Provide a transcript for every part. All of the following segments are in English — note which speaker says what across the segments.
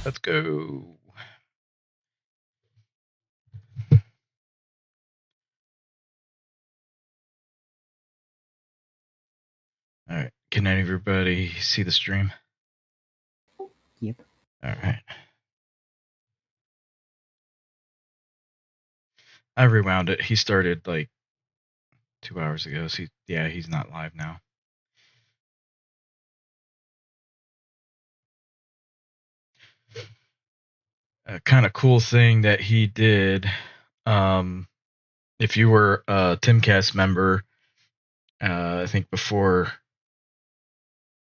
Speaker 1: Let's go. All right. Can everybody see the stream?
Speaker 2: Yep.
Speaker 1: All right. I rewound it. He started like 2 hours ago. So he's not live now. A kind of cool thing that he did. If you were a Timcast member, I think before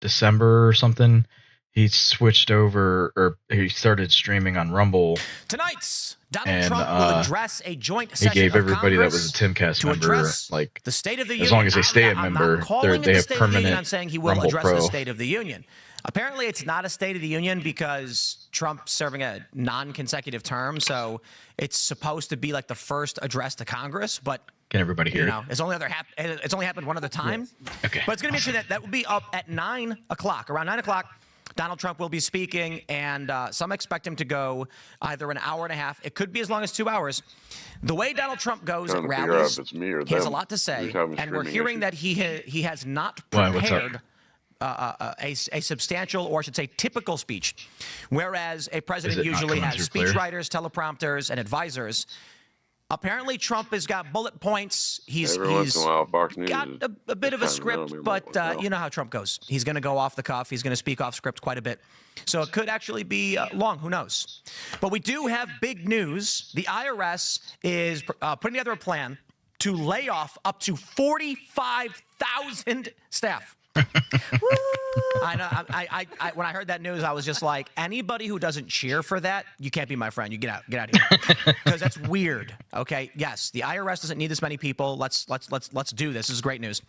Speaker 1: December or something, he switched over, or he started streaming on Rumble.
Speaker 3: Tonight's Donald Trump will address a joint session
Speaker 1: he gave
Speaker 3: of
Speaker 1: everybody
Speaker 3: Congress
Speaker 1: that was a Timcast member, like,
Speaker 3: the State of the
Speaker 1: as
Speaker 3: Union.
Speaker 1: long as they stay a member, they have permanent
Speaker 3: I'm saying he will
Speaker 1: Rumble
Speaker 3: address
Speaker 1: Pro.
Speaker 3: the State of the Union. Apparently, it's not a State of the Union because Trump's serving a non-consecutive term, so it's supposed to be like the first address to Congress. But
Speaker 1: can everybody hear?
Speaker 3: It's only happened one other time.
Speaker 1: Yes. Okay.
Speaker 3: But it's going to be interesting that will be up at 9 o'clock. Around 9 o'clock, Donald Trump will be speaking, and some expect him to go either an hour and a half. It could be as long as 2 hours. The way Donald Trump goes at rallies, he has a lot to say, and we're hearing that he has not prepared a substantial, or I should say typical speech, whereas a president usually has speechwriters, teleprompters, and advisors. Apparently, Trump has got bullet points. He's got a bit of a script, but you know how Trump goes. He's going to go off the cuff. He's going to speak off script quite a bit. So it could actually be long. Who knows? But we do have big news. The IRS is putting together a plan to lay off up to 45,000 staff. I know. When I heard that news, I was just like, anybody who doesn't cheer for that, you can't be my friend. You get out of here, because that's weird. Okay. Yes, the IRS doesn't need this many people. Let's do this. This is great news.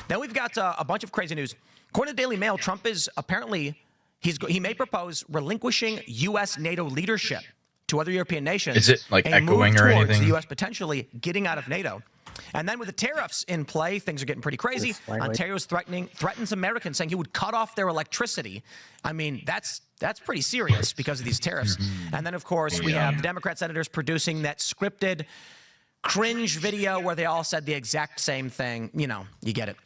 Speaker 3: Then we've got a bunch of crazy news. According to the Daily Mail, Trump is apparently he may propose relinquishing U.S. NATO leadership to other European nations.
Speaker 1: Is it like echoing or anything?
Speaker 3: The U.S. potentially getting out of NATO. And then with the tariffs in play, things are getting pretty crazy. Ontario's threatens Americans, saying he would cut off their electricity. I mean, that's pretty serious because of these tariffs. And then, of course, we have the Democrat senators producing that scripted cringe video where they all said the exact same thing. You know, you get it.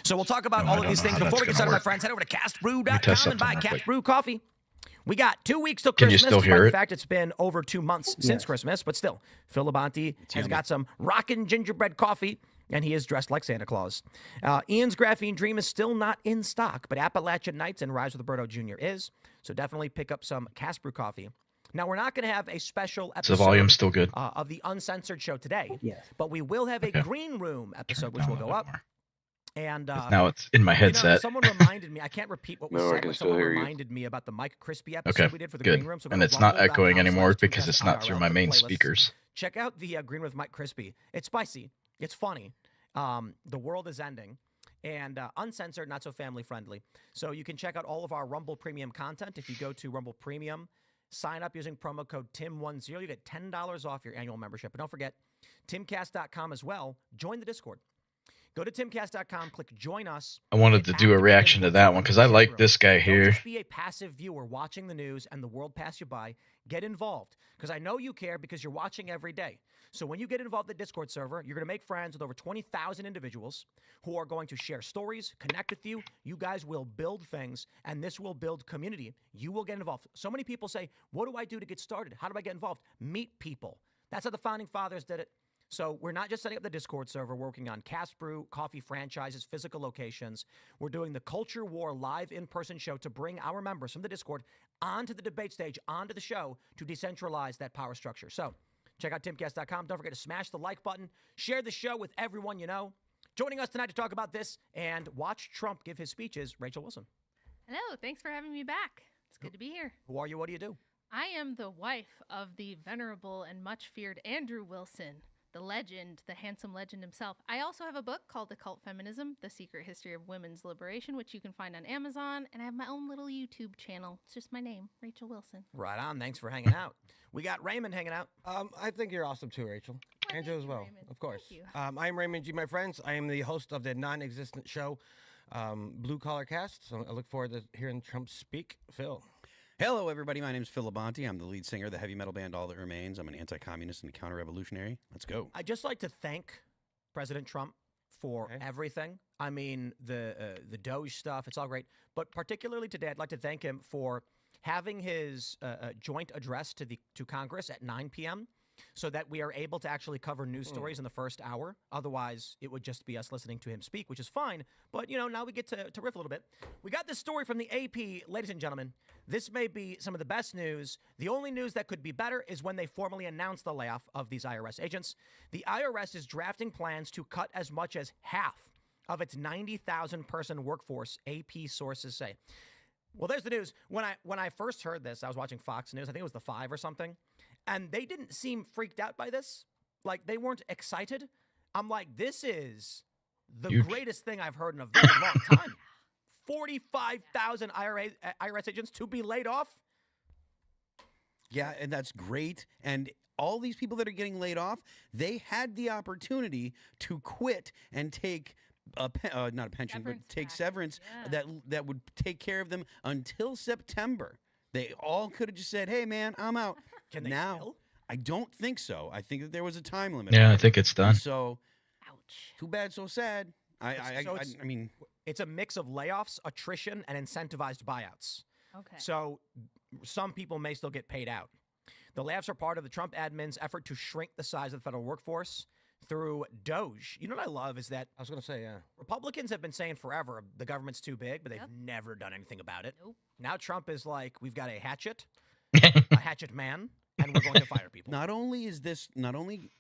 Speaker 3: So we'll talk about all of these things. Before we get started, my friends, head over to castbrew.com and buy Cast Brew coffee. We got 2 weeks till Christmas.
Speaker 1: Can you still hear it?
Speaker 3: In fact, it's been over 2 months since Christmas, but still, Phil Labonte has got some rockin' gingerbread coffee, and he is dressed like Santa Claus. Ian's Graphene Dream is still not in stock, but Appalachian Nights and Rise with Roberto Jr. is, so definitely pick up some Cast Brew coffee. Now, we're not going to have a special episode
Speaker 1: the volume still good?
Speaker 3: Of the Uncensored show today, but we will have a Green Room episode, which will go up. And
Speaker 1: now it's in my headset.
Speaker 3: You know, someone reminded me. I can't repeat what was said, but someone reminded me about the Mike Crispy episode we did for the Green Room. So
Speaker 1: and it's not echoing anymore because it's not through my main speakers.
Speaker 3: Check out the Green Room with Mike Crispy. It's spicy. It's funny. The world is ending. And uncensored, not so family friendly. So you can check out all of our Rumble Premium content. If you go to Rumble Premium, sign up using promo code TIM10. You get $10 off your annual membership. But don't forget, timcast.com as well. Join the Discord. Go to timcast.com, click join us.
Speaker 1: I wanted to do a reaction to that one because I like this guy here.
Speaker 3: Don't just be a passive viewer watching the news and the world pass you by. Get involved, because I know you care because you're watching every day. So when you get involved in the Discord server, you're going to make friends with over 20,000 individuals who are going to share stories, connect with you. You guys will build things, and this will build community. You will get involved. So many people say, what do I do to get started? How do I get involved? Meet people. That's how the Founding Fathers did it. So we're not just setting up the Discord server. We're working on Cast Brew, coffee franchises, physical locations. We're doing the Culture War live in-person show to bring our members from the Discord onto the debate stage, onto the show to decentralize that power structure. So check out timcast.com. Don't forget to smash the like button. Share the show with everyone you know. Joining us tonight to talk about this and watch Trump give his speeches, Rachel Wilson.
Speaker 4: Hello. Thanks for having me back. It's good to be here.
Speaker 3: Who are you? What do you do?
Speaker 4: I am the wife of the venerable and much feared Andrew Wilson, the legend, the handsome legend himself. I also have a book called Occult Feminism, The Secret History of Women's Liberation, which you can find on Amazon. And I have my own little YouTube channel. It's just my name, Rachel Wilson.
Speaker 3: Right on. Thanks for hanging out. We got Raymond hanging out.
Speaker 2: I think you're awesome too, Rachel.
Speaker 4: Well,
Speaker 2: Andrew
Speaker 4: thank
Speaker 2: as
Speaker 4: you,
Speaker 2: well,
Speaker 4: Raymond.
Speaker 2: of course.
Speaker 4: Thank you.
Speaker 2: I'm Raymond G, my friends. I am the host of the non-existent show, Blue Collar Cast. So I look forward to hearing Trump speak. Phil.
Speaker 5: Hello, everybody. My name is Phil Labonte. I'm the lead singer of the heavy metal band All That Remains. I'm an anti-communist and a counter-revolutionary. Let's go.
Speaker 3: I'd just like to thank President Trump for everything. I mean, the Doge stuff, it's all great. But particularly today, I'd like to thank him for having his joint address to Congress at 9 p.m. so that we are able to actually cover news stories in the first hour. Otherwise, it would just be us listening to him speak, which is fine. But, now we get to riff a little bit. We got this story from the AP. Ladies and gentlemen, this may be some of the best news. The only news that could be better is when they formally announce the layoff of these IRS agents. The IRS is drafting plans to cut as much as half of its 90,000-person workforce, AP sources say. Well, there's the news. When I first heard this, I was watching Fox News. I think it was the 5 or something. And they didn't seem freaked out by this. Like, they weren't excited. I'm like, this is the
Speaker 1: Huge.
Speaker 3: greatest thing I've heard in a very long time. 45,000 IRS agents to be laid off.
Speaker 5: Yeah, and that's great. And all these people that are getting laid off, they had the opportunity to quit and take not a pension, but
Speaker 4: Severance
Speaker 5: take
Speaker 4: package,
Speaker 5: severance
Speaker 4: yeah.
Speaker 5: that would take care of them until September. They all could have just said, "Hey, man, I'm out."
Speaker 3: Can they
Speaker 5: now,
Speaker 3: still?
Speaker 5: I don't think so. I think that there was a time limit.
Speaker 1: Yeah,
Speaker 5: on
Speaker 1: I
Speaker 5: it.
Speaker 1: think it's done.
Speaker 5: And so,
Speaker 4: Ouch.
Speaker 5: too bad, so sad. I mean,
Speaker 3: It's a mix of layoffs, attrition, and incentivized buyouts.
Speaker 4: Okay.
Speaker 3: So some people may still get paid out. The layoffs are part of the Trump admin's effort to shrink the size of the federal workforce through Doge. You know what I love is that
Speaker 2: I was going to say, yeah.
Speaker 3: Republicans have been saying forever the government's too big, but they've
Speaker 4: Yep.
Speaker 3: never done anything about it.
Speaker 4: Nope.
Speaker 3: Now Trump is like, we've got a hatchet man, and we're going to fire people.
Speaker 5: not only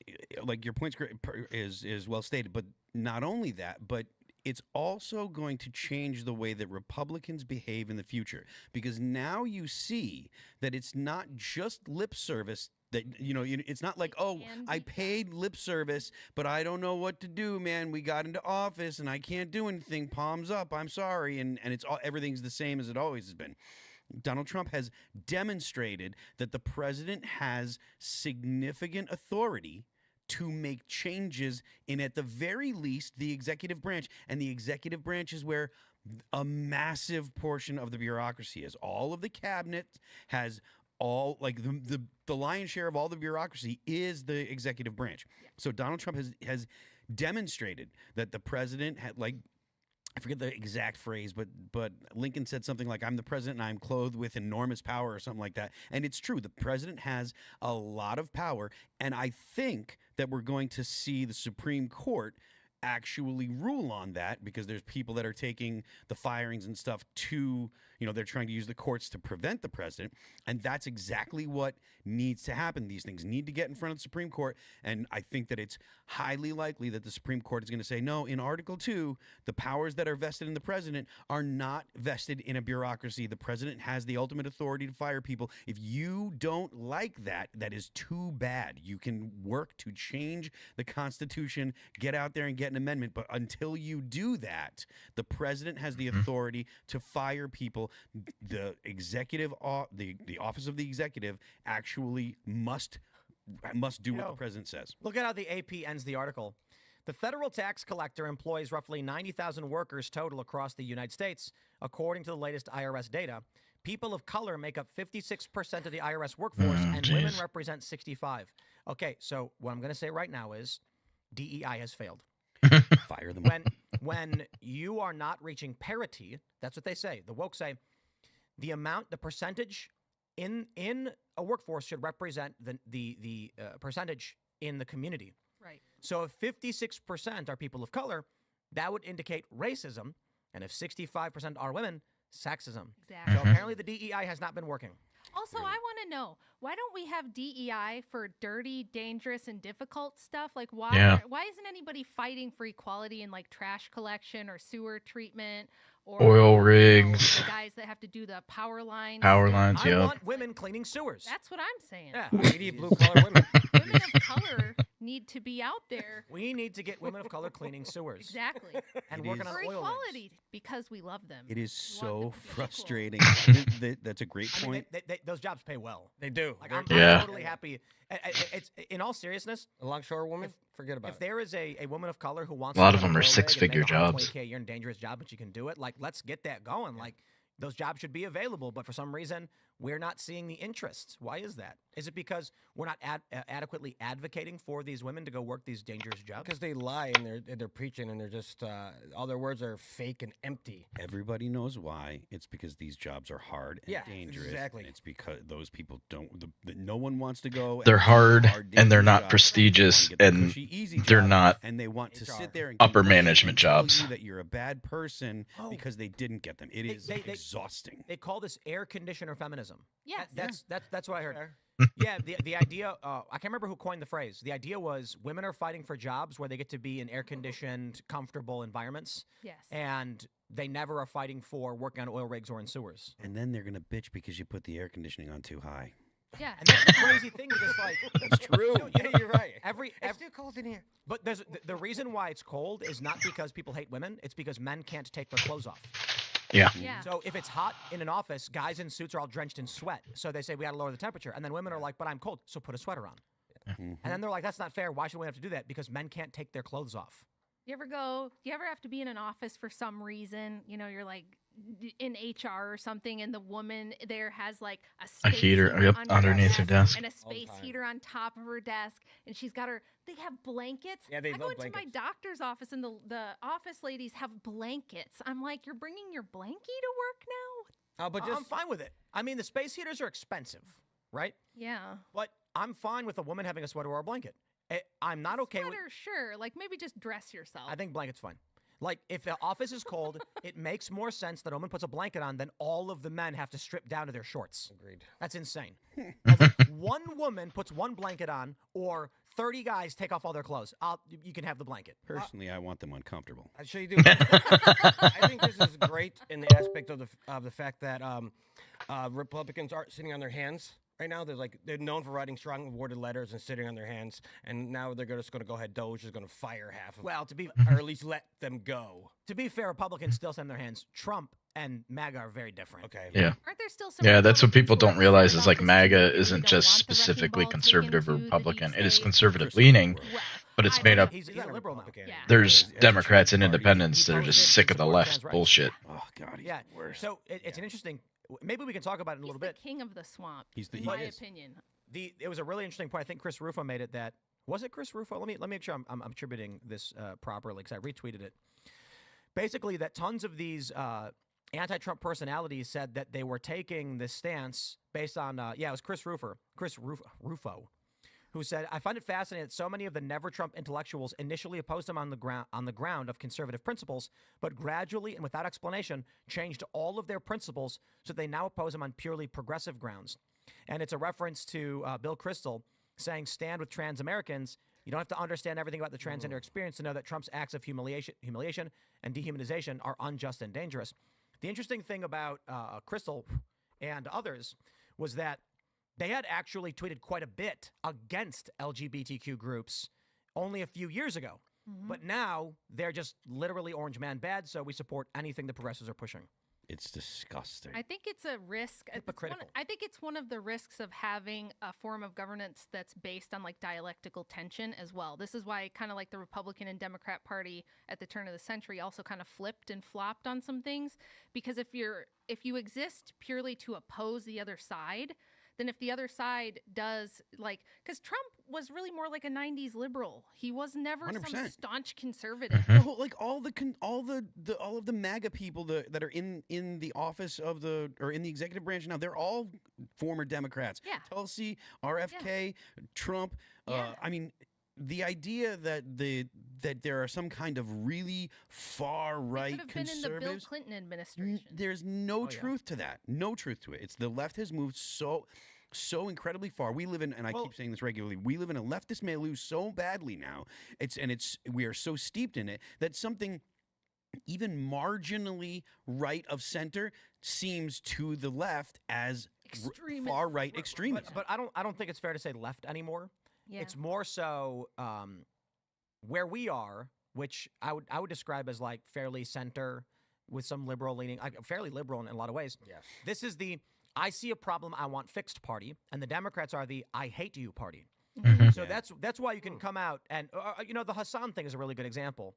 Speaker 5: like your point's great, is well stated, but not only that, but it's also going to change the way that Republicans behave in the future, because now you see that it's not just lip service. That it's not like, oh,
Speaker 4: can
Speaker 5: I
Speaker 4: be.
Speaker 5: paid lip service, but I don't know what to do, man. We got into office and I can't do anything. Palms up. I'm sorry, and it's all everything's the same as it always has been. Donald Trump has demonstrated that the president has significant authority to make changes in, at the very least, the executive branch. And the executive branch is where a massive portion of the bureaucracy is. All of the cabinet has all, like, the lion's share of all the bureaucracy is the executive branch.
Speaker 4: Yeah.
Speaker 5: So Donald Trump has demonstrated that the president had, like, I forget the exact phrase, but Lincoln said something like, "I'm the president and I'm clothed with enormous power," or something like that. And it's true. The president has a lot of power. And I think that we're going to see the Supreme Court actually rule on that, because there's people that are taking the firings and stuff to, they're trying to use the courts to prevent the president. And that's exactly what needs to happen. These things need to get in front of the Supreme Court. And I think that it's highly likely that the Supreme Court is going to say, no, in Article 2, the powers that are vested in the president are not vested in a bureaucracy. The president has the ultimate authority to fire people. If you don't like that, that is too bad. You can work to change the Constitution, get out there and get an amendment. But until you do that, the president has the authority to fire people. The executive, the office of the executive actually must do what the president says.
Speaker 3: Look at how the AP ends the article. The federal tax collector employs roughly 90,000 workers total across the United States. According to the latest IRS data, people of color make up 56% of the IRS workforce, and women represent 65%. Okay, so what I'm going to say right now is DEI has failed.
Speaker 5: Fire them.
Speaker 3: When you are not reaching parity, that's what they say. The woke say the percentage in a workforce should represent the percentage in the community.
Speaker 4: Right.
Speaker 3: So if 56% are people of color, that would indicate racism, and if 65% are women, sexism.
Speaker 4: Exactly.
Speaker 3: So apparently the DEI has not been working.
Speaker 4: Also, I want to know, Why don't we have DEI for dirty, dangerous, and difficult stuff? Like,
Speaker 1: Yeah.
Speaker 4: why isn't anybody fighting for equality in like trash collection or sewer treatment or
Speaker 1: Oil
Speaker 4: the
Speaker 1: rigs,
Speaker 4: guys that have to do the power lines?
Speaker 1: power
Speaker 4: stuff?
Speaker 1: lines.
Speaker 3: I
Speaker 1: Yep.
Speaker 3: want women cleaning sewers.
Speaker 4: That's what I'm saying.
Speaker 3: Yeah.
Speaker 2: We need blue collar women.
Speaker 4: Women of color need to be out there.
Speaker 3: We need to get women of color cleaning sewers
Speaker 4: Exactly.
Speaker 3: and
Speaker 5: It
Speaker 3: working
Speaker 5: is-
Speaker 3: on
Speaker 4: For
Speaker 3: oil rigs.
Speaker 4: equality, because we love them.
Speaker 5: It is
Speaker 4: We want them
Speaker 5: so
Speaker 4: to be equal.
Speaker 5: frustrating. That's a great
Speaker 3: I mean,
Speaker 5: point.
Speaker 3: those jobs pay well.
Speaker 2: They do.
Speaker 3: Like,
Speaker 2: They're-
Speaker 3: I'm
Speaker 1: Yeah.
Speaker 3: totally happy. It's in all seriousness.
Speaker 2: a longshore woman. Forget about
Speaker 3: If
Speaker 2: it.
Speaker 3: there is a woman of color who wants
Speaker 1: A lot
Speaker 3: to
Speaker 1: of
Speaker 3: run
Speaker 1: them are
Speaker 3: oil rig and
Speaker 1: six-figure
Speaker 3: make
Speaker 1: jobs.
Speaker 3: $120K a year in a dangerous job, but she can do it. Like, let's get that going. Like, those jobs should be available, but for some reason, we're not seeing the interest. Why is that? Is it because we're not adequately advocating for these women to go work these dangerous jobs?
Speaker 2: Because they lie and they're preaching and they're just all their words are fake and empty.
Speaker 5: Everybody knows why. It's because these jobs are hard and
Speaker 2: Yeah,
Speaker 5: dangerous.
Speaker 2: exactly.
Speaker 5: It's because those people don't. No one wants to go. and
Speaker 1: They're
Speaker 5: do the
Speaker 1: hard, and they're
Speaker 5: dangerous
Speaker 1: not
Speaker 5: jobs.
Speaker 1: prestigious,
Speaker 5: They wanna get the
Speaker 1: and
Speaker 5: cushy, easy
Speaker 1: they're
Speaker 5: jobs,
Speaker 1: not
Speaker 5: and they want to
Speaker 2: HR.
Speaker 5: sit there and
Speaker 1: upper
Speaker 5: complain
Speaker 1: management
Speaker 5: and tell
Speaker 1: jobs.
Speaker 5: you that you're a bad person
Speaker 3: Oh.
Speaker 5: because they didn't get them. It is
Speaker 3: they-
Speaker 5: exhausting.
Speaker 3: They call this air conditioner feminism.
Speaker 4: Yes.
Speaker 3: That's what I heard.
Speaker 2: Fair.
Speaker 3: Yeah, the idea. I can't remember who coined the phrase. The idea was women are fighting for jobs where they get to be in air-conditioned, comfortable environments,
Speaker 4: Yes.
Speaker 3: and they never are fighting for working on oil rigs or in sewers.
Speaker 5: And then they're gonna bitch because you put the air conditioning on too high.
Speaker 4: Yeah.
Speaker 3: And that's the crazy thing because, like,
Speaker 5: That's true.
Speaker 2: Yeah, you're right.
Speaker 3: every
Speaker 2: It's too cold in here.
Speaker 3: but there's the reason why it's cold is not because people hate women. It's because men can't take their clothes off.
Speaker 1: Yeah.
Speaker 4: Yeah.
Speaker 3: So if it's hot in an office, guys in suits are all drenched in sweat. So they say we got to lower the temperature, and then women are like, "But I'm cold, so put a sweater on."
Speaker 5: Mhm.
Speaker 3: And then they're like, "That's not fair. Why should we have to do that?" Because men can't take their clothes off.
Speaker 4: You ever have to be in an office for some reason? You know, you're like in HR or something, and the woman there has like a space
Speaker 1: heater, yep,
Speaker 4: under
Speaker 1: underneath her desk.
Speaker 4: and a
Speaker 2: All the
Speaker 4: space
Speaker 2: time.
Speaker 4: heater on top of her desk, and she's got they have blankets.
Speaker 2: Yeah, they
Speaker 4: I go
Speaker 2: love
Speaker 4: into my
Speaker 2: blankets.
Speaker 4: doctor's office, and the office ladies have blankets. I'm like, you're bringing your blankie to work now?
Speaker 2: But
Speaker 3: I'm
Speaker 2: just
Speaker 3: fine with it. I mean, the space heaters are expensive, right?
Speaker 4: Yeah.
Speaker 3: But I'm fine with a woman having a sweater or a blanket. I'm not okay with.
Speaker 4: Sweater, sure. Like maybe just dress yourself.
Speaker 3: I think blanket's fine. Like, if the office is cold, it makes more sense that a woman puts a blanket on than all of the men have to strip down to their shorts.
Speaker 2: agreed.
Speaker 3: That's insane. That's like one woman puts one blanket on, or 30 guys take off all their clothes. You can have the blanket.
Speaker 5: Personally, I want them uncomfortable.
Speaker 2: I'm sure you do. I think this is great in the aspect of the fact that Republicans aren't sitting on their hands right now. They're known for writing strong worded letters and sitting on their hands, and now they're just going to go ahead. Doge is going to fire half of
Speaker 3: Well, to be
Speaker 2: or at least let them go.
Speaker 3: fair, Republicans still send their hands. Trump and MAGA are very different.
Speaker 2: Okay.
Speaker 1: Yeah.
Speaker 4: Aren't there still some?
Speaker 1: Yeah, that's what people don't
Speaker 4: Republicans who are
Speaker 1: realize
Speaker 4: upset
Speaker 1: is
Speaker 4: about
Speaker 1: like
Speaker 4: this
Speaker 1: MAGA
Speaker 4: too, that we
Speaker 1: isn't
Speaker 4: don't
Speaker 1: just
Speaker 4: want the wrecking
Speaker 1: specifically
Speaker 4: ball
Speaker 1: conservative or
Speaker 4: taken to the
Speaker 1: Republican.
Speaker 4: deep
Speaker 1: It is
Speaker 4: state?
Speaker 1: conservative leaning,
Speaker 4: Well,
Speaker 1: but it's
Speaker 4: I
Speaker 1: made
Speaker 4: don't-
Speaker 1: up.
Speaker 3: He's a liberal now.
Speaker 4: Yeah.
Speaker 1: There's
Speaker 5: As a
Speaker 1: Democrats and
Speaker 5: party,
Speaker 1: independents that are
Speaker 3: he
Speaker 1: just
Speaker 3: posted
Speaker 1: sick of the
Speaker 3: support
Speaker 1: left
Speaker 3: trans rights.
Speaker 1: bullshit.
Speaker 5: Oh God, he's
Speaker 3: Yeah.
Speaker 5: the worst.
Speaker 3: So it's an interesting. Maybe we can talk about it in a
Speaker 4: He's
Speaker 3: little
Speaker 4: the
Speaker 3: bit.
Speaker 4: king of the swamp.
Speaker 5: He's the
Speaker 4: in
Speaker 5: he
Speaker 4: my
Speaker 5: is.
Speaker 4: opinion.
Speaker 3: It was a really interesting point. I think Chris Rufo made it. That was it. Chris Rufo. Let me make sure I'm attributing this properly because I retweeted it. Basically, that tons of these anti-Trump personalities said that they were taking this stance based on it was Chris Rufo, who said, "I find it fascinating that so many of the never Trump intellectuals initially opposed him on the ground of conservative principles, but gradually and without explanation changed all of their principles so they now oppose him on purely progressive grounds." And it's a reference to Bill Kristol saying, "Stand with trans Americans. You don't have to understand everything about the transgender experience to know that Trump's acts of humiliation and dehumanization are unjust and dangerous." The interesting thing about Kristol and others was that they had actually tweeted quite a bit against LGBTQ groups only a few years ago. But now they're just literally orange man bad, so we support anything the progressives are pushing.
Speaker 5: It's disgusting.
Speaker 4: I think it's a risk.
Speaker 3: Hypocritical.
Speaker 4: I think it's one of the risks of having a form of governance that's based on like dialectical tension as well. This is why kind of like the Republican and Democrat Party at the turn of the century also kind of flipped and flopped on some things, because if you exist purely to oppose the other side, then if the other side does because Trump was really more like a 90s liberal. He was never some
Speaker 5: 100%.
Speaker 4: staunch conservative.
Speaker 5: No, like all of the MAGA people that are in the office of or in the executive branch now, they're all former Democrats.
Speaker 4: Yeah.
Speaker 5: Tulsi, RFK, Trump.
Speaker 4: Yeah.
Speaker 5: I mean, the idea that there are some kind of really far
Speaker 4: They
Speaker 5: right
Speaker 4: could have been in the Bill
Speaker 5: conservatives.
Speaker 4: Clinton administration.
Speaker 5: There's no
Speaker 3: Oh, yeah.
Speaker 5: truth to that. No truth to it. It's the left has moved so. so incredibly far. We live in, and I keep saying this regularly, we live in a leftist milieu so badly now. We are so steeped in it that something even marginally right of center seems to the left as far right extremism.
Speaker 3: But I don't think it's fair to say left anymore.
Speaker 4: Yeah.
Speaker 3: It's more so where we are, which I would describe as like fairly center with some liberal leaning, fairly liberal in a lot of ways.
Speaker 2: Yes.
Speaker 3: This is the I see a problem, I want fixed party, and the Democrats are the I hate you party. So that's why you can come out and the Hassan thing is a really good example.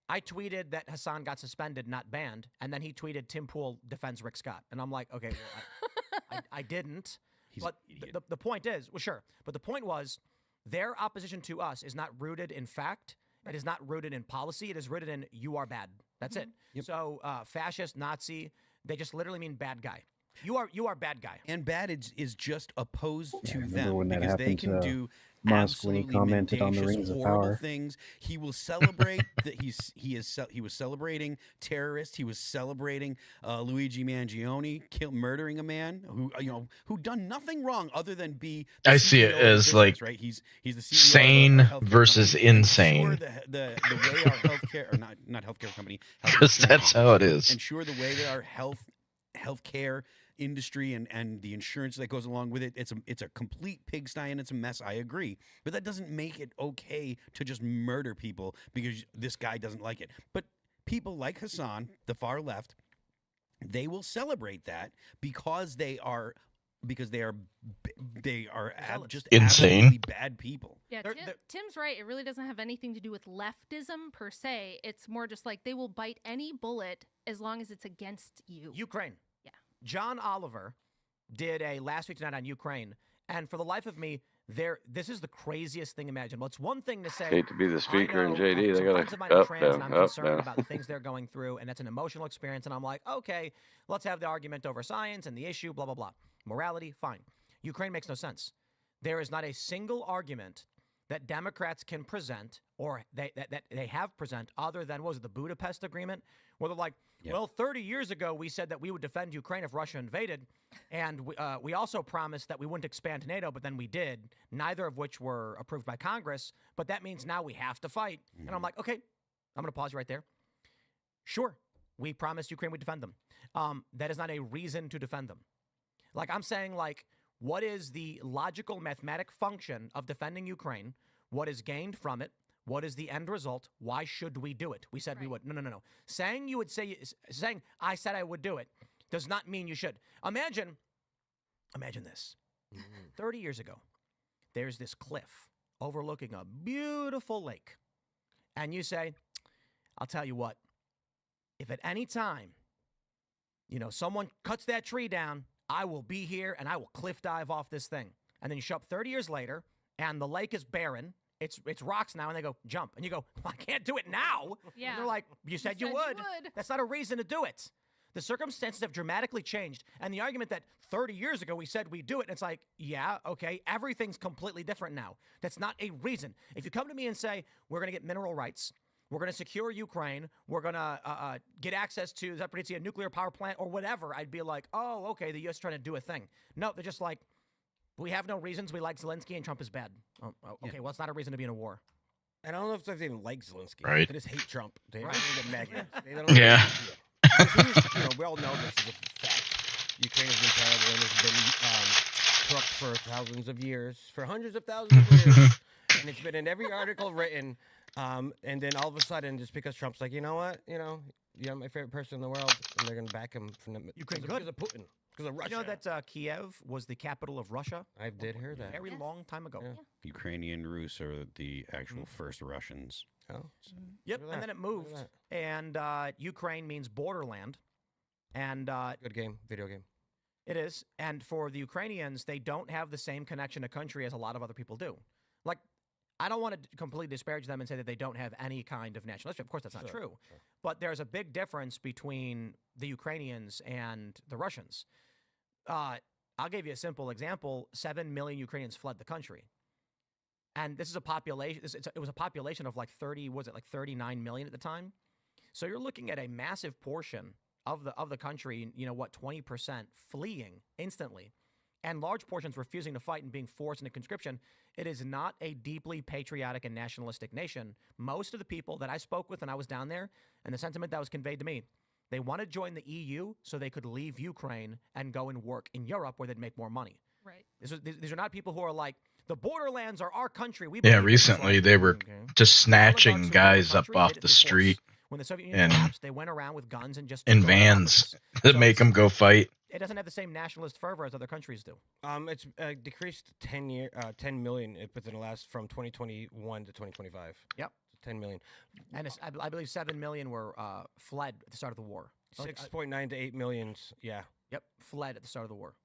Speaker 3: I tweeted that Hassan got suspended, not banned, and then he tweeted Tim Pool defends Rick Scott, and I'm like, okay, well, I didn't. But the point is, well, sure, but the point was their opposition to us is not rooted in fact. It is not rooted in policy. It is rooted in you are bad. That's it.
Speaker 5: Yep.
Speaker 3: So fascist, Nazi, they just literally mean bad guy. You are bad guy.
Speaker 5: And bad is just opposed to
Speaker 6: remember
Speaker 5: them
Speaker 6: when that
Speaker 5: because they
Speaker 6: happened
Speaker 5: can
Speaker 6: to
Speaker 5: do
Speaker 6: Musk when he
Speaker 5: absolutely
Speaker 6: commented on the
Speaker 5: mendacious,
Speaker 6: Rings of
Speaker 5: horrible
Speaker 6: Power.
Speaker 5: things. He will celebrate that he was celebrating terrorists. He was celebrating Luigi Mangione murdering a man who done nothing wrong other than be. The
Speaker 1: I see it
Speaker 5: CEO of the
Speaker 1: as,
Speaker 5: business,
Speaker 1: like,
Speaker 5: right. He's the CEO
Speaker 1: sane
Speaker 5: of a healthcare
Speaker 1: versus
Speaker 5: company. And
Speaker 1: insane.
Speaker 5: Sure, the way our healthcare or not healthcare company, health
Speaker 1: Because
Speaker 5: insurance
Speaker 1: that's how it is.
Speaker 5: and sure, the way that our healthcare industry and the insurance that goes along with it, it's a complete pigsty and it's a mess. I agree, but that doesn't make it okay to just murder people because this guy doesn't like it. But people like Hassan, the far left, they will celebrate that because they are just
Speaker 1: Insane.
Speaker 5: absolutely bad people.
Speaker 4: Yeah,
Speaker 3: They're-
Speaker 4: Tim's right. It really doesn't have anything to do with leftism per se. It's more just like they will bite any bullet as long as it's against you.
Speaker 3: Ukraine.
Speaker 4: Yeah.
Speaker 3: John Oliver did a Last Week Tonight on Ukraine, and for the life of me, this is the craziest thing imaginable. It's one thing to say,
Speaker 7: Hate to be the speaker
Speaker 3: I
Speaker 7: and
Speaker 3: know
Speaker 7: JD. They
Speaker 3: some
Speaker 7: got
Speaker 3: friends of mine
Speaker 7: to
Speaker 3: are
Speaker 7: up,
Speaker 3: trans,
Speaker 7: down,
Speaker 3: and I'm
Speaker 7: up,
Speaker 3: concerned
Speaker 7: down.
Speaker 3: about the things they're going through, and that's an emotional experience. And I'm like, okay, let's have the argument over science and the issue, blah, blah, blah. Morality, fine. Ukraine makes no sense. There is not a single argument that Democrats can present or that they have present other than, what was it, the Budapest Agreement? Where they're like, well, 30 years ago, we said that we would defend Ukraine if Russia invaded. And we also promised that we wouldn't expand NATO, but then we did, neither of which were approved by Congress. But that means now we have to fight. And I'm like, okay, I'm going to pause you right there. Sure, we promised Ukraine we'd defend them. That is not a reason to defend them. Like, I'm saying, like, what is the logical mathematic function of defending Ukraine? What is gained from it? What is the end result? Why should we do it? We said we would. No. Saying I said I would do it does not mean you should. Imagine this. 30 years ago, there's this cliff overlooking a beautiful lake. And you say, I'll tell you what, if at any time, someone cuts that tree down, I will be here and I will cliff dive off this thing. And then you show up 30 years later and the lake is barren. It's rocks now, and they go, jump. And you go, I can't do it now.
Speaker 4: Yeah.
Speaker 3: And they're like, you said you would. That's not a reason to do it. The circumstances have dramatically changed. And the argument that 30 years ago we said we'd do it, and it's like, yeah, okay, everything's completely different now. That's not a reason. If you come to me and say, we're going to get mineral rights, we're going to secure Ukraine, we're going to get access to Zaporizhzhia nuclear power plant or whatever, I'd be like, oh, okay, the U.S. is trying to do a thing. No, they're just like, we have no reasons. We like Zelensky and Trump is bad. Oh, okay, well, it's not a reason to be in a war.
Speaker 2: And I don't know if they even like Zelensky.
Speaker 1: Right.
Speaker 2: They just hate Trump. They
Speaker 3: Right.
Speaker 2: don't get mad. They don't
Speaker 1: Yeah.
Speaker 2: we all know this is a fact. Ukraine has been terrible and has been corrupt for thousands of years, for hundreds of thousands of years. And it's been in every article written. And then all of a sudden, just because Trump's like, you know what? You're my favorite person in the world. And they're going to back him from the
Speaker 3: Ukraine's
Speaker 2: because
Speaker 3: good.
Speaker 2: of Putin. Because of Russia.
Speaker 3: You know that Kiev was the capital of Russia?
Speaker 2: I did hear that.
Speaker 3: Very
Speaker 4: Yes.
Speaker 3: long time ago.
Speaker 2: Yeah.
Speaker 5: Ukrainian Rus are the actual first Russians.
Speaker 2: Oh.
Speaker 3: Yep,
Speaker 2: Look at
Speaker 3: and
Speaker 2: that.
Speaker 3: then it
Speaker 2: Look
Speaker 3: moved,
Speaker 2: at
Speaker 3: and Ukraine means borderland, and
Speaker 2: Good game. Video game.
Speaker 3: it is. And for the Ukrainians, they don't have the same connection to country as a lot of other people do. Like, I don't want to completely disparage them and say that they don't have any kind of nationalism. Of course, that's not
Speaker 2: Sure,
Speaker 3: true.
Speaker 2: sure.
Speaker 3: But there's a big difference between the Ukrainians and the Russians. I'll give you a simple example. 7 million Ukrainians fled the country. And this is a population, it was a population of like 39 million at the time? So you're looking at a massive portion of the country, 20% fleeing instantly. and large portions refusing to fight and being forced into conscription, it is not a deeply patriotic and nationalistic nation. Most of the people that I spoke with when I was down there, and the sentiment that was conveyed to me, they want to join the EU so they could leave Ukraine and go and work in Europe where they'd make more money.
Speaker 4: Right.
Speaker 3: These are not people who are like, the borderlands are our country. We
Speaker 1: Yeah,
Speaker 3: believe in it." It's
Speaker 1: recently
Speaker 3: like,
Speaker 1: they were
Speaker 3: okay.
Speaker 1: just
Speaker 3: The oligarchs
Speaker 1: snatching
Speaker 3: who run the
Speaker 1: guys up
Speaker 3: country
Speaker 1: off
Speaker 3: did it
Speaker 1: the
Speaker 3: through force.
Speaker 1: street
Speaker 3: When the Soviet Union
Speaker 1: and
Speaker 3: collapsed, they went around with guns and just
Speaker 1: in
Speaker 3: took over
Speaker 1: vans
Speaker 3: properties.
Speaker 1: to
Speaker 3: So
Speaker 1: make
Speaker 3: it's-
Speaker 1: them go fight.
Speaker 3: It doesn't have the same nationalist fervor as other countries do.
Speaker 2: It's decreased 10 million within the last from 2021 to 2025.
Speaker 3: Yep.
Speaker 2: 10 million.
Speaker 3: And I believe 7 million were fled at the start of the war.
Speaker 2: 6.9 to 8 millions. Yeah.
Speaker 3: Yep, fled at the start of the war,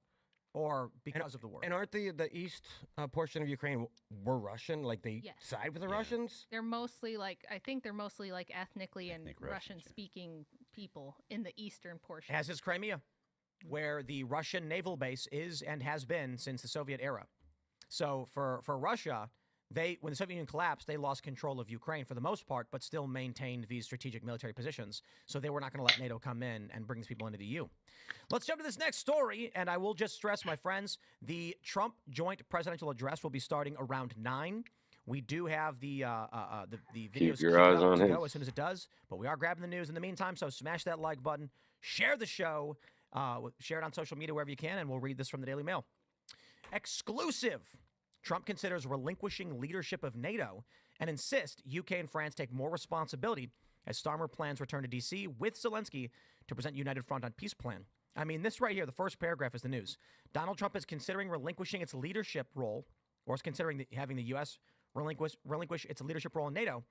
Speaker 3: or because of the war.
Speaker 2: And aren't the east portion of Ukraine were Russian? Like they
Speaker 4: Yes.
Speaker 2: side with the
Speaker 5: Yeah.
Speaker 2: Russians?
Speaker 4: They're mostly like, I think they're mostly like ethnically and
Speaker 5: Ethnic Russians, yeah.
Speaker 4: Russian-speaking people in the eastern portion.
Speaker 3: As is Crimea, where the Russian naval base is and has been since the Soviet era. So for Russia, when the Soviet Union collapsed, they lost control of Ukraine for the most part, but still maintained these strategic military positions. So they were not going to let NATO come in and bring these people into the EU. Let's jump to this next story, and I will just stress, my friends, the Trump joint presidential address will be starting around 9. We do have the videos
Speaker 6: your eyes on
Speaker 3: to
Speaker 6: him.
Speaker 3: go as soon as it does, but we are grabbing the news in the meantime. So smash that like button, share the show, share it on social media wherever you can, and we'll read this from the Daily Mail. Exclusive. Trump considers relinquishing leadership of NATO and insists UK and France take more responsibility as Starmer plans return to D.C. with Zelensky to present United Front on Peace plan. I mean, this right here, the first paragraph is the news. Donald Trump is considering relinquishing its leadership role, or is considering having the U.S. relinquish its leadership role in NATO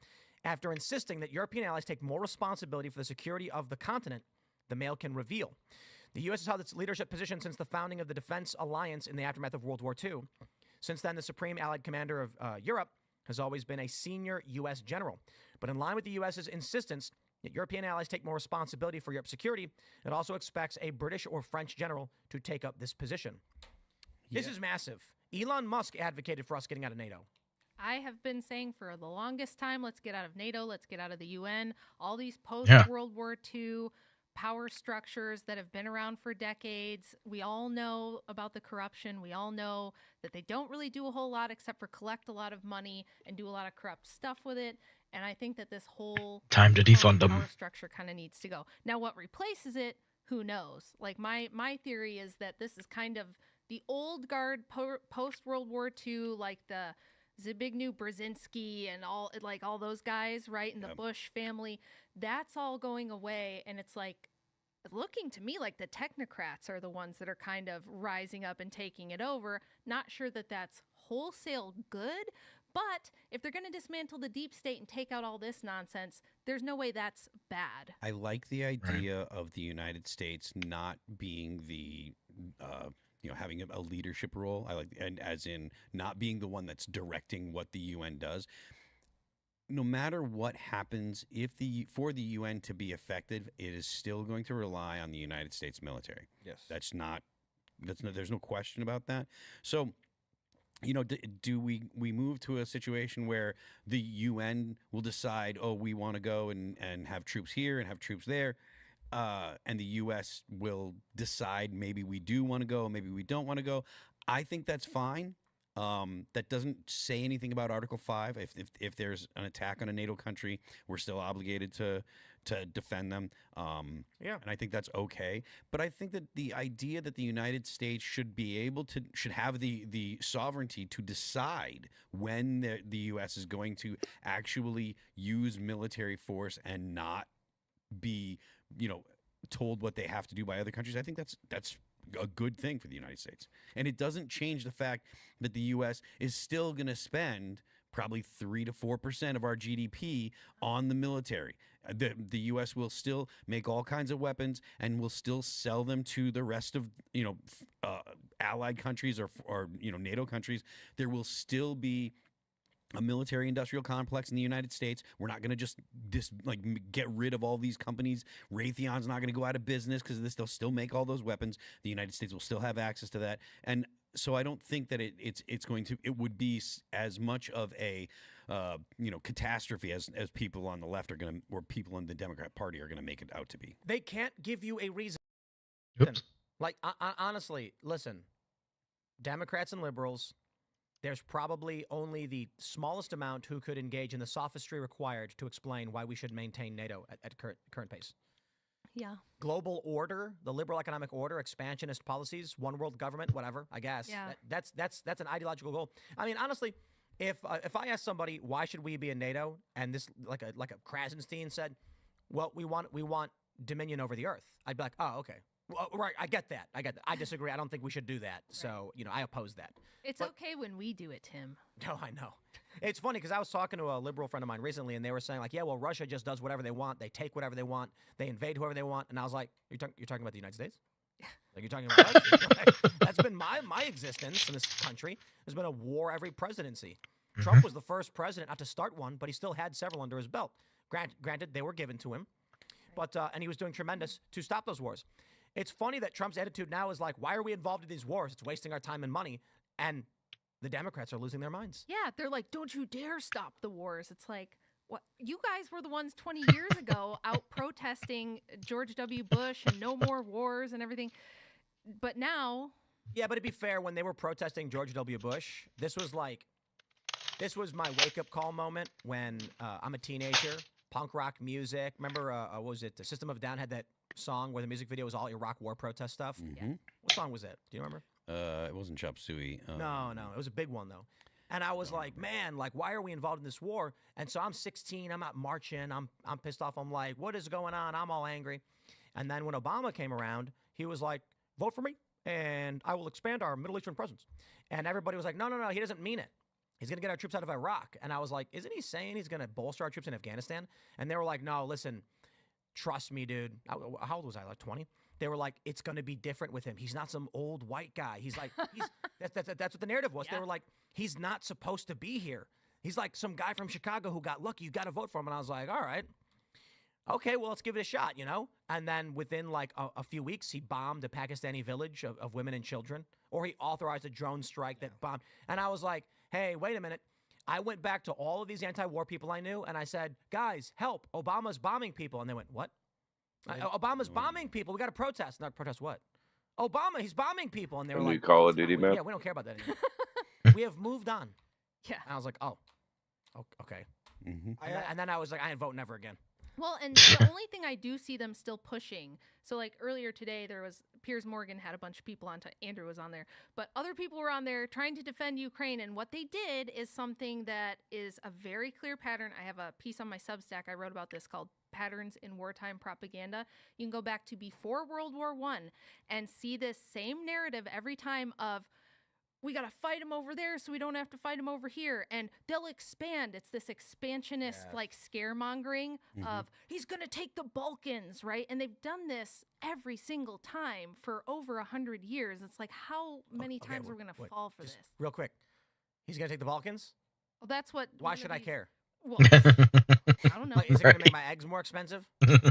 Speaker 3: after insisting that European allies take more responsibility for the security of the continent, the Mail can reveal. The U.S. has held its leadership position since the founding of the Defense Alliance in the aftermath of World War II. Since then, the Supreme Allied Commander of Europe has always been a senior U.S. general. But in line with the U.S.'s insistence that European allies take more responsibility for Europe's security, it also expects a British or French general to take up this position. This is massive. Elon Musk advocated for us getting out of NATO.
Speaker 4: I have been saying for the longest time, let's get out of NATO, let's get out of the UN, all these
Speaker 1: Yeah.
Speaker 4: post-World War II power structures that have been around for decades. We all know about the corruption. We all know that they don't really do a whole lot except for collect a lot of money and do a lot of corrupt stuff with it. And I think that this whole
Speaker 1: Time to defund them.
Speaker 4: power structure kind of needs to go. Now, what replaces it, who knows? Like my theory is that this is kind of the old guard post-World War II, like the Zbigniew Brzezinski and all those guys, right? And the
Speaker 5: Yep.
Speaker 4: Bush family, that's all going away. And it's like looking to me like the technocrats are the ones that are kind of rising up and taking it over. Not sure that that's wholesale good, but if they're going to dismantle the deep state and take out all this nonsense, there's no way that's bad.
Speaker 5: I like the idea of the United States not being the, having a leadership role. I like, and as in not being the one that's directing what the UN does. No matter what happens, for the UN to be effective, it is still going to rely on the United States military.
Speaker 2: Yes.
Speaker 5: There's no question about that. So, do we move to a situation where the UN will decide, oh, we want to go and have troops here and have troops there, and the U.S. will decide maybe we do want to go, maybe we don't want to go? I think that's fine. That doesn't say anything about Article 5. If there's an attack on a NATO country, we're still obligated to defend them.
Speaker 3: Yeah.
Speaker 5: And I think that's okay. But I think that the idea that the United States should have the sovereignty to decide when the U.S. is going to actually use military force and not be, told what they have to do by other countries, I think that's a good thing for the United States. And it doesn't change the fact that the U.S. is still going to spend probably 3 to 4% of our GDP on the military. The U.S. will still make all kinds of weapons and will still sell them to the rest of allied countries or NATO countries. There will still be a military industrial complex in the United States. We're not going to just get rid of all these companies. Raytheon's not going to go out of business because they'll still make all those weapons. The United States will still have access to that. And so I don't think that it would be as much of a catastrophe as people on the left or people in the Democrat Party are going to make it out to be.
Speaker 3: They can't give you a reason.
Speaker 1: Oops.
Speaker 3: Like, honestly, listen. Democrats and liberals, there's probably only the smallest amount who could engage in the sophistry required to explain why we should maintain NATO at current pace.
Speaker 4: Yeah.
Speaker 3: Global order, the liberal economic order, expansionist policies, one world government, whatever. I guess
Speaker 4: Yeah.
Speaker 3: that's an ideological goal. I mean, honestly, if I ask somebody why should we be in NATO, and this like a Krasenstein said, well, we want dominion over the earth, I'd be like, oh, okay. Well, right, I get that. I disagree. I don't think we should do that. So, I oppose that.
Speaker 4: It's okay when we do it, Tim.
Speaker 3: No, I know. It's funny because I was talking to a liberal friend of mine recently, and they were saying, like, yeah, well, Russia just does whatever they want. They take whatever they want. They invade whoever they want. And I was like, you're talking about the United States? Like, you're talking about us? Like, that's been my existence in this country. There's been a war every presidency. Trump was the first president not to start one, but he still had several under his belt. Granted, they were given to him, but and he was doing tremendous to stop those wars. It's funny that Trump's attitude now is like, why are we involved in these wars? It's wasting our time and money. And the Democrats are losing their minds.
Speaker 4: Yeah, they're like, don't you dare stop the wars. It's like, what? You guys were the ones 20 years ago out protesting George W. Bush and no more wars and everything. But now...
Speaker 3: Yeah, but to be fair, when they were protesting George W. Bush, this was my wake-up call moment when I'm a teenager, punk rock music. Remember, what was it? The System of a Down had that song where the music video was all Iraq war protest stuff.
Speaker 5: Mm-hmm.
Speaker 3: What song was it? Do you remember?
Speaker 5: It wasn't Chop Suey.
Speaker 3: No, it was a big one though. And I was like, man, like, why are we involved in this war? And so I'm 16, I'm out marching, I'm pissed off. I'm like, what is going on? I'm all angry. And then when Obama came around, he was like, vote for me, and I will expand our Middle Eastern presence. And everybody was like, no, he doesn't mean it. He's going to get our troops out of Iraq. And I was like, isn't he saying he's going to bolster our troops in Afghanistan? And they were like, no, listen, trust me, dude. How old was I? Like 20? They were like, it's going to be different with him. He's not some old white guy. He's like, that's what the narrative was. Yeah. They were like, he's not supposed to be here. He's like some guy from Chicago who got lucky. You got to vote for him. And I was like, all right. Okay, well, let's give it a shot, And then within like a few weeks, he bombed a Pakistani village of women and children. Or he authorized a drone strike that bombed. And I was like, hey, wait a minute. I went back to all of these anti-war people I knew, and I said, guys, help. Obama's bombing people. And they went, what? Obama's bombing people. We got to protest. Not protest what? Obama, he's bombing people. And they were like,
Speaker 6: Call of Duty map?
Speaker 3: Yeah, we don't care about that anymore. We have moved on.
Speaker 4: Yeah.
Speaker 3: And I was like, oh, okay.
Speaker 5: Mm-hmm.
Speaker 3: And then I was like, I ain't voting never again.
Speaker 4: Well, and the only thing I do see them still pushing, so like earlier today, there was Piers Morgan had a bunch of people on, Andrew was on there, but other people were on there trying to defend Ukraine. And what they did is something that is a very clear pattern. I have a piece on my Substack I wrote about this called Patterns in Wartime Propaganda. You can go back to before World War I and see this same narrative every time of, we got to fight them over there so we don't have to fight them over here. And they'll expand. It's this expansionist, like, scaremongering of, he's going to take the Balkans, right? And they've done this every single time for over 100 years. It's like, how many times are we going to fall for this?
Speaker 3: Real quick. He's going to take the Balkans?
Speaker 4: Well, that's what...
Speaker 3: Why should I care?
Speaker 4: Well, I don't know.
Speaker 3: Like, is it going to make my eggs more expensive?
Speaker 2: I think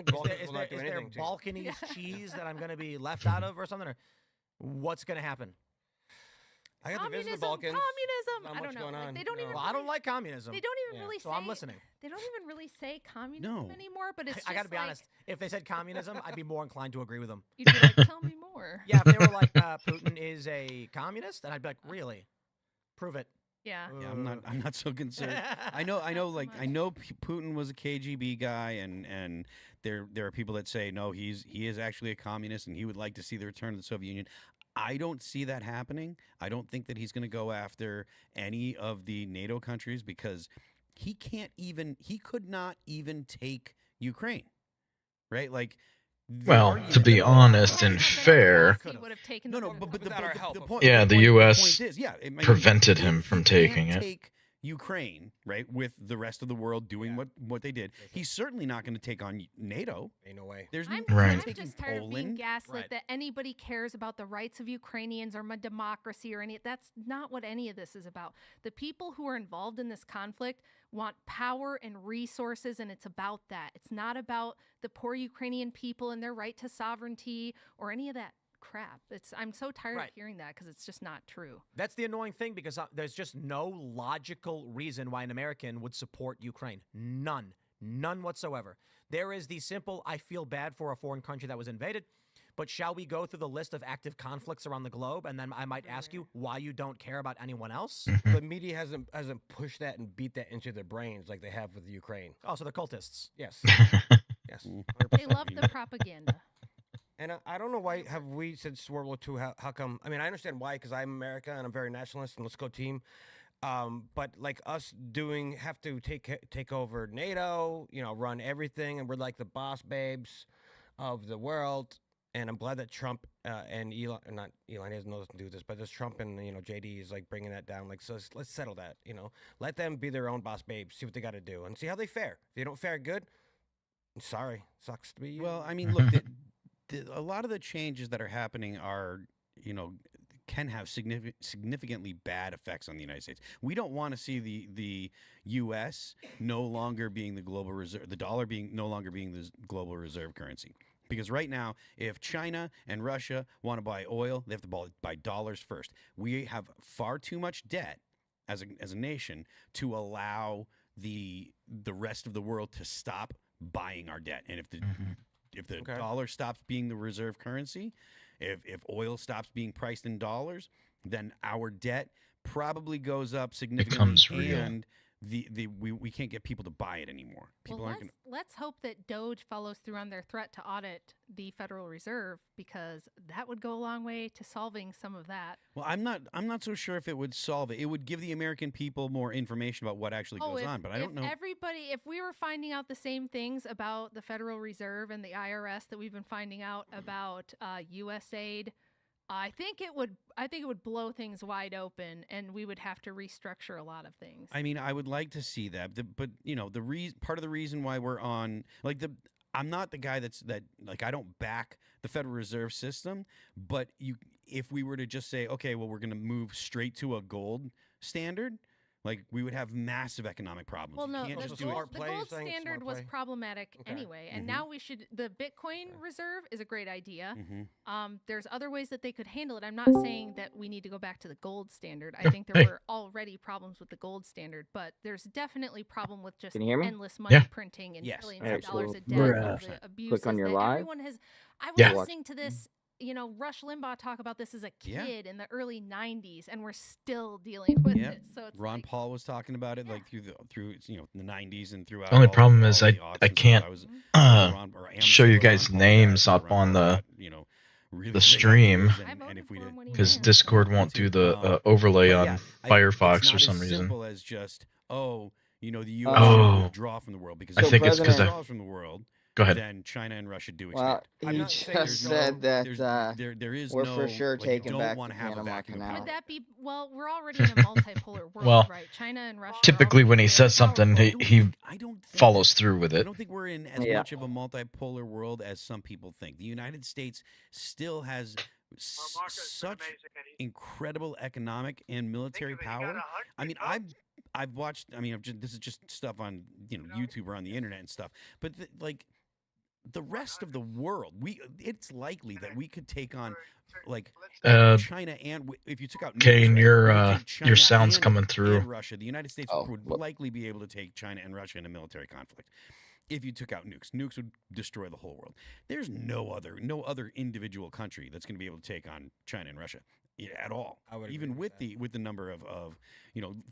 Speaker 2: the Balkans will not do
Speaker 3: is there
Speaker 2: anything to you.
Speaker 3: Balkanese cheese that I'm going to be left out of or something? Or what's going to happen?
Speaker 2: I got to visit the Balkans.
Speaker 4: Communism.
Speaker 2: Not
Speaker 4: I
Speaker 2: much
Speaker 4: don't know.
Speaker 2: going
Speaker 4: like,
Speaker 2: on.
Speaker 4: they don't
Speaker 2: No.
Speaker 4: even.
Speaker 3: Well, I don't like communism.
Speaker 4: They don't even really say.
Speaker 3: So I'm listening.
Speaker 4: They don't even really say communism anymore. But it's.
Speaker 3: I got to
Speaker 4: just
Speaker 3: be
Speaker 4: like,
Speaker 3: honest. If they said communism, I'd be more inclined to agree with them.
Speaker 4: You'd be like, tell me more.
Speaker 3: Yeah, if they were like, Putin is a communist, and I'd be like, really? Prove it.
Speaker 4: Yeah.
Speaker 5: Yeah, I'm not so concerned. I know Putin was a KGB guy, and there are people that say no, he is actually a communist, and he would like to see the return of the Soviet Union. I don't see that happening. I don't think that he's going to go after any of the NATO countries because he could not even take Ukraine, right? Like,
Speaker 1: well, to be honest and fair,
Speaker 4: He would have taken
Speaker 5: no,
Speaker 4: the
Speaker 5: but the
Speaker 2: Without our help,
Speaker 5: point,
Speaker 1: yeah, the
Speaker 5: point
Speaker 1: U.S.
Speaker 5: is,
Speaker 1: prevented him from
Speaker 5: he
Speaker 1: taking
Speaker 5: can't
Speaker 1: it.
Speaker 5: Take Ukraine, right, with the rest of the world doing what they did. He's certainly not going to take on NATO.
Speaker 2: Ain't no way.
Speaker 5: There's
Speaker 4: I'm
Speaker 1: Right.
Speaker 5: taking
Speaker 4: just tired of being
Speaker 5: Poland.
Speaker 4: gaslit that anybody cares about the rights of Ukrainians or democracy or any. That's not what any of this is about. The people who are involved in this conflict want power and resources, and it's about that. It's not about the poor Ukrainian people and their right to sovereignty or any of that crap. I'm so tired of hearing that because it's just not true.
Speaker 3: That's the annoying thing because there's just no logical reason why an American would support Ukraine. None whatsoever. There is the simple, I feel bad for a foreign country that was invaded, But shall we go through the list of active conflicts around the globe, and then I might ask you why you don't care about anyone else?
Speaker 2: The media hasn't pushed that and beat that into their brains like they have with Ukraine.
Speaker 3: Oh, so they're cultists.
Speaker 2: Yes, yes,
Speaker 4: They
Speaker 2: 100%.
Speaker 4: love the propaganda.
Speaker 2: And I don't know why have we since World War II. How come? I mean, I understand why because I'm America and I'm very nationalist and let's go team. But like us have to take over NATO, run everything, and we're like the boss babes of the world. And I'm glad that Trump and Elon, not Elon, he doesn't know to do this, but this Trump and JD is like bringing that down. Like, so let's settle that. Let them be their own boss babes, see what they got to do, and see how they fare. If they don't fare good, sorry, sucks to be you.
Speaker 5: Well, I mean, look, a lot of the changes that are happening are, can have significantly bad effects on the United States. We don't want to see the U.S. no longer being the global reserve, the dollar no longer being the global reserve currency. Because right now, if China and Russia want to buy oil, they have to buy dollars first. We have far too much debt as a nation to allow the rest of the world to stop buying our debt. And if the dollar stops being the reserve currency, if oil stops being priced in dollars, then our debt probably goes up significantly,
Speaker 1: Becomes real.
Speaker 5: and we can't get people to buy it anymore. People aren't going to.
Speaker 4: Let's hope that Doge follows through on their threat to audit the Federal Reserve, because that would go a long way to solving some of that.
Speaker 5: Well, I'm not so sure if it would solve it. It would give the American people more information about what actually goes on, but I don't know.
Speaker 4: If we were finding out the same things about the Federal Reserve and the IRS that we've been finding out about USAID, I think it would blow things wide open, and we would have to restructure a lot of things.
Speaker 5: I mean, I would like to see that, but part of the reason why we're on I'm not the guy that I don't back the Federal Reserve System, but if we were to just say, okay, well, we're going to move straight to a gold standard, we would have massive economic problems.
Speaker 4: Well, no,
Speaker 5: can't
Speaker 4: the
Speaker 5: just do it.
Speaker 4: gold standard was problematic anyway, and now the Bitcoin reserve is a great idea. There's other ways that they could handle it. I'm not saying that we need to go back to the gold standard. I think there were already problems with the gold standard, but there's definitely problem with just
Speaker 6: Can you hear me?
Speaker 4: endless money printing and
Speaker 5: Yes.
Speaker 4: billions of dollars of
Speaker 6: Absolutely.
Speaker 4: debt, and the abuses
Speaker 6: Click on your
Speaker 4: that
Speaker 6: live.
Speaker 4: everyone has. I was
Speaker 1: Yeah.
Speaker 4: listening to this. Rush Limbaugh talk about this as a kid in the early '90s, and we're still dealing with it. So it's
Speaker 5: Ron Paul was talking about it through the '90s and throughout.
Speaker 1: The only problem
Speaker 5: all
Speaker 1: is
Speaker 5: the
Speaker 1: I
Speaker 5: aughts and
Speaker 1: can't
Speaker 5: stuff. I am
Speaker 1: show
Speaker 5: still
Speaker 1: you
Speaker 5: a
Speaker 1: guys'
Speaker 5: Ron Paul
Speaker 1: names
Speaker 5: guy,
Speaker 1: up
Speaker 5: Ron
Speaker 1: on
Speaker 5: Paul's
Speaker 1: the
Speaker 5: got, really
Speaker 1: the
Speaker 5: big
Speaker 1: stream,
Speaker 5: ideas,
Speaker 4: I
Speaker 5: and
Speaker 4: voted
Speaker 5: if we
Speaker 4: for him
Speaker 5: did,
Speaker 4: when he
Speaker 1: because
Speaker 4: ran.
Speaker 1: Discord won't do the overlay
Speaker 5: but
Speaker 1: on
Speaker 5: yeah,
Speaker 1: Firefox
Speaker 5: it's
Speaker 1: for
Speaker 5: not
Speaker 1: some
Speaker 5: as
Speaker 1: reason.
Speaker 5: simple as just the U.S.
Speaker 1: Oh.
Speaker 5: should withdraw from the world, because
Speaker 1: I
Speaker 5: if
Speaker 1: think
Speaker 5: the
Speaker 1: it's
Speaker 5: U.S.
Speaker 1: 'cause I-
Speaker 5: withdraws from the world,
Speaker 1: Go ahead.
Speaker 5: then China and Russia do
Speaker 6: Well,
Speaker 5: expand.
Speaker 2: I'm
Speaker 6: he
Speaker 2: not saying
Speaker 6: just
Speaker 2: there's
Speaker 6: said that
Speaker 5: there is
Speaker 6: we're
Speaker 5: no,
Speaker 6: for sure
Speaker 5: you
Speaker 6: taking
Speaker 5: don't
Speaker 6: back
Speaker 5: want
Speaker 6: the
Speaker 5: to have a
Speaker 6: Panama
Speaker 5: vacuum of
Speaker 6: Canal.
Speaker 4: Would
Speaker 5: power.
Speaker 4: that be we're already in a multipolar world,
Speaker 1: Well,
Speaker 4: right? China and Russia. are
Speaker 1: typically when he
Speaker 4: already
Speaker 1: says
Speaker 4: very
Speaker 1: something,
Speaker 4: powerful.
Speaker 5: I don't think
Speaker 1: follows
Speaker 5: that-
Speaker 1: through with
Speaker 5: I
Speaker 1: it.
Speaker 5: don't think we're in as
Speaker 6: Yeah.
Speaker 5: much of a multipolar world as some people think. The United States still has such incredible economic and military power. I mean, I've watched. I mean, this is just stuff on YouTube or on the internet and stuff. But the rest of the world, it's likely that we could take on China, and if you took out
Speaker 1: Kane,
Speaker 5: nukes, right,
Speaker 1: your
Speaker 5: we could take China
Speaker 1: your sound's
Speaker 5: and-
Speaker 1: coming through.
Speaker 5: and Russia. The United States
Speaker 6: Oh,
Speaker 5: would
Speaker 6: well.
Speaker 5: likely be able to take China and Russia in a military conflict. If you took out nukes, nukes would destroy the whole world. There's no other individual country that's going to be able to take on China and Russia at all.
Speaker 2: I would
Speaker 5: Even
Speaker 2: agree
Speaker 5: with
Speaker 2: with
Speaker 5: the number of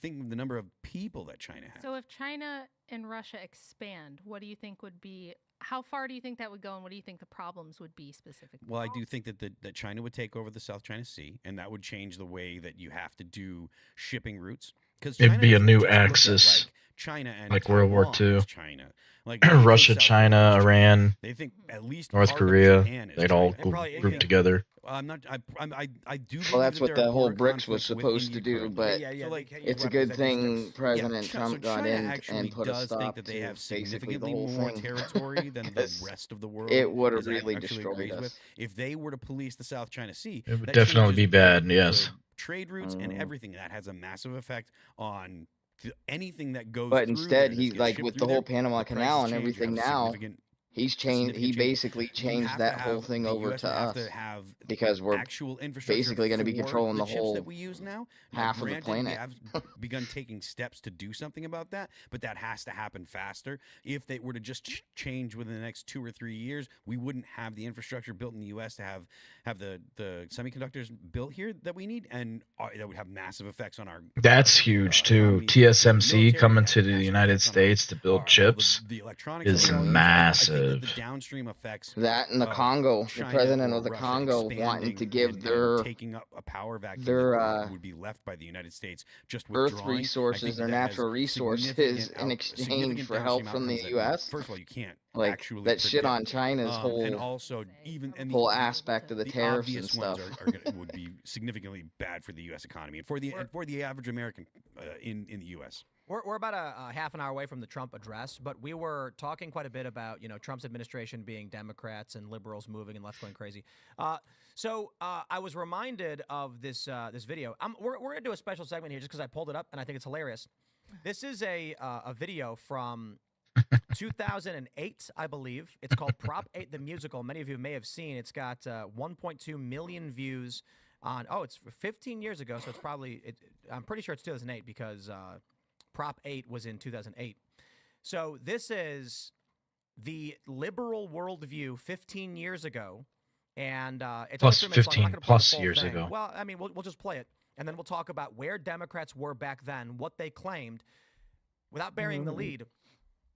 Speaker 5: think of the number of people that China has.
Speaker 4: So if China and Russia expand, what do you think would be? How far do you think that would go, and what do you think the problems would be specifically?
Speaker 5: Well, I do think that China would take over the South China Sea, and that would change the way that you have to do shipping routes. Because
Speaker 1: It'd be a new axis,
Speaker 5: China and
Speaker 1: like World War
Speaker 5: Taiwan
Speaker 1: II.
Speaker 5: is China, they think
Speaker 1: Russia,
Speaker 5: South
Speaker 1: China,
Speaker 5: Korea is China.
Speaker 1: Iran,
Speaker 5: They think at least
Speaker 1: North
Speaker 5: part of
Speaker 1: Korea,
Speaker 5: Japan is
Speaker 1: they'd all
Speaker 5: China.
Speaker 2: And probably
Speaker 1: group
Speaker 2: India.
Speaker 1: together.
Speaker 5: I'm not. I do.
Speaker 6: Well,
Speaker 5: believe
Speaker 6: that's
Speaker 5: that
Speaker 6: what
Speaker 5: there
Speaker 6: the
Speaker 5: are
Speaker 6: whole
Speaker 5: border
Speaker 6: BRICS was
Speaker 5: conflicts with
Speaker 6: supposed to
Speaker 5: India
Speaker 6: do,
Speaker 5: currently.
Speaker 6: but
Speaker 2: yeah,
Speaker 5: So,
Speaker 2: they
Speaker 5: like,
Speaker 2: can't use
Speaker 6: it's a
Speaker 2: weapons
Speaker 6: good
Speaker 2: at
Speaker 6: thing
Speaker 2: distance.
Speaker 6: President
Speaker 5: so
Speaker 6: Trump got
Speaker 5: China
Speaker 6: in
Speaker 5: actually
Speaker 6: and put a
Speaker 5: does think
Speaker 6: stop
Speaker 5: that they
Speaker 6: to
Speaker 5: have
Speaker 6: basically the
Speaker 5: significantly
Speaker 6: whole
Speaker 5: more
Speaker 6: thing.
Speaker 5: territory than the
Speaker 6: because
Speaker 5: rest of the world.
Speaker 6: it would have
Speaker 5: is
Speaker 6: really
Speaker 5: actually
Speaker 6: destroyed
Speaker 5: agrees
Speaker 6: us.
Speaker 5: with. If they were to police the South China Sea,
Speaker 1: It would
Speaker 5: that
Speaker 1: definitely be
Speaker 5: changes
Speaker 1: bad,
Speaker 5: the
Speaker 1: yes.
Speaker 5: trade routes and everything. That has a massive effect on anything that goes.
Speaker 6: But
Speaker 5: through
Speaker 6: instead,
Speaker 5: there that
Speaker 6: he's
Speaker 5: gets
Speaker 6: like
Speaker 5: shipped
Speaker 6: with
Speaker 5: through
Speaker 6: the whole
Speaker 5: there,
Speaker 6: Panama
Speaker 5: the prices
Speaker 6: Canal and
Speaker 5: change,
Speaker 6: everything
Speaker 5: have
Speaker 6: now.
Speaker 5: significant
Speaker 6: He's changed. He
Speaker 5: significant change.
Speaker 6: basically
Speaker 5: You
Speaker 6: changed
Speaker 5: have
Speaker 6: that
Speaker 5: to
Speaker 6: whole
Speaker 5: have
Speaker 6: thing
Speaker 5: the
Speaker 6: over
Speaker 5: US
Speaker 6: to
Speaker 5: would have
Speaker 6: us
Speaker 5: to have
Speaker 6: because we're
Speaker 5: actual infrastructure
Speaker 6: basically going to be
Speaker 5: for
Speaker 6: controlling
Speaker 5: the
Speaker 6: the
Speaker 5: chips
Speaker 6: whole
Speaker 5: that we use now. Now,
Speaker 6: half of the
Speaker 5: granted,
Speaker 6: planet.
Speaker 5: we have begun taking steps to do something about that, but that has to happen faster. If they were to just change within the next 2 or 3 years, we wouldn't have the infrastructure built in the U.S. to have the semiconductors built here that we need, and that would have massive effects on our.
Speaker 1: That's huge too.
Speaker 5: economy,
Speaker 1: TSMC
Speaker 5: military,
Speaker 1: coming
Speaker 5: have
Speaker 1: to the
Speaker 5: massive
Speaker 1: United
Speaker 5: effects on our-
Speaker 1: States to build
Speaker 5: all
Speaker 1: chips
Speaker 5: the electronics
Speaker 1: is
Speaker 5: that we all use. I think that
Speaker 1: massive.
Speaker 5: the downstream effects
Speaker 6: That and the
Speaker 5: of
Speaker 6: Congo, the
Speaker 5: China
Speaker 6: president
Speaker 5: or
Speaker 6: of the
Speaker 5: Russia
Speaker 6: Congo wanting
Speaker 5: expanding
Speaker 6: to give
Speaker 5: and taking up a power vacuum
Speaker 6: their,
Speaker 5: that would be left by the United States just
Speaker 6: Earth
Speaker 5: withdrawing. I
Speaker 6: resources,
Speaker 5: think
Speaker 6: their
Speaker 5: that has
Speaker 6: natural resources
Speaker 5: significant
Speaker 6: in exchange
Speaker 5: significant
Speaker 6: for help
Speaker 5: downstream
Speaker 6: from the
Speaker 5: outcomes that,
Speaker 6: U.S.
Speaker 5: first of all, you can't
Speaker 6: Like
Speaker 5: actually
Speaker 6: that shit on
Speaker 5: predict.
Speaker 6: China's
Speaker 5: And
Speaker 6: whole
Speaker 5: also even and
Speaker 6: whole aspect of the
Speaker 5: the
Speaker 6: tariffs and
Speaker 5: obvious ones
Speaker 6: stuff.
Speaker 5: would be significantly bad for the U.S. economy and for the average American in the U.S.
Speaker 3: We're about a half an hour away from the Trump address, but we were talking quite a bit about Trump's administration being Democrats and liberals moving and left going crazy. So I was reminded of this video. We're gonna do a special segment here just because I pulled it up and I think it's hilarious. This is a video from 2008, I believe. It's called Prop 8 the Musical. Many of you may have seen. It's got 1.2 million views on. Oh, it's 15 years ago, so it's probably. I'm pretty sure it's 2008 because Prop 8 was in 2008. So this is the liberal worldview 15 years ago, and it's
Speaker 1: Plus
Speaker 3: only 3 minutes long. I'm
Speaker 1: 15
Speaker 3: not gonna play the
Speaker 1: plus
Speaker 3: full
Speaker 1: years
Speaker 3: thing.
Speaker 1: ago.
Speaker 3: Well, I mean, we'll just play it, and then we'll talk about where Democrats were back then, what they claimed, without burying the lead.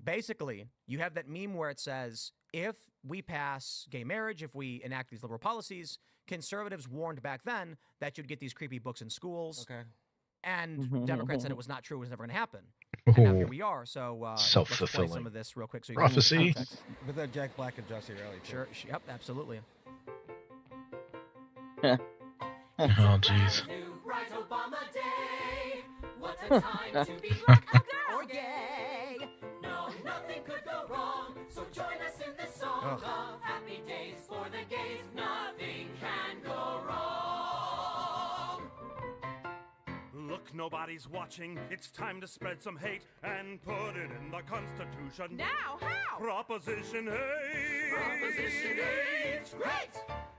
Speaker 3: Basically, you have that meme where it says, if we pass gay marriage, if we enact these liberal policies, conservatives warned back then that you'd get these creepy books in schools.
Speaker 2: Okay.
Speaker 3: And Democrats said it was not true, it was never going to happen. And now here
Speaker 1: Ooh,
Speaker 3: we are. So let's play
Speaker 1: self-fulfilling
Speaker 3: some of this real quick. So you
Speaker 1: prophecy.
Speaker 3: Can get context.
Speaker 2: With that Jack Black and Jussie Rowley. too.
Speaker 3: Sure. Yep, absolutely.
Speaker 1: Oh jeez.
Speaker 7: Right Obama Day. What a time to be black or gay. No, nothing could go wrong. So join us in this song of happy days for the gays. Nothing can go wrong.
Speaker 8: Look, nobody's watching. It's time to spread some hate and put it in the Constitution.
Speaker 7: Now, how?
Speaker 8: Proposition 8.
Speaker 7: Proposition 8. Great.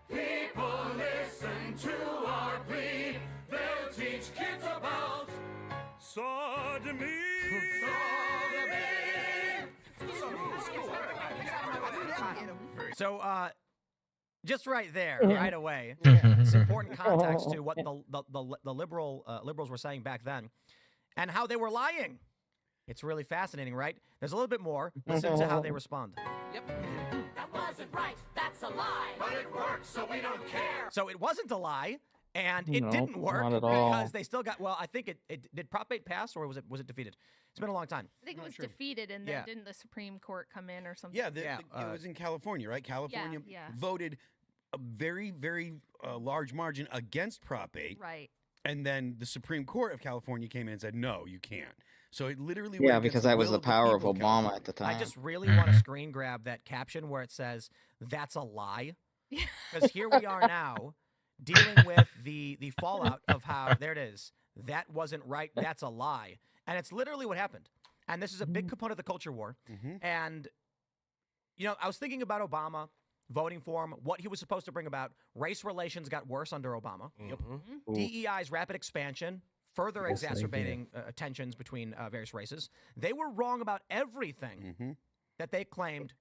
Speaker 7: People listen to our plea. They'll teach kids about
Speaker 8: Sodomy.
Speaker 3: So just right there,
Speaker 6: Mm-hmm.
Speaker 3: right away, some important context to what the liberals were saying back then and how they were lying. It's really fascinating, right? There's a little bit more. Listen to how they respond.
Speaker 7: that wasn't right. That's a lie. But it works, so we don't care.
Speaker 3: So it wasn't a lie, and it
Speaker 6: No,
Speaker 3: didn't work
Speaker 6: not at all.
Speaker 3: because they still got. Well, I think it did. Prop 8 pass, or was it defeated? It's been a long time.
Speaker 4: I think it was
Speaker 5: sure.
Speaker 4: defeated, and then
Speaker 3: Yeah.
Speaker 4: didn't the Supreme Court come in or something?
Speaker 5: Yeah,
Speaker 3: Yeah,
Speaker 5: it was in California, right? California
Speaker 4: yeah.
Speaker 5: voted a very, very large margin against Prop 8.
Speaker 4: Right.
Speaker 5: And then the Supreme Court of California came in and said, no, you can't. So it literally
Speaker 6: Yeah,
Speaker 5: went against
Speaker 6: because
Speaker 5: the
Speaker 6: that was
Speaker 5: will
Speaker 6: the
Speaker 5: of
Speaker 6: power of
Speaker 5: people
Speaker 6: Obama
Speaker 5: California.
Speaker 6: at the time.
Speaker 3: I just really want to screen grab that caption where it says, "That's a lie," because here we are now dealing with the fallout of how there it is. That wasn't right. That's a lie, and it's literally what happened. And this is a big component of the culture war.
Speaker 5: Mhm.
Speaker 3: And I was thinking about Obama, voting for him, what he was supposed to bring about. Race relations got worse under Obama.
Speaker 2: Mhm.
Speaker 3: DEI's rapid expansion, further
Speaker 6: Yes, they
Speaker 3: exacerbating tensions between various races. They were wrong about everything
Speaker 5: Mhm.
Speaker 3: that they claimed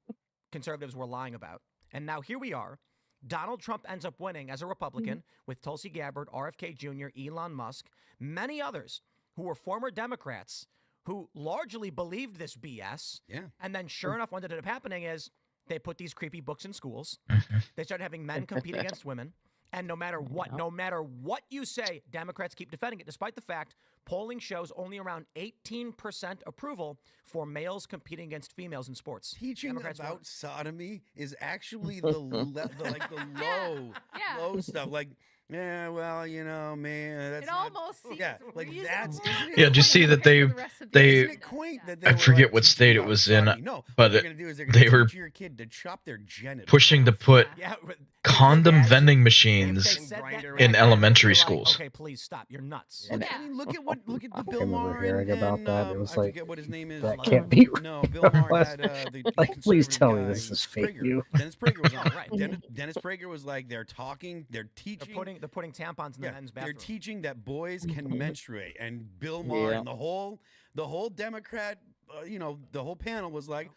Speaker 3: conservatives were lying about. And now here we are. Donald Trump ends up winning as a Republican with Tulsi Gabbard, RFK Jr., Elon Musk, many others who were former Democrats who largely believed this BS.
Speaker 5: Yeah.
Speaker 3: And then sure enough, what ended up happening is they put these creepy books in schools. They started having men compete against women. And no matter what you say, Democrats keep defending it, despite the fact polling shows only around 18% approval for males competing against females in sports.
Speaker 5: Teaching
Speaker 3: Democrats
Speaker 5: about
Speaker 3: won.
Speaker 5: sodomy is actually the
Speaker 4: Yeah.
Speaker 5: low stuff. Like, yeah, well, man, that's
Speaker 4: It
Speaker 5: not,
Speaker 4: almost seems
Speaker 5: yeah, like
Speaker 4: reasonable
Speaker 5: that's isn't it
Speaker 1: Yeah, did you see that
Speaker 4: compared to the rest of the
Speaker 1: they-
Speaker 5: isn't it
Speaker 4: agenda.
Speaker 5: quaint
Speaker 4: Yeah.
Speaker 5: that they
Speaker 1: I
Speaker 5: were,
Speaker 1: forget
Speaker 5: like,
Speaker 1: what
Speaker 5: teaching
Speaker 1: state it
Speaker 5: about
Speaker 1: was in,
Speaker 5: sodomy? No,
Speaker 1: but
Speaker 5: what they're gonna do is they're
Speaker 1: they
Speaker 5: gonna
Speaker 1: were
Speaker 5: teach your kid to chop their genitals.
Speaker 1: pushing to put
Speaker 3: Yeah,
Speaker 1: condom
Speaker 3: Imagine
Speaker 1: vending
Speaker 3: if
Speaker 1: machines
Speaker 3: they said that
Speaker 2: Grinder
Speaker 3: back
Speaker 1: in
Speaker 3: then,
Speaker 1: elementary
Speaker 3: you're like,
Speaker 1: schools.
Speaker 3: okay, please stop. You're nuts.
Speaker 6: And-
Speaker 5: I mean, look at the
Speaker 9: I
Speaker 5: Bill
Speaker 9: remember
Speaker 5: Maher
Speaker 9: hearing
Speaker 5: and,
Speaker 9: about that. It was
Speaker 5: I
Speaker 9: like,
Speaker 5: forget what his name is.
Speaker 9: that
Speaker 3: Like,
Speaker 9: can't be
Speaker 5: No,
Speaker 9: real.
Speaker 5: Bill Maher
Speaker 9: Was-
Speaker 5: had the
Speaker 9: like, please
Speaker 5: conservative
Speaker 9: tell me
Speaker 5: guy,
Speaker 9: this is fake
Speaker 5: Prager.
Speaker 9: news.
Speaker 5: Dennis Prager was on.
Speaker 3: Right.
Speaker 5: Dennis Prager was like, they're talking, they're teaching.
Speaker 3: They're putting tampons in the men's
Speaker 5: they're
Speaker 3: bathroom.
Speaker 5: teaching that boys can menstruate, and Bill Maher
Speaker 6: Yeah.
Speaker 5: and the whole Democrat, the whole panel was like,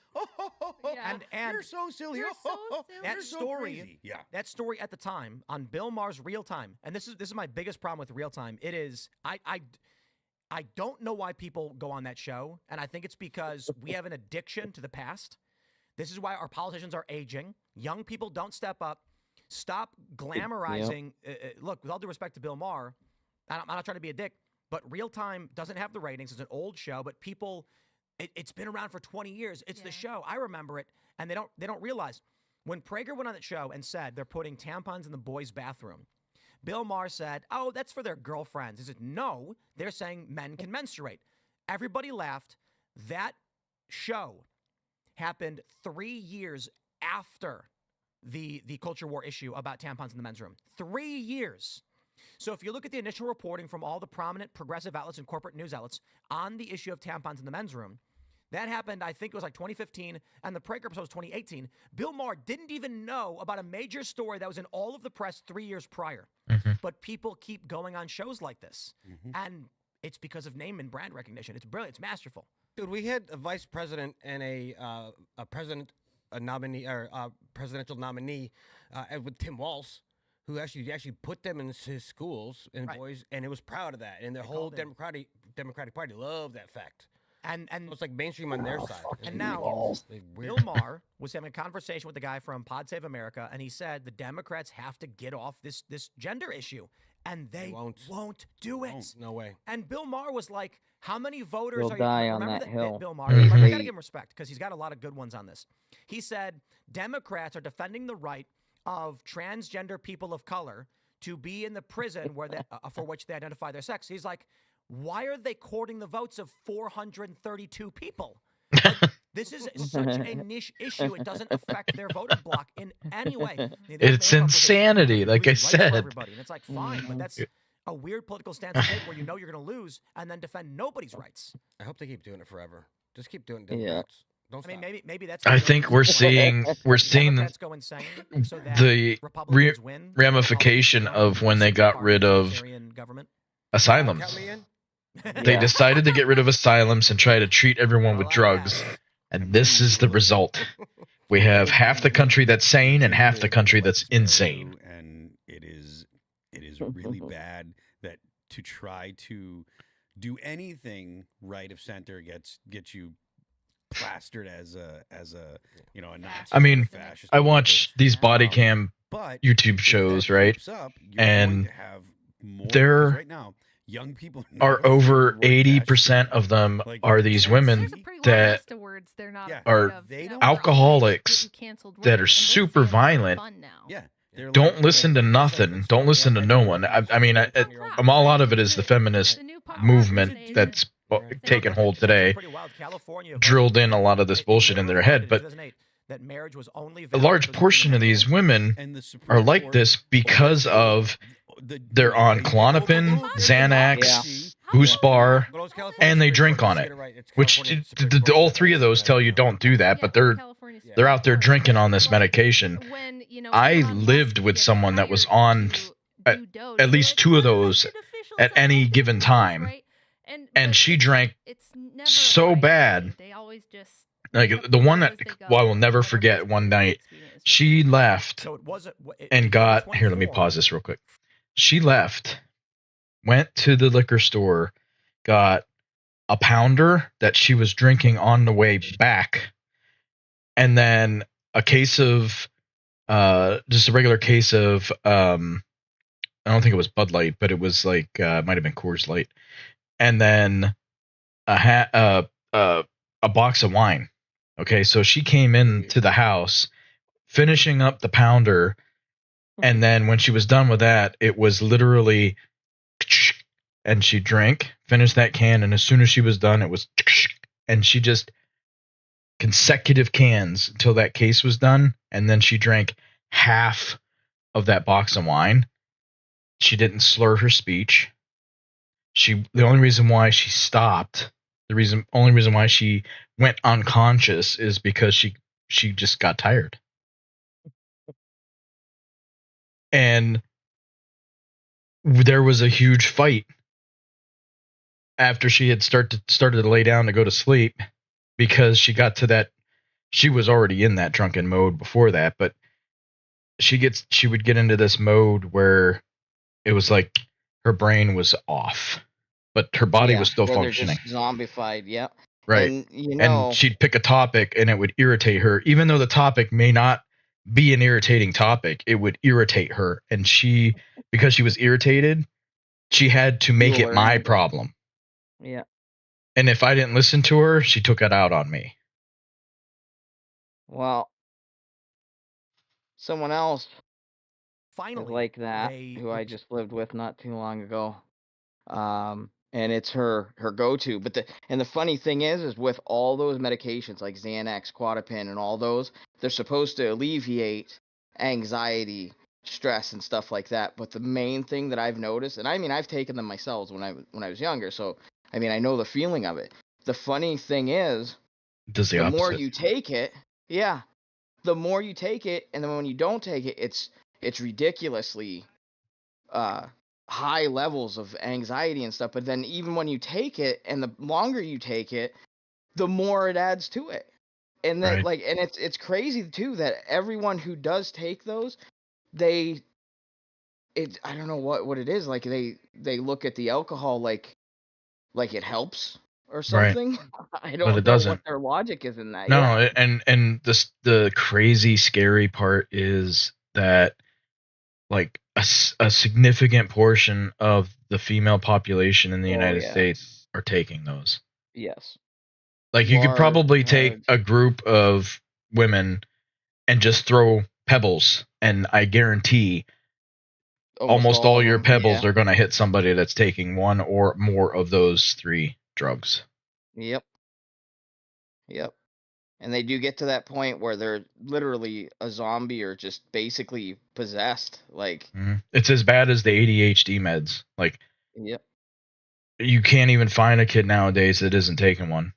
Speaker 4: Yeah.
Speaker 3: And
Speaker 5: you're so silly.
Speaker 4: You're so silly.
Speaker 3: That
Speaker 5: You're so
Speaker 3: story-
Speaker 5: crazy." Yeah.
Speaker 3: that story at the time on Bill Maher's Real Time, and this is my biggest problem with Real Time. It is I don't know why people go on that show, and I think it's because we have an addiction to the past. This is why our politicians are aging. Young people don't step up. Stop glamorizing. Look, with all due respect to Bill Maher, I'm not trying to be a dick, but Real Time doesn't have the ratings. It's an old show, but people, it's been around for 20 years. It's the show. I remember it, and they don't realize. When Prager went on that show and said they're putting tampons in the boys' bathroom, Bill Maher said, "Oh, that's for their girlfriends." He said, "No, they're saying men can menstruate." Everybody laughed. That show happened 3 years after the culture war issue about tampons in the men's room. 3 years. So if you look at the initial reporting from all the prominent progressive outlets and corporate news outlets on the issue of tampons in the men's room, that happened, I think it was like 2015, and the Prager episode was 2018. Bill Maher didn't even know about a major story that was in all of the press 3 years prior. But people keep going on shows like this. And it's because of name and brand recognition. It's brilliant. It's masterful.
Speaker 2: Dude, we had a vice president and a nominee or presidential nominee with Tim Walz, who actually put them in his schools and
Speaker 3: Right.
Speaker 2: boys, and it was proud of that. And the
Speaker 3: They
Speaker 2: whole
Speaker 3: called him.
Speaker 2: Democratic Party loved that fact.
Speaker 3: And
Speaker 2: So it's like mainstream on their side.
Speaker 3: And now,
Speaker 2: It's like weird.
Speaker 3: Bill Maher was having a conversation with the guy from Pod Save America, and he said the Democrats have to get off this gender issue, and they won't do it.
Speaker 2: No way.
Speaker 3: And Bill Maher was like, "How many voters
Speaker 6: He'll
Speaker 3: are you?"
Speaker 6: die on
Speaker 3: Remember
Speaker 6: that hill.
Speaker 3: Bill Maher.
Speaker 1: Mhm.
Speaker 3: Like, we gotta
Speaker 6: Hate.
Speaker 3: give him respect because he's got a lot of good ones on this. He said Democrats are defending the right of transgender people of color to be in the prison where they, for which they identify their sex. He's like, why are they courting the votes of 432 people? Like, this is such a niche issue. It doesn't affect their voter block in any way. They don't
Speaker 1: It's
Speaker 3: make up with this
Speaker 1: insanity, like I
Speaker 3: rights for
Speaker 1: said.
Speaker 3: everybody. And it's like, fine, but that's a weird political stance to take where you know you're going to lose and then defend nobody's rights.
Speaker 2: I hope they keep doing it forever. Just keep doing it.
Speaker 6: Yeah.
Speaker 2: Democrats. Don't
Speaker 3: I mean,
Speaker 2: stop.
Speaker 3: maybe that's.
Speaker 1: I think we're seeing
Speaker 3: Democrats go insane so that
Speaker 1: the
Speaker 3: Republicans win,
Speaker 1: ramification of when they got rid of
Speaker 3: Authoritarian government.
Speaker 1: asylums.
Speaker 2: Count me in.
Speaker 1: They
Speaker 6: Yeah.
Speaker 1: decided to get rid of asylums and try to treat everyone with
Speaker 3: I like
Speaker 1: drugs,
Speaker 3: that.
Speaker 1: and this is the result. We have half the country that's sane and half the country that's insane.
Speaker 5: And it is really bad that to try to do anything right of center gets you plastered as a a Nazi.
Speaker 1: I mean,
Speaker 5: or fascist
Speaker 1: I
Speaker 5: or
Speaker 1: watch
Speaker 5: whatever.
Speaker 1: these body cam
Speaker 5: But
Speaker 1: YouTube
Speaker 5: if that
Speaker 1: shows, right?
Speaker 5: keeps up, you're
Speaker 1: And
Speaker 5: going to have more, 'cause
Speaker 1: there
Speaker 5: right now young people
Speaker 1: are
Speaker 5: never
Speaker 1: over
Speaker 5: think the word
Speaker 1: 80%
Speaker 5: fascist.
Speaker 1: of them
Speaker 5: Like,
Speaker 1: are these women
Speaker 4: There's a pretty long
Speaker 1: that
Speaker 4: list of words they're not
Speaker 5: Yeah.
Speaker 1: are
Speaker 4: afraid of.
Speaker 5: They
Speaker 4: That
Speaker 5: don't-
Speaker 4: were always
Speaker 1: alcoholics
Speaker 4: getting canceled
Speaker 1: that are
Speaker 4: words, and they
Speaker 1: super
Speaker 4: say it's
Speaker 1: violent.
Speaker 4: fun now.
Speaker 5: Yeah. They're
Speaker 1: don't
Speaker 5: like-
Speaker 1: listen to nothing. Don't listen to no one. I mean, I'm all out of it is the feminist
Speaker 4: The new pop
Speaker 1: movement
Speaker 4: music
Speaker 1: that's
Speaker 2: Right.
Speaker 1: taken hold
Speaker 3: It's actually
Speaker 1: today.
Speaker 3: pretty wild. California voted
Speaker 1: Drilled in a lot of this
Speaker 3: It
Speaker 1: bullshit in their
Speaker 3: literally
Speaker 1: head,
Speaker 3: voted in
Speaker 1: but
Speaker 3: 2008 that marriage was only
Speaker 1: a
Speaker 3: valid
Speaker 1: large
Speaker 3: for the
Speaker 1: portion of
Speaker 3: women.
Speaker 1: these women
Speaker 5: and the Supreme
Speaker 1: are like
Speaker 5: Court
Speaker 1: this because of they're on Klonopin, Xanax, Buspar,
Speaker 2: But those California
Speaker 1: and they
Speaker 2: Supreme
Speaker 1: drink
Speaker 2: Court
Speaker 1: on
Speaker 2: just
Speaker 1: it,
Speaker 2: get right. It's
Speaker 1: which
Speaker 2: California Supreme
Speaker 1: all
Speaker 2: Court
Speaker 1: three of
Speaker 2: says
Speaker 1: those
Speaker 2: that.
Speaker 1: tell you don't do that, but they're out there drinking on this medication.
Speaker 4: When,
Speaker 1: I
Speaker 4: Elon Musk
Speaker 1: lived with
Speaker 4: gets
Speaker 1: someone that was
Speaker 4: hired
Speaker 1: on
Speaker 4: to
Speaker 1: at-
Speaker 4: do Doge,
Speaker 1: at least
Speaker 4: they're
Speaker 1: two of
Speaker 4: like,
Speaker 1: those
Speaker 4: "Elected officials
Speaker 1: at
Speaker 4: are
Speaker 1: any
Speaker 4: elected
Speaker 1: given
Speaker 4: officials,"
Speaker 1: time.
Speaker 4: right?
Speaker 1: And
Speaker 4: but
Speaker 1: she drank
Speaker 4: it's never
Speaker 1: so
Speaker 4: right.
Speaker 1: bad.
Speaker 4: They always just
Speaker 1: Like the one that I will never forget one night, she left
Speaker 3: So it wasn't.
Speaker 1: and got here. Let me pause this real quick. She left, went to the liquor store, got a pounder that she was drinking on the way back, and then a case of just a regular case of I don't think it was Bud Light, but it was like might have been Coors Light, and then a box of wine. Okay, so she came into the house, finishing up the pounder, and then when she was done with that, it was literally, and she drank, finished that can, and as soon as she was done, it was, and she just consecutive cans until that case was done, and then she drank half of that box of wine. She didn't slur her speech. The only reason why she stopped, only reason why she went unconscious is because she just got tired. And there was a huge fight after she had started to lay down to go to sleep, because she got to that. She was already in that drunken mode before that, but she would get into this mode where it was like her brain was off, but her body was still functioning.
Speaker 6: They're just zombified. Yep.
Speaker 1: Right.
Speaker 6: And
Speaker 1: And she'd pick a topic and it would irritate her, even though the topic may not be an irritating topic. It would irritate her, and because she was irritated, she had to make it my problem.
Speaker 6: Yeah.
Speaker 1: And if I didn't listen to her, she took it out on me.
Speaker 6: Well, someone else
Speaker 3: Finally,
Speaker 6: like that, who I just lived with not too long ago. And it's her go-to. But the funny thing is with all those medications like Xanax, Quatapin, and all those, they're supposed to alleviate anxiety, stress, and stuff like that. But the main thing that I've noticed, and I mean I've taken them myself when I was younger, so I mean I know the feeling of it. The funny thing is,
Speaker 1: the
Speaker 6: more you take it, the more you take it, and then when you don't take it, it's ridiculously high levels of anxiety and stuff. But then even when you take it, and the longer you take it, the more it adds to it. And that and it's crazy too that everyone who does take those, I don't know what it is, like they look at the alcohol like it helps or something. I don't know what their logic is in that.
Speaker 1: No, and the crazy scary part is that like a significant portion of the female population in the United States are taking those.
Speaker 6: Yes.
Speaker 1: Like you could probably take a group of women and just throw pebbles, and I guarantee almost all your pebbles are going to hit somebody that's taking one or more of those 3 drugs.
Speaker 6: Yep. And they do get to that point where they're literally a zombie or just basically possessed. Like
Speaker 1: it's as bad as the ADHD meds. Like,
Speaker 6: yep.
Speaker 1: You can't even find a kid nowadays that isn't taking one.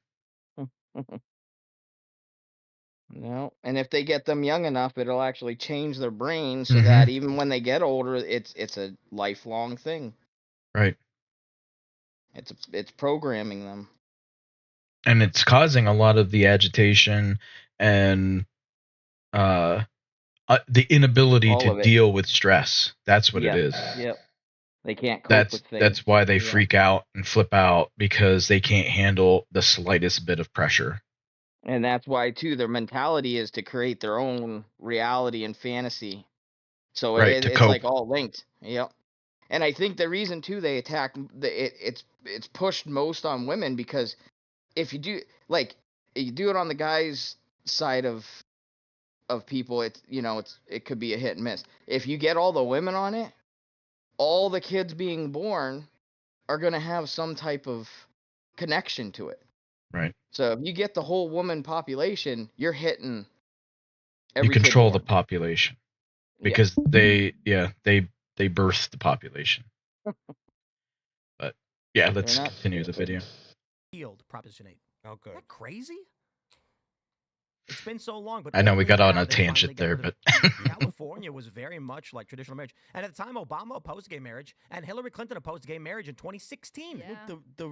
Speaker 6: No, and if they get them young enough, it'll actually change their brain so that even when they get older, it's a lifelong thing.
Speaker 1: Right.
Speaker 6: It's programming them.
Speaker 1: And it's causing a lot of the agitation and the inability to deal with stress. That's what it is.
Speaker 6: Yep. They can't cope with things.
Speaker 1: That's why they freak out and flip out, because they can't handle the slightest bit of pressure.
Speaker 6: And that's why, too, their mentality is to create their own reality and fantasy. So it's like all linked. Yep. And I think the reason, too, they attack, it's pushed most on women, because if you do, like, you do it on the guys' side of people, it could be a hit and miss. If you get all the women on it, all the kids being born are going to have some type of connection to it.
Speaker 1: Right.
Speaker 6: So if you get the whole woman population, you're hitting
Speaker 1: every You control the population, because they birth the population. But yeah, let's continue the video.
Speaker 3: Field Proposition 8.
Speaker 2: Oh, good.
Speaker 3: Isn't that crazy? It's been so long, but
Speaker 1: I know we got on a tangent there, but
Speaker 3: California was very much like traditional marriage. And at the time, Obama opposed gay marriage, and Hillary Clinton opposed gay marriage in 2016.
Speaker 4: Yeah,
Speaker 5: the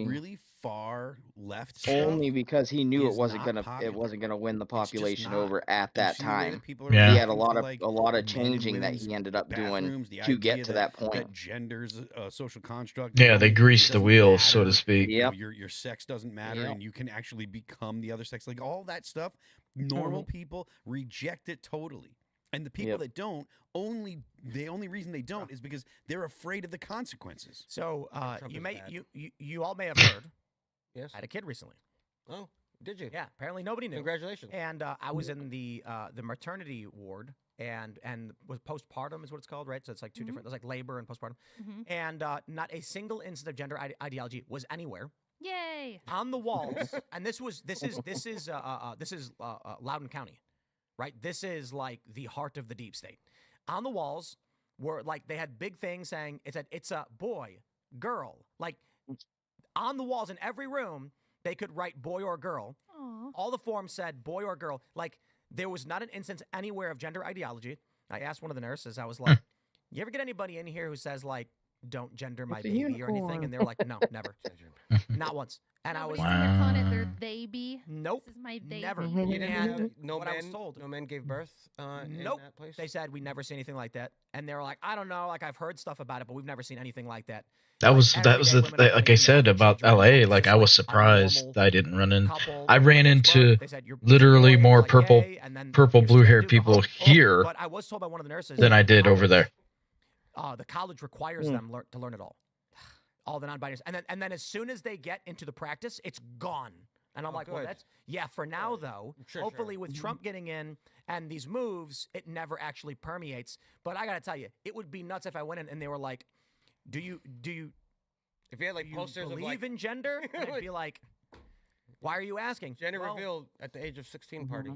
Speaker 5: really far left stuff
Speaker 6: only because he knew it wasn't gonna win the population over at that time. He had a lot of changing that he ended up doing to get to that point.
Speaker 5: That gender's a social construct.
Speaker 1: Yeah, they greased the wheels, so to speak.
Speaker 5: Your sex doesn't matter, and you can actually become the other sex. Like all that stuff, normal people reject it totally. And the people that don't, the only reason they don't is because they're afraid of the consequences.
Speaker 3: So you all may have heard.
Speaker 2: Yes.
Speaker 3: I had a kid recently.
Speaker 2: Oh, did you?
Speaker 3: Yeah. Apparently nobody knew.
Speaker 2: Congratulations.
Speaker 3: And I was in the maternity ward and was postpartum is what it's called, right? So it's like two different. There's like labor and postpartum, and not a single instance of gender ideology was anywhere.
Speaker 4: Yay!
Speaker 3: On the walls, and this is Loudoun County. right? This is like the heart of the deep state. On the walls were like they had big things saying it's a boy, girl. Like on the walls in every room, they could write boy or girl.
Speaker 4: Aw.
Speaker 3: All the forms said boy or girl. Like there was not an instance anywhere of gender ideology. I asked one of the nurses, I was like, you ever get anybody in here who says like, don't gender my
Speaker 6: It's a
Speaker 3: baby or anything?
Speaker 6: unicorn.
Speaker 3: And they're like, no, never. Not once. And I was
Speaker 4: Nobody's in there calling it their
Speaker 1: Wow.
Speaker 4: they be.
Speaker 3: nope.
Speaker 4: This is my baby.
Speaker 3: Never.
Speaker 6: Mhm.
Speaker 2: You didn't
Speaker 3: And
Speaker 2: have no
Speaker 3: what I was
Speaker 2: men.
Speaker 3: told.
Speaker 2: No men gave birth. In
Speaker 3: Nope.
Speaker 2: that place.
Speaker 3: They said we never see anything like that. And they were like, I don't know, like I've heard stuff about it, but we've never seen anything like that.
Speaker 1: That
Speaker 3: Like,
Speaker 1: was
Speaker 3: every day
Speaker 1: the
Speaker 3: women are
Speaker 1: like
Speaker 3: coming
Speaker 1: I
Speaker 3: in
Speaker 1: said
Speaker 3: having
Speaker 1: about
Speaker 3: children.
Speaker 1: LA.
Speaker 3: It's
Speaker 1: Like
Speaker 3: just
Speaker 1: I was
Speaker 3: a
Speaker 1: surprised
Speaker 3: normal
Speaker 1: that I didn't run in.
Speaker 3: couple.
Speaker 1: I
Speaker 3: When
Speaker 1: ran
Speaker 3: they spoke,
Speaker 1: into
Speaker 3: they said, "You're
Speaker 1: literally
Speaker 3: boy,"
Speaker 1: more
Speaker 3: like,
Speaker 1: purple
Speaker 3: "Yay," and then
Speaker 1: purple
Speaker 3: you're
Speaker 1: blue
Speaker 3: straight
Speaker 1: haired
Speaker 3: dude.
Speaker 1: people here
Speaker 3: But I was told by one of the nurses
Speaker 1: than I did over there.
Speaker 3: the college requires them to learn it all the non-binaries, and then as soon as they get into the practice, it's gone. And I'm
Speaker 2: Oh,
Speaker 3: like, well,
Speaker 2: good.
Speaker 3: that's for now though.
Speaker 2: Sure,
Speaker 3: Hopefully,
Speaker 2: sure.
Speaker 3: with Trump getting in and these moves, it never actually permeates. But I gotta tell you, it would be nuts if I went in and they were like, "Do you
Speaker 2: If you had like
Speaker 3: you
Speaker 2: posters of
Speaker 3: believe
Speaker 2: like
Speaker 3: in gender?" And I'd be like, "Why are you asking?"
Speaker 2: gender
Speaker 3: Well,
Speaker 2: reveal at the age of 16 party.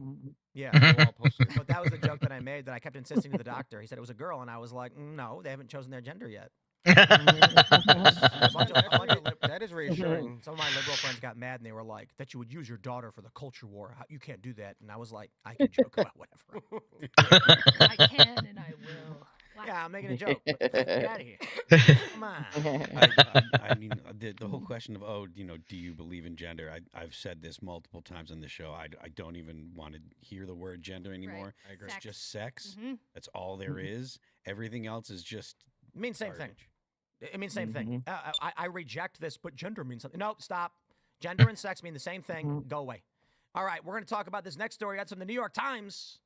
Speaker 3: Yeah.
Speaker 2: Wall posters.
Speaker 3: But that was the joke that I made that I kept insisting to the doctor. He said it was a girl, and I was like, no, they haven't chosen their gender yet.
Speaker 2: That's,
Speaker 3: bunch of- a bunch of lib-
Speaker 2: that is reassuring.
Speaker 3: Some of my liberal friends got mad, and they were like, that you would use your daughter for the culture war. You can't do that. And I was like, I can joke about whatever.
Speaker 4: I can and I will. Wow.
Speaker 3: Yeah, I'm making a joke. But get out of here. Come on.
Speaker 5: I mean, the whole question of, do you believe in gender? I've said this multiple times on the show. I don't even want to hear the word gender anymore.
Speaker 2: I agree.
Speaker 5: It's
Speaker 4: Sex.
Speaker 5: just sex.
Speaker 4: Mhm.
Speaker 5: That's all there is. Everything else is just
Speaker 3: It means same thing.
Speaker 5: garbage.
Speaker 3: It means same thing. I reject this, but gender means something. No, stop. Gender and sex mean the same thing. Go away. All right, we're going to talk about this next story. That's from the New York Times.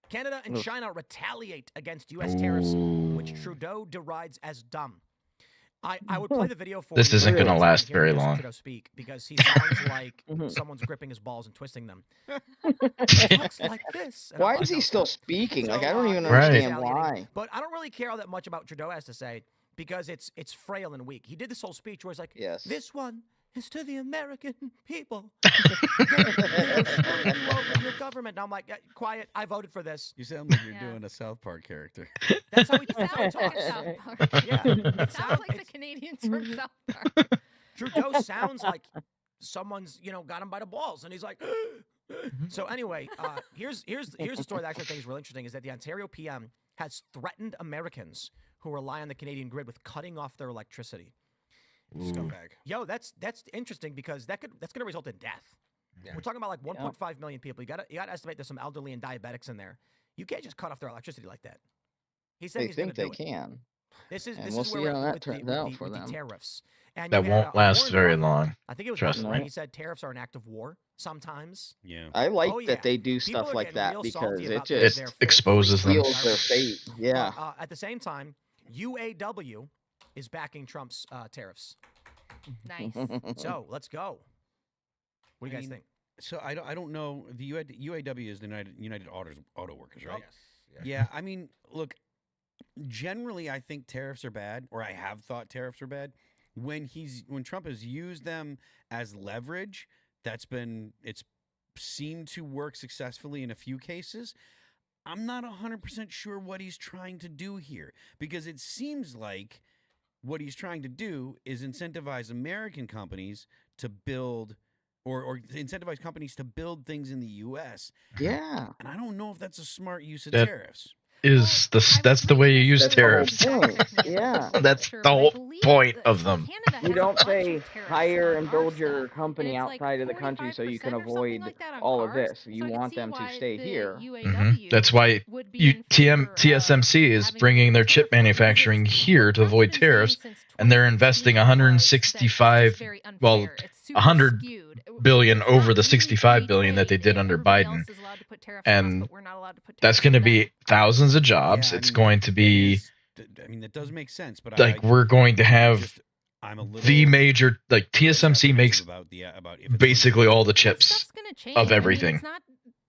Speaker 3: Canada and China retaliate against U.S. tariffs, which Trudeau derides as dumb. I would play the video for
Speaker 1: This
Speaker 3: you,
Speaker 1: isn't
Speaker 3: but
Speaker 6: gonna
Speaker 3: I can't
Speaker 1: last
Speaker 3: hear
Speaker 1: very
Speaker 3: Justin
Speaker 1: long.
Speaker 3: Trudeau speak because he sounds like someone's gripping his balls and twisting them. It looks like this. And I'm
Speaker 6: Why
Speaker 3: like,
Speaker 6: is he
Speaker 3: "No,
Speaker 6: still
Speaker 3: stop."
Speaker 6: speaking? Like
Speaker 3: So,
Speaker 6: I don't even
Speaker 3: he's
Speaker 1: Right.
Speaker 6: understand
Speaker 3: retaliating.
Speaker 6: why.
Speaker 3: But I don't really care all that much about Trudeau has to say because it's frail and weak. He did this whole speech where he's like,
Speaker 6: Yes.
Speaker 3: "This one is to the American people. They are screwing you over your government." And I'm like, quiet. I voted for this.
Speaker 5: You sound like you're
Speaker 4: Yeah.
Speaker 5: doing a South Park character.
Speaker 3: That's how he
Speaker 4: Sounds
Speaker 3: talks.
Speaker 4: like South Park.
Speaker 3: Yeah,
Speaker 4: It sounds
Speaker 3: sounds-
Speaker 4: like the
Speaker 3: it's-
Speaker 4: Canadians from South Park.
Speaker 3: Trudeau sounds like someone's got him by the balls, and he's like. So anyway, here's the story that I actually think is really interesting: is that the Ontario PM has threatened Americans who rely on the Canadian grid with cutting off their electricity.
Speaker 2: Scumbag.
Speaker 3: Yo, that's interesting because that's going to result in death.
Speaker 2: Yeah.
Speaker 3: We're talking about like 1.5 million people. You got to estimate there's some elderly and diabetics in there. You can't just cut off their electricity like that. He's saying
Speaker 6: They
Speaker 3: he's going
Speaker 6: think
Speaker 3: to
Speaker 6: they
Speaker 3: do it.
Speaker 6: can.
Speaker 3: This is
Speaker 6: And
Speaker 3: this
Speaker 6: we'll
Speaker 3: is
Speaker 6: see
Speaker 3: where
Speaker 6: how
Speaker 3: we're
Speaker 6: that
Speaker 3: with the,
Speaker 6: turns
Speaker 3: with
Speaker 6: out
Speaker 3: the,
Speaker 6: for
Speaker 3: with the
Speaker 6: them.
Speaker 3: tariffs. And
Speaker 1: That
Speaker 3: you had,
Speaker 1: won't last
Speaker 3: Warren
Speaker 1: very
Speaker 3: Buffett-
Speaker 1: long.
Speaker 3: I think it was
Speaker 1: Trust
Speaker 3: Warren
Speaker 6: me.
Speaker 3: Buffett, He said tariffs are an act of war sometimes.
Speaker 5: Yeah.
Speaker 6: I like
Speaker 3: Oh, yeah.
Speaker 6: that they do
Speaker 3: People
Speaker 6: stuff
Speaker 3: are
Speaker 6: like
Speaker 3: getting
Speaker 6: that
Speaker 3: real
Speaker 6: because
Speaker 3: salty
Speaker 6: it
Speaker 3: about
Speaker 6: just
Speaker 3: their
Speaker 1: It exposes
Speaker 3: free
Speaker 1: them.
Speaker 6: seals their fate. Yeah.
Speaker 3: But, at the same time, UAW is backing Trump's tariffs.
Speaker 4: Nice.
Speaker 3: So let's go. What do you
Speaker 5: I
Speaker 3: guys
Speaker 5: mean,
Speaker 3: think?
Speaker 5: So I don't know. The UAW is the United Auto Workers, right?
Speaker 2: Yes.
Speaker 5: Yeah. I mean, look. Generally, I think tariffs are bad, or I have thought tariffs are bad. When Trump has used them as leverage, it's seemed to work successfully in a few cases. I'm not 100% sure what he's trying to do here, because it seems like what he's trying to do is incentivize American companies to build or incentivize companies to build things in the U.S.
Speaker 6: Yeah.
Speaker 5: And I don't know if that's a smart use of
Speaker 1: That-
Speaker 5: tariffs.
Speaker 1: Is
Speaker 4: Well,
Speaker 1: the
Speaker 4: I
Speaker 1: that's
Speaker 4: was
Speaker 1: the way you
Speaker 4: reading
Speaker 1: use
Speaker 4: this
Speaker 6: That's the whole
Speaker 1: tariffs?
Speaker 6: point. Yeah.
Speaker 1: That's
Speaker 4: Sure,
Speaker 1: the
Speaker 4: but I
Speaker 1: whole
Speaker 4: believe
Speaker 1: point
Speaker 4: that
Speaker 1: of them.
Speaker 4: Canada
Speaker 6: You
Speaker 4: has a
Speaker 6: don't
Speaker 4: bunch
Speaker 6: say
Speaker 4: of tariffs
Speaker 6: hire
Speaker 4: on
Speaker 6: and
Speaker 4: our
Speaker 6: build your
Speaker 4: stuff,
Speaker 6: company
Speaker 4: and it's like
Speaker 6: outside of the country so you
Speaker 4: 45%
Speaker 6: can
Speaker 4: or something
Speaker 6: avoid
Speaker 4: like that on
Speaker 6: all of
Speaker 4: cars.
Speaker 6: this.
Speaker 4: So
Speaker 6: You
Speaker 4: I can
Speaker 6: want
Speaker 4: see
Speaker 6: them to
Speaker 4: why
Speaker 6: stay
Speaker 4: the
Speaker 6: here.
Speaker 4: UAW
Speaker 1: That's why
Speaker 4: would be in favor of
Speaker 1: TSMC is
Speaker 4: having
Speaker 1: bringing their
Speaker 4: a
Speaker 1: chip
Speaker 4: tariff on it, because
Speaker 1: manufacturing
Speaker 4: it's
Speaker 1: here
Speaker 4: what
Speaker 1: to
Speaker 4: Trump's
Speaker 1: avoid
Speaker 4: been saying
Speaker 1: tariffs,
Speaker 4: since
Speaker 1: and they're
Speaker 4: 2016
Speaker 1: investing
Speaker 4: was that it's just
Speaker 1: 165
Speaker 4: very
Speaker 1: well,
Speaker 4: unfair. It's super
Speaker 1: 100
Speaker 4: skewed.
Speaker 1: billion
Speaker 4: It's
Speaker 1: over
Speaker 4: not
Speaker 1: the
Speaker 4: really
Speaker 1: 65
Speaker 4: free
Speaker 1: billion that they
Speaker 4: trade
Speaker 1: did
Speaker 4: if
Speaker 1: under
Speaker 4: everybody
Speaker 1: Biden.
Speaker 4: else is allowed to put tariffs on us,
Speaker 1: And
Speaker 4: but we're not allowed to put
Speaker 1: that's
Speaker 4: tariffs
Speaker 1: going to
Speaker 4: on them.
Speaker 1: be thousands of jobs.
Speaker 5: Yeah, I
Speaker 1: It's
Speaker 5: mean,
Speaker 1: going to
Speaker 5: it
Speaker 1: be
Speaker 5: is- I mean, that does make sense, but
Speaker 1: like we're going to have
Speaker 5: I'm a little
Speaker 1: the major like TSMC makes
Speaker 5: about if it's
Speaker 1: basically all the
Speaker 4: That
Speaker 1: chips.
Speaker 4: stuff's gonna change.
Speaker 1: of
Speaker 4: I mean,
Speaker 1: everything.
Speaker 4: it's not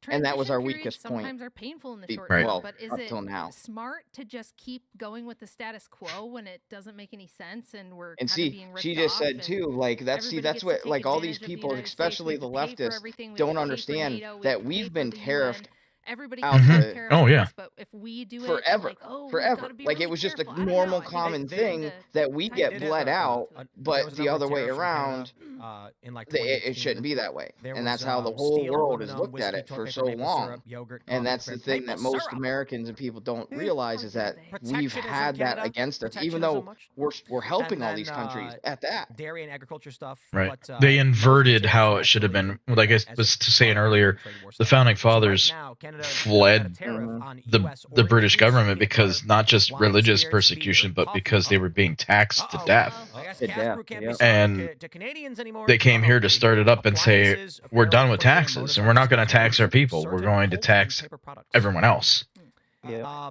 Speaker 6: And that was
Speaker 4: transition
Speaker 6: our
Speaker 4: periods
Speaker 6: weakest point.
Speaker 4: sometimes are painful in the
Speaker 6: Be-
Speaker 4: short
Speaker 1: Right.
Speaker 4: term,
Speaker 6: Well,
Speaker 4: but is
Speaker 6: up
Speaker 4: it
Speaker 6: till now.
Speaker 4: smart to just keep going with the status quo when it doesn't make any sense and we're
Speaker 6: And
Speaker 4: kind of
Speaker 6: see,
Speaker 4: being ripped
Speaker 6: she just
Speaker 4: off
Speaker 6: said
Speaker 4: and
Speaker 6: too, like that's
Speaker 4: everybody
Speaker 6: that's
Speaker 4: gets to
Speaker 6: what
Speaker 4: take
Speaker 6: like all these
Speaker 4: advantage of the
Speaker 6: people,
Speaker 4: United States, we
Speaker 6: especially
Speaker 4: have
Speaker 6: the
Speaker 4: to pay for
Speaker 6: leftists,
Speaker 4: everything, we have
Speaker 6: don't
Speaker 4: to pay for
Speaker 6: understand
Speaker 4: NATO, we have
Speaker 6: that
Speaker 4: to pay
Speaker 6: we've
Speaker 4: for
Speaker 6: been
Speaker 4: the UN,
Speaker 6: tariffed
Speaker 4: everybody
Speaker 6: out
Speaker 4: can
Speaker 6: the-
Speaker 4: take care of
Speaker 1: Oh, yeah.
Speaker 4: us, but if we do it
Speaker 6: forever,
Speaker 4: like, oh, we
Speaker 6: forever.
Speaker 4: gotta be
Speaker 6: Like, it
Speaker 4: really
Speaker 6: was just a
Speaker 4: careful. I don't know.
Speaker 6: normal,
Speaker 4: I think
Speaker 6: common
Speaker 4: it's
Speaker 6: thing
Speaker 4: to
Speaker 6: that we
Speaker 4: tighten
Speaker 6: get
Speaker 4: it
Speaker 6: bled
Speaker 4: up.
Speaker 6: out,
Speaker 3: there
Speaker 6: but
Speaker 3: was a
Speaker 6: the
Speaker 3: number of
Speaker 6: other way
Speaker 3: tariffs from
Speaker 6: around,
Speaker 3: Canada, in like
Speaker 6: it
Speaker 3: 2018.
Speaker 6: shouldn't be that way.
Speaker 3: There
Speaker 6: And
Speaker 3: was,
Speaker 6: that's how the whole
Speaker 3: steel,
Speaker 6: world has
Speaker 3: aluminum,
Speaker 6: looked at
Speaker 3: whiskey,
Speaker 6: it for
Speaker 3: toilet
Speaker 6: so
Speaker 3: paper, maple
Speaker 6: long.
Speaker 3: syrup, yogurt,
Speaker 6: And
Speaker 3: coffee,
Speaker 6: that's the
Speaker 3: bread,
Speaker 6: thing
Speaker 3: maple
Speaker 6: that most
Speaker 3: syrup.
Speaker 6: Americans and people don't realize is that we've
Speaker 3: Protectionism,
Speaker 6: had that
Speaker 3: Canada,
Speaker 6: against us, even
Speaker 3: protectionism
Speaker 6: though
Speaker 3: much.
Speaker 6: we're helping
Speaker 3: And
Speaker 6: all
Speaker 3: then,
Speaker 6: these countries at that.
Speaker 3: dairy and agriculture stuff.
Speaker 1: Right.
Speaker 3: But,
Speaker 1: They
Speaker 3: most of the
Speaker 1: inverted
Speaker 3: tariffs
Speaker 1: how
Speaker 3: were
Speaker 1: it should have
Speaker 3: actually
Speaker 1: been. Like I
Speaker 3: as
Speaker 1: was
Speaker 3: a
Speaker 1: saying
Speaker 3: part of
Speaker 1: earlier,
Speaker 3: trade war
Speaker 1: the
Speaker 3: stuff.
Speaker 1: founding
Speaker 3: So right
Speaker 1: fathers
Speaker 3: now, Canada had a
Speaker 1: fled
Speaker 3: tariff
Speaker 6: Mhm.
Speaker 3: on
Speaker 1: the
Speaker 3: US
Speaker 1: the British
Speaker 3: orange juice,
Speaker 1: government
Speaker 3: peanut
Speaker 1: because
Speaker 3: butter,
Speaker 1: not just
Speaker 3: wine,
Speaker 1: religious
Speaker 3: spirits,
Speaker 1: persecution,
Speaker 3: beer,
Speaker 1: but because they
Speaker 3: coffee.
Speaker 1: were being taxed to
Speaker 3: Uh-oh.
Speaker 1: death.
Speaker 3: I guess
Speaker 6: To
Speaker 3: gas
Speaker 6: death,
Speaker 3: brew can't be
Speaker 6: yep.
Speaker 3: sold
Speaker 1: And
Speaker 3: to Canadians anymore.
Speaker 1: they came here to start it up and say,
Speaker 3: Appliances,
Speaker 1: we're
Speaker 3: apparel,
Speaker 1: done with
Speaker 3: footwear,
Speaker 1: taxes, and we're not going to
Speaker 3: motorcycle
Speaker 1: tax our
Speaker 3: stuff,
Speaker 1: people. We're
Speaker 3: certain
Speaker 1: going to
Speaker 3: pulp and
Speaker 1: tax
Speaker 3: paper products.
Speaker 1: everyone else.
Speaker 6: Yeah.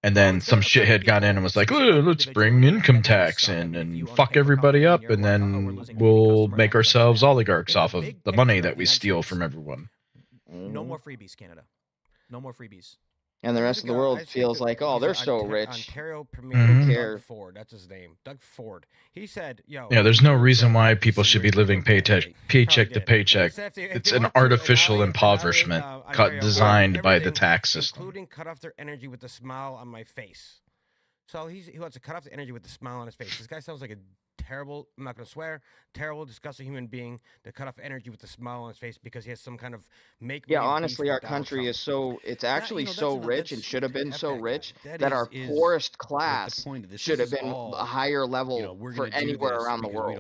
Speaker 1: And
Speaker 3: Well,
Speaker 1: then
Speaker 3: it's
Speaker 1: some
Speaker 3: gonna affect
Speaker 1: shithead got in
Speaker 3: people,
Speaker 1: and was like,
Speaker 3: specifically
Speaker 1: "Oh, let's
Speaker 3: individually,
Speaker 1: bring
Speaker 3: and
Speaker 1: income
Speaker 3: that does
Speaker 1: tax
Speaker 3: suck. I
Speaker 1: in
Speaker 3: mean, if you
Speaker 1: and
Speaker 3: own a
Speaker 1: fuck
Speaker 3: paper
Speaker 1: everybody
Speaker 3: company and
Speaker 1: up,
Speaker 3: you're
Speaker 1: and
Speaker 3: like, "Uh-oh, we're
Speaker 1: then
Speaker 3: losing a big
Speaker 1: we'll
Speaker 3: customer,"
Speaker 1: make
Speaker 3: that sucks
Speaker 1: ourselves
Speaker 3: bad.
Speaker 1: oligarchs
Speaker 3: In the
Speaker 1: off of
Speaker 3: big
Speaker 1: the money
Speaker 3: picture
Speaker 1: that
Speaker 3: of the
Speaker 1: we
Speaker 3: United
Speaker 1: steal
Speaker 3: States,
Speaker 1: from everyone."
Speaker 3: No
Speaker 6: Mhm.
Speaker 3: more freebies, Canada. No more freebies.
Speaker 6: And the rest of the world feels like, oh, they're so rich.
Speaker 2: Ontario Premier
Speaker 1: Mhm.
Speaker 6: Who
Speaker 2: Doug
Speaker 6: cares?
Speaker 2: Ford, that's his name, Doug Ford. He said, "Yo,
Speaker 1: Yeah, there's no
Speaker 2: he
Speaker 1: reason
Speaker 2: said
Speaker 1: why people
Speaker 2: some
Speaker 1: should be
Speaker 2: rich
Speaker 1: living
Speaker 2: people
Speaker 1: paycheck
Speaker 2: probably
Speaker 1: paycheck to
Speaker 2: did. He
Speaker 1: paycheck.
Speaker 2: said if
Speaker 1: It's
Speaker 2: they
Speaker 1: an
Speaker 2: want to
Speaker 1: artificial
Speaker 2: annihilate,
Speaker 1: impoverishment
Speaker 2: Ontario,
Speaker 1: designed by the
Speaker 2: everything,
Speaker 1: tax system.
Speaker 2: including cut off their energy with a smile on my face." So he wants to cut off the energy with a smile on his face. This guy sounds like a terrible, I'm not going to swear, terrible, disgusting human being to cut off energy with a smile on his face because he has some kind of make.
Speaker 6: Yeah, honestly, our country is so, it's actually so rich and should have been so rich that our poorest class should have been a higher level for anywhere around the world.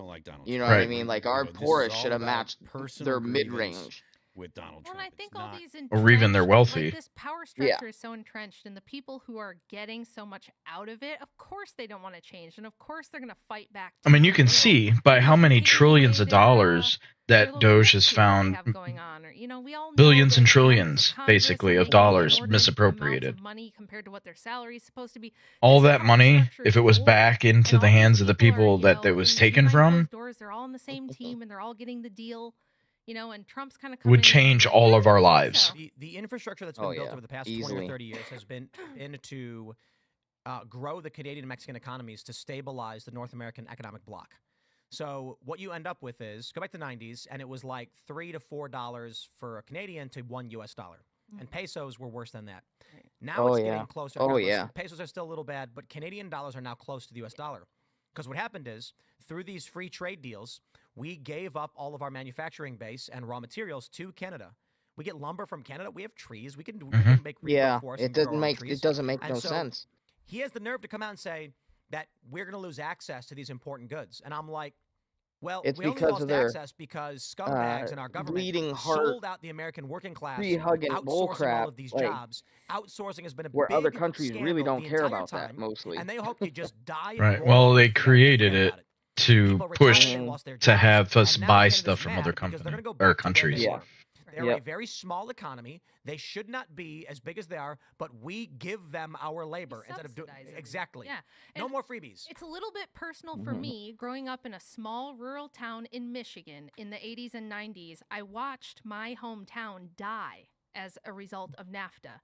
Speaker 6: You know what I
Speaker 1: Right.
Speaker 6: mean? Like, our poorest should have matched their mid-range.
Speaker 5: with Donald
Speaker 4: Well,
Speaker 5: Trump.
Speaker 4: and I think
Speaker 5: It's
Speaker 4: all
Speaker 5: not-
Speaker 4: these
Speaker 1: Or even they're
Speaker 4: entrenched-
Speaker 1: wealthy.
Speaker 4: Like this power structure is so entrenched, and the people who are getting so much out of it, of course they don't want to change, and of course they're going to fight back.
Speaker 1: I mean,
Speaker 4: tooth
Speaker 1: you
Speaker 4: and
Speaker 1: can
Speaker 4: nail.
Speaker 1: see by how
Speaker 4: Because
Speaker 1: many
Speaker 4: taking
Speaker 1: trillions
Speaker 4: away
Speaker 1: of
Speaker 4: their,
Speaker 1: dollars
Speaker 4: their
Speaker 1: that
Speaker 4: little
Speaker 1: Doge
Speaker 4: gift
Speaker 1: has
Speaker 4: that they
Speaker 1: found,
Speaker 4: have going on, or, you know, we all know
Speaker 1: billions
Speaker 4: that
Speaker 1: and
Speaker 4: members of
Speaker 1: trillions,
Speaker 4: Congress
Speaker 1: basically,
Speaker 4: are
Speaker 1: of
Speaker 4: making
Speaker 1: dollars
Speaker 4: inordinate
Speaker 1: misappropriated.
Speaker 4: amounts of money compared to what their salary is supposed to be.
Speaker 1: All
Speaker 4: This
Speaker 1: that
Speaker 4: power
Speaker 1: money,
Speaker 4: structure
Speaker 1: if
Speaker 4: is
Speaker 1: it was
Speaker 4: old,
Speaker 1: back into
Speaker 4: and
Speaker 1: the
Speaker 4: all these
Speaker 1: hands of the
Speaker 4: are,
Speaker 1: people
Speaker 4: you
Speaker 1: that
Speaker 4: know,
Speaker 1: it was
Speaker 4: in
Speaker 1: taken
Speaker 4: behind
Speaker 1: from,
Speaker 4: closed doors, they're all on the same team, and they're all getting the deal. You know, and Trump's kind of
Speaker 1: would change all of our lives.
Speaker 3: The infrastructure that's been built over the past 20 or 30 years has been to grow the Canadian and Mexican economies to stabilize the North American economic bloc. So what you end up with is, go back to the 90s, and it was like $3 to $4 for a Canadian to $1 US. And pesos were worse than that. Now it's getting closer. Pesos are still a little bad, but Canadian dollars are now close to the US dollar. Because what happened is, through these free trade deals, we gave up all of our manufacturing base and raw materials to Canada. We get lumber from Canada. We have trees. We can make
Speaker 6: Yeah,
Speaker 3: forests
Speaker 6: it
Speaker 3: and grow
Speaker 6: doesn't
Speaker 3: our own
Speaker 6: make
Speaker 3: trees.
Speaker 6: it doesn't make
Speaker 3: And
Speaker 6: no
Speaker 3: so
Speaker 6: sense.
Speaker 3: He has the nerve to come out and say that we're going to lose access to these important goods. And I'm like, well,
Speaker 6: It's
Speaker 3: we only
Speaker 6: because
Speaker 3: lost
Speaker 6: of their,
Speaker 3: access because scumbags in our government
Speaker 6: bleeding heart,
Speaker 3: sold out the American working class,
Speaker 6: tree-hugging
Speaker 3: outsourcing all
Speaker 6: bullcrap,
Speaker 3: of these
Speaker 6: like,
Speaker 3: jobs. Outsourcing has been a
Speaker 6: where
Speaker 3: big
Speaker 6: other countries really
Speaker 3: scandal
Speaker 6: don't
Speaker 3: the
Speaker 6: care
Speaker 3: entire
Speaker 6: about that
Speaker 3: time,
Speaker 6: mostly.
Speaker 3: and they hope you just die.
Speaker 1: Right.
Speaker 3: and
Speaker 1: Well,
Speaker 3: roll
Speaker 1: they
Speaker 3: over
Speaker 1: created
Speaker 3: forget
Speaker 1: it
Speaker 3: about it.
Speaker 1: to
Speaker 3: People retired,
Speaker 1: push
Speaker 3: they lost their
Speaker 1: to
Speaker 3: jobs,
Speaker 1: have us
Speaker 3: and now
Speaker 1: buy
Speaker 3: Canada's
Speaker 1: stuff from
Speaker 3: mad
Speaker 1: other
Speaker 3: because they're
Speaker 1: companies
Speaker 3: gonna go
Speaker 1: or
Speaker 3: back to where they
Speaker 1: countries.
Speaker 3: were. They're a very small economy. They should not be as big as they are, but we give them our labor instead of doing exactly.
Speaker 4: Yeah.
Speaker 3: No more freebies.
Speaker 4: It's a little bit personal for me. Growing up in a small rural town in Michigan in the 80s and 90s, I watched my hometown die as a result of NAFTA.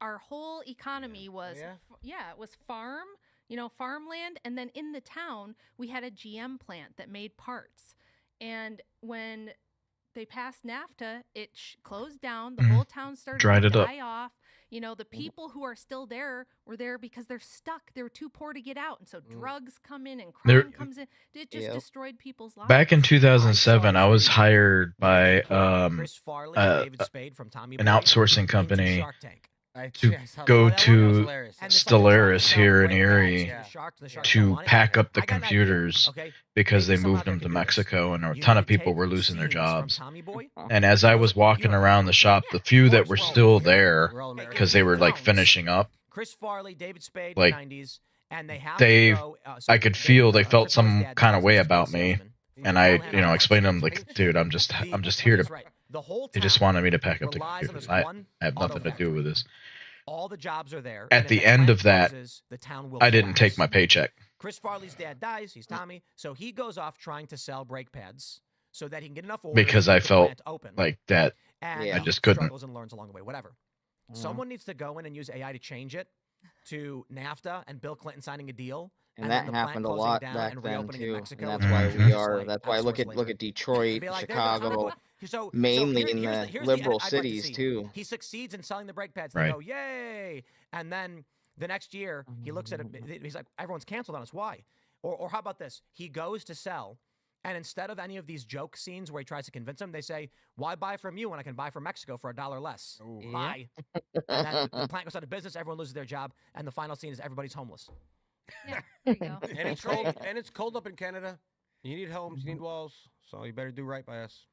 Speaker 4: Our whole economy was it was farm, you know, farmland, and then in the town we had a GM plant that made parts. And when they passed NAFTA, it closed down. The whole town started
Speaker 1: Dried
Speaker 4: to
Speaker 1: it up.
Speaker 4: die off. You know, the people who are still there were there because they're stuck. They were too poor to get out. And so drugs come in and crime comes in. It just destroyed people's lives.
Speaker 1: Back in 2007, I was hired by
Speaker 3: Chris Farley and David Spade from Tommy
Speaker 1: an
Speaker 3: Boy
Speaker 1: outsourcing
Speaker 3: into
Speaker 1: company
Speaker 3: Shark Tank.
Speaker 1: to go to Stellaris here in Erie to pack up the computers because they moved them to Mexico and a ton of people were losing their jobs. And as I was walking around the shop, the few that were still there because they were like finishing up,
Speaker 3: Chris Farley, David Spade,
Speaker 1: like
Speaker 3: 90s, and they have
Speaker 1: I could feel they felt some kind of way about me. And I, you know, explained to them like, dude, I'm just here to. They just wanted me to pack up the computers. I have nothing to do with this.
Speaker 3: All the jobs are there.
Speaker 1: At the end of that, I didn't take my paycheck.
Speaker 3: Chris Farley's dad dies. He's Tommy, so he goes off trying to sell brake pads so that he can get enough orders
Speaker 1: Because
Speaker 3: to
Speaker 1: I
Speaker 3: keep the
Speaker 1: felt
Speaker 3: plant open.
Speaker 1: like that.
Speaker 3: And
Speaker 1: I
Speaker 3: he
Speaker 1: just couldn't.
Speaker 3: struggles and learns along the way. Whatever. Someone needs to go in and use AI to change it to NAFTA and Bill Clinton signing a deal.
Speaker 6: And
Speaker 3: then
Speaker 6: that
Speaker 3: the plant
Speaker 6: happened a
Speaker 3: closing
Speaker 6: lot
Speaker 3: down
Speaker 6: back
Speaker 3: and
Speaker 6: then
Speaker 3: reopening in
Speaker 6: too,
Speaker 3: Mexico
Speaker 6: and that's why
Speaker 3: and
Speaker 6: we
Speaker 3: just
Speaker 6: are.
Speaker 3: like
Speaker 6: That's why look
Speaker 3: outsource
Speaker 6: at
Speaker 3: labor.
Speaker 6: Detroit,
Speaker 3: Be like, there's a ton of
Speaker 6: Chicago, mainly
Speaker 3: here-
Speaker 6: in
Speaker 3: here's
Speaker 6: the
Speaker 3: here's
Speaker 6: liberal
Speaker 3: edit I'd like to
Speaker 6: cities
Speaker 3: see.
Speaker 6: too.
Speaker 3: He succeeds in selling the brake pads.
Speaker 1: Right.
Speaker 3: They go, yay! And then the next year, he looks at it. He's like, everyone's canceled on us. Why? Or how about this? He goes to sell, and instead of any of these joke scenes where he tries to convince them, they say, why buy from you when I can buy from Mexico for $1 less? Buy. And then the plant goes out of business, everyone loses their job, and the final scene is everybody's homeless.
Speaker 4: Yeah, there you go.
Speaker 2: And it's cold. And it's cold up in Canada. You need homes. You need walls. So you better do right by us.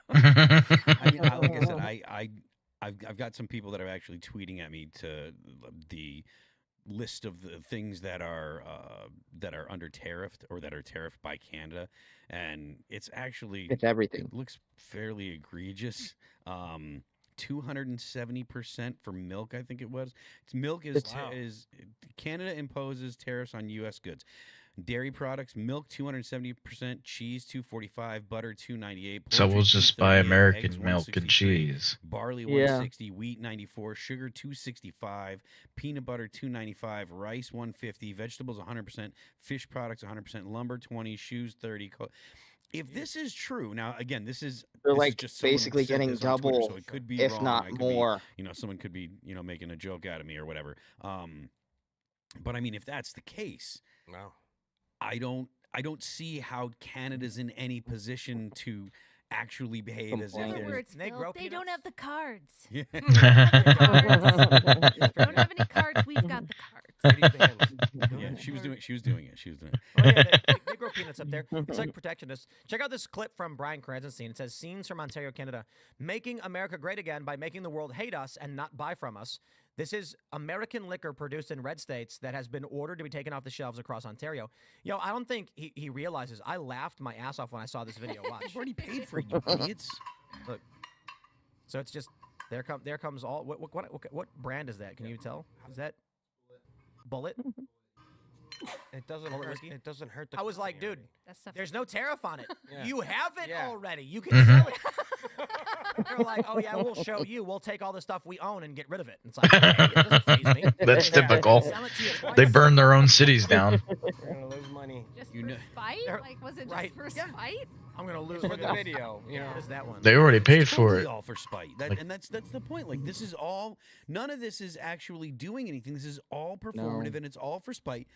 Speaker 5: I mean, like I said, I've got some people that are actually tweeting at me to the list of the things that are under tariffed or that are tariffed by Canada, and it's
Speaker 6: everything.
Speaker 5: It looks fairly egregious. 270% for milk, I think it was. Milk is Canada imposes tariffs on U.S. goods. Dairy products, milk 270%, cheese 245, butter 298.
Speaker 1: So we'll just buy
Speaker 5: 238,
Speaker 1: American
Speaker 5: eggs,
Speaker 1: milk and
Speaker 5: 163,
Speaker 1: cheese.
Speaker 5: barley
Speaker 6: Yeah.
Speaker 5: 160, wheat 94, sugar 265, peanut butter 295, rice 150, vegetables 100%, fish products 100%, lumber 20, shoes 30. If this is true, now again, this is
Speaker 6: They're
Speaker 5: this is
Speaker 6: like
Speaker 5: just someone
Speaker 6: basically
Speaker 5: said
Speaker 6: getting
Speaker 5: this on Twitter,
Speaker 6: double,
Speaker 5: so it could be
Speaker 6: if
Speaker 5: wrong.
Speaker 6: not
Speaker 5: I could
Speaker 6: more.
Speaker 5: be, someone could be, making a joke out of me or whatever. But I mean, if that's the case,
Speaker 2: No.
Speaker 5: I don't see how Canada's in any position to actually behave as
Speaker 4: In
Speaker 5: if
Speaker 4: other
Speaker 5: there's
Speaker 4: words,
Speaker 3: They
Speaker 4: Phil,
Speaker 3: grow
Speaker 4: they don't
Speaker 3: peanuts?
Speaker 4: have the cards.
Speaker 5: Yeah.
Speaker 4: They don't have any cards. We've got the cards.
Speaker 2: Ladies' bands.
Speaker 5: Yeah, she was doing it.
Speaker 3: Oh, yeah, they grow peanuts up there. It's like protectionists. Check out this clip from Bryan Cranston. It says, scenes from Ontario, Canada. Making America great again by making the world hate us and not buy from us. This is American liquor produced in red states that has been ordered to be taken off the shelves across Ontario. I don't think he realizes. I laughed my ass off when I saw this video. Watch.
Speaker 5: I've already paid for it, you idiots.
Speaker 3: Look. So it's just, there comes all, what brand is that? Can you tell? Is that Bullet?
Speaker 2: It doesn't
Speaker 3: Bullet
Speaker 2: hurt.
Speaker 3: whiskey?
Speaker 2: It doesn't hurt the
Speaker 3: I was like,
Speaker 2: company
Speaker 3: dude,
Speaker 4: That stuff.
Speaker 3: there's no tariff on it.
Speaker 2: Yeah.
Speaker 3: You have it
Speaker 2: Yeah.
Speaker 3: already. You can sell it. They're like, oh yeah, we'll show you. We'll take all the stuff we own and get rid of it. It's like, okay, it doesn't faze me.
Speaker 1: That's
Speaker 3: Yeah,
Speaker 1: typical.
Speaker 3: sell it to you twice.
Speaker 1: They burn their own cities down.
Speaker 2: We're gonna lose money
Speaker 4: Just
Speaker 5: You
Speaker 4: for
Speaker 5: know-
Speaker 4: spite?
Speaker 3: They're-
Speaker 4: Like, was it just
Speaker 3: right.
Speaker 4: for
Speaker 3: Yeah.
Speaker 4: spite?
Speaker 3: I'm gonna lose.
Speaker 2: for
Speaker 3: Look
Speaker 2: the
Speaker 3: at this.
Speaker 2: video. You know.
Speaker 3: What is that one?
Speaker 1: They already paid
Speaker 5: It's
Speaker 1: for
Speaker 5: totally
Speaker 1: it.
Speaker 5: all for spite.
Speaker 1: Like-
Speaker 5: And that's the point. Like, this is all. None of this is actually doing anything. This is all performative, and it's all for spite.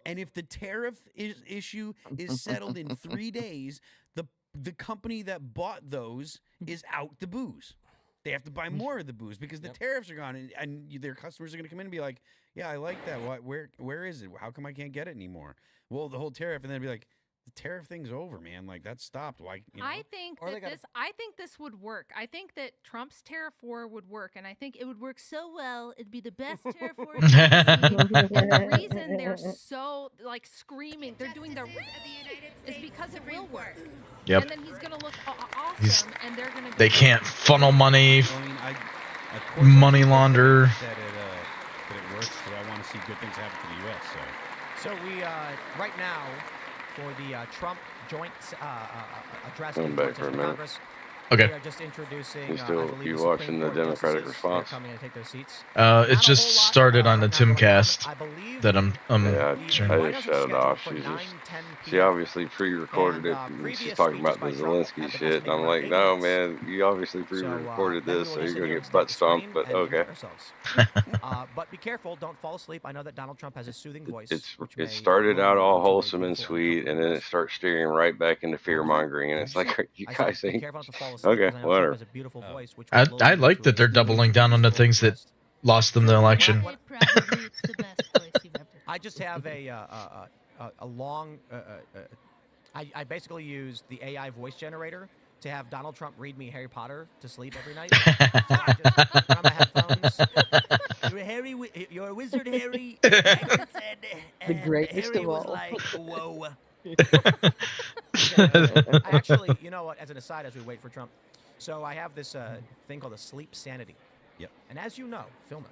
Speaker 5: And if the tariff issue is settled in 3 days, the company that bought those is out the booze. They have to buy more of the booze because the tariffs are gone, and their customers are going to come in and be like, "Yeah, I like that. Where is it? How come I can't get it anymore?" Well, the whole tariff, and then be like, "The tariff thing's over, man. Like that's stopped. Why?"
Speaker 4: I think
Speaker 2: Or they
Speaker 4: that
Speaker 2: gotta-
Speaker 4: I think this would work. I think that Trump's tariff war would work, and I think it would work so well. It'd be the best tariff war you've ever seen. And the reason they're so like screaming, they're doing the is because it will work.
Speaker 1: Yep.
Speaker 4: And then he's gonna look awesome,
Speaker 1: He's-
Speaker 4: and they're gonna.
Speaker 1: They can't funnel money.
Speaker 5: I mean, of course,
Speaker 1: Money
Speaker 5: I think
Speaker 1: launder.
Speaker 5: that it works. So I want to see good things happen to the U.S. So.
Speaker 3: So we right now for the Trump joint address to
Speaker 9: Going
Speaker 3: the
Speaker 9: back for a
Speaker 3: Constitutional
Speaker 9: minute.
Speaker 3: Congress.
Speaker 1: Okay.
Speaker 3: We are just introducing.
Speaker 9: You
Speaker 3: I
Speaker 9: still-
Speaker 3: believe
Speaker 9: you
Speaker 3: the
Speaker 9: watching
Speaker 3: Supreme
Speaker 9: the
Speaker 3: Court
Speaker 9: Democratic
Speaker 3: justices.
Speaker 9: response?
Speaker 3: They're coming to take their seats.
Speaker 1: It
Speaker 3: Not a
Speaker 1: just
Speaker 3: whole lot,
Speaker 1: started on the
Speaker 3: right now going
Speaker 1: Timcast
Speaker 3: I believe
Speaker 1: that I'm
Speaker 9: Yeah,
Speaker 3: the
Speaker 1: sure.
Speaker 9: I
Speaker 3: White
Speaker 9: just
Speaker 3: House is
Speaker 9: shut it off.
Speaker 3: scheduled
Speaker 9: She's
Speaker 3: for
Speaker 9: just
Speaker 3: 9:10
Speaker 9: she
Speaker 3: p.m.
Speaker 9: obviously pre-recorded it. And
Speaker 3: previous
Speaker 9: she's talking
Speaker 3: speeches
Speaker 9: about
Speaker 3: by
Speaker 9: the
Speaker 3: Trump
Speaker 9: Zelensky
Speaker 3: had been
Speaker 9: shit. And I'm
Speaker 3: estimated
Speaker 9: like,
Speaker 3: around
Speaker 9: no,
Speaker 3: 8 minutes.
Speaker 9: man, you obviously
Speaker 3: So,
Speaker 9: pre-recorded
Speaker 3: then
Speaker 9: this,
Speaker 3: we
Speaker 9: so
Speaker 3: will
Speaker 9: you're
Speaker 3: just
Speaker 9: gonna
Speaker 3: sit here
Speaker 9: get
Speaker 3: and
Speaker 9: butt
Speaker 3: stare at the
Speaker 9: stomped. But
Speaker 3: screen and
Speaker 9: okay,
Speaker 3: enjoy ourselves. But be careful, don't fall asleep. I know that Donald Trump has a soothing voice. which may
Speaker 9: it started out
Speaker 3: lull you
Speaker 9: all
Speaker 3: into a
Speaker 9: wholesome and
Speaker 3: beautiful,
Speaker 9: sweet,
Speaker 3: uncomfortable
Speaker 9: and then it
Speaker 3: rest.
Speaker 9: starts steering right back into fear mongering, and
Speaker 3: What'd
Speaker 9: it's
Speaker 3: you
Speaker 9: like,
Speaker 3: say?
Speaker 9: are you
Speaker 3: I
Speaker 9: guys
Speaker 3: said, be
Speaker 9: ain't?
Speaker 3: careful not to fall asleep.
Speaker 9: Okay,
Speaker 3: because I know
Speaker 9: whatever.
Speaker 3: Trump has a beautiful voice, which
Speaker 1: I
Speaker 3: will lull you
Speaker 1: like
Speaker 3: into
Speaker 1: that
Speaker 3: a
Speaker 1: they're doubling down on the
Speaker 3: peaceful
Speaker 1: things that
Speaker 3: rest.
Speaker 1: lost them the election.
Speaker 4: Probably it's the best voice you've ever.
Speaker 3: I just have a long. I basically use the AI voice generator to have Donald Trump read me Harry Potter to sleep every night. So I just put on my headphones. You're a wizard, Harry. Hagrid said, and
Speaker 6: greatest
Speaker 3: Harry
Speaker 6: of
Speaker 3: was
Speaker 6: all.
Speaker 3: like, whoa. I actually, you know what? As an aside, as we wait for Trump, so I have this thing called a sleep sanity.
Speaker 5: Yep.
Speaker 3: And as you know, Phil knows,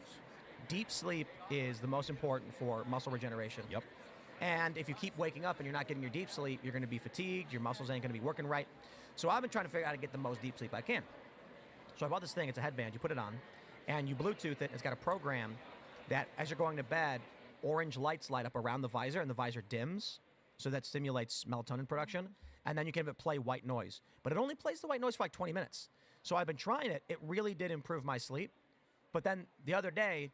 Speaker 3: deep sleep is the most important for muscle regeneration.
Speaker 5: Yep.
Speaker 3: And if you keep waking up and you're not getting your deep sleep, you're going to be fatigued. Your muscles ain't going to be working right. So I've been trying to figure out how to get the most deep sleep I can. So I bought this thing. It's a headband. You put it on, and you Bluetooth it. It's got a program that, as you're going to bed, orange lights light up around the visor, and the visor dims. So that stimulates melatonin production. and then you can have it play white noise. But it only plays the white noise for like 20 minutes. So I've been trying it. It really did improve my sleep. But then the other day,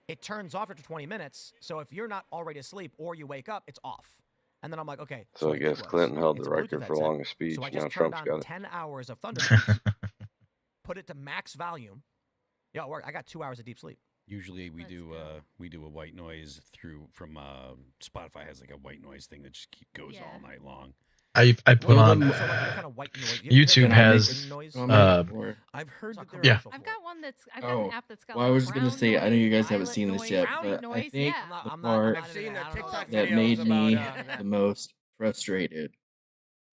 Speaker 3: it turns off after 20 minutes. So if you're not already asleep or you wake up, it's off. And then I'm like, okay.
Speaker 9: So I
Speaker 3: what did
Speaker 9: guess Clinton held the
Speaker 3: it's a Bluetooth
Speaker 9: record for
Speaker 3: headset.
Speaker 9: longest speech.
Speaker 3: So I
Speaker 9: Now
Speaker 3: just turned
Speaker 9: Trump's
Speaker 3: on
Speaker 9: got it.
Speaker 3: 10 hours of thunder sleeps, put it to max volume. Yeah, it worked. I got 2 hours of deep sleep.
Speaker 5: Usually we
Speaker 4: That's
Speaker 5: do
Speaker 4: good.
Speaker 5: we do a white noise from Spotify has like a white noise thing that just goes
Speaker 4: Yeah.
Speaker 5: all night long.
Speaker 1: I put
Speaker 6: Well,
Speaker 1: on
Speaker 6: the
Speaker 3: So like, what kind of white noise?
Speaker 1: YouTube
Speaker 3: Can I make
Speaker 1: has,
Speaker 3: ring noise?
Speaker 6: or
Speaker 5: I've heard
Speaker 3: It's not
Speaker 5: that there
Speaker 1: Yeah.
Speaker 3: commercial
Speaker 4: I've
Speaker 3: for
Speaker 4: got
Speaker 3: it.
Speaker 4: one that's I've got
Speaker 10: Oh,
Speaker 4: an app that's got
Speaker 10: well, I
Speaker 4: like
Speaker 10: was gonna
Speaker 4: brown
Speaker 10: say, I know you
Speaker 4: noise,
Speaker 10: guys haven't
Speaker 4: violet
Speaker 10: seen this
Speaker 4: noise,
Speaker 10: yet,
Speaker 4: brownie
Speaker 10: but I
Speaker 4: noise.
Speaker 10: think
Speaker 4: Yeah.
Speaker 10: the
Speaker 3: I'm
Speaker 10: part
Speaker 3: not
Speaker 2: I've seen the
Speaker 3: I don't know
Speaker 2: TikTok
Speaker 3: about
Speaker 10: that
Speaker 2: videos
Speaker 10: made
Speaker 2: about,
Speaker 10: me
Speaker 2: that.
Speaker 10: the most frustrated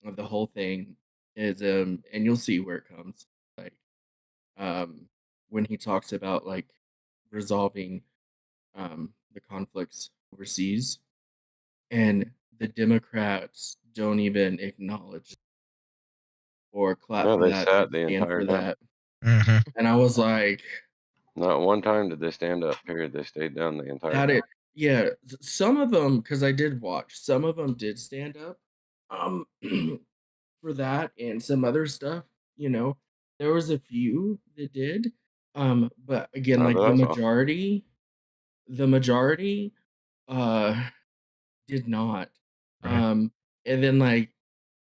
Speaker 10: of the whole thing is and you'll see where it comes, like when he talks about like resolving the conflicts overseas, and the Democrats don't even acknowledge or clap
Speaker 9: No,
Speaker 10: for
Speaker 9: they
Speaker 10: that or
Speaker 9: sat the
Speaker 10: stand
Speaker 9: entire
Speaker 10: for
Speaker 9: time.
Speaker 10: that.
Speaker 1: Mhm.
Speaker 10: And I was like,
Speaker 9: Not one time did they stand up. Period. They stayed down the entire
Speaker 10: that
Speaker 9: time.
Speaker 10: it, yeah, some of them, because I did watch, some of them did stand up for that and some other stuff, you know. There was a few that did. But again,
Speaker 9: Not
Speaker 10: like
Speaker 9: that I saw.
Speaker 10: the majority did not.
Speaker 1: Right.
Speaker 10: And then like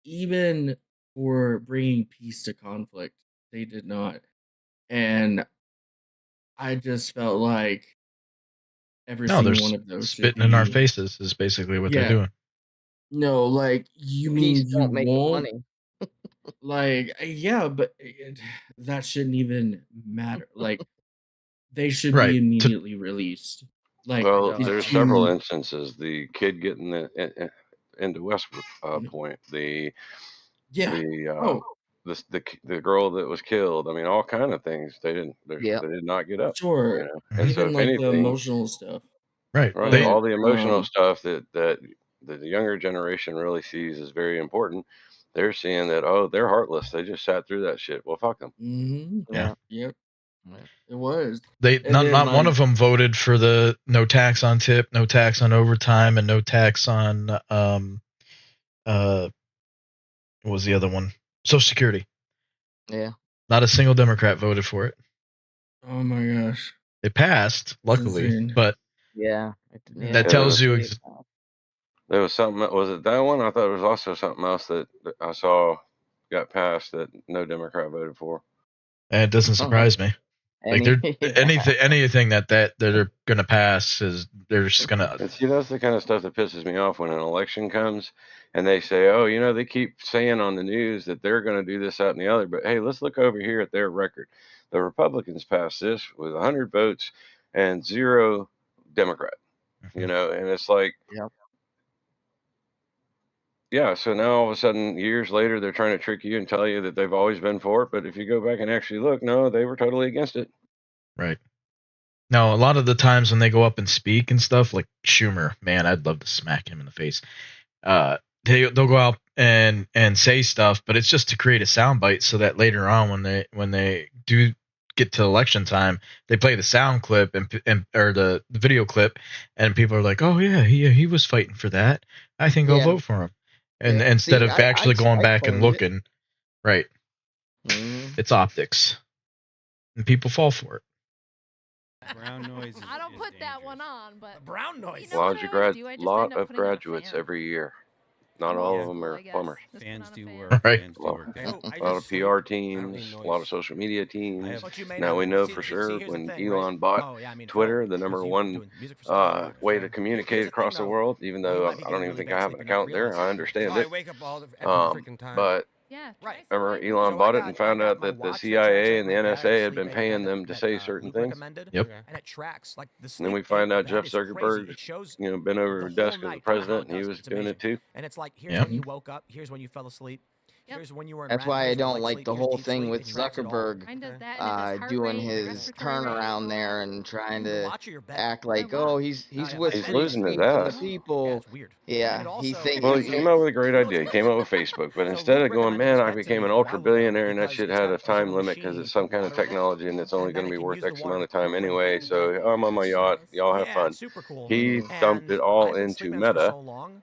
Speaker 10: even for bringing peace to conflict, they did not. And I just felt like every
Speaker 1: No, they're
Speaker 10: single one of those should
Speaker 1: spitting in our
Speaker 10: be,
Speaker 1: faces is basically what they're
Speaker 10: yeah,
Speaker 1: doing.
Speaker 10: no, like you
Speaker 6: peace
Speaker 10: mean you
Speaker 6: don't make the
Speaker 10: won't,
Speaker 6: money.
Speaker 10: like, yeah, but that shouldn't even matter. Like they should
Speaker 1: Right.
Speaker 10: be immediately released. Like
Speaker 9: Well,
Speaker 6: Yeah.
Speaker 10: the
Speaker 9: there's several
Speaker 10: two,
Speaker 9: instances. The kid getting into West Point.
Speaker 10: yeah.
Speaker 9: The
Speaker 10: Oh,
Speaker 9: the girl that was killed. I mean, all kind of things. They
Speaker 6: Yeah.
Speaker 9: did not get up.
Speaker 10: sure.
Speaker 9: You know. And so
Speaker 10: Even
Speaker 9: if
Speaker 10: like the
Speaker 9: anything,
Speaker 10: emotional stuff.
Speaker 1: Right.
Speaker 9: right,
Speaker 1: They
Speaker 9: all the emotional
Speaker 10: Um,
Speaker 9: stuff that the younger generation really sees is very important. They're seeing that, oh, they're heartless. They just sat through that shit. Well, fuck them.
Speaker 1: Yeah.
Speaker 10: Yep.
Speaker 6: Yeah.
Speaker 10: It was.
Speaker 1: they
Speaker 10: And
Speaker 1: not
Speaker 10: then
Speaker 1: not one
Speaker 10: like,
Speaker 1: of them voted for the no tax on tip, no tax on overtime, and no tax on what was the other one? Social Security.
Speaker 6: Yeah.
Speaker 1: Not a single Democrat voted for it.
Speaker 10: oh my gosh.
Speaker 1: It passed, luckily,
Speaker 10: Insane.
Speaker 1: but
Speaker 6: Yeah.
Speaker 1: that
Speaker 9: Yeah,
Speaker 1: tells you
Speaker 9: there was something. Was it that one? I thought it was also something else that I saw got passed that no Democrat voted for.
Speaker 1: and it doesn't surprise me. Like they're anything that they're gonna pass is they're just gonna.
Speaker 9: And see, that's the kind of stuff that pisses me off when an election comes and they say, oh, you know, they keep saying on the news that they're going to do this, that, and the other. But hey, let's look over here at their record. The Republicans passed this with 100 votes and 0 Democrat. You know, and it's like,
Speaker 6: Yep.
Speaker 9: yeah. So now all of a sudden, years later, they're trying to trick you and tell you that they've always been for it. But if you go back and actually look, no, they were totally against it.
Speaker 1: Right. Now, a lot of the times when they go up and speak and stuff, like Schumer, man, I'd love to smack him in the face. They'll go out and say stuff, but it's just to create a soundbite so that later on when they do get to election time, they play the sound clip and or the video clip, and people are like, oh yeah, he was fighting for that. I think I'll
Speaker 6: Yeah.
Speaker 1: vote for him. And
Speaker 6: Yeah.
Speaker 1: instead
Speaker 6: See,
Speaker 1: of actually going back and
Speaker 6: claimed it.
Speaker 1: looking, right?
Speaker 6: Mhm.
Speaker 1: It's optics, and people fall for it.
Speaker 5: Brown noise.
Speaker 4: I don't put that one on, but
Speaker 3: Brown noise.
Speaker 4: You know what I always do? I just
Speaker 9: lot
Speaker 4: end up
Speaker 9: of
Speaker 4: putting on a
Speaker 9: graduates
Speaker 4: fan.
Speaker 9: every year. Not
Speaker 4: I'm
Speaker 9: all
Speaker 4: old
Speaker 9: of them
Speaker 4: school,
Speaker 9: are
Speaker 4: I guess.
Speaker 9: plumbers.
Speaker 4: Just put
Speaker 5: Fans
Speaker 4: on a
Speaker 5: do
Speaker 4: fan.
Speaker 5: work.
Speaker 1: Right.
Speaker 5: Fans
Speaker 9: A
Speaker 5: do
Speaker 9: lot,
Speaker 5: work.
Speaker 2: I
Speaker 9: a
Speaker 2: just
Speaker 9: lot of
Speaker 2: sleep.
Speaker 9: PR
Speaker 2: I don't
Speaker 9: teams,
Speaker 2: need
Speaker 9: a lot of
Speaker 2: noise.
Speaker 9: social media teams.
Speaker 3: But you may
Speaker 9: Now
Speaker 3: not-
Speaker 9: we know
Speaker 3: see-
Speaker 9: for
Speaker 3: see-
Speaker 9: sure
Speaker 3: here's the
Speaker 9: when
Speaker 3: thing, right?
Speaker 9: Elon bought
Speaker 3: Oh, yeah, I mean,
Speaker 9: Twitter,
Speaker 3: Phil,
Speaker 9: the number
Speaker 3: 'cause you've
Speaker 9: one
Speaker 3: been doing music for so long.
Speaker 9: way to
Speaker 3: Here's
Speaker 9: communicate
Speaker 3: the
Speaker 9: across
Speaker 3: thing,
Speaker 9: the
Speaker 3: though.
Speaker 9: world, even
Speaker 3: You
Speaker 9: though
Speaker 3: might
Speaker 9: I
Speaker 3: be
Speaker 9: don't
Speaker 3: getting
Speaker 9: even
Speaker 3: really
Speaker 9: think
Speaker 3: bad
Speaker 9: I have
Speaker 3: sleep
Speaker 9: an
Speaker 3: and not
Speaker 9: account there.
Speaker 3: realize
Speaker 9: I
Speaker 3: it.
Speaker 9: understand
Speaker 2: Oh, I
Speaker 9: it.
Speaker 2: wake up every freaking time.
Speaker 9: But
Speaker 4: Yeah.
Speaker 3: Right.
Speaker 9: remember
Speaker 4: Twice a
Speaker 9: Elon
Speaker 4: night.
Speaker 9: bought
Speaker 3: I
Speaker 9: it and
Speaker 3: got
Speaker 9: found out
Speaker 3: my
Speaker 9: that the
Speaker 3: watch that
Speaker 9: CIA and the
Speaker 3: my dad
Speaker 9: NSA had
Speaker 3: sleep
Speaker 9: been
Speaker 3: aid
Speaker 9: paying
Speaker 3: that-
Speaker 9: them to
Speaker 3: that,
Speaker 9: say certain
Speaker 3: Luke
Speaker 9: things.
Speaker 3: recommended,
Speaker 1: Yep.
Speaker 2: Okay.
Speaker 3: and it tracks like the
Speaker 9: And
Speaker 3: sleep.
Speaker 9: then we find out
Speaker 3: that
Speaker 9: Jeff
Speaker 3: is crazy.
Speaker 9: Zuckerberg,
Speaker 3: It shows
Speaker 9: bent over
Speaker 3: the
Speaker 9: his
Speaker 3: whole
Speaker 9: desk as
Speaker 3: night,
Speaker 9: the
Speaker 3: kinda how
Speaker 9: president,
Speaker 3: it
Speaker 9: and he
Speaker 3: does
Speaker 9: was
Speaker 3: It's
Speaker 9: doing it
Speaker 3: amazing.
Speaker 9: too.
Speaker 3: And it's like here's
Speaker 1: Yep.
Speaker 3: when you woke up, here's when you fell asleep,
Speaker 4: Yep.
Speaker 3: here's when you were in
Speaker 6: That's
Speaker 3: REM,
Speaker 6: why I
Speaker 3: here's
Speaker 6: don't
Speaker 3: light
Speaker 6: like
Speaker 3: sleep,
Speaker 6: the
Speaker 3: here's
Speaker 6: whole
Speaker 3: deep
Speaker 6: thing
Speaker 3: sleep.
Speaker 6: with
Speaker 3: It tracks it all.
Speaker 6: Zuckerberg
Speaker 4: Mine does that, and it does heart
Speaker 6: doing
Speaker 4: rate,
Speaker 6: his
Speaker 4: respiratory rate,
Speaker 6: turnaround
Speaker 4: all
Speaker 6: there
Speaker 4: that.
Speaker 6: and trying
Speaker 3: You can
Speaker 6: to
Speaker 3: watch or your bed.
Speaker 6: act like,
Speaker 4: watch.
Speaker 6: oh, he's
Speaker 3: yeah, my
Speaker 6: whispering
Speaker 9: He's losing his
Speaker 6: between the
Speaker 9: ass.
Speaker 3: Yeah,
Speaker 6: people.
Speaker 3: it's weird.
Speaker 6: Yeah,
Speaker 3: And it
Speaker 6: he
Speaker 3: also-
Speaker 6: thinks
Speaker 9: Well, he
Speaker 3: So-
Speaker 9: came up with a great
Speaker 3: You know what's
Speaker 9: idea. He came up with Facebook, but
Speaker 3: So
Speaker 9: instead
Speaker 3: Luke
Speaker 9: of going,
Speaker 3: recommended
Speaker 9: man,
Speaker 3: this
Speaker 9: I
Speaker 3: bed to
Speaker 9: became
Speaker 3: me
Speaker 9: an
Speaker 3: a
Speaker 9: ultra
Speaker 3: while ago
Speaker 9: billionaire and that
Speaker 3: because
Speaker 9: shit
Speaker 3: it's
Speaker 9: had
Speaker 3: got
Speaker 9: a
Speaker 3: its
Speaker 9: time
Speaker 3: own
Speaker 9: limit
Speaker 3: machine,
Speaker 9: because
Speaker 3: you
Speaker 9: it's some
Speaker 3: put
Speaker 9: kind of
Speaker 3: water in it,
Speaker 9: technology and it's only
Speaker 3: and then
Speaker 9: going to
Speaker 3: it
Speaker 9: be
Speaker 3: can
Speaker 9: worth
Speaker 3: use the
Speaker 9: X
Speaker 3: water
Speaker 9: amount of
Speaker 3: to
Speaker 9: time
Speaker 3: cool
Speaker 9: anyway.
Speaker 3: everything.
Speaker 9: So I'm on my yacht. Y'all have
Speaker 3: Yeah,
Speaker 9: fun.
Speaker 3: it's super cool.
Speaker 9: He
Speaker 3: And
Speaker 9: dumped it all
Speaker 3: I've been
Speaker 9: into
Speaker 3: sleeping on this for
Speaker 9: Meta,
Speaker 3: so long.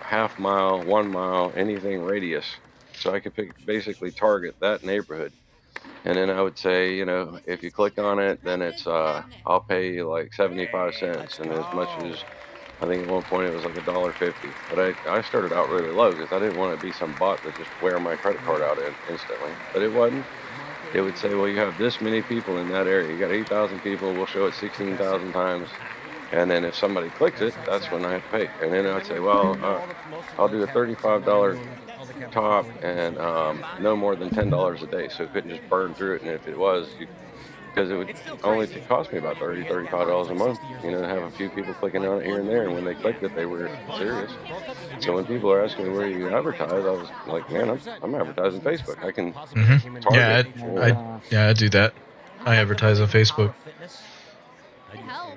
Speaker 9: half mile, 1 mile, anything radius. So I could basically target that neighborhood. And then I would say, you know, if you click on it, then it's I'll pay you like 75 cents, and as much as I think at one point it was like $1.50. But I started out really low because I didn't want to be some bot that just wear my credit card out instantly. But it wasn't. It would say, well, you have this many people in that area. You got 8,000 people. We'll show it 16,000 times. And then if somebody clicks it, that's when I have to pay. And then I'd say, well, I'll do a $35 top and no more than $10 a day. So it couldn't just burn through it. And if it was, because it would only cost me about $35 a month, you know, to have a few people clicking on it here and there. And when they clicked it, they were serious. So when people are asking me where you advertise, I was like, man, I'm advertising Facebook. I can target.
Speaker 1: I do that. I advertise on Facebook.
Speaker 4: It helps.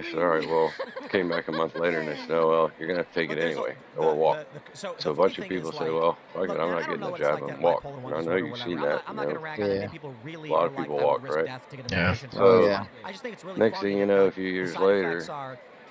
Speaker 9: I said, all right, well, came back a month later and they said, oh, well, you're going to have to take
Speaker 3: But
Speaker 9: it
Speaker 3: there's
Speaker 9: anyway or walk.
Speaker 3: so
Speaker 9: So
Speaker 3: the
Speaker 9: a
Speaker 3: funny
Speaker 9: bunch of
Speaker 3: thing
Speaker 9: people
Speaker 3: is,
Speaker 9: say,
Speaker 3: like,
Speaker 9: well, fuck
Speaker 3: look,
Speaker 9: it, I'm
Speaker 3: and I
Speaker 9: not
Speaker 3: don't
Speaker 9: getting
Speaker 3: know
Speaker 9: the
Speaker 3: what it's
Speaker 9: jab
Speaker 3: like to
Speaker 9: and
Speaker 3: have
Speaker 9: walk.
Speaker 3: bipolar
Speaker 9: And
Speaker 3: one
Speaker 9: I know
Speaker 3: disorder or
Speaker 9: you've
Speaker 3: whatever.
Speaker 9: seen
Speaker 3: I'm
Speaker 9: that,
Speaker 3: not going to rag on any
Speaker 6: Yeah.
Speaker 3: people really
Speaker 9: a lot
Speaker 3: are
Speaker 9: of
Speaker 3: like
Speaker 9: people
Speaker 3: that would
Speaker 9: walk,
Speaker 3: risk
Speaker 9: right?
Speaker 3: death to get a
Speaker 1: Yeah.
Speaker 3: medication for
Speaker 6: Oh
Speaker 3: it.
Speaker 6: yeah.
Speaker 3: I just think it's really
Speaker 9: Next
Speaker 3: funny
Speaker 9: thing you
Speaker 3: that,
Speaker 9: know, a
Speaker 3: like,
Speaker 9: few
Speaker 3: the
Speaker 9: years
Speaker 3: side effects
Speaker 9: later,
Speaker 3: are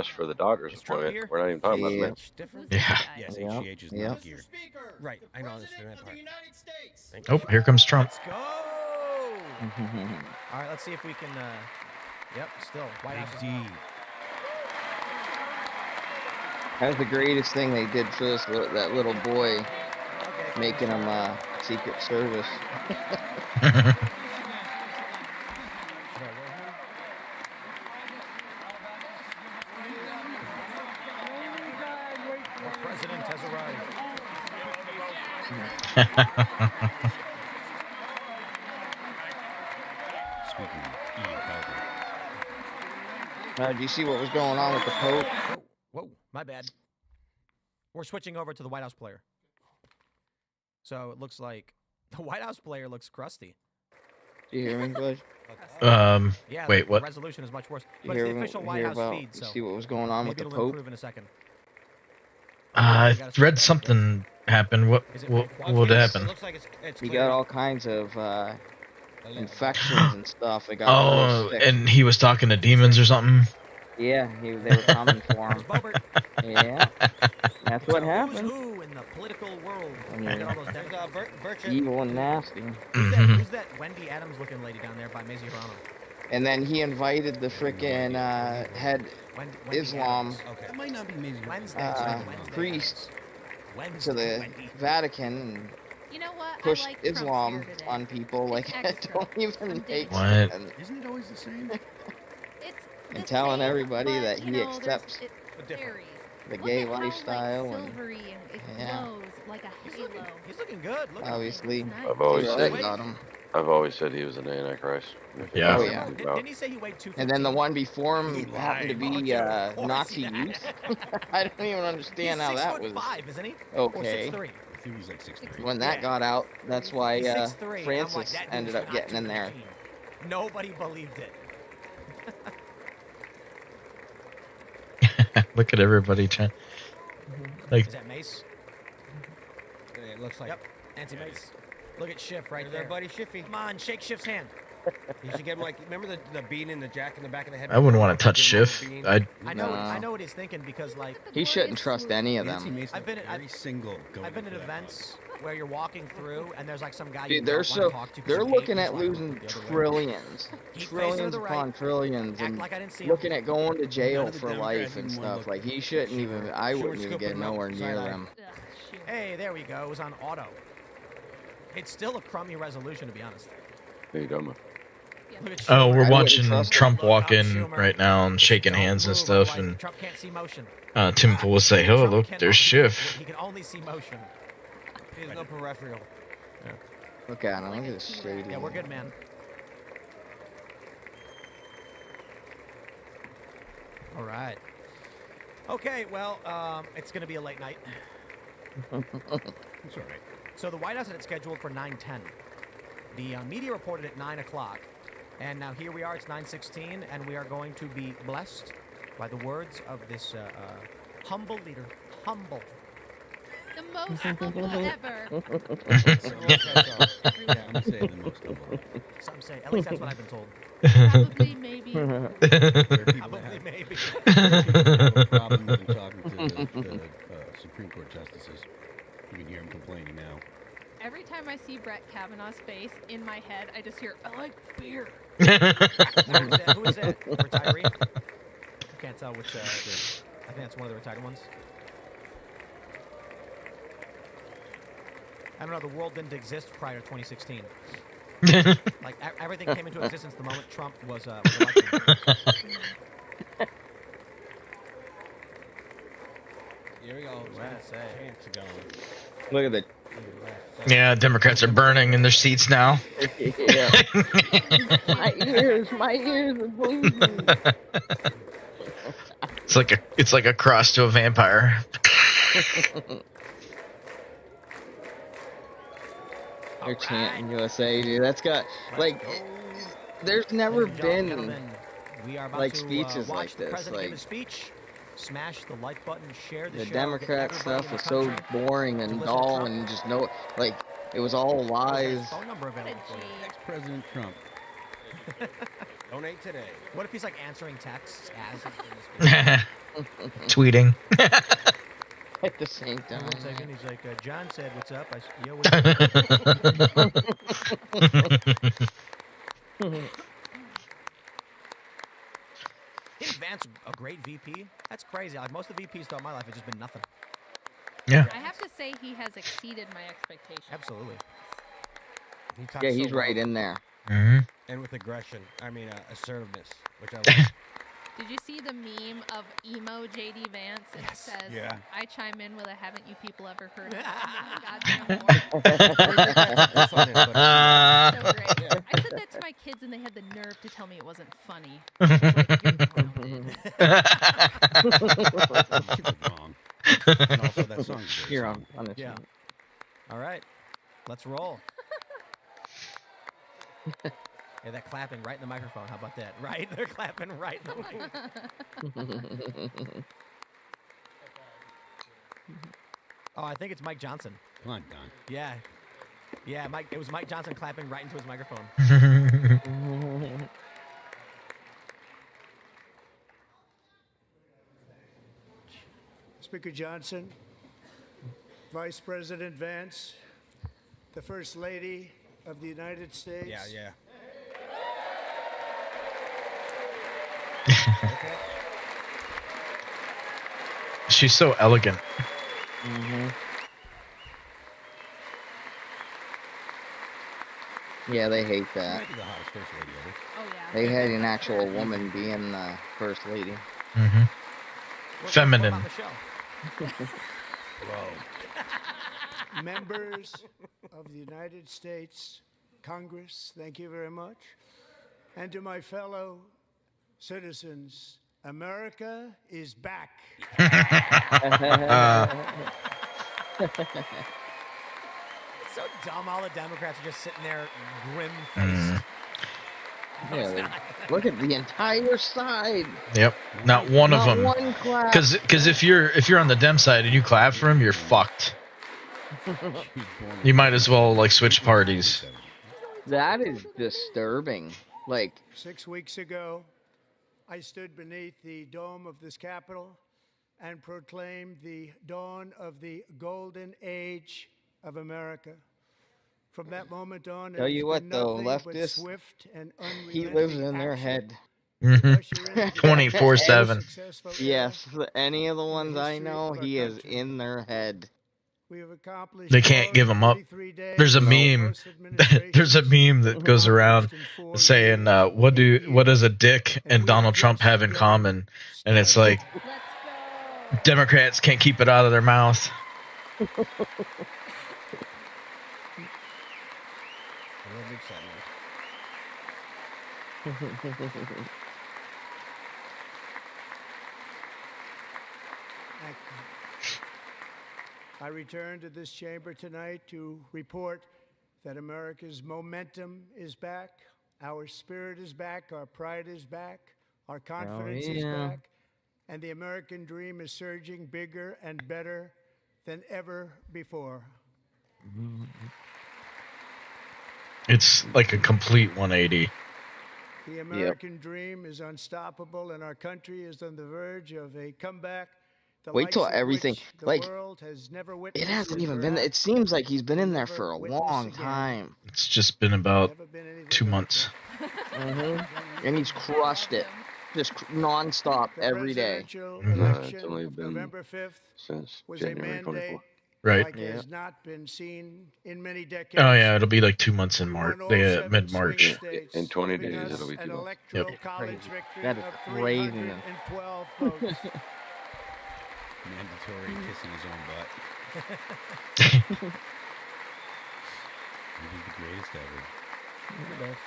Speaker 9: us for the doctor's
Speaker 3: Is Trump
Speaker 9: appointment.
Speaker 3: here?
Speaker 9: We're not even talking about
Speaker 6: Yeah.
Speaker 9: men.
Speaker 2: Much different.
Speaker 1: Yeah.
Speaker 2: Yes,
Speaker 6: Yep,
Speaker 2: HGH is
Speaker 6: yep.
Speaker 2: not here. Right, I don't understand that part. Thank
Speaker 1: Oh,
Speaker 2: you.
Speaker 1: here comes Trump.
Speaker 3: Let's go. All right, let's see if we can. Yep, still White House.
Speaker 2: Big D.
Speaker 6: That's the greatest thing they did for that little boy,
Speaker 3: Okay,
Speaker 6: making him Secret Service.
Speaker 3: Our president has arrived.
Speaker 2: Speaking of Ian Belton.
Speaker 6: Do you see what was going on with the Pope?
Speaker 3: Whoa, my bad. We're switching over to the White House player. So it looks like the White House player looks crusty.
Speaker 6: Do you hear me, Bush?
Speaker 3: Yeah,
Speaker 1: Wait,
Speaker 3: the
Speaker 1: what?
Speaker 3: resolution is much worse.
Speaker 6: You
Speaker 3: But it's
Speaker 6: hear,
Speaker 3: the official
Speaker 6: hear
Speaker 3: White House
Speaker 6: about,
Speaker 3: feed,
Speaker 6: you
Speaker 3: so
Speaker 6: see what was going on with
Speaker 3: maybe
Speaker 6: the
Speaker 3: it'll
Speaker 6: Pope?
Speaker 3: improve in a second.
Speaker 1: I read something happened. What
Speaker 3: Is it
Speaker 1: what
Speaker 3: quad
Speaker 1: would
Speaker 3: case?
Speaker 1: happen?
Speaker 2: It looks like it's
Speaker 6: You
Speaker 2: clear.
Speaker 6: got all kinds of infections and stuff. It got real
Speaker 1: Oh,
Speaker 6: sick.
Speaker 1: and he was talking to demons or something.
Speaker 6: Yeah, they were coming for him.
Speaker 3: Bobert.
Speaker 6: Yeah, that's what
Speaker 3: So
Speaker 6: happened.
Speaker 3: Who's who in the political world?
Speaker 6: I mean,
Speaker 3: Look at all those
Speaker 2: There's
Speaker 3: Democrats.
Speaker 2: Burchett.
Speaker 6: Evil and nasty.
Speaker 3: Who's that Wendy Adams looking lady down there by Mazie Hirono?
Speaker 6: And then he invited the frickin' head
Speaker 3: Wendy
Speaker 6: Islam
Speaker 3: Adams.
Speaker 2: Okay.
Speaker 5: That might not be Maisie.
Speaker 3: Wednesday.
Speaker 6: priest
Speaker 3: Wednesday
Speaker 6: to
Speaker 3: Wednesday,
Speaker 6: the
Speaker 3: Wendy.
Speaker 6: Vatican and
Speaker 4: You know what?
Speaker 6: pushed
Speaker 4: I like Trump's
Speaker 6: Islam
Speaker 4: hair today.
Speaker 6: on people. Like,
Speaker 4: It's
Speaker 6: it
Speaker 4: extra.
Speaker 6: don't even
Speaker 4: I'm
Speaker 6: make
Speaker 4: digging
Speaker 1: What?
Speaker 6: sense.
Speaker 5: Isn't it always the same?
Speaker 4: It's
Speaker 6: And
Speaker 4: the
Speaker 6: telling
Speaker 4: same,
Speaker 6: everybody
Speaker 4: but,
Speaker 6: that
Speaker 4: you
Speaker 6: he
Speaker 4: know,
Speaker 6: accepts
Speaker 4: it varies.
Speaker 6: the
Speaker 4: Look
Speaker 6: gay
Speaker 4: at how,
Speaker 6: lifestyle
Speaker 4: like,
Speaker 6: and
Speaker 4: silvery and it
Speaker 6: yeah.
Speaker 4: glows like a halo.
Speaker 3: He's looking good. Look at him.
Speaker 6: obviously
Speaker 4: It's nice.
Speaker 9: I've always
Speaker 6: too
Speaker 9: said
Speaker 6: sick got him.
Speaker 9: I've always said he was an antichrist. If
Speaker 1: Yeah.
Speaker 6: Oh,
Speaker 9: you
Speaker 6: yeah.
Speaker 9: know anything
Speaker 3: Didn't
Speaker 9: about-
Speaker 3: he say he weighed 215?
Speaker 6: And then the one before him
Speaker 5: You
Speaker 6: happened to
Speaker 5: lying.
Speaker 6: be
Speaker 3: Of course
Speaker 6: Nazi
Speaker 3: he
Speaker 6: youth.
Speaker 3: has.
Speaker 6: I don't even
Speaker 3: He's
Speaker 6: understand how that was
Speaker 3: 6'5", isn't he?
Speaker 6: okay.
Speaker 3: Or 6'3".
Speaker 5: I think he's like 6'3".
Speaker 6: When that got out, that's why
Speaker 3: He's 6'3". I'm like,
Speaker 6: Francis
Speaker 3: that
Speaker 6: ended
Speaker 3: dude's
Speaker 6: up
Speaker 3: not
Speaker 6: getting in there.
Speaker 3: 215. Nobody believed it.
Speaker 1: Look at everybody trying. Like,
Speaker 3: Is that Mace?
Speaker 2: It looks like.
Speaker 3: Yep. Anti-Mace. Look at Schiff right
Speaker 2: There's
Speaker 3: there.
Speaker 2: our buddy Shiffy.
Speaker 3: Come on, shake Schiff's hand.
Speaker 2: You should get him like. Remember the bean and the jack in the back of the head?
Speaker 1: I wouldn't want to touch
Speaker 2: Give him a
Speaker 1: Schiff.
Speaker 2: bean.
Speaker 3: I know.
Speaker 6: No.
Speaker 3: I know what he's thinking because like
Speaker 6: He shouldn't trust any of
Speaker 5: Nancy
Speaker 6: them.
Speaker 5: Mace
Speaker 3: I've been
Speaker 5: looked
Speaker 3: at-
Speaker 5: every single.
Speaker 3: I've been at events where you're walking through and there's like some guy.
Speaker 6: Dude,
Speaker 3: you
Speaker 6: they're
Speaker 3: don't wanna
Speaker 6: so
Speaker 3: talk to 'cause
Speaker 6: they're
Speaker 3: you hate,
Speaker 6: looking
Speaker 3: he's
Speaker 6: at
Speaker 3: like,
Speaker 6: losing
Speaker 3: "Look the other way."
Speaker 6: trillions,
Speaker 3: Keep facing to
Speaker 6: trillions
Speaker 3: the
Speaker 6: upon
Speaker 3: right.
Speaker 6: trillions,
Speaker 3: Act
Speaker 6: and
Speaker 3: like I didn't see him.
Speaker 6: looking at going to
Speaker 5: None
Speaker 6: jail
Speaker 5: of the
Speaker 6: for
Speaker 5: Democrats
Speaker 6: life and
Speaker 5: even wanna
Speaker 6: stuff.
Speaker 5: look
Speaker 6: Like he shouldn't even. I
Speaker 2: Sure,
Speaker 6: wouldn't even
Speaker 2: scoop
Speaker 6: get
Speaker 2: him up,
Speaker 6: nowhere near
Speaker 2: side-eye.
Speaker 6: them.
Speaker 4: Ugh, shoot.
Speaker 3: Hey, there we go. It was on auto. It's still a crummy resolution to be honest.
Speaker 9: Hey, dumb.
Speaker 3: Look at
Speaker 1: oh,
Speaker 3: Schumer.
Speaker 1: we're
Speaker 6: wouldn't
Speaker 1: watching
Speaker 6: trust
Speaker 1: Trump
Speaker 3: him.
Speaker 1: walk in
Speaker 3: Schumer.
Speaker 1: right now and
Speaker 3: Just
Speaker 1: shaking
Speaker 3: don't
Speaker 1: hands and
Speaker 3: move,
Speaker 1: stuff.
Speaker 3: otherwise
Speaker 1: And
Speaker 3: Trump can't see motion.
Speaker 1: Tim will say, "Oh,
Speaker 3: Trump
Speaker 1: look,
Speaker 3: cannot
Speaker 1: there's
Speaker 3: see-
Speaker 1: Schiff."
Speaker 3: He can only see motion.
Speaker 2: There's no peripheral.
Speaker 6: Look at him. Look at this shady.
Speaker 3: Yeah, we're good, man. All right. Okay, well, it's going to be a late night.
Speaker 5: It's all right.
Speaker 3: So the White House had it scheduled for 9:10. The media reported at 9 o'clock. And now here we are, it's 9:16, and we are going to be blessed by the words of this humble leader. Humble.
Speaker 4: The most humble ever.
Speaker 5: Yeah, I'm gonna say the most humble.
Speaker 3: Some say, at least that's what I've been told.
Speaker 4: Probably, maybe.
Speaker 5: Where people
Speaker 3: Probably,
Speaker 5: have,
Speaker 3: maybe.
Speaker 5: people have a problem with talking to the Supreme Court justices. You can hear them complaining now.
Speaker 4: Every time I see Brett Kavanaugh's face in my head, I just hear, I like beer.
Speaker 3: Who is that? Retiree? I can't tell which. I think that's one of the retired ones. I don't know. The world didn't exist prior to 2016. Like everything came into existence the moment Trump was elected.
Speaker 2: Here we go.
Speaker 3: Let's say.
Speaker 2: Chance to go.
Speaker 6: Look at the.
Speaker 1: Yeah, Democrats are burning in their seats now.
Speaker 6: Yeah. my ears are bleeding.
Speaker 1: It's like a cross to a vampire.
Speaker 6: They're chanting USA, dude. That's got like. There's never
Speaker 3: Ladies and
Speaker 6: been.
Speaker 3: gentlemen, we are about
Speaker 6: like,
Speaker 3: to,
Speaker 6: speeches
Speaker 3: watch
Speaker 6: like
Speaker 3: the
Speaker 6: this,
Speaker 3: president give
Speaker 6: like-
Speaker 3: his speech. Smash the like button, share the
Speaker 6: The
Speaker 3: show, get
Speaker 6: Democrat
Speaker 3: everybody
Speaker 6: stuff
Speaker 3: in
Speaker 6: was
Speaker 3: the
Speaker 6: so
Speaker 3: country
Speaker 6: boring and
Speaker 3: listen to
Speaker 6: dull
Speaker 3: Trump.
Speaker 6: and just no like it was all
Speaker 3: There's his
Speaker 6: lies.
Speaker 3: phone number available for you.
Speaker 5: Ex-President Trump.
Speaker 2: Donate today.
Speaker 3: What if he's like answering texts as he's doing the speech?
Speaker 1: Tweeting.
Speaker 6: At the same time.
Speaker 3: One second, he's like, John said, "What's up?" I said, "Yo, what's up?" Isn't Vance a great VP? That's crazy. Like most of the VPs throughout my life have just been nothing.
Speaker 1: Yeah.
Speaker 4: I have to say he has exceeded my expectations.
Speaker 3: Absolutely.
Speaker 2: He talks
Speaker 6: Yeah,
Speaker 2: so
Speaker 6: he's right
Speaker 2: well
Speaker 6: in there.
Speaker 1: hmm
Speaker 2: and with aggression. I mean, assertiveness, which I like.
Speaker 4: Did you see the meme of emo JD Vance? And it says,
Speaker 5: Yeah.
Speaker 4: I chime in with a haven't you people ever heard of goddamn more. So great. I said that to my kids and they had the nerve to tell me it wasn't funny. It's like, you're grounded.
Speaker 5: Kids are wrong. And also that song. is very
Speaker 6: Here
Speaker 5: song.
Speaker 6: on the
Speaker 3: Yeah. All right, let's roll. Hey, that clapping right in the microphone. How about that? Right? They're clapping right in the microphone. Oh, I think it's Mike Johnson.
Speaker 5: Come on, Don.
Speaker 3: Yeah. Yeah, Mike. It was Mike Johnson clapping right into his microphone.
Speaker 11: Speaker Johnson, Vice President Vance, the First Lady of the United States.
Speaker 2: Yeah.
Speaker 1: She's so elegant.
Speaker 6: Yeah, they hate that.
Speaker 2: Might be the hottest first lady ever.
Speaker 4: Oh yeah.
Speaker 6: They had an actual woman being the first lady.
Speaker 1: Feminine.
Speaker 3: On the show.
Speaker 11: Members of the United States Congress, thank you very much. And to my fellow citizens, America is back.
Speaker 3: It's so dumb. All the Democrats are just sitting there grim-faced.
Speaker 6: Look at the entire side.
Speaker 1: Yep, not one of
Speaker 6: Not
Speaker 1: them.
Speaker 6: one clap.
Speaker 1: Because if you're on the Dem side and you clap for him, you're fucked. You might as well like switch parties.
Speaker 6: That is disturbing. Like
Speaker 11: 6 weeks ago, I stood beneath the dome of this Capitol and proclaimed the dawn of the golden age of America. From that moment on,
Speaker 6: Tell you what, though,
Speaker 11: leftists,
Speaker 6: he lives in their head.
Speaker 1: 24/7.
Speaker 6: Yes, any of the ones I know, he is in their head.
Speaker 1: They can't give him up. There's a meme. There's a meme that goes around saying, "What does a dick and Donald Trump have in common?" And it's like, Democrats can't keep it out of their mouth.
Speaker 11: I return to this chamber tonight to report that America's momentum is back, our spirit is back, our pride is back, our confidence is back, and the American dream is surging bigger and better than ever before.
Speaker 1: It's like a complete 180.
Speaker 11: The American dream is unstoppable, and our country is on the verge of a comeback.
Speaker 6: Wait till everything, like, it hasn't even been, it seems like he's been in there for a long time.
Speaker 1: It's just been about 2 months.
Speaker 6: And he's crushed it. Just non-stop every day.
Speaker 9: It's only been since January 24th.
Speaker 1: Right.
Speaker 11: Like has not been seen in many decades.
Speaker 1: Oh yeah, it'll be like 2 months in March, mid-March.
Speaker 9: In 20 days, it'll be 2 months.
Speaker 1: Yep.
Speaker 6: That is crazy.
Speaker 5: Mandatory kissing his own butt. He's the greatest ever.
Speaker 6: The best.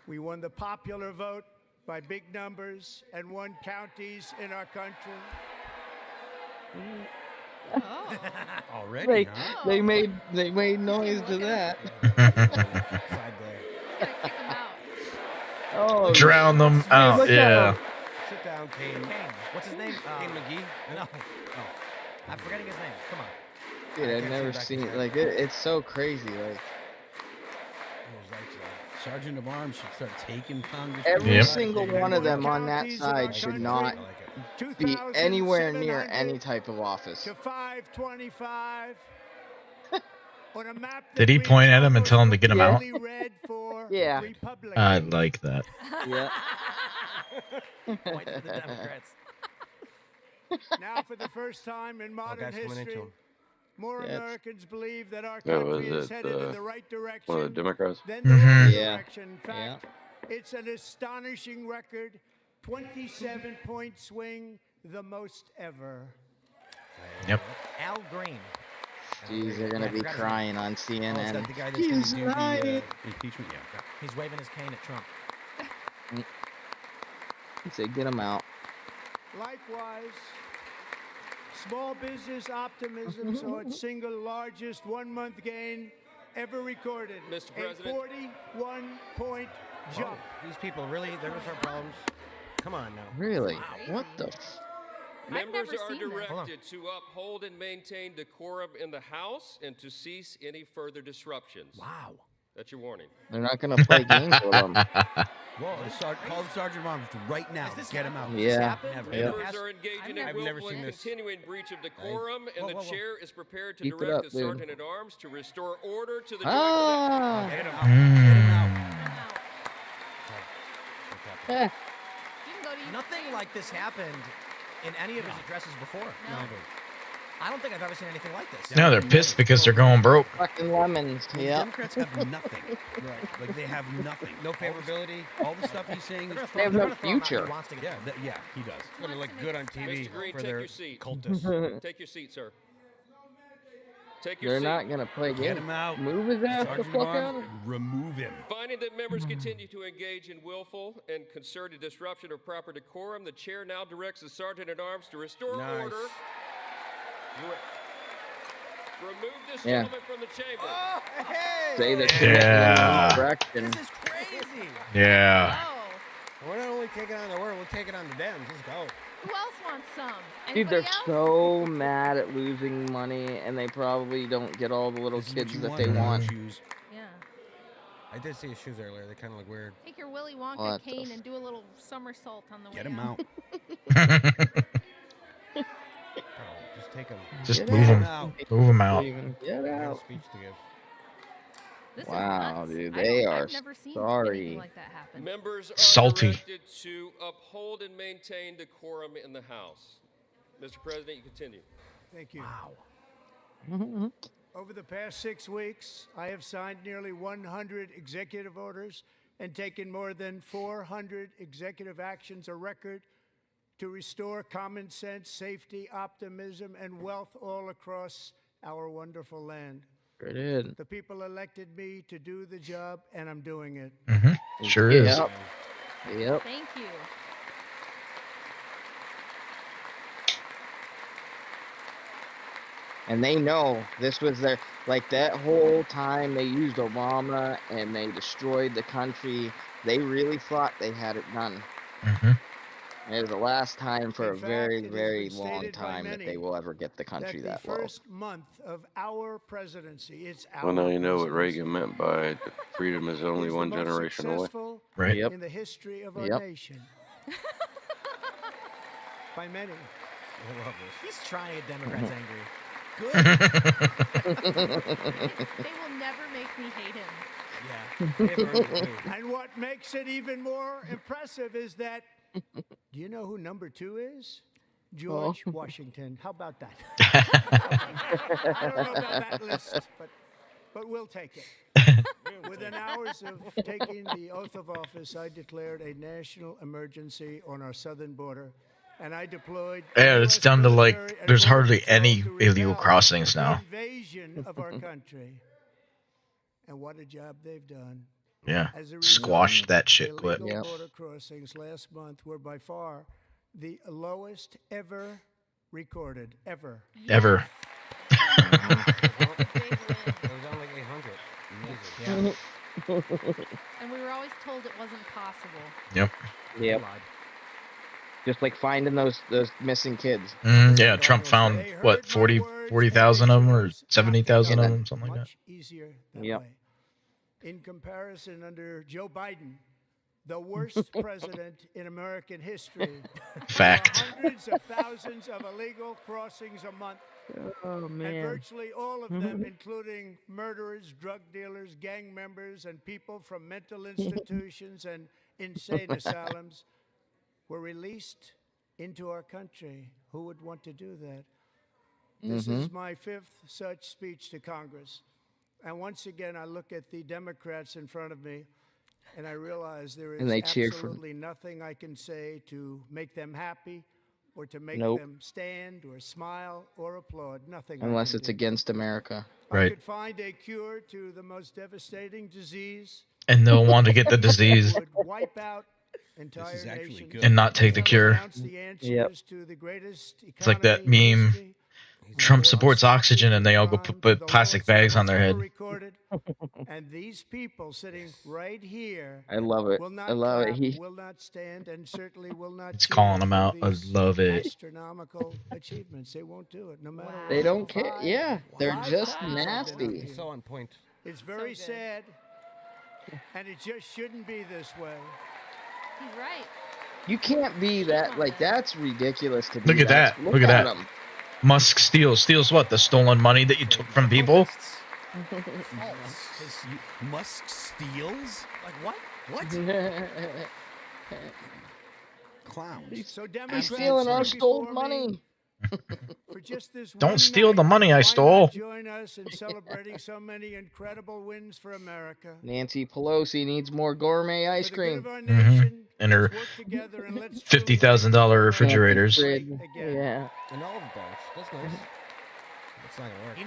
Speaker 11: We won the popular vote by big numbers and won counties in our country.
Speaker 5: Already,
Speaker 6: They made noise to that. Oh,
Speaker 1: drown them out. Yeah.
Speaker 2: Sit down, Kane.
Speaker 3: What's his name?
Speaker 2: Kane McGee?
Speaker 3: No. Oh. I'm forgetting his name. Come on.
Speaker 6: Dude, I've never seen it. Like, it's so crazy. Like,
Speaker 5: Sergeant of Arms should start taking Congress.
Speaker 6: every single one of them on that side should not be anywhere near any type of office.
Speaker 11: To 525. On a map
Speaker 1: Did he point at him and tell him to get him out?
Speaker 6: Yeah.
Speaker 1: I like that.
Speaker 6: Yeah.
Speaker 3: Point to the Democrats.
Speaker 11: Now, for the first time in modern history, more Americans believe that our
Speaker 9: No,
Speaker 11: country
Speaker 9: was
Speaker 11: is
Speaker 9: it
Speaker 11: headed in the right direction
Speaker 9: one of the Democrats?
Speaker 11: than the wrong
Speaker 6: Yeah.
Speaker 11: direction. In fact, it's an astonishing record, 27-point swing, the most ever.
Speaker 1: Yep.
Speaker 3: Al Green.
Speaker 6: Jeez, they're gonna be crying on
Speaker 5: Oh, is
Speaker 6: CNN.
Speaker 5: that the guy that's
Speaker 6: He's
Speaker 5: going to do
Speaker 6: right.
Speaker 5: the impeachment? Yeah.
Speaker 3: He's waving his cane at Trump.
Speaker 6: He said, "Get him out."
Speaker 11: Likewise, small business optimism saw its single largest one-month gain ever recorded.
Speaker 2: Mr.
Speaker 11: A
Speaker 2: President.
Speaker 11: 41-point jump.
Speaker 2: These people really, there was our problems. Come on now.
Speaker 6: Really?
Speaker 11: Wow.
Speaker 6: What the?
Speaker 4: I've
Speaker 12: Members
Speaker 4: never
Speaker 12: are
Speaker 4: seen this.
Speaker 12: directed to uphold and maintain decorum in the House and to cease any further disruptions.
Speaker 3: Wow.
Speaker 12: That's your warning.
Speaker 6: They're not gonna play games with them.
Speaker 5: Whoa, call the Sergeant Arms right now.
Speaker 3: Has this
Speaker 5: Get him
Speaker 3: happened?
Speaker 5: out.
Speaker 3: Has this
Speaker 6: Yeah.
Speaker 3: happened?
Speaker 6: Yep.
Speaker 12: Members are engaging in
Speaker 2: I've never
Speaker 12: willful
Speaker 2: seen
Speaker 12: and
Speaker 2: this.
Speaker 12: continuing breach of decorum, and the
Speaker 3: Whoa, whoa.
Speaker 12: chair is prepared to
Speaker 6: Keep it
Speaker 12: direct
Speaker 6: up,
Speaker 12: the
Speaker 6: dude.
Speaker 12: Sergeant at Arms to restore order to the joint
Speaker 6: Ah.
Speaker 3: Get him out.
Speaker 1: Mm.
Speaker 4: You can go to
Speaker 3: Nothing like this happened in any of his addresses before.
Speaker 4: No.
Speaker 3: I don't think I've ever seen anything like this.
Speaker 1: No, they're pissed because they're going broke.
Speaker 6: Fucking lemons.
Speaker 5: Well, the
Speaker 6: Yeah.
Speaker 5: Democrats have nothing. Like they have nothing.
Speaker 2: No favorability.
Speaker 5: All the stuff he's saying is
Speaker 6: They have
Speaker 3: They're
Speaker 6: no
Speaker 3: gonna throw him out. He
Speaker 6: future.
Speaker 3: wants to get
Speaker 5: yeah, he does.
Speaker 2: It's gonna
Speaker 4: Wants
Speaker 2: look
Speaker 4: to
Speaker 2: good
Speaker 4: make
Speaker 2: on
Speaker 4: it
Speaker 2: TV
Speaker 12: Mr. Green,
Speaker 2: for
Speaker 12: take
Speaker 2: their
Speaker 12: your seat.
Speaker 2: cultists.
Speaker 12: Take your seat, sir. Take your
Speaker 6: They're
Speaker 12: seat.
Speaker 6: not gonna play
Speaker 5: Get
Speaker 6: games.
Speaker 5: him out.
Speaker 6: Move his ass the
Speaker 5: Sergeant
Speaker 6: fuck
Speaker 5: at
Speaker 6: out.
Speaker 5: Arms, remove him.
Speaker 12: Finding that members continue to engage in willful and concerted disruption of proper decorum, the chair now directs the Sergeant at Arms to restore
Speaker 2: Nice.
Speaker 12: order. Remove this
Speaker 6: Yeah.
Speaker 12: gentleman from the chamber.
Speaker 3: Oh, hey!
Speaker 6: Say the
Speaker 1: Yeah.
Speaker 6: direction.
Speaker 3: This is crazy.
Speaker 1: Yeah.
Speaker 4: Oh,
Speaker 2: We're not only taking on the world, we're taking on the Dems. Let's go.
Speaker 4: who else wants some?
Speaker 6: Dude,
Speaker 4: Anybody
Speaker 6: they're
Speaker 4: else?
Speaker 6: so mad at losing money, and they probably don't get all the little
Speaker 5: This is what
Speaker 6: kids
Speaker 5: you
Speaker 6: that they
Speaker 5: want.
Speaker 6: want.
Speaker 5: Shoes.
Speaker 4: Yeah.
Speaker 2: I did see his shoes earlier. They kind of look weird.
Speaker 4: Take your Willy Wonka
Speaker 6: What the
Speaker 4: cane
Speaker 6: f-
Speaker 4: and do a little somersault on the way
Speaker 5: Get him
Speaker 4: out.
Speaker 5: out.
Speaker 2: Oh, just take them.
Speaker 1: Just
Speaker 6: Get
Speaker 1: move them.
Speaker 5: out.
Speaker 1: Move them out.
Speaker 6: Get
Speaker 2: I got a
Speaker 6: out.
Speaker 2: speech to give.
Speaker 4: This
Speaker 6: Wow,
Speaker 4: is nuts.
Speaker 6: dude,
Speaker 4: I
Speaker 6: they
Speaker 4: don't-
Speaker 6: are
Speaker 4: I've never seen
Speaker 6: sorry.
Speaker 4: anything like that happen.
Speaker 12: Members are
Speaker 1: Salty.
Speaker 12: directed to uphold and maintain decorum in the House. Mr. President, you continue.
Speaker 11: Thank you.
Speaker 3: Wow.
Speaker 11: Over the past 6 weeks, I have signed nearly 100 executive orders and taken more than 400 executive actions, a record to restore common sense, safety, optimism, and wealth all across our wonderful land.
Speaker 6: Sure did.
Speaker 11: The people elected me to do the job, and I'm doing it.
Speaker 1: Sure is.
Speaker 6: Yep. Yep.
Speaker 4: Thank you.
Speaker 6: And they know this was their, like, that whole time they used Obama and they destroyed the country. They really thought they had it done.
Speaker 1: Mhm.
Speaker 6: It was the last time for
Speaker 11: In
Speaker 6: a
Speaker 11: fact,
Speaker 6: very,
Speaker 11: it has
Speaker 6: very
Speaker 11: been
Speaker 6: long
Speaker 11: stated by
Speaker 6: time that
Speaker 11: many
Speaker 6: they will ever get the country
Speaker 11: that
Speaker 6: that
Speaker 11: the
Speaker 6: low.
Speaker 11: first month of our presidency, it's our
Speaker 9: Well, now you know what
Speaker 11: presidency,
Speaker 9: Reagan meant by freedom is only
Speaker 11: is the
Speaker 9: one
Speaker 11: most
Speaker 9: generation away.
Speaker 11: successful
Speaker 1: Right.
Speaker 6: Yep.
Speaker 11: in the history of our
Speaker 6: Yep.
Speaker 11: nation. By many.
Speaker 2: I love this.
Speaker 3: He's trying to get Democrats angry. Good.
Speaker 4: They will never make me hate him.
Speaker 3: Yeah.
Speaker 2: They've earned it, too.
Speaker 11: And what makes it even more impressive is that, do you know who number 2 is? George Washington. How about that? I don't know about that list, but we'll take it. Within hours of taking the oath of office, I declared a national emergency on our southern border, and I deployed.
Speaker 1: Yeah, it's
Speaker 11: US
Speaker 1: down to like
Speaker 11: military and
Speaker 1: there's
Speaker 11: border
Speaker 1: hardly
Speaker 11: patrol
Speaker 1: any
Speaker 11: to
Speaker 1: illegal
Speaker 11: repel
Speaker 1: crossings
Speaker 11: the
Speaker 1: now.
Speaker 11: invasion of our country. And what a job they've done.
Speaker 1: Yeah.
Speaker 11: As a
Speaker 1: Squash
Speaker 11: result,
Speaker 1: that shit quick.
Speaker 11: illegal
Speaker 6: Yep.
Speaker 11: border crossings last month were by far the lowest ever recorded, ever.
Speaker 1: Ever.
Speaker 4: Big win.
Speaker 2: It was only 800. Amazing.
Speaker 4: And we were always told it wasn't possible.
Speaker 1: Yep.
Speaker 6: Yep. Just like finding those missing kids.
Speaker 1: Yeah, Trump found
Speaker 11: They heard
Speaker 1: what
Speaker 11: my
Speaker 1: 40,000
Speaker 11: words,
Speaker 1: of them
Speaker 11: and
Speaker 1: or
Speaker 11: they chose
Speaker 1: 70,000
Speaker 11: not
Speaker 1: of
Speaker 11: to
Speaker 1: them,
Speaker 11: go.
Speaker 1: something like that.
Speaker 11: Much easier that
Speaker 6: Yep.
Speaker 11: way. In comparison, under Joe Biden, the worst president in American history,
Speaker 1: Fact.
Speaker 11: there are hundreds of thousands of illegal crossings a month.
Speaker 6: Oh
Speaker 11: And virtually all of them, including murderers, drug dealers, gang members, and people from mental institutions and insane asylums, were released into our country. Who would want to do that? This is my 5th such speech to Congress. And once again, I look at the Democrats in front of me, and I realize there is
Speaker 6: And they cheered for-
Speaker 11: absolutely nothing I can say to make them happy or to make
Speaker 6: Nope.
Speaker 11: them stand or smile or applaud. Nothing. I
Speaker 6: Unless
Speaker 11: can
Speaker 6: it's
Speaker 11: do.
Speaker 6: against America.
Speaker 11: I
Speaker 1: Right.
Speaker 11: could find a cure to the most devastating disease.
Speaker 1: And they'll want to get the disease
Speaker 11: Would wipe out entire
Speaker 5: is actually
Speaker 11: nations.
Speaker 5: good.
Speaker 1: and not take the cure.
Speaker 11: Announce the answers
Speaker 6: Yep.
Speaker 11: to the greatest
Speaker 1: It's like that
Speaker 11: economy in
Speaker 1: meme.
Speaker 11: history.
Speaker 1: Trump supports oxygen, and they all go put plastic bags on their head.
Speaker 11: And these people sitting right here
Speaker 6: I love it.
Speaker 11: will not
Speaker 6: I love
Speaker 11: clap,
Speaker 6: it.
Speaker 11: will not stand, and certainly will not
Speaker 1: It's
Speaker 11: cheer
Speaker 1: calling them
Speaker 11: for
Speaker 1: out. I
Speaker 11: these
Speaker 1: love it.
Speaker 11: astronomical achievements. They won't do it, no matter what.
Speaker 6: They don't care.
Speaker 11: Five-
Speaker 6: Yeah, they're
Speaker 11: five
Speaker 6: just
Speaker 11: times I've been up
Speaker 6: nasty.
Speaker 11: here.
Speaker 2: So on point.
Speaker 11: It's very
Speaker 4: So good.
Speaker 11: sad, and it just shouldn't be this way.
Speaker 4: He's right.
Speaker 6: You can't be that. Like, that's ridiculous to be.
Speaker 1: Look at that. Look at that.
Speaker 6: them.
Speaker 1: Musk steals what? The stolen money that you took from people?
Speaker 5: Musk steals?
Speaker 3: Like what? What?
Speaker 5: Clowns.
Speaker 11: So
Speaker 6: He's
Speaker 11: Democrats
Speaker 6: stealing our
Speaker 11: right
Speaker 6: stolen
Speaker 11: before me,
Speaker 6: money.
Speaker 11: for just this
Speaker 1: Don't
Speaker 11: one
Speaker 1: steal the
Speaker 11: night,
Speaker 1: money I
Speaker 11: why
Speaker 1: stole.
Speaker 11: not join us in celebrating so many incredible wins for America.
Speaker 6: Nancy Pelosi needs more gourmet ice
Speaker 11: For the good
Speaker 6: cream.
Speaker 11: of our
Speaker 1: Mhm.
Speaker 11: nation,
Speaker 1: And her
Speaker 11: let's work together and let's
Speaker 1: $50,000
Speaker 11: truly make
Speaker 1: refrigerators.
Speaker 11: America
Speaker 6: Grid.
Speaker 11: great again.
Speaker 6: Yeah.
Speaker 2: An olive branch. That's nice. It's not gonna work.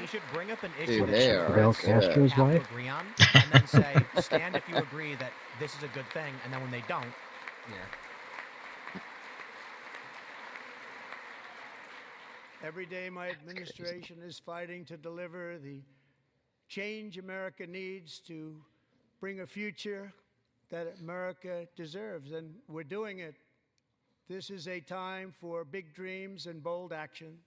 Speaker 3: He should bring up an issue
Speaker 6: Dude,
Speaker 3: that
Speaker 6: they
Speaker 3: she
Speaker 6: are
Speaker 13: Fidel
Speaker 3: thinks
Speaker 6: good.
Speaker 13: Castro's
Speaker 3: have to
Speaker 13: wife.
Speaker 3: agree on, and then say, stand if you agree that this is a good thing, and then when they don't,
Speaker 2: Yeah.
Speaker 11: Every day, my administration is fighting to deliver the change America needs to bring a future that America deserves, and we're doing it. This is a time for big dreams and bold action.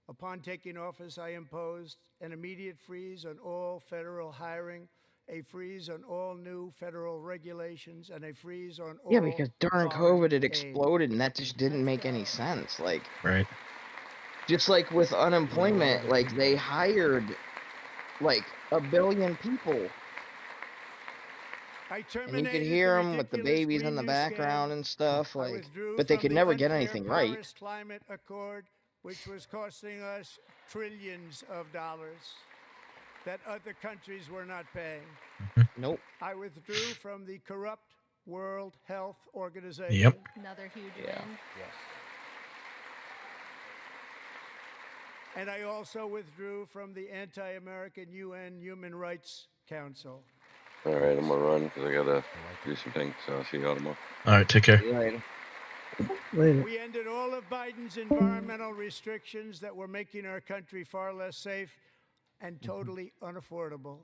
Speaker 11: Upon taking office, I imposed an immediate freeze on all federal hiring, a freeze on all new federal regulations, and a freeze on all
Speaker 6: Yeah, because during
Speaker 11: foreign
Speaker 6: COVID it
Speaker 11: aid.
Speaker 6: exploded, and that just didn't make any sense. Like,
Speaker 1: Right.
Speaker 6: just like with unemployment, like they hired like 1 billion people,
Speaker 11: I
Speaker 6: and you could
Speaker 11: terminated
Speaker 6: hear them with the
Speaker 11: ridiculous
Speaker 6: babies in the
Speaker 11: Green New Scam.
Speaker 6: background and stuff.
Speaker 11: I
Speaker 6: Like,
Speaker 11: withdrew
Speaker 6: but they
Speaker 11: from
Speaker 6: could
Speaker 11: the
Speaker 6: never get
Speaker 11: unfair
Speaker 6: anything right.
Speaker 11: Paris Climate Accord, which was costing us trillions of dollars that other countries were not paying.
Speaker 6: Nope.
Speaker 11: I withdrew from the corrupt World Health Organization.
Speaker 1: Yep.
Speaker 4: Another huge
Speaker 6: Yeah.
Speaker 4: win.
Speaker 2: Yes.
Speaker 11: And I also withdrew from the anti-American UN Human Rights Council.
Speaker 9: All right, I'm gonna run because I gotta do some things. So I'll see y'all tomorrow.
Speaker 1: All right, take care.
Speaker 6: See you later.
Speaker 13: Later.
Speaker 11: We ended all of Biden's environmental restrictions that were making our country far less safe and totally unaffordable.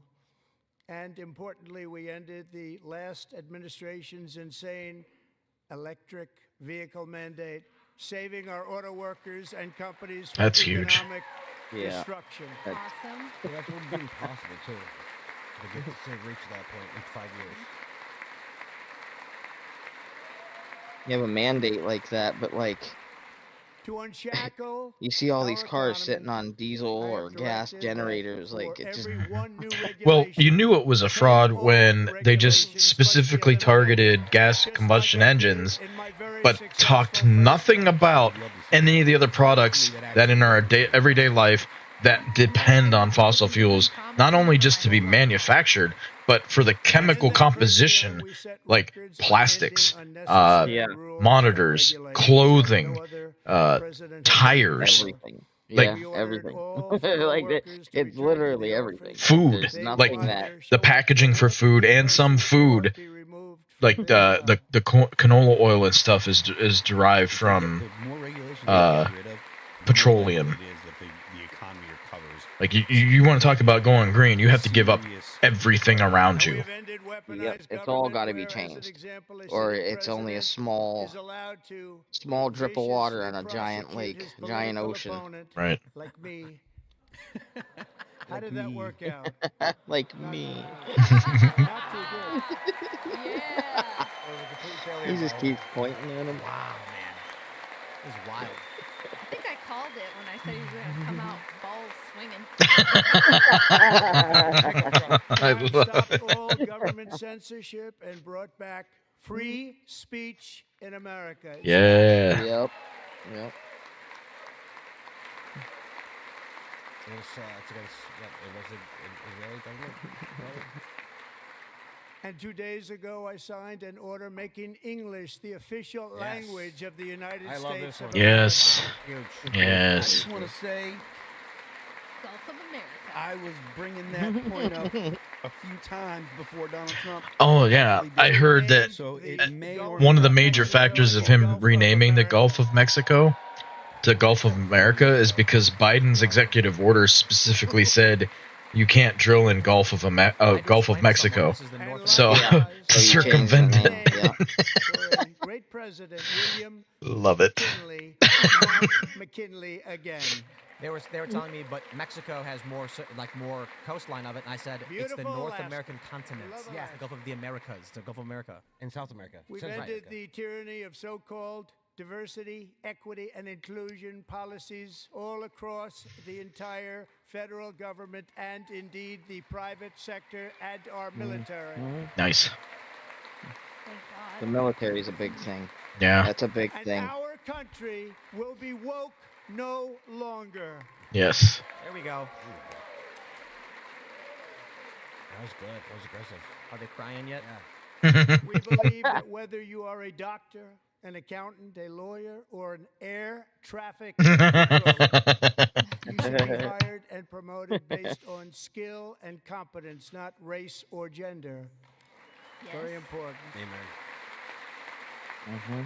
Speaker 11: And importantly, we ended the last administration's insane electric vehicle mandate, saving our auto workers and companies from
Speaker 1: That's huge.
Speaker 11: economic
Speaker 6: Yeah.
Speaker 11: destruction.
Speaker 4: Awesome.
Speaker 2: So that would be impossible too. To get to reach that point in 5 years.
Speaker 6: You have a mandate like that, but like
Speaker 11: To unshackle
Speaker 6: you see all
Speaker 11: our
Speaker 6: these cars
Speaker 11: economy,
Speaker 6: sitting on diesel
Speaker 11: I have
Speaker 6: or gas
Speaker 11: directed that
Speaker 6: generators,
Speaker 11: for
Speaker 6: like it just
Speaker 11: every one new
Speaker 1: Well, you
Speaker 11: regulation,
Speaker 1: knew it was a fraud when they just specifically targeted gas combustion engines, but talked nothing about any of the other products that in our everyday life that depend on fossil fuels, not only just to be manufactured, but for the chemical composition, like plastics,
Speaker 6: Yeah.
Speaker 1: monitors, clothing, tires,
Speaker 6: everything.
Speaker 1: like-
Speaker 6: Yeah, everything. Like it's literally everything.
Speaker 1: food,
Speaker 6: There's nothing
Speaker 1: like
Speaker 6: that
Speaker 1: the packaging for food and some food, like the canola oil and stuff is derived from
Speaker 5: The more regulations they
Speaker 1: uh,
Speaker 5: get rid of, the more
Speaker 1: petroleum.
Speaker 5: likely it is that the economy recovers.
Speaker 1: Like you want to talk about going green, you have to give up
Speaker 5: Serious-
Speaker 1: everything around you.
Speaker 6: Yep, it's all got to be changed, or it's only a small drip of water in a giant lake, giant ocean,
Speaker 1: Right.
Speaker 11: Like me. How did that work out?
Speaker 6: like me.
Speaker 11: Not too good.
Speaker 4: Yeah.
Speaker 6: He just keeps pointing at him.
Speaker 3: wow, man, this is wild.
Speaker 4: I think I called it when I said he was going to come out balls swinging.
Speaker 1: I
Speaker 11: We have
Speaker 1: love
Speaker 11: stopped
Speaker 1: it.
Speaker 11: all government censorship and brought back free speech in America.
Speaker 1: Yeah.
Speaker 6: Yep. Yep.
Speaker 2: It's against what? It was the Israeli government. Right?
Speaker 11: And 2 days ago, I signed an order making English the official
Speaker 2: Yes.
Speaker 11: language of the United
Speaker 2: I love
Speaker 11: States
Speaker 2: this
Speaker 11: of
Speaker 2: one.
Speaker 1: Yes.
Speaker 11: America.
Speaker 2: Huge.
Speaker 5: I
Speaker 1: Yes.
Speaker 5: just want to say
Speaker 4: Gulf of America.
Speaker 5: I was bringing that point up a few times before Donald Trump.
Speaker 1: Oh yeah, I heard that
Speaker 5: So it may or
Speaker 1: one of the
Speaker 5: may
Speaker 1: major
Speaker 5: not
Speaker 1: factors of him renaming the Gulf of Mexico to Gulf of America is because Biden's executive order specifically said you can't drill in Gulf of Gulf of Mexico. So
Speaker 6: Yeah.
Speaker 1: to
Speaker 6: So you changed the
Speaker 1: circumvent
Speaker 6: name.
Speaker 1: it.
Speaker 6: Yeah.
Speaker 11: For a great president, William
Speaker 1: Love it.
Speaker 11: McKinley, not McKinley again.
Speaker 3: They were telling me, but Mexico has more more coastline of it, and I said it's the
Speaker 11: Beautiful
Speaker 3: North
Speaker 11: Alaska.
Speaker 3: American continent.
Speaker 11: Love
Speaker 3: Yeah,
Speaker 11: Alaska.
Speaker 3: the Gulf of the Americas, the Gulf of America.
Speaker 2: In South America.
Speaker 11: We've
Speaker 2: South
Speaker 11: ended
Speaker 2: America.
Speaker 11: the tyranny of so-called diversity, equity, and inclusion policies all across the entire federal government and indeed the private sector and our military.
Speaker 1: Nice.
Speaker 6: The military is a big thing.
Speaker 1: Yeah.
Speaker 6: That's a big
Speaker 11: And
Speaker 6: thing.
Speaker 11: our country will be woke no longer.
Speaker 1: Yes.
Speaker 3: There we go.
Speaker 2: That was good. That was aggressive.
Speaker 3: Are they crying yet?
Speaker 11: We believe that whether you are a doctor, an accountant, a lawyer, or an air traffic controller, you should be hired and promoted based on skill and competence, not race or gender. Very important.
Speaker 2: Amen.
Speaker 6: Mm-hmm.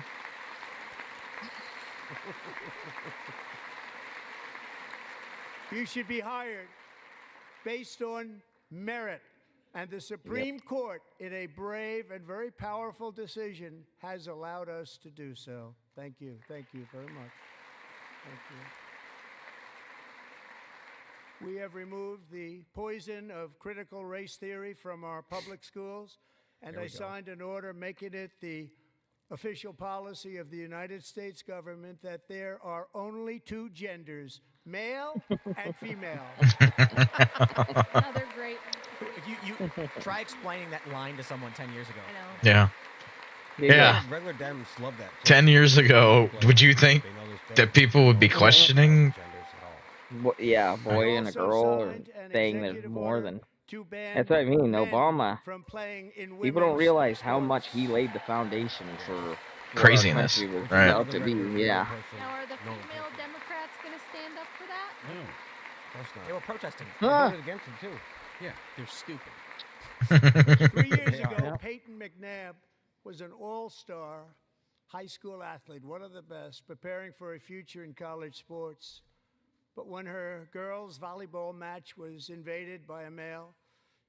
Speaker 11: You should be hired based on merit. And the Supreme Court, in a brave and very powerful decision, has allowed us to do so. Thank you. Thank you very much. Thank you. We have removed the poison of critical race theory from our public schools, and I signed an order making it the official policy of the United States government that there are only two genders, male and female.
Speaker 4: Another great.
Speaker 3: You try explaining that line to someone 10 years ago.
Speaker 4: I know.
Speaker 1: Yeah. Yeah.
Speaker 2: Regular Dems love that.
Speaker 1: 10 years ago, would you think
Speaker 2: They know those
Speaker 1: that
Speaker 2: things.
Speaker 1: people would be
Speaker 2: They don't know
Speaker 1: questioning?
Speaker 2: genders at all.
Speaker 6: Yeah, boy and a
Speaker 11: Also
Speaker 6: girl are
Speaker 11: signed an
Speaker 6: saying there's
Speaker 11: executive
Speaker 6: more
Speaker 11: order
Speaker 6: than.
Speaker 11: to ban
Speaker 6: That's what I mean.
Speaker 11: men
Speaker 6: Obama.
Speaker 11: from playing in
Speaker 6: People don't
Speaker 11: women's
Speaker 6: realize how much
Speaker 11: sports.
Speaker 6: he laid the foundation for what our
Speaker 1: Craziness,
Speaker 6: country was
Speaker 1: right.
Speaker 6: about to be. Yeah.
Speaker 4: Now, are the female Democrats going to stand up for that?
Speaker 2: No, of course not.
Speaker 3: They were protesting.
Speaker 2: They
Speaker 6: Huh.
Speaker 2: voted against him too.
Speaker 5: Yeah, they're stupid.
Speaker 11: 3 years
Speaker 2: They are.
Speaker 11: ago, Peyton McNabb was an all-star high school athlete, one of the best, preparing for a future in college sports. But when her girls' volleyball match was invaded by a male,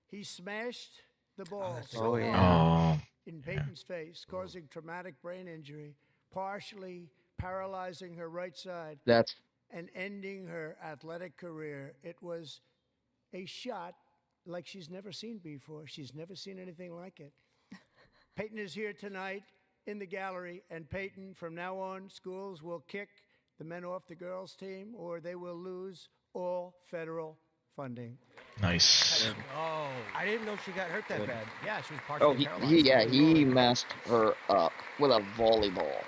Speaker 11: he smashed the ball so
Speaker 6: yeah.
Speaker 11: hard
Speaker 1: Oh,
Speaker 11: in Peyton's face, causing traumatic brain injury, partially paralyzing her right side,
Speaker 6: That's
Speaker 11: and ending her athletic career. It was a shot like she's never seen before. She's never seen anything like it. Peyton is here tonight in the gallery, and Peyton, from now on, schools will kick the men off the girls' team, or they will lose all federal funding.
Speaker 1: nice.
Speaker 3: Oh,
Speaker 2: I didn't know she got hurt that bad.
Speaker 3: yeah, she was
Speaker 6: oh
Speaker 3: partially paralyzed.
Speaker 6: he messed her up with a volleyball.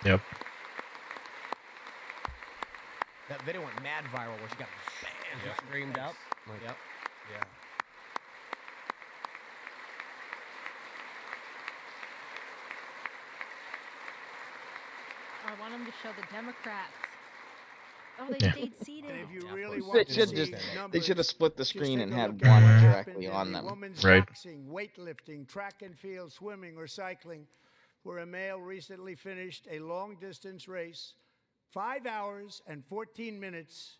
Speaker 1: Yep.
Speaker 3: That video went mad viral where she got bam.
Speaker 2: She screamed out. Like,
Speaker 3: Yep.
Speaker 2: Yeah.
Speaker 4: I want them to show the Democrats. Oh, they
Speaker 1: Yeah.
Speaker 4: stayed seated.
Speaker 11: And if you
Speaker 2: Yeah, of
Speaker 11: really
Speaker 2: course.
Speaker 11: want
Speaker 6: They
Speaker 11: to
Speaker 6: should
Speaker 11: see
Speaker 6: just
Speaker 11: numbers,
Speaker 6: they should have split the
Speaker 11: just
Speaker 6: screen
Speaker 11: take
Speaker 6: and
Speaker 11: a
Speaker 6: had
Speaker 11: look at
Speaker 6: one
Speaker 11: what
Speaker 6: directly
Speaker 11: happened
Speaker 6: on
Speaker 11: in the
Speaker 6: them.
Speaker 11: women's
Speaker 1: Right.
Speaker 11: boxing, weightlifting, track and field, swimming, or cycling, where a male recently finished a long-distance race 5 hours and 14 minutes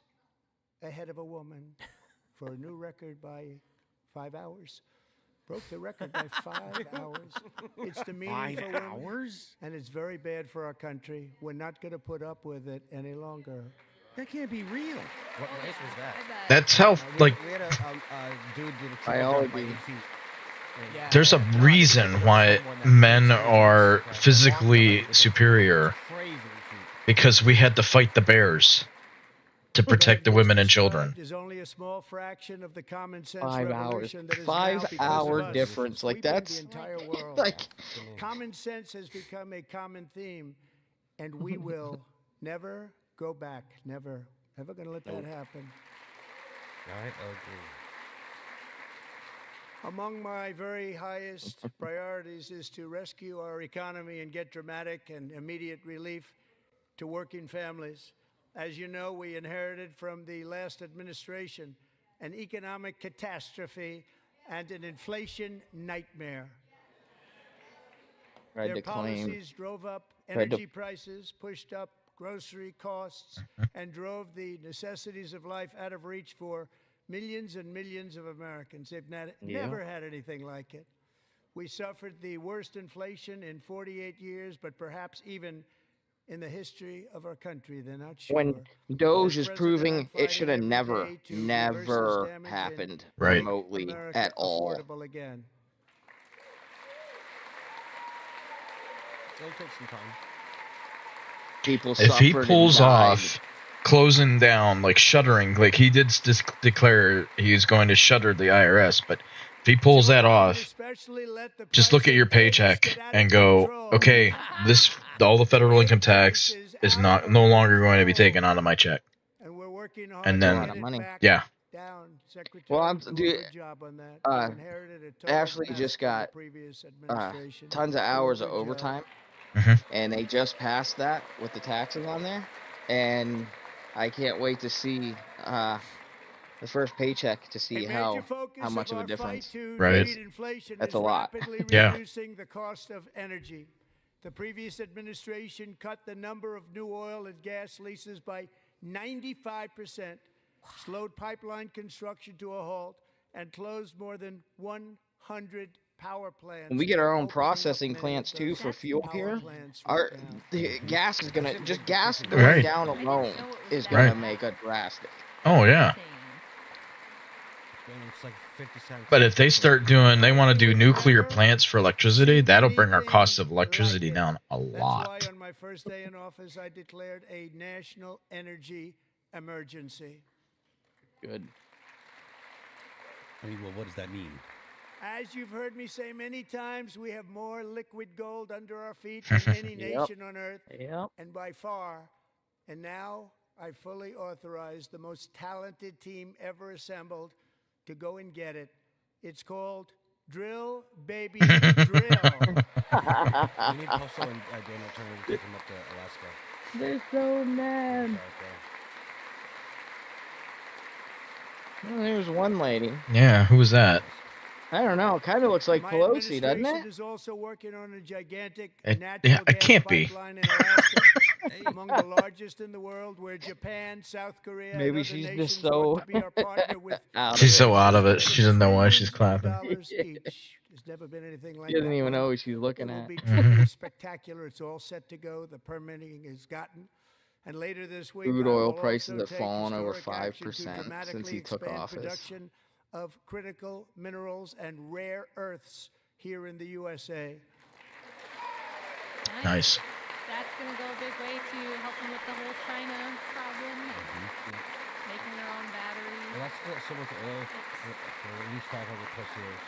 Speaker 11: ahead of a woman for a new record by 5 hours. Broke the record by 5 hours. It's demeaning
Speaker 5: 5
Speaker 11: for women,
Speaker 5: hours?
Speaker 11: and it's very bad for our country. We're not going to put up with it any longer.
Speaker 5: That can't be real.
Speaker 2: What race was that?
Speaker 4: I bet.
Speaker 1: That's how, like,
Speaker 2: We had a dude did a triple
Speaker 6: Biology.
Speaker 2: jump by 8 feet.
Speaker 3: Yeah,
Speaker 1: there's a
Speaker 3: yeah.
Speaker 1: reason why men are physically superior,
Speaker 2: Crazy feet.
Speaker 1: because we had to fight the bears to protect the women and children.
Speaker 11: Is only a small fraction of the common sense
Speaker 6: 5 hours.
Speaker 11: revolution that is now
Speaker 6: 5
Speaker 11: because of
Speaker 6: hour
Speaker 11: us
Speaker 6: difference. Like
Speaker 11: sweeping
Speaker 6: that's
Speaker 11: the entire world.
Speaker 6: like
Speaker 11: Common sense has become a common theme, and we will never go back. Never going to let that happen.
Speaker 2: I agree.
Speaker 11: Among my very highest priorities is to rescue our economy and get dramatic and immediate relief to working families. As you know, we inherited from the last administration an economic catastrophe and an inflation nightmare.
Speaker 6: tried
Speaker 11: Their
Speaker 6: to claim
Speaker 11: policies drove up
Speaker 6: tried to-
Speaker 11: energy prices, pushed up grocery costs, and drove the necessities of life out of reach for millions and millions of Americans. They've never had anything like it. We suffered the worst inflation in 48 years, but perhaps even in the history of our country. They're not sure.
Speaker 6: When Doge is proving it should have never happened remotely at all.
Speaker 2: It'll take some time.
Speaker 6: People
Speaker 1: If he
Speaker 6: suffered
Speaker 1: pulls
Speaker 6: and died.
Speaker 1: off closing down, like shuttering, like he did declare he's going to shutter the IRS, but if he pulls that off, just look at your paycheck and go, okay, all the federal income tax is no longer going to be taken out of my check. And then,
Speaker 6: a lot of money.
Speaker 1: Yeah.
Speaker 6: Well, Ashley just got tons of hours of overtime, and they just passed that with the taxes on there, and I can't wait to see the first paycheck to see how much of a difference.
Speaker 1: Right.
Speaker 6: That's a lot.
Speaker 1: Yeah.
Speaker 11: Reducing the cost of energy. The previous administration cut the number of new oil and gas leases by 95%, slowed pipeline construction to a halt, and closed more than 100 power plants.
Speaker 6: When we get our own processing plants too for fuel here, the gas is gonna gas going down alone is gonna make a drastic.
Speaker 1: Oh yeah.
Speaker 2: It's like 50 cents.
Speaker 1: But if they start they want to do nuclear plants for electricity, that'll bring our cost of electricity down a lot.
Speaker 11: That's why on my first day in office, I declared a national energy emergency.
Speaker 6: Good.
Speaker 5: I mean, well, what does that mean?
Speaker 11: As you've heard me say many times, we have more liquid gold under our feet than any nation on earth, and by far. And now I fully authorize the most talented team ever assembled to go and get it. It's called Drill Baby Drill.
Speaker 2: We need also and Daniel Turner to take him up to Alaska.
Speaker 6: They're so mad. Well, there's one lady.
Speaker 1: Yeah, who was that?
Speaker 6: I don't know. It kind of looks like Pelosi, doesn't it?
Speaker 11: Is also working on a gigantic
Speaker 1: It
Speaker 11: natural gas
Speaker 1: can't be.
Speaker 11: pipeline in Alaska, among the largest in the world, where Japan, South Korea, and
Speaker 6: Maybe
Speaker 11: other
Speaker 6: she's
Speaker 11: nations
Speaker 6: just so
Speaker 11: want to be our partner with
Speaker 1: She's so out of it. She doesn't know why she's clapping.
Speaker 11: dollars each. There's never been anything like
Speaker 6: She doesn't
Speaker 11: that.
Speaker 6: even know who she's looking
Speaker 11: It will
Speaker 6: at.
Speaker 11: be truly spectacular. It's all set to go. The permitting is gotten. And later this week,
Speaker 6: Crude
Speaker 11: I
Speaker 6: oil
Speaker 11: will
Speaker 6: prices
Speaker 11: also
Speaker 6: have
Speaker 11: take
Speaker 6: fallen over
Speaker 11: historic action to
Speaker 6: 5% since
Speaker 11: dramatically
Speaker 6: he took
Speaker 11: expand
Speaker 6: office.
Speaker 11: Production of critical minerals and rare earths here in the USA.
Speaker 1: Nice.
Speaker 4: That's going to go a big way to helping with the whole China problem, making their own batteries.
Speaker 2: Well, that's still similar to oil for at least 500 plus years.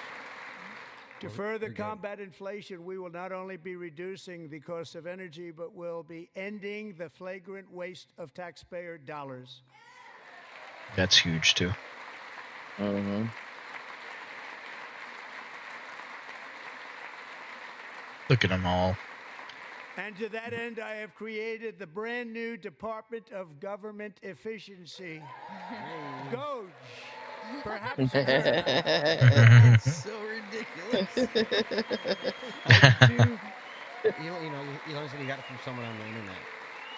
Speaker 11: To further combat inflation, we will not only be reducing the cost of energy, but will be ending the flagrant waste of taxpayer dollars.
Speaker 1: That's huge too. Look at them all.
Speaker 11: And to that end, I have created the brand new Department of Government Efficiency. Goge. Perhaps you've heard.
Speaker 5: It's so ridiculous.
Speaker 2: Elon said he got it from someone on the internet.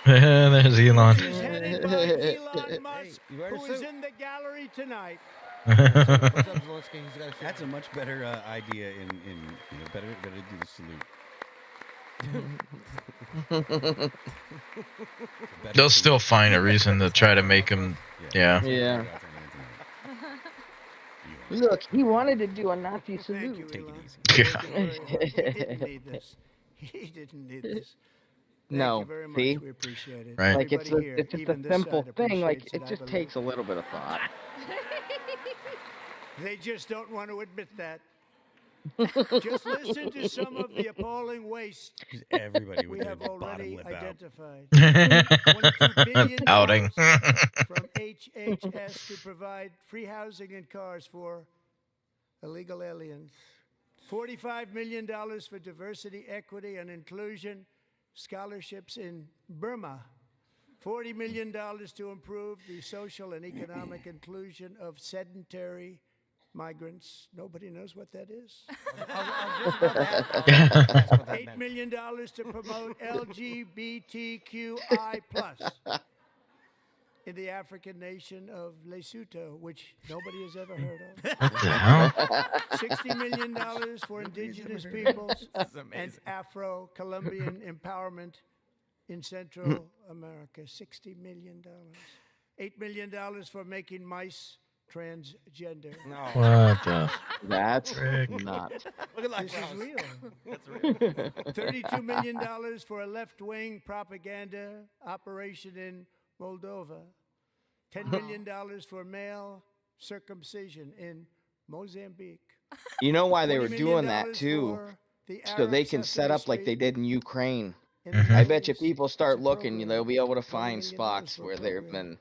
Speaker 1: There's Elon.
Speaker 11: It's headed by Elon Musk, who is in the gallery tonight.
Speaker 5: That's a much better idea. Better do the salute.
Speaker 1: They'll still find a reason to try to make him. Yeah.
Speaker 6: Yeah. Look, he wanted to do a Nazi salute.
Speaker 11: Take
Speaker 6: it easy.
Speaker 11: He didn't need this. He didn't need this.
Speaker 6: No,
Speaker 11: Thank you very much.
Speaker 6: see?
Speaker 11: We appreciate it.
Speaker 1: Right.
Speaker 6: Like it's
Speaker 11: Everybody
Speaker 6: just
Speaker 11: here,
Speaker 6: a
Speaker 11: even this
Speaker 6: simple
Speaker 11: side
Speaker 6: thing. Like
Speaker 11: appreciates
Speaker 6: it
Speaker 11: I
Speaker 6: just
Speaker 11: believe.
Speaker 6: takes a little bit of thought.
Speaker 11: They just don't want to admit that. Just listen to some of the appalling waste
Speaker 5: Everybody would
Speaker 11: we
Speaker 5: do
Speaker 11: have
Speaker 5: the bottom
Speaker 11: already
Speaker 5: lip out.
Speaker 11: identified. $22 billion
Speaker 1: Outing.
Speaker 11: from HHS to provide free housing and cars for illegal aliens. $45 million for diversity, equity, and inclusion scholarships in Burma. $40 million to improve the social and economic inclusion of sedentary migrants. Nobody knows what that is.
Speaker 2: I was just about to ask what that
Speaker 11: $8
Speaker 2: meant.
Speaker 11: million to promote LGBTQI+ in the African nation of Lesotho, which nobody has ever heard of.
Speaker 1: What the hell?
Speaker 11: $60 million for indigenous peoples and Afro-Colombian empowerment in Central America. $60 million. $8 million for making mice transgender.
Speaker 2: No.
Speaker 1: What the
Speaker 6: That's
Speaker 1: frick?
Speaker 6: nuts.
Speaker 2: Look at
Speaker 11: This
Speaker 2: that.
Speaker 11: is real.
Speaker 2: That's real.
Speaker 11: $32 million for a left-wing propaganda operation in Moldova. $10 million for male circumcision in Mozambique.
Speaker 6: You know why they
Speaker 11: $20
Speaker 6: were
Speaker 11: million
Speaker 6: doing that too?
Speaker 11: for the
Speaker 6: So they
Speaker 11: Arab
Speaker 6: can set
Speaker 11: Sesame
Speaker 6: up like they
Speaker 11: Street
Speaker 6: did in Ukraine.
Speaker 11: in the
Speaker 6: I
Speaker 11: Middle
Speaker 6: bet you
Speaker 11: East.
Speaker 6: people
Speaker 11: It's
Speaker 6: start
Speaker 11: a
Speaker 6: looking,
Speaker 11: program.
Speaker 6: they'll be able to
Speaker 11: $20
Speaker 6: find
Speaker 11: million
Speaker 6: spots
Speaker 11: for a
Speaker 6: where they've
Speaker 11: program.
Speaker 6: been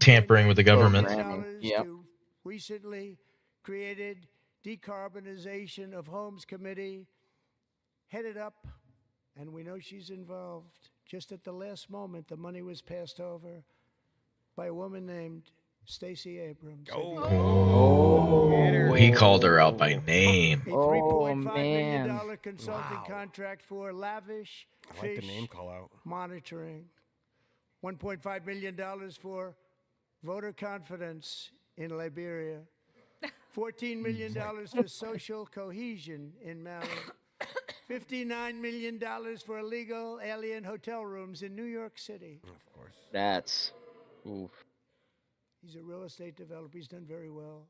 Speaker 1: Tampering with the government.
Speaker 6: Programming. Yep.
Speaker 11: To recently created decarbonization of homes committee, headed up, and we know she's involved. Just at the last moment, the money was passed over by a woman named Stacey Abrams.
Speaker 1: Oh, he called her out by name.
Speaker 11: A
Speaker 6: Oh,
Speaker 11: $3.5 million
Speaker 6: man.
Speaker 11: consulting contract for lavish
Speaker 2: I like the
Speaker 11: fish
Speaker 2: name call out.
Speaker 11: monitoring. $1.5 million for voter confidence in Liberia. $14 million for social cohesion in Mali. $59 million for illegal alien hotel rooms in New York City.
Speaker 2: Of course.
Speaker 6: That's oof.
Speaker 11: He's a real estate developer. He's done very well.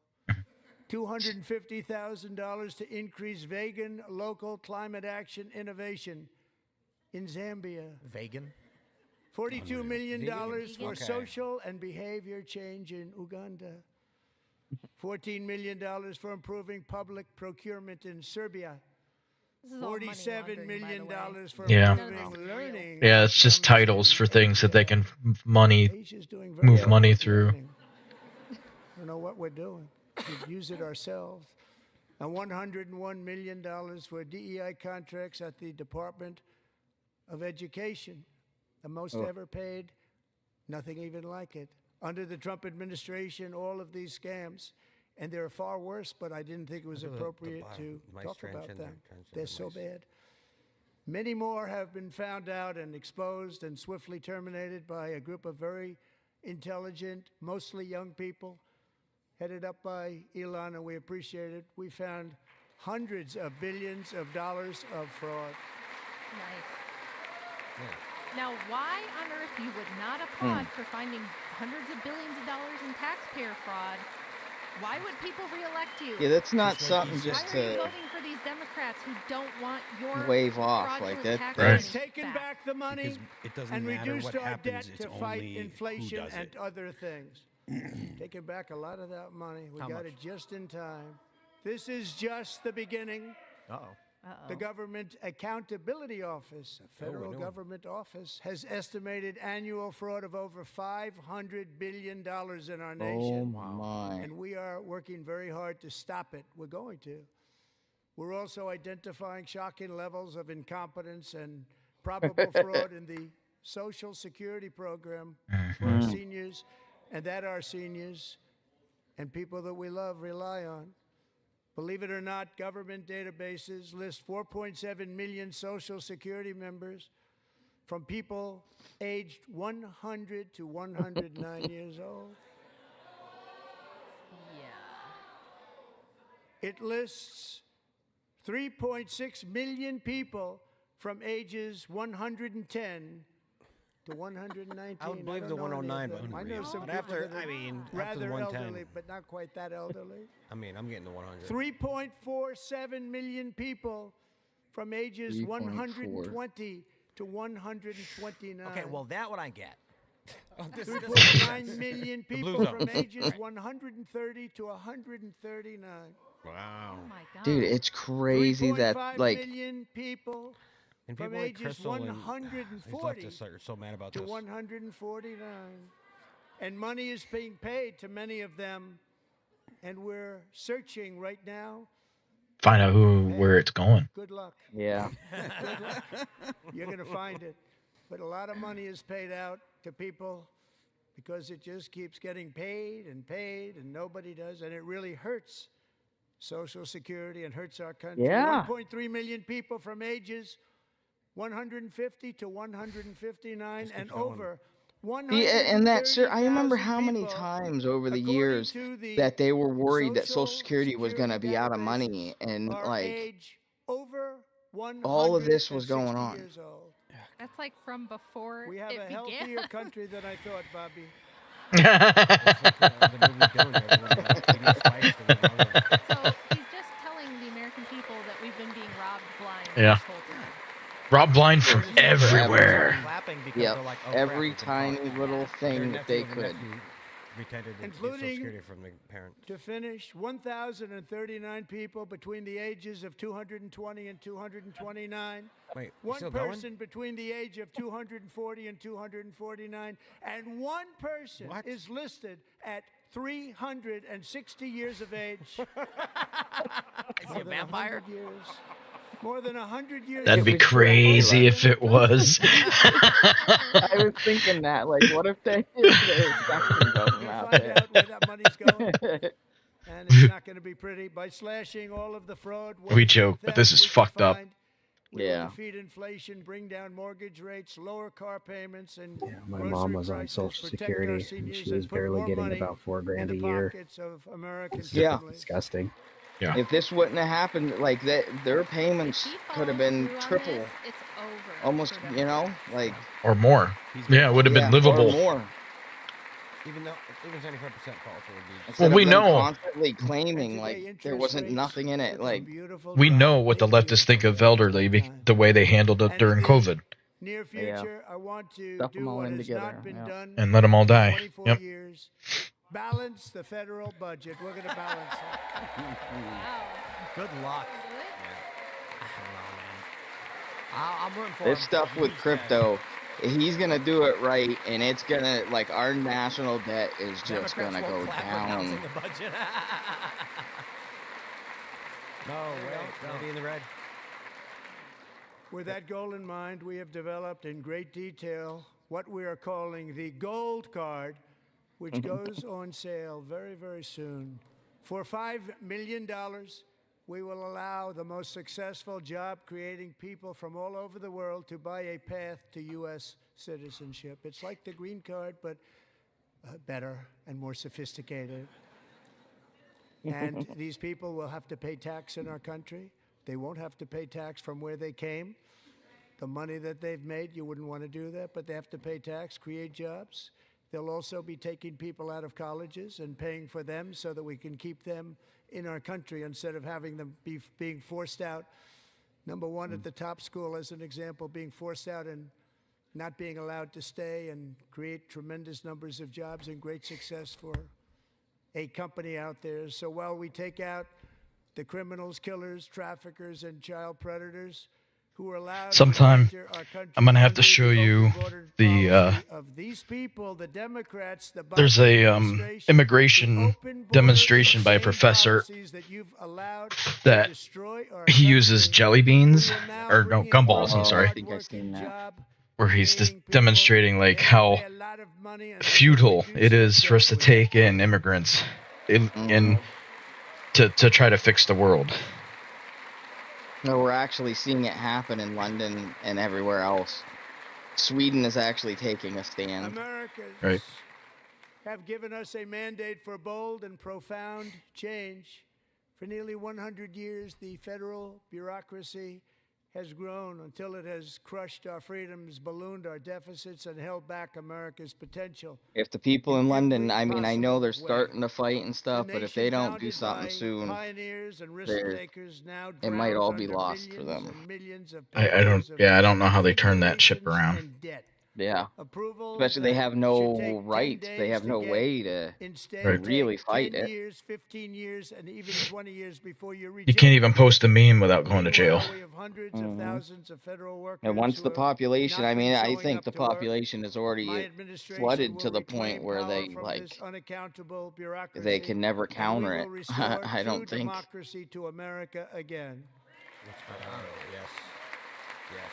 Speaker 11: $250,000 to increase vegan local climate action innovation in Zambia.
Speaker 3: Vegan.
Speaker 11: $42 million for
Speaker 2: Okay.
Speaker 11: social and behavior change in Uganda. $14 million for improving public procurement in Serbia.
Speaker 4: This is all money
Speaker 11: $47
Speaker 4: laundering, by
Speaker 11: million
Speaker 4: the way.
Speaker 11: for
Speaker 1: Yeah.
Speaker 11: improving learning.
Speaker 1: Yeah, it's just titles for things that they can money
Speaker 11: Asia's doing very
Speaker 1: move
Speaker 11: well
Speaker 1: money
Speaker 11: with
Speaker 1: through.
Speaker 11: learning. I don't know what we're doing. We use it ourselves. And $101 million for DEI contracts at the Department of Education. The most ever paid, nothing even like it. Under the Trump administration, all of these scams, and they're far worse, but I didn't think it was
Speaker 2: Look at the
Speaker 11: appropriate
Speaker 2: bottom.
Speaker 11: to
Speaker 2: Mice
Speaker 11: talk about
Speaker 2: transgender,
Speaker 11: them.
Speaker 2: transgender
Speaker 11: They're so
Speaker 2: mice.
Speaker 11: bad. Many more have been found out and exposed and swiftly terminated by a group of very intelligent, mostly young people, headed up by Elon, and we appreciate it. We found hundreds of billions of dollars of fraud.
Speaker 4: Nice. Now, why on earth you would not applaud for finding hundreds of billions of dollars in taxpayer fraud? Why would people reelect you?
Speaker 6: Yeah, that's not
Speaker 5: Just like
Speaker 6: something
Speaker 5: you
Speaker 6: just
Speaker 4: Why are you
Speaker 6: to
Speaker 4: voting for these Democrats who don't want your
Speaker 6: wave off like
Speaker 4: fraudulent
Speaker 6: that.
Speaker 4: tax
Speaker 1: Right.
Speaker 11: We've
Speaker 4: money
Speaker 11: taken
Speaker 4: back?
Speaker 11: back the money
Speaker 5: Because it doesn't
Speaker 11: and
Speaker 5: matter
Speaker 11: reduced
Speaker 5: what
Speaker 11: our
Speaker 5: happens,
Speaker 11: debt
Speaker 5: it's
Speaker 11: to fight
Speaker 5: only who
Speaker 11: inflation
Speaker 5: does
Speaker 11: and
Speaker 5: it.
Speaker 11: other things. Taking back a lot of that money. We
Speaker 3: How
Speaker 11: got
Speaker 3: much?
Speaker 11: it just in time. This is just the beginning.
Speaker 3: Uh-oh.
Speaker 11: The Government Accountability Office, a federal
Speaker 2: know.
Speaker 11: government office, has estimated annual fraud of over $500 billion in our
Speaker 6: Oh
Speaker 11: nation.
Speaker 6: my.
Speaker 11: And we are working very hard to stop it. We're going to. We're also identifying shocking levels of incompetence and probable fraud in the Social Security program for our seniors, and that our seniors and people that we love rely on. Believe it or not, government databases list 4.7 million Social Security members from people aged 100 to 109 years old.
Speaker 4: Yeah.
Speaker 11: It lists 3.6 million people from ages 110 to 119.
Speaker 2: I would believe
Speaker 11: don't
Speaker 2: the
Speaker 11: know any of
Speaker 2: 109,
Speaker 11: them.
Speaker 2: but
Speaker 11: I know some
Speaker 2: but
Speaker 11: people
Speaker 2: after,
Speaker 11: that are
Speaker 2: I mean, after
Speaker 11: rather
Speaker 2: the 110,
Speaker 11: elderly, but not quite that elderly.
Speaker 2: I mean, I'm getting the 100.
Speaker 11: 3.47 million people from ages
Speaker 6: 3.4.
Speaker 11: 120 to 129.
Speaker 3: Okay, well, that one I get.
Speaker 2: Oh, this
Speaker 11: 3.9 million
Speaker 2: The
Speaker 11: people
Speaker 2: blue
Speaker 11: from
Speaker 2: zone.
Speaker 11: ages 130 to 139.
Speaker 2: Wow.
Speaker 4: Oh my God.
Speaker 6: Dude, it's crazy that
Speaker 11: 3.5
Speaker 6: like
Speaker 11: million people
Speaker 2: And
Speaker 11: from
Speaker 2: people like
Speaker 11: ages
Speaker 2: Crystal and
Speaker 11: 140
Speaker 2: these leftists are so mad about
Speaker 11: to
Speaker 2: this.
Speaker 11: 149. And money is being paid to many of them. And we're searching right now.
Speaker 1: Find out where it's going.
Speaker 11: Good luck.
Speaker 6: yeah.
Speaker 11: Good luck. You're going to find it. But a lot of money is paid out to people because it just keeps getting paid and nobody does. And it really hurts Social Security and hurts our country.
Speaker 6: Yeah.
Speaker 11: 1.3 million people from ages 150 to 159 and over.
Speaker 6: And that, sir, I remember
Speaker 11: 130,000
Speaker 6: how many
Speaker 11: people,
Speaker 6: times over the
Speaker 11: according
Speaker 6: years
Speaker 11: to the
Speaker 6: that they were worried that Social
Speaker 11: Social
Speaker 6: Security was going to be out of
Speaker 11: databases,
Speaker 6: money, and
Speaker 11: are
Speaker 6: like
Speaker 11: age over
Speaker 6: all of this was
Speaker 11: 160
Speaker 6: going on.
Speaker 11: years old.
Speaker 4: That's like from before
Speaker 11: We have
Speaker 4: it
Speaker 11: a
Speaker 4: began.
Speaker 11: healthier country than I thought, Bobby.
Speaker 4: So he's just telling the American people that we've been being robbed blind
Speaker 1: Yeah.
Speaker 4: this whole time.
Speaker 1: Rob blind from everywhere.
Speaker 3: Clapping because
Speaker 6: Yep,
Speaker 3: they're like, oh,
Speaker 6: every
Speaker 3: crap, we've been caught.
Speaker 6: tiny little thing that they could.
Speaker 2: Pretended to get Social
Speaker 11: Including
Speaker 2: Security from the parent.
Speaker 11: To finish, 1,039 people between the ages of 220 and 229.
Speaker 2: Wait,
Speaker 11: one
Speaker 2: still going?
Speaker 11: person between the age of 240 and 249, and one person is listed at 360 years of age.
Speaker 3: Is he a vampire?
Speaker 11: More than 100 years.
Speaker 1: That'd be crazy if it was.
Speaker 6: I was thinking that, like, what if they spectrum doesn't
Speaker 11: Find
Speaker 6: happen?
Speaker 11: out where that money's going. And it's not going to be pretty. By slashing all of the fraud,
Speaker 1: We
Speaker 11: waste,
Speaker 1: joke,
Speaker 11: and
Speaker 1: but this
Speaker 11: theft
Speaker 1: is
Speaker 11: we can
Speaker 1: fucked up.
Speaker 11: find, we
Speaker 6: Yeah.
Speaker 11: will defeat inflation, bring down mortgage rates, lower car payments, and
Speaker 13: My
Speaker 11: grocery
Speaker 13: mom was on
Speaker 11: prices,
Speaker 13: Social
Speaker 11: protect our
Speaker 13: Security, and
Speaker 11: seniors,
Speaker 13: she was
Speaker 11: put
Speaker 13: barely
Speaker 11: more
Speaker 13: getting
Speaker 11: money
Speaker 13: about $4,000
Speaker 11: in
Speaker 13: a
Speaker 11: the
Speaker 13: year.
Speaker 11: pockets of American
Speaker 13: It's
Speaker 6: Yeah.
Speaker 11: families.
Speaker 13: disgusting.
Speaker 1: Yeah.
Speaker 6: If this wouldn't have happened, like that, their payments
Speaker 4: He
Speaker 6: could have
Speaker 4: follows
Speaker 6: been
Speaker 4: through on
Speaker 6: triple,
Speaker 4: this, it's over.
Speaker 6: almost,
Speaker 4: for
Speaker 6: you know,
Speaker 4: Democrats.
Speaker 6: like
Speaker 1: Or more. Yeah, it would have been livable.
Speaker 6: or more.
Speaker 2: Even 75% fall through would be.
Speaker 6: Instead
Speaker 1: we
Speaker 6: of them
Speaker 1: know.
Speaker 6: constantly claiming like there wasn't nothing in it. Like
Speaker 1: We know what the leftists think of elderly, the way they handled it during COVID,
Speaker 11: Near future, I want to
Speaker 6: Stuff them
Speaker 11: do
Speaker 6: all
Speaker 11: what
Speaker 6: in
Speaker 11: has
Speaker 6: together,
Speaker 11: not been
Speaker 6: yeah.
Speaker 11: done
Speaker 1: and let them all
Speaker 11: in
Speaker 1: die.
Speaker 11: 24
Speaker 1: Yep.
Speaker 11: years. Balance the federal budget. We're going to balance it.
Speaker 4: Wow.
Speaker 3: Good luck.
Speaker 4: Good.
Speaker 3: I'm rooting for
Speaker 6: This
Speaker 3: him.
Speaker 6: stuff with crypto, he's gonna do it right, and it's gonna, like, our national debt is just
Speaker 3: Democrats
Speaker 6: gonna
Speaker 3: won't
Speaker 6: go
Speaker 3: clap for balancing
Speaker 6: down.
Speaker 3: the budget.
Speaker 2: No way. Maybe in the red.
Speaker 11: With that goal in mind, we have developed in great detail what we are calling the Gold Card, which goes on sale very, very soon. For $5 million, we will allow the most successful job-creating people from all over the world to buy a path to U.S. citizenship. It's like the green card, but better and more sophisticated. And these people will have to pay tax in our country. They won't have to pay tax from where they came. The money that they've made, you wouldn't want to do that, but they have to pay tax, create jobs. They'll also be taking people out of colleges and paying for them so that we can keep them in our country instead of having them being forced out. Number one, at the top school, as an example, being forced out and not being allowed to stay and create tremendous numbers of jobs and great success for a company out there. So while we take out the criminals, killers, traffickers, and child predators who are allowed
Speaker 1: Sometime
Speaker 11: to enter our country
Speaker 1: I'm gonna have to
Speaker 11: under
Speaker 1: show
Speaker 11: the
Speaker 1: you
Speaker 11: open border
Speaker 1: the
Speaker 11: policy of these people, the Democrats, the
Speaker 1: there's
Speaker 11: Biden
Speaker 1: a
Speaker 11: administration,
Speaker 1: immigration
Speaker 11: the open border,
Speaker 1: demonstration
Speaker 11: the
Speaker 1: by a
Speaker 11: same
Speaker 1: professor
Speaker 11: policies that you've allowed
Speaker 1: that
Speaker 11: to destroy our
Speaker 1: he uses
Speaker 11: country.
Speaker 1: jelly beans
Speaker 11: We will now
Speaker 1: or no
Speaker 11: bring in
Speaker 1: gumballs. I'm
Speaker 6: Oh,
Speaker 1: sorry.
Speaker 6: I think I've seen that.
Speaker 1: Where he's just
Speaker 11: creating people.
Speaker 1: demonstrating like
Speaker 11: They have to
Speaker 1: how
Speaker 11: pay a lot of money and
Speaker 1: futile
Speaker 11: reduce
Speaker 1: it is for us to
Speaker 11: debt with
Speaker 1: take in immigrants in to try to fix the world.
Speaker 6: No, we're actually seeing it happen in London and everywhere else. Sweden is actually taking a stand.
Speaker 11: Americans
Speaker 1: Right.
Speaker 11: have given us a mandate for bold and profound change. For nearly 100 years, the federal bureaucracy has grown until it has crushed our freedoms, ballooned our deficits, and held back America's potential.
Speaker 6: If the people in London, I mean, I know they're
Speaker 11: possible way.
Speaker 6: starting to fight and
Speaker 11: The
Speaker 6: stuff, but if they
Speaker 11: nation
Speaker 6: don't do
Speaker 11: founded
Speaker 6: something
Speaker 11: by
Speaker 6: soon,
Speaker 11: pioneers and risk
Speaker 6: there-
Speaker 11: takers now
Speaker 6: it might
Speaker 11: drowns
Speaker 6: all be
Speaker 11: under
Speaker 6: lost for
Speaker 11: millions
Speaker 6: them.
Speaker 11: and millions of
Speaker 1: I
Speaker 11: pages
Speaker 1: don't
Speaker 11: of
Speaker 1: I don't know how they turn that ship
Speaker 11: regulations
Speaker 1: around.
Speaker 11: and debt.
Speaker 6: yeah.
Speaker 11: Approvals
Speaker 6: Especially they
Speaker 11: that
Speaker 6: have
Speaker 11: should
Speaker 6: no
Speaker 11: take 10
Speaker 6: rights. They
Speaker 11: days
Speaker 6: have
Speaker 11: to
Speaker 6: no
Speaker 11: get,
Speaker 6: way to
Speaker 11: instead
Speaker 1: Right.
Speaker 6: really
Speaker 11: take
Speaker 6: fight
Speaker 11: 10
Speaker 6: it.
Speaker 11: years, 15 years, and even 20 years before you're
Speaker 1: You can't even post a meme without going to jail.
Speaker 11: Meanwhile, we have hundreds of thousands of federal workers
Speaker 6: And once
Speaker 11: who
Speaker 6: the
Speaker 11: have
Speaker 6: population,
Speaker 11: not
Speaker 6: I
Speaker 11: been
Speaker 6: mean, I
Speaker 11: showing
Speaker 6: think
Speaker 11: up
Speaker 6: the
Speaker 11: to work.
Speaker 6: population is
Speaker 11: My
Speaker 6: already
Speaker 11: administration
Speaker 6: flooded
Speaker 11: will
Speaker 6: to the point
Speaker 11: reclaim
Speaker 6: where
Speaker 11: power
Speaker 6: they
Speaker 11: from
Speaker 6: like
Speaker 11: this unaccountable bureaucracy,
Speaker 6: they can never
Speaker 11: and we
Speaker 6: counter
Speaker 11: will
Speaker 6: it.
Speaker 11: restore
Speaker 6: I
Speaker 11: true
Speaker 6: don't think.
Speaker 11: democracy to America again.
Speaker 2: Yes. Yes.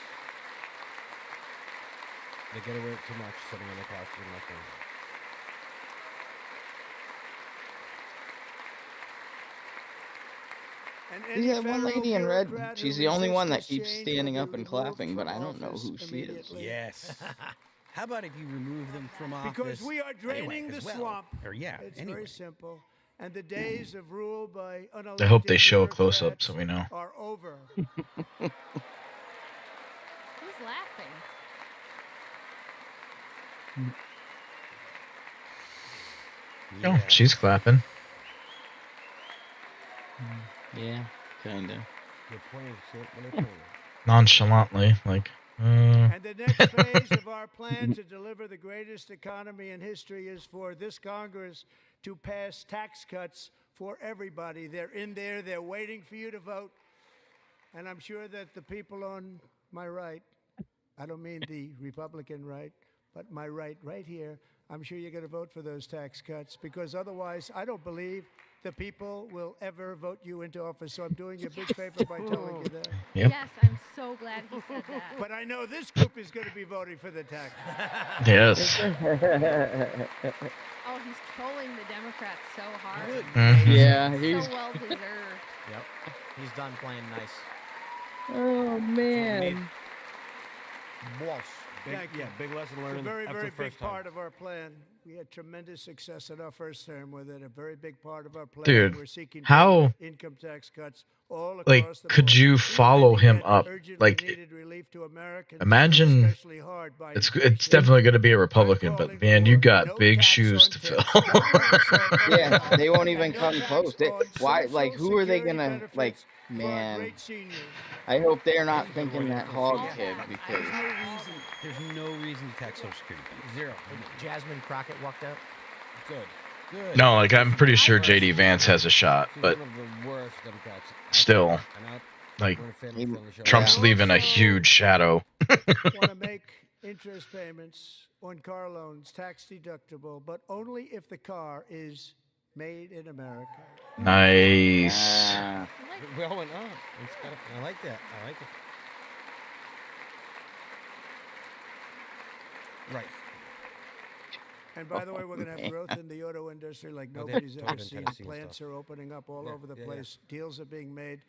Speaker 2: They get away with too much sitting on the couch doing nothing.
Speaker 11: And
Speaker 6: There's
Speaker 11: any
Speaker 6: that one
Speaker 11: federal
Speaker 6: lady in red.
Speaker 11: bureaucrat
Speaker 6: She's
Speaker 11: who
Speaker 6: the only
Speaker 11: resists
Speaker 6: one that
Speaker 11: this
Speaker 6: keeps
Speaker 11: change will
Speaker 6: standing
Speaker 11: be
Speaker 6: up and
Speaker 11: removed
Speaker 6: clapping, but
Speaker 11: from
Speaker 6: I don't know
Speaker 11: office
Speaker 6: who she is.
Speaker 11: immediately.
Speaker 5: Yes. How about if you remove them from office?
Speaker 11: Because we are draining
Speaker 5: anyway,
Speaker 11: the
Speaker 5: as well?
Speaker 11: swamp.
Speaker 5: Or yeah,
Speaker 11: It's
Speaker 5: anyway.
Speaker 11: very simple. And the days of rule by unelected
Speaker 1: I hope they show a close up
Speaker 11: bureaucrats
Speaker 1: so we know.
Speaker 11: are over.
Speaker 4: Who's laughing?
Speaker 1: Oh, she's clapping.
Speaker 6: Yeah, kinda.
Speaker 2: They're playing shit when they're playing.
Speaker 1: Nonchalantly, like,
Speaker 11: And the next phase of our plan to deliver the greatest economy in history is for this Congress to pass tax cuts for everybody. They're in there, they're waiting for you to vote. And I'm sure that the people on my right, I don't mean the Republican right, but my right here, I'm sure you're going to vote for those tax cuts, because otherwise I don't believe the people will ever vote you into office. So I'm doing you a big favor by telling you that.
Speaker 1: Yep.
Speaker 4: Yes, I'm so glad he said that.
Speaker 11: But I know this group is going to be voting for the tax.
Speaker 1: yes.
Speaker 4: Oh, he's trolling the Democrats so hard.
Speaker 5: Good.
Speaker 6: Yeah,
Speaker 4: So
Speaker 6: he's.
Speaker 4: well deserved.
Speaker 3: Yep. He's done playing nice.
Speaker 6: Oh man.
Speaker 3: Balls.
Speaker 11: Thank you.
Speaker 2: Yeah, big lesson
Speaker 11: It's a
Speaker 2: learned.
Speaker 11: very,
Speaker 2: after
Speaker 11: very
Speaker 2: the
Speaker 11: big
Speaker 2: first time.
Speaker 11: part of our plan. We had tremendous success in our first term with it. A very big part of our plan.
Speaker 1: Dude,
Speaker 11: We're seeking
Speaker 1: how-
Speaker 11: permanent income tax cuts all across
Speaker 1: Like,
Speaker 11: the
Speaker 1: could
Speaker 11: board.
Speaker 1: you follow
Speaker 11: And to
Speaker 1: him
Speaker 11: get
Speaker 1: up?
Speaker 11: urgently
Speaker 1: Like,
Speaker 11: needed relief to Americans,
Speaker 1: imagine
Speaker 11: especially hard by
Speaker 1: it's
Speaker 11: inflation.
Speaker 1: definitely going to be a Republican, but
Speaker 11: calling
Speaker 1: man, you
Speaker 11: for
Speaker 1: got
Speaker 11: no
Speaker 1: big
Speaker 11: tax
Speaker 1: shoes
Speaker 11: on
Speaker 1: to
Speaker 11: tips,
Speaker 1: fill.
Speaker 11: no tax on
Speaker 6: Yeah,
Speaker 11: overtime,
Speaker 6: they won't even
Speaker 11: no
Speaker 6: come
Speaker 11: tax
Speaker 6: close.
Speaker 11: on
Speaker 6: Why?
Speaker 11: Social
Speaker 6: Like, who are they
Speaker 11: Security
Speaker 6: gonna
Speaker 11: benefits
Speaker 6: like?
Speaker 11: for our
Speaker 6: Man,
Speaker 11: great seniors.
Speaker 6: I hope they're not
Speaker 2: That's a good
Speaker 6: thinking
Speaker 2: way to
Speaker 6: that
Speaker 2: go.
Speaker 6: hog
Speaker 4: Yeah.
Speaker 6: kid because
Speaker 5: There's no reason to tax Social Security.
Speaker 2: Zero.
Speaker 3: Jasmine Crockett walked out.
Speaker 2: Good.
Speaker 5: Good.
Speaker 1: No, like, I'm pretty sure
Speaker 4: I've
Speaker 1: JD
Speaker 4: seen
Speaker 1: Vance has a shot,
Speaker 2: She's
Speaker 1: but
Speaker 2: one of the worst Democrats.
Speaker 1: still,
Speaker 2: And
Speaker 1: like,
Speaker 2: we're a fan of
Speaker 6: he-
Speaker 2: friendly show.
Speaker 1: Trump's
Speaker 11: Yeah.
Speaker 1: leaving a
Speaker 11: Also-
Speaker 1: huge shadow.
Speaker 11: Want to make interest payments on car loans tax deductible, but only if the car is made in America.
Speaker 1: Nice.
Speaker 6: Ah,
Speaker 4: I like
Speaker 2: We all went, oh, I like that. I like it. Right.
Speaker 11: And by the way, we're going to have growth in the auto industry like
Speaker 2: Oh, they
Speaker 11: nobody's
Speaker 2: have
Speaker 11: ever
Speaker 2: Toyota in
Speaker 11: seen.
Speaker 2: Tennessee and
Speaker 11: Plants
Speaker 2: stuff.
Speaker 11: are opening up all
Speaker 2: Yeah,
Speaker 11: over the
Speaker 2: yeah, yeah.
Speaker 11: place. Deals are being made.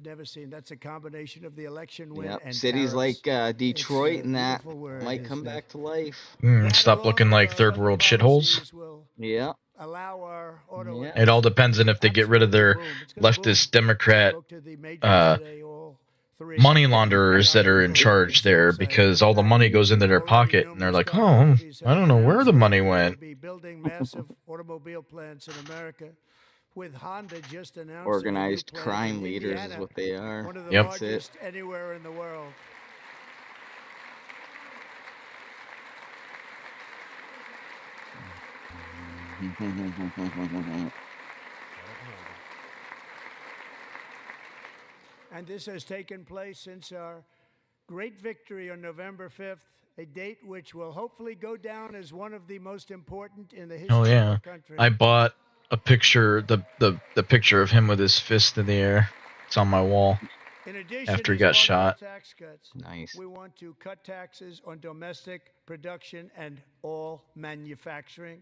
Speaker 11: Never seen. That's a combination of the election win
Speaker 6: yep.
Speaker 11: and
Speaker 6: Cities
Speaker 11: tariffs.
Speaker 6: like Detroit and that
Speaker 11: beautiful word,
Speaker 6: might
Speaker 11: isn't
Speaker 6: come
Speaker 11: it?
Speaker 6: back to life.
Speaker 11: That,
Speaker 1: Stop
Speaker 11: along
Speaker 1: looking
Speaker 11: with
Speaker 1: like
Speaker 11: our
Speaker 1: third
Speaker 11: other
Speaker 1: world shitholes.
Speaker 11: policies, will
Speaker 6: Yeah.
Speaker 11: allow our auto
Speaker 6: Yeah.
Speaker 1: It all depends on if they get rid of their
Speaker 11: absolutely boom. It's gonna
Speaker 1: leftist
Speaker 11: boom.
Speaker 1: Democrat
Speaker 11: Spoke to the majors
Speaker 1: uh,
Speaker 11: today, all three.
Speaker 1: money launderers that are in charge there, because all the money goes into their pocket, and they're like, oh, I don't know where the money went.
Speaker 11: Be building massive automobile plants in America, with Honda just announcing a new
Speaker 6: Organized
Speaker 11: plant
Speaker 6: crime
Speaker 11: in
Speaker 6: leaders is
Speaker 11: Indiana,
Speaker 6: what they are.
Speaker 11: one of the
Speaker 1: Yep.
Speaker 6: That's it.
Speaker 11: largest anywhere in the world. And this has taken place since our great victory on November 5th, a date which will hopefully go down as one of the most important in the history
Speaker 1: Oh
Speaker 11: of
Speaker 1: yeah,
Speaker 11: our country.
Speaker 1: I bought a picture, the picture of him with his fist in the air. It's on my wall.
Speaker 11: In addition,
Speaker 1: after he
Speaker 11: as
Speaker 1: got
Speaker 11: part of our
Speaker 1: shot.
Speaker 11: tax cuts,
Speaker 6: Nice.
Speaker 11: we want to cut taxes on domestic production and all manufacturing.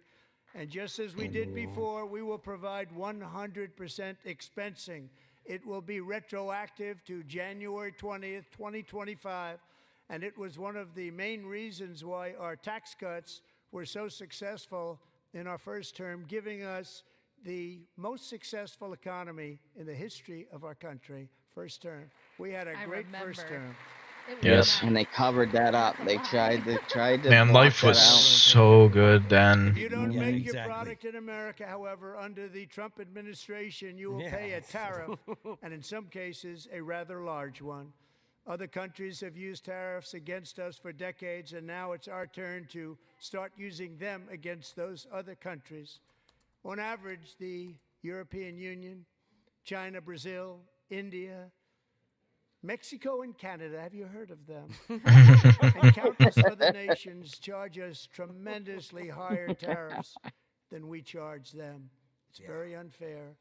Speaker 11: And just as we did before, we will provide 100% expensing. It will be retroactive to January 20th, 2025. And it was one of the main reasons why our tax cuts were so successful in our first term, giving us the most successful economy in the history of our country. First term. We had a
Speaker 4: I
Speaker 11: great first
Speaker 4: remember.
Speaker 11: term.
Speaker 4: It was
Speaker 1: Yes.
Speaker 4: nice.
Speaker 6: And they covered that up. They tried to
Speaker 1: Man,
Speaker 6: block
Speaker 1: life
Speaker 6: that
Speaker 1: was
Speaker 6: out.
Speaker 1: so good
Speaker 11: If
Speaker 1: then.
Speaker 11: you don't
Speaker 5: Yeah,
Speaker 11: make
Speaker 5: exactly.
Speaker 11: your product in America, however, under the Trump administration, you will pay a
Speaker 2: Yes.
Speaker 11: tariff, and in some cases, a rather large one. Other countries have used tariffs against us for decades, and now it's our turn to start using them against those other countries. On average, the European Union, China, Brazil, India, Mexico, and Canada, have you heard of them? And countless other nations charge us tremendously higher tariffs than we charge them. It's very unfair.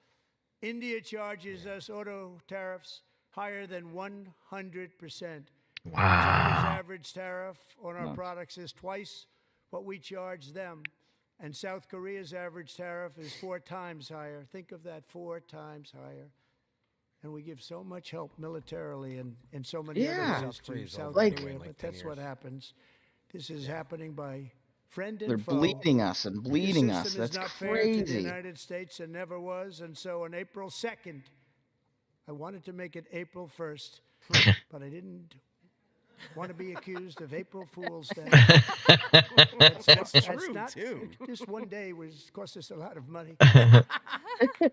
Speaker 11: India charges us auto tariffs higher than 100%. China's
Speaker 1: Wow.
Speaker 11: average tariff on our products is twice what we charge them. And South Korea's average tariff is 4 times higher. Think of that, 4 times higher. and we give so much help militarily and in so many
Speaker 6: Yeah.
Speaker 11: other ways
Speaker 2: South Korea's
Speaker 11: to South
Speaker 6: like-
Speaker 11: Korea.
Speaker 2: like
Speaker 11: But
Speaker 2: 10
Speaker 11: that's what
Speaker 2: years.
Speaker 11: happens. This is happening by friend and
Speaker 6: They're
Speaker 11: foe.
Speaker 6: bleeding us and bleeding
Speaker 11: This
Speaker 6: us.
Speaker 11: system
Speaker 6: That's
Speaker 11: is not fair to the
Speaker 6: crazy.
Speaker 11: United States and never was. And so on April 2nd, I wanted to make it April 1st, but I didn't want to be accused of April Fool's Day.
Speaker 5: That's true,
Speaker 11: not,
Speaker 5: too.
Speaker 11: Just one day cost us a lot of money.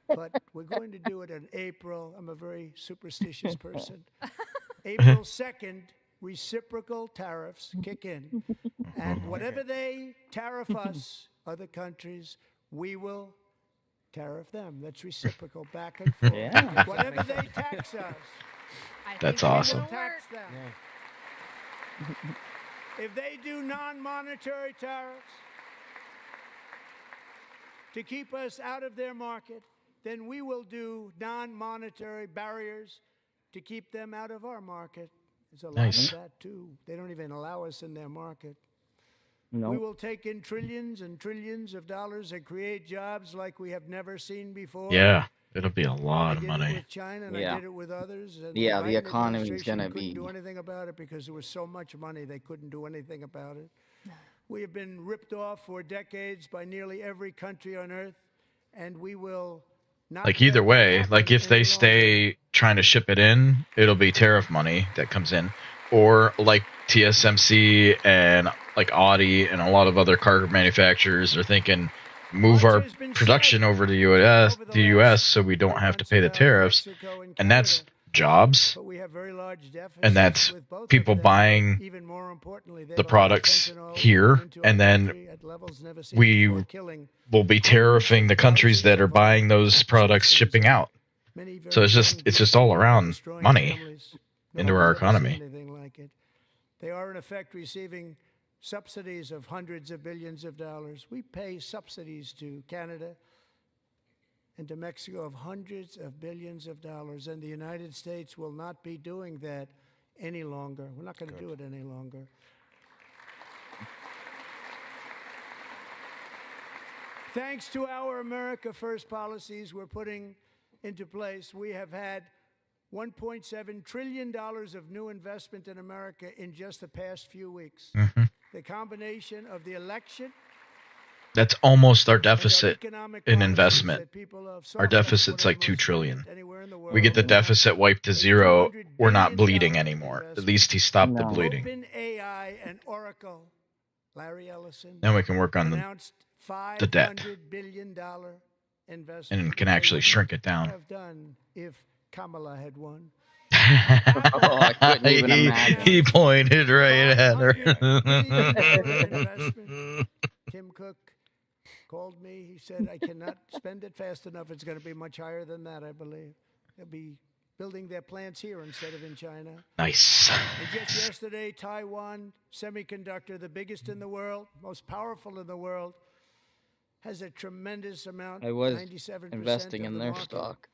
Speaker 11: But we're going to do it in April. I'm a very superstitious person. April 2nd, reciprocal tariffs kick in. And whatever they tariff us, other countries, we will tariff them. That's reciprocal, back and forth.
Speaker 6: Yeah.
Speaker 11: Whatever they tax us,
Speaker 4: I
Speaker 1: That's
Speaker 4: think it
Speaker 1: awesome.
Speaker 4: will
Speaker 11: tax
Speaker 4: work.
Speaker 11: them. If they do non-monetary tariffs to keep us out of their market, then we will do non-monetary barriers to keep them out of our market. There's a lot
Speaker 1: Nice.
Speaker 11: of that too. They don't even allow us in their market.
Speaker 6: No.
Speaker 11: We will take in trillions and trillions of dollars and create jobs like we have never seen before.
Speaker 1: Yeah, it'll be a
Speaker 11: I
Speaker 1: lot of
Speaker 11: did it
Speaker 1: money.
Speaker 11: with China and
Speaker 6: Yeah.
Speaker 11: I did it with others. And
Speaker 6: Yeah, the
Speaker 11: Biden
Speaker 6: economy's
Speaker 11: administration
Speaker 6: gonna
Speaker 11: couldn't
Speaker 6: be-
Speaker 11: do anything about it because there was so much money they couldn't do anything about it. We have been ripped off for decades by nearly every country on earth, and we will not
Speaker 1: Like
Speaker 11: let
Speaker 1: either
Speaker 11: that
Speaker 1: way,
Speaker 11: happen
Speaker 1: like if
Speaker 11: any
Speaker 1: they
Speaker 11: longer.
Speaker 1: stay trying to ship it in, it'll be tariff money that comes in, or like TSMC and like Audi and a lot of other car manufacturers are thinking move
Speaker 11: Much
Speaker 1: our
Speaker 11: has been
Speaker 1: production
Speaker 11: said
Speaker 1: over to US,
Speaker 11: over the
Speaker 1: the US,
Speaker 11: last
Speaker 1: so we don't
Speaker 11: 3
Speaker 1: have to
Speaker 11: months
Speaker 1: pay the
Speaker 11: about
Speaker 1: tariffs,
Speaker 11: Mexico and
Speaker 1: and that's
Speaker 11: Canada.
Speaker 1: jobs,
Speaker 11: But we have very large deficits
Speaker 1: and that's
Speaker 11: with both of
Speaker 1: people
Speaker 11: them.
Speaker 1: buying
Speaker 11: Even more importantly, they've
Speaker 1: the
Speaker 11: allowed
Speaker 1: products
Speaker 11: fentanyl to
Speaker 1: here,
Speaker 11: come into our
Speaker 1: and then
Speaker 11: country at levels never seen
Speaker 1: we
Speaker 11: before, killing
Speaker 1: will be tariffing the countries that are buying those products shipping out.
Speaker 11: many very
Speaker 1: So it's
Speaker 11: young,
Speaker 1: just
Speaker 11: beautiful
Speaker 1: all
Speaker 11: people,
Speaker 1: around
Speaker 11: destroying
Speaker 1: money
Speaker 11: families.
Speaker 1: into
Speaker 11: Nobody's
Speaker 1: our
Speaker 11: ever seen
Speaker 1: economy.
Speaker 11: anything like it. They are in effect receiving subsidies of hundreds of billions of dollars. We pay subsidies to Canada and to Mexico of hundreds of billions of dollars, and the United States will not be doing that any longer. We're not going to do it any longer. Thanks to our America First policies we're putting into place, we have had $1.7 trillion of new investment in America in just the past few weeks.
Speaker 1: Mhm.
Speaker 11: The combination of the election
Speaker 1: That's almost our
Speaker 11: and our
Speaker 1: deficit
Speaker 11: economic
Speaker 1: in
Speaker 11: policies
Speaker 1: investment.
Speaker 11: that people have
Speaker 1: Our
Speaker 11: soft landed,
Speaker 1: deficit's like
Speaker 11: whatever
Speaker 1: 2
Speaker 11: most
Speaker 1: trillion.
Speaker 11: brilliant anywhere in the
Speaker 1: We get the
Speaker 11: world,
Speaker 1: deficit wiped to
Speaker 11: a
Speaker 1: zero.
Speaker 11: $200
Speaker 1: We're not
Speaker 11: billion
Speaker 1: bleeding anymore. At
Speaker 11: investment.
Speaker 1: least he stopped the
Speaker 6: No.
Speaker 1: bleeding.
Speaker 11: OpenAI and Oracle, Larry Ellison,
Speaker 1: Now we can work on
Speaker 11: announced
Speaker 1: the debt
Speaker 11: $500 billion investment.
Speaker 1: and can
Speaker 11: which they
Speaker 1: actually
Speaker 11: wouldn't
Speaker 1: shrink it down.
Speaker 11: have done if Kamala had won.
Speaker 6: Oh, I couldn't even imagine.
Speaker 1: He pointed right at
Speaker 11: $500 billion
Speaker 1: her.
Speaker 11: investment. Tim Cook called me. He said, I cannot spend it fast enough. It's going to be much higher than that, I believe. They'll be building their plants here instead of in China.
Speaker 1: Nice.
Speaker 11: And just yesterday, Taiwan Semiconductor, the biggest in the world, most powerful in the world, has a tremendous amount.
Speaker 6: I was
Speaker 11: 97%
Speaker 6: investing
Speaker 11: of
Speaker 6: in
Speaker 11: the
Speaker 6: their
Speaker 11: market,
Speaker 6: stock.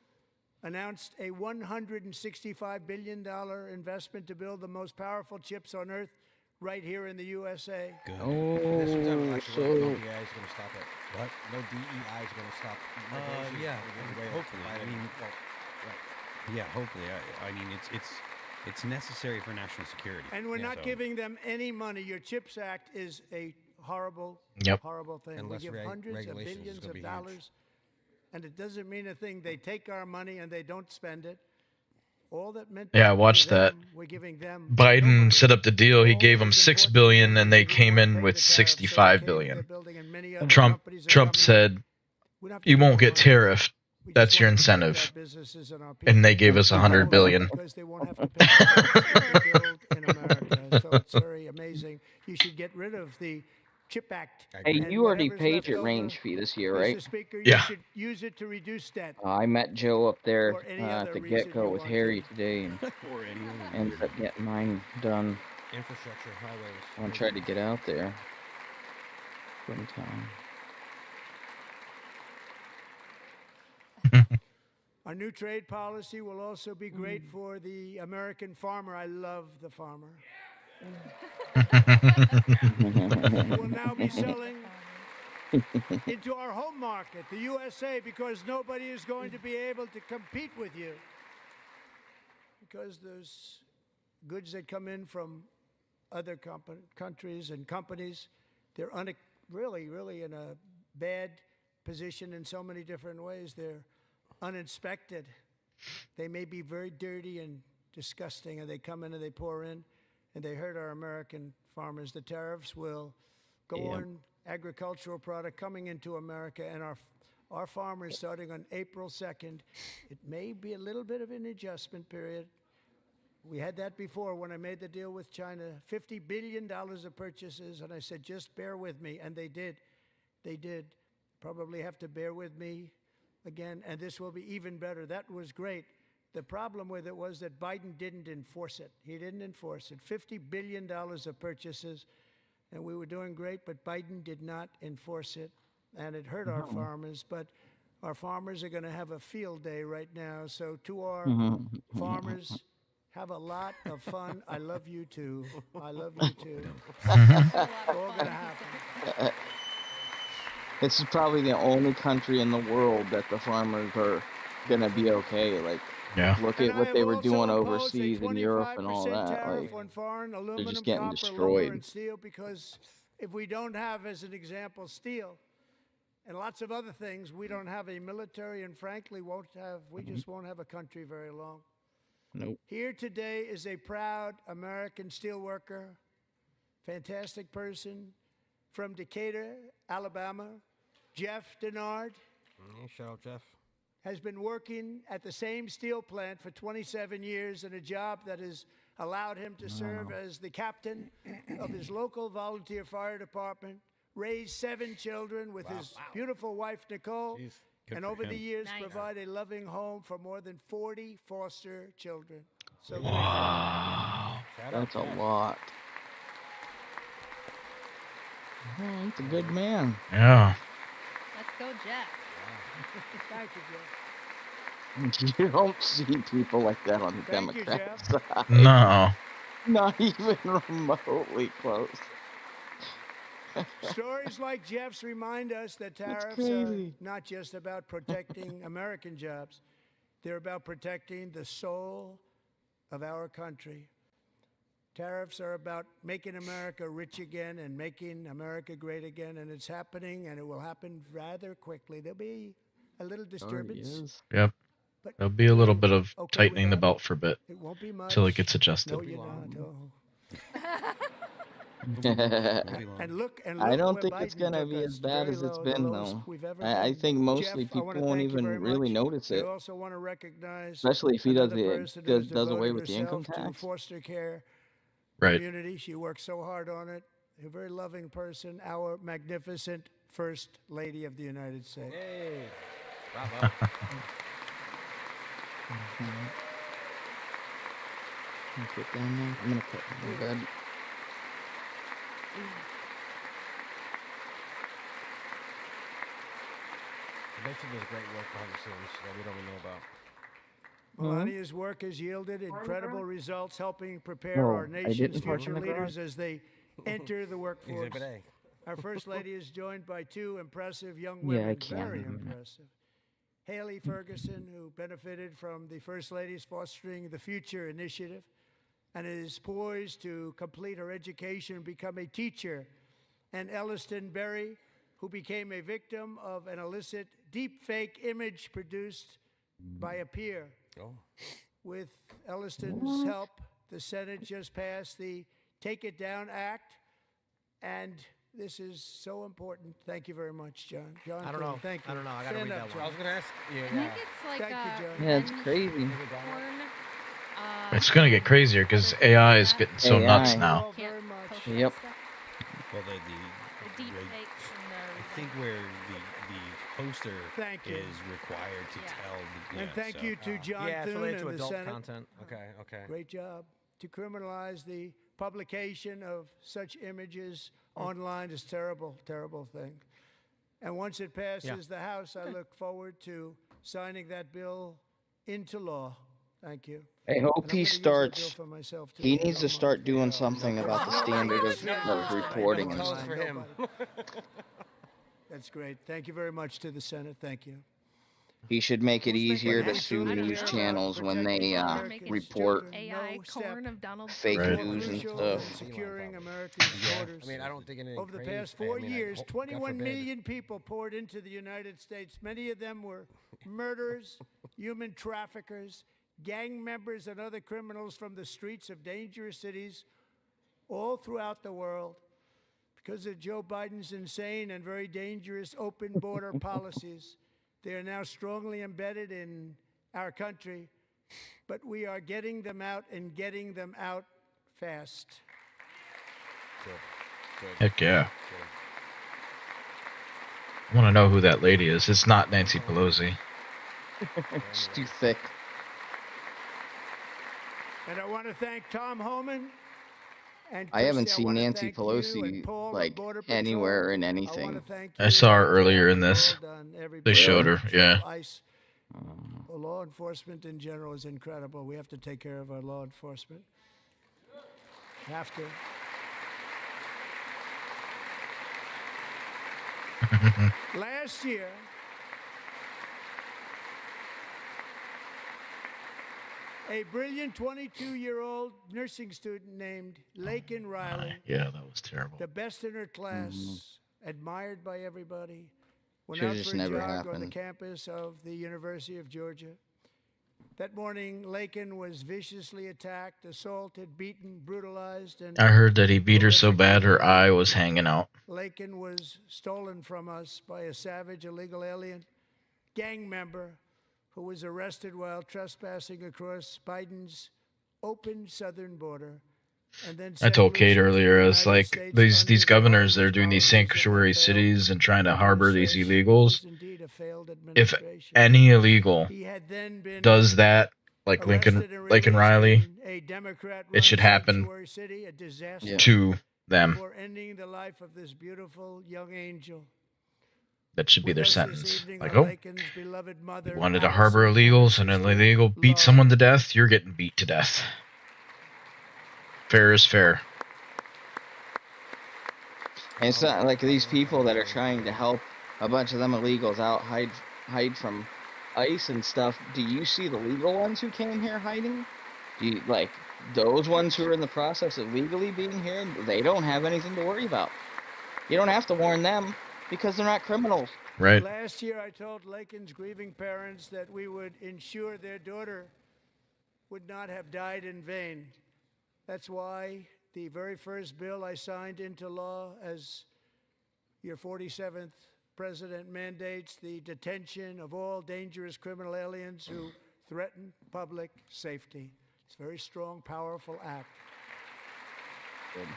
Speaker 11: announced a $165 billion investment to build the most powerful chips on Earth right here in the USA.
Speaker 2: This is
Speaker 6: Oh,
Speaker 2: actually
Speaker 6: so
Speaker 2: no DEI is going to stop it.
Speaker 5: What?
Speaker 2: No DEI is going to stop.
Speaker 5: Yeah.
Speaker 2: the way
Speaker 5: Hopefully. I
Speaker 2: Biden-
Speaker 5: mean,
Speaker 2: well, right.
Speaker 5: yeah. Hopefully. I mean, it's necessary for national security.
Speaker 11: And we're
Speaker 5: Yeah,
Speaker 11: not
Speaker 5: so-
Speaker 11: giving them any money. Your CHIPS Act is a horrible,
Speaker 1: Yep.
Speaker 11: horrible thing.
Speaker 2: And
Speaker 11: we
Speaker 2: less
Speaker 11: give hundreds of
Speaker 2: regulations is
Speaker 11: billions
Speaker 2: gonna
Speaker 11: of
Speaker 2: be huge.
Speaker 11: dollars, and it doesn't mean a thing. They take our money and they don't spend it. All that meant
Speaker 1: Yeah, I
Speaker 11: to
Speaker 1: watched that.
Speaker 11: them, we're giving them no
Speaker 1: Biden
Speaker 11: money.
Speaker 1: set up the deal. He
Speaker 11: All
Speaker 1: gave
Speaker 11: that
Speaker 1: them
Speaker 11: is
Speaker 1: 6
Speaker 11: important to
Speaker 1: billion,
Speaker 11: them
Speaker 1: and
Speaker 11: is
Speaker 1: they
Speaker 11: that we
Speaker 1: came
Speaker 11: won't
Speaker 1: in
Speaker 11: pay
Speaker 1: with
Speaker 11: the tariffs, so they
Speaker 1: 65
Speaker 11: came to
Speaker 1: billion.
Speaker 11: their building, and many other
Speaker 1: Trump
Speaker 11: companies are
Speaker 1: Trump
Speaker 11: coming.
Speaker 1: said,
Speaker 11: We don't have to
Speaker 1: "You
Speaker 11: give
Speaker 1: won't
Speaker 11: them
Speaker 1: get
Speaker 11: money.
Speaker 1: tariffed.
Speaker 11: We just
Speaker 1: That's your
Speaker 11: want to protect our
Speaker 1: incentive."
Speaker 11: businesses and our
Speaker 1: And they
Speaker 11: people.
Speaker 1: gave us 100 billion.
Speaker 11: Because they won't have to pay taxes to build in America. So it's very amazing. You should get rid of the CHIP Act.
Speaker 6: Hey,
Speaker 11: and
Speaker 6: you already
Speaker 11: whatever's
Speaker 6: paid
Speaker 11: left
Speaker 6: your
Speaker 11: over,
Speaker 6: range fee this year,
Speaker 11: Mr.
Speaker 6: right?
Speaker 11: Speaker, you
Speaker 1: Yeah.
Speaker 11: should use it to reduce debt.
Speaker 6: I met Joe up there
Speaker 11: Or any
Speaker 6: at
Speaker 11: other
Speaker 6: the
Speaker 11: reason
Speaker 6: get-go
Speaker 11: you
Speaker 6: with
Speaker 11: want
Speaker 6: Harry
Speaker 11: to.
Speaker 6: today and
Speaker 5: Or any other
Speaker 6: ended
Speaker 5: reason.
Speaker 6: up getting mine done.
Speaker 2: Infrastructure, highways.
Speaker 6: I tried to get out there one time.
Speaker 11: Our new trade policy will also be great for the American farmer. I love the farmer. We will now be selling into our home market, the USA, because nobody is going to be able to compete with you. because those goods that come in from other countries and companies, they're really, really in a bad position in so many different ways. They're uninspected. They may be very dirty and disgusting, and they come in and they pour in, and they hurt our American farmers. The tariffs will go on agricultural product coming into America, and our farmers, starting on April 2nd, it may be a little bit of an adjustment period. We had that before when I made the deal with China, $50 billion of purchases, and I said, just bear with me, and they did. They did. Probably have to bear with me again, and this will be even better. That was great. The problem with it was that Biden didn't enforce it. He didn't enforce it. $50 billion of purchases, and we were doing great, but Biden did not enforce it, and it hurt our farmers. But our farmers are going to have a field day right now. So to our farmers, have a lot of fun. I love you too. I love you too. It's all going to happen.
Speaker 6: This is probably the only country in the world that the farmers are going to be okay. Like, look at what they were doing overseas in Europe and all that. Like, they're just getting destroyed.
Speaker 11: And steel, because if we don't have, as an example, steel and lots of other things, we don't have a military, and frankly, we just won't have a country very long.
Speaker 6: Nope.
Speaker 11: Here today is a proud American steelworker, fantastic person from Decatur, Alabama, Jeff Denard.
Speaker 2: Shout out, Jeff.
Speaker 11: Has been working at the same steel plant for 27 years in a job that has allowed him to serve as the captain of his local volunteer fire department, raise 7 children with his beautiful wife, Nicole, and over the years provide a loving home for more than 40 foster children. So
Speaker 6: wow. That's a lot. Oh, he's a good man.
Speaker 1: Yeah.
Speaker 4: Let's go, Jeff.
Speaker 11: Thank you, Jeff.
Speaker 6: You don't see people like that on the Democrat side.
Speaker 1: No.
Speaker 6: Not even remotely close.
Speaker 11: Stories like Jeff's remind us that tariffs are not just about protecting American jobs. They're about protecting the soul of our country. Tariffs are about making America rich again and making America great again, and it's happening, and it will happen rather quickly. There'll be a little disturbance.
Speaker 1: Yep. There'll be a little bit of tightening the belt for a bit until it gets adjusted.
Speaker 11: No, you're not.
Speaker 6: And look, I don't think it's going to be as bad as it's been, though. I think mostly people won't even really notice it.
Speaker 11: Also want to recognize,
Speaker 6: especially if he does away with the income tax.
Speaker 11: Foster care
Speaker 1: right.
Speaker 11: community. She works so hard on it. A very loving person, our magnificent First Lady of the United States.
Speaker 2: Hey, bravo.
Speaker 6: Get down there. I'm going to put it in bed.
Speaker 2: I bet you there's great work behind the scenes that we don't even know about.
Speaker 11: Melania's work has yielded incredible results, helping prepare our nation's future leaders as they enter the workforce. Our First Lady is joined by 2 impressive young women, very impressive. Haley Ferguson, who benefited from the First Lady's Fostering the Future initiative and is poised to complete her education and become a teacher. And Elliston Berry, who became a victim of an illicit deep-fake image produced by a peer. With Elliston's help, the Senate just passed the Take It Down Act, and this is so important. Thank you very much, John. John,
Speaker 2: I don't know.
Speaker 11: Thank you.
Speaker 2: I don't know. I got to read that one. I was going to ask you.
Speaker 4: I think it's like
Speaker 11: Thank you, John.
Speaker 6: Yeah, it's crazy.
Speaker 1: It's going to get crazier because AI is getting so nuts now.
Speaker 6: Yep.
Speaker 5: Well, the
Speaker 4: deep fakes and
Speaker 5: I think where the poster is required to tell.
Speaker 11: And thank you to John Thune
Speaker 2: related to
Speaker 11: and the
Speaker 2: adult
Speaker 11: Senate.
Speaker 2: content. Okay.
Speaker 11: Great job. To criminalize the publication of such images online is terrible, terrible thing. And once it passes the House, I look forward to signing that bill into law. Thank you.
Speaker 6: I hope he starts. He needs to start doing something about the standard of reporting and stuff.
Speaker 2: For him.
Speaker 11: That's great. Thank you very much to the Senate. Thank you.
Speaker 6: He should make it
Speaker 11: Who's making
Speaker 6: easier to
Speaker 11: any
Speaker 6: sue
Speaker 11: truly
Speaker 6: news
Speaker 11: care about
Speaker 6: channels when
Speaker 11: protecting
Speaker 6: they
Speaker 11: America's
Speaker 6: report
Speaker 11: children?
Speaker 4: AI
Speaker 11: No step
Speaker 4: corn of Donald
Speaker 6: fake
Speaker 1: Right.
Speaker 11: more
Speaker 6: news and
Speaker 11: crucial
Speaker 6: stuff.
Speaker 11: than securing America's borders.
Speaker 2: I mean, I don't think anything
Speaker 11: Over the
Speaker 2: crazy.
Speaker 11: past 4 years,
Speaker 2: God
Speaker 11: 21
Speaker 2: forbid.
Speaker 11: million people poured into the United States. Many of them were murderers, human traffickers, gang members, and other criminals from the streets of dangerous cities all throughout the world. Because of Joe Biden's insane and very dangerous open border policies, they are now strongly embedded in our country, but we are getting them out and getting them out fast.
Speaker 1: Heck yeah. I want to know who that lady is. It's not Nancy Pelosi.
Speaker 6: It's too thick.
Speaker 11: And I want to thank Tom Homan. And
Speaker 6: I haven't
Speaker 11: Christy,
Speaker 6: seen
Speaker 11: wanna
Speaker 6: Nancy
Speaker 11: thank you
Speaker 6: Pelosi
Speaker 11: and Paul of
Speaker 6: like
Speaker 11: Border Patrol.
Speaker 6: anywhere in
Speaker 11: I wanna
Speaker 6: anything.
Speaker 11: thank
Speaker 1: I
Speaker 11: you
Speaker 1: saw her
Speaker 11: and the
Speaker 1: earlier
Speaker 11: job
Speaker 1: in
Speaker 11: you've
Speaker 1: this.
Speaker 11: all done,
Speaker 1: They
Speaker 11: everybody.
Speaker 1: showed her, yeah.
Speaker 11: ICE. Well, law enforcement in general is incredible. We have to take care of our law enforcement. Have to. Last year, a brilliant 22-year-old nursing student named Lakin Riley,
Speaker 1: Yeah, that was terrible.
Speaker 11: the best in her class, admired by everybody, went
Speaker 6: Should've
Speaker 11: out
Speaker 6: just
Speaker 11: for a
Speaker 6: never
Speaker 11: jog on the
Speaker 6: happened.
Speaker 11: campus of the University of Georgia. That morning, Lakin was viciously attacked, assaulted, beaten, brutalized, and
Speaker 1: I heard that he beat her so bad her eye was hanging out.
Speaker 11: Lakin was stolen from us by a savage illegal alien gang member who was arrested while trespassing across Biden's open southern border. And then
Speaker 1: I told
Speaker 11: set
Speaker 1: Kate
Speaker 11: loose into
Speaker 1: earlier,
Speaker 11: the
Speaker 1: I was
Speaker 11: United
Speaker 1: like,
Speaker 11: States
Speaker 1: these
Speaker 11: under the
Speaker 1: governors, they're
Speaker 11: hardest
Speaker 1: doing these
Speaker 11: policies that have
Speaker 1: sanctuary
Speaker 11: failed.
Speaker 1: cities and trying to
Speaker 11: And
Speaker 1: harbor these
Speaker 11: says
Speaker 1: illegals.
Speaker 11: was indeed a failed
Speaker 1: If
Speaker 11: administration.
Speaker 1: any illegal
Speaker 11: He had then been
Speaker 1: does that, like Lincoln
Speaker 11: arrested and
Speaker 1: Lincoln
Speaker 11: released
Speaker 1: Riley,
Speaker 11: in a Democrat-run
Speaker 1: it should happen
Speaker 11: sanctuary city, a disaster
Speaker 6: Yeah.
Speaker 1: to them.
Speaker 11: before ending the life of this beautiful young angel.
Speaker 1: That should be
Speaker 11: With
Speaker 1: their
Speaker 11: us this
Speaker 1: sentence.
Speaker 11: evening
Speaker 1: Like,
Speaker 11: are
Speaker 1: oh,
Speaker 11: Lakin's beloved mother,
Speaker 1: you wanted to
Speaker 11: Allison,
Speaker 1: harbor
Speaker 11: and
Speaker 1: illegals and an
Speaker 11: sister,
Speaker 1: illegal beat
Speaker 11: Laura.
Speaker 1: someone to death, you're getting beat to death. Fair is fair.
Speaker 6: And it's not like these people that are trying to help a bunch of them illegals out hide from ICE and stuff. Do you see the legal ones who came here hiding? Do you like those ones who are in the process of legally being here? They don't have anything to worry about. You don't have to warn them because they're not criminals.
Speaker 1: Right.
Speaker 11: Last year, I told Lakin's grieving parents that we would ensure their daughter would not have died in vain. That's why the very first bill I signed into law as your 47th president mandates the detention of all dangerous criminal aliens who threaten public safety. It's a very strong, powerful act.
Speaker 6: Good.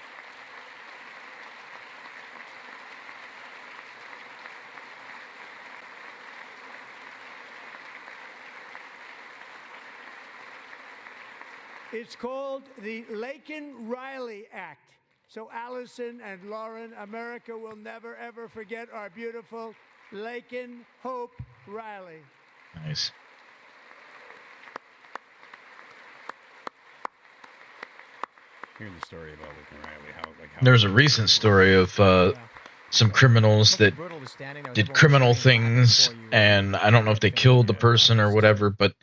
Speaker 11: It's called the Lakin-Riley Act. So Allison and Lauren, America will never, ever forget our beautiful Lakin Hope Riley.
Speaker 1: Nice.
Speaker 5: Hearing the story about Lincoln Riley, how
Speaker 1: There's a recent story of some criminals that did criminal things, and I don't know if they killed the person or whatever, but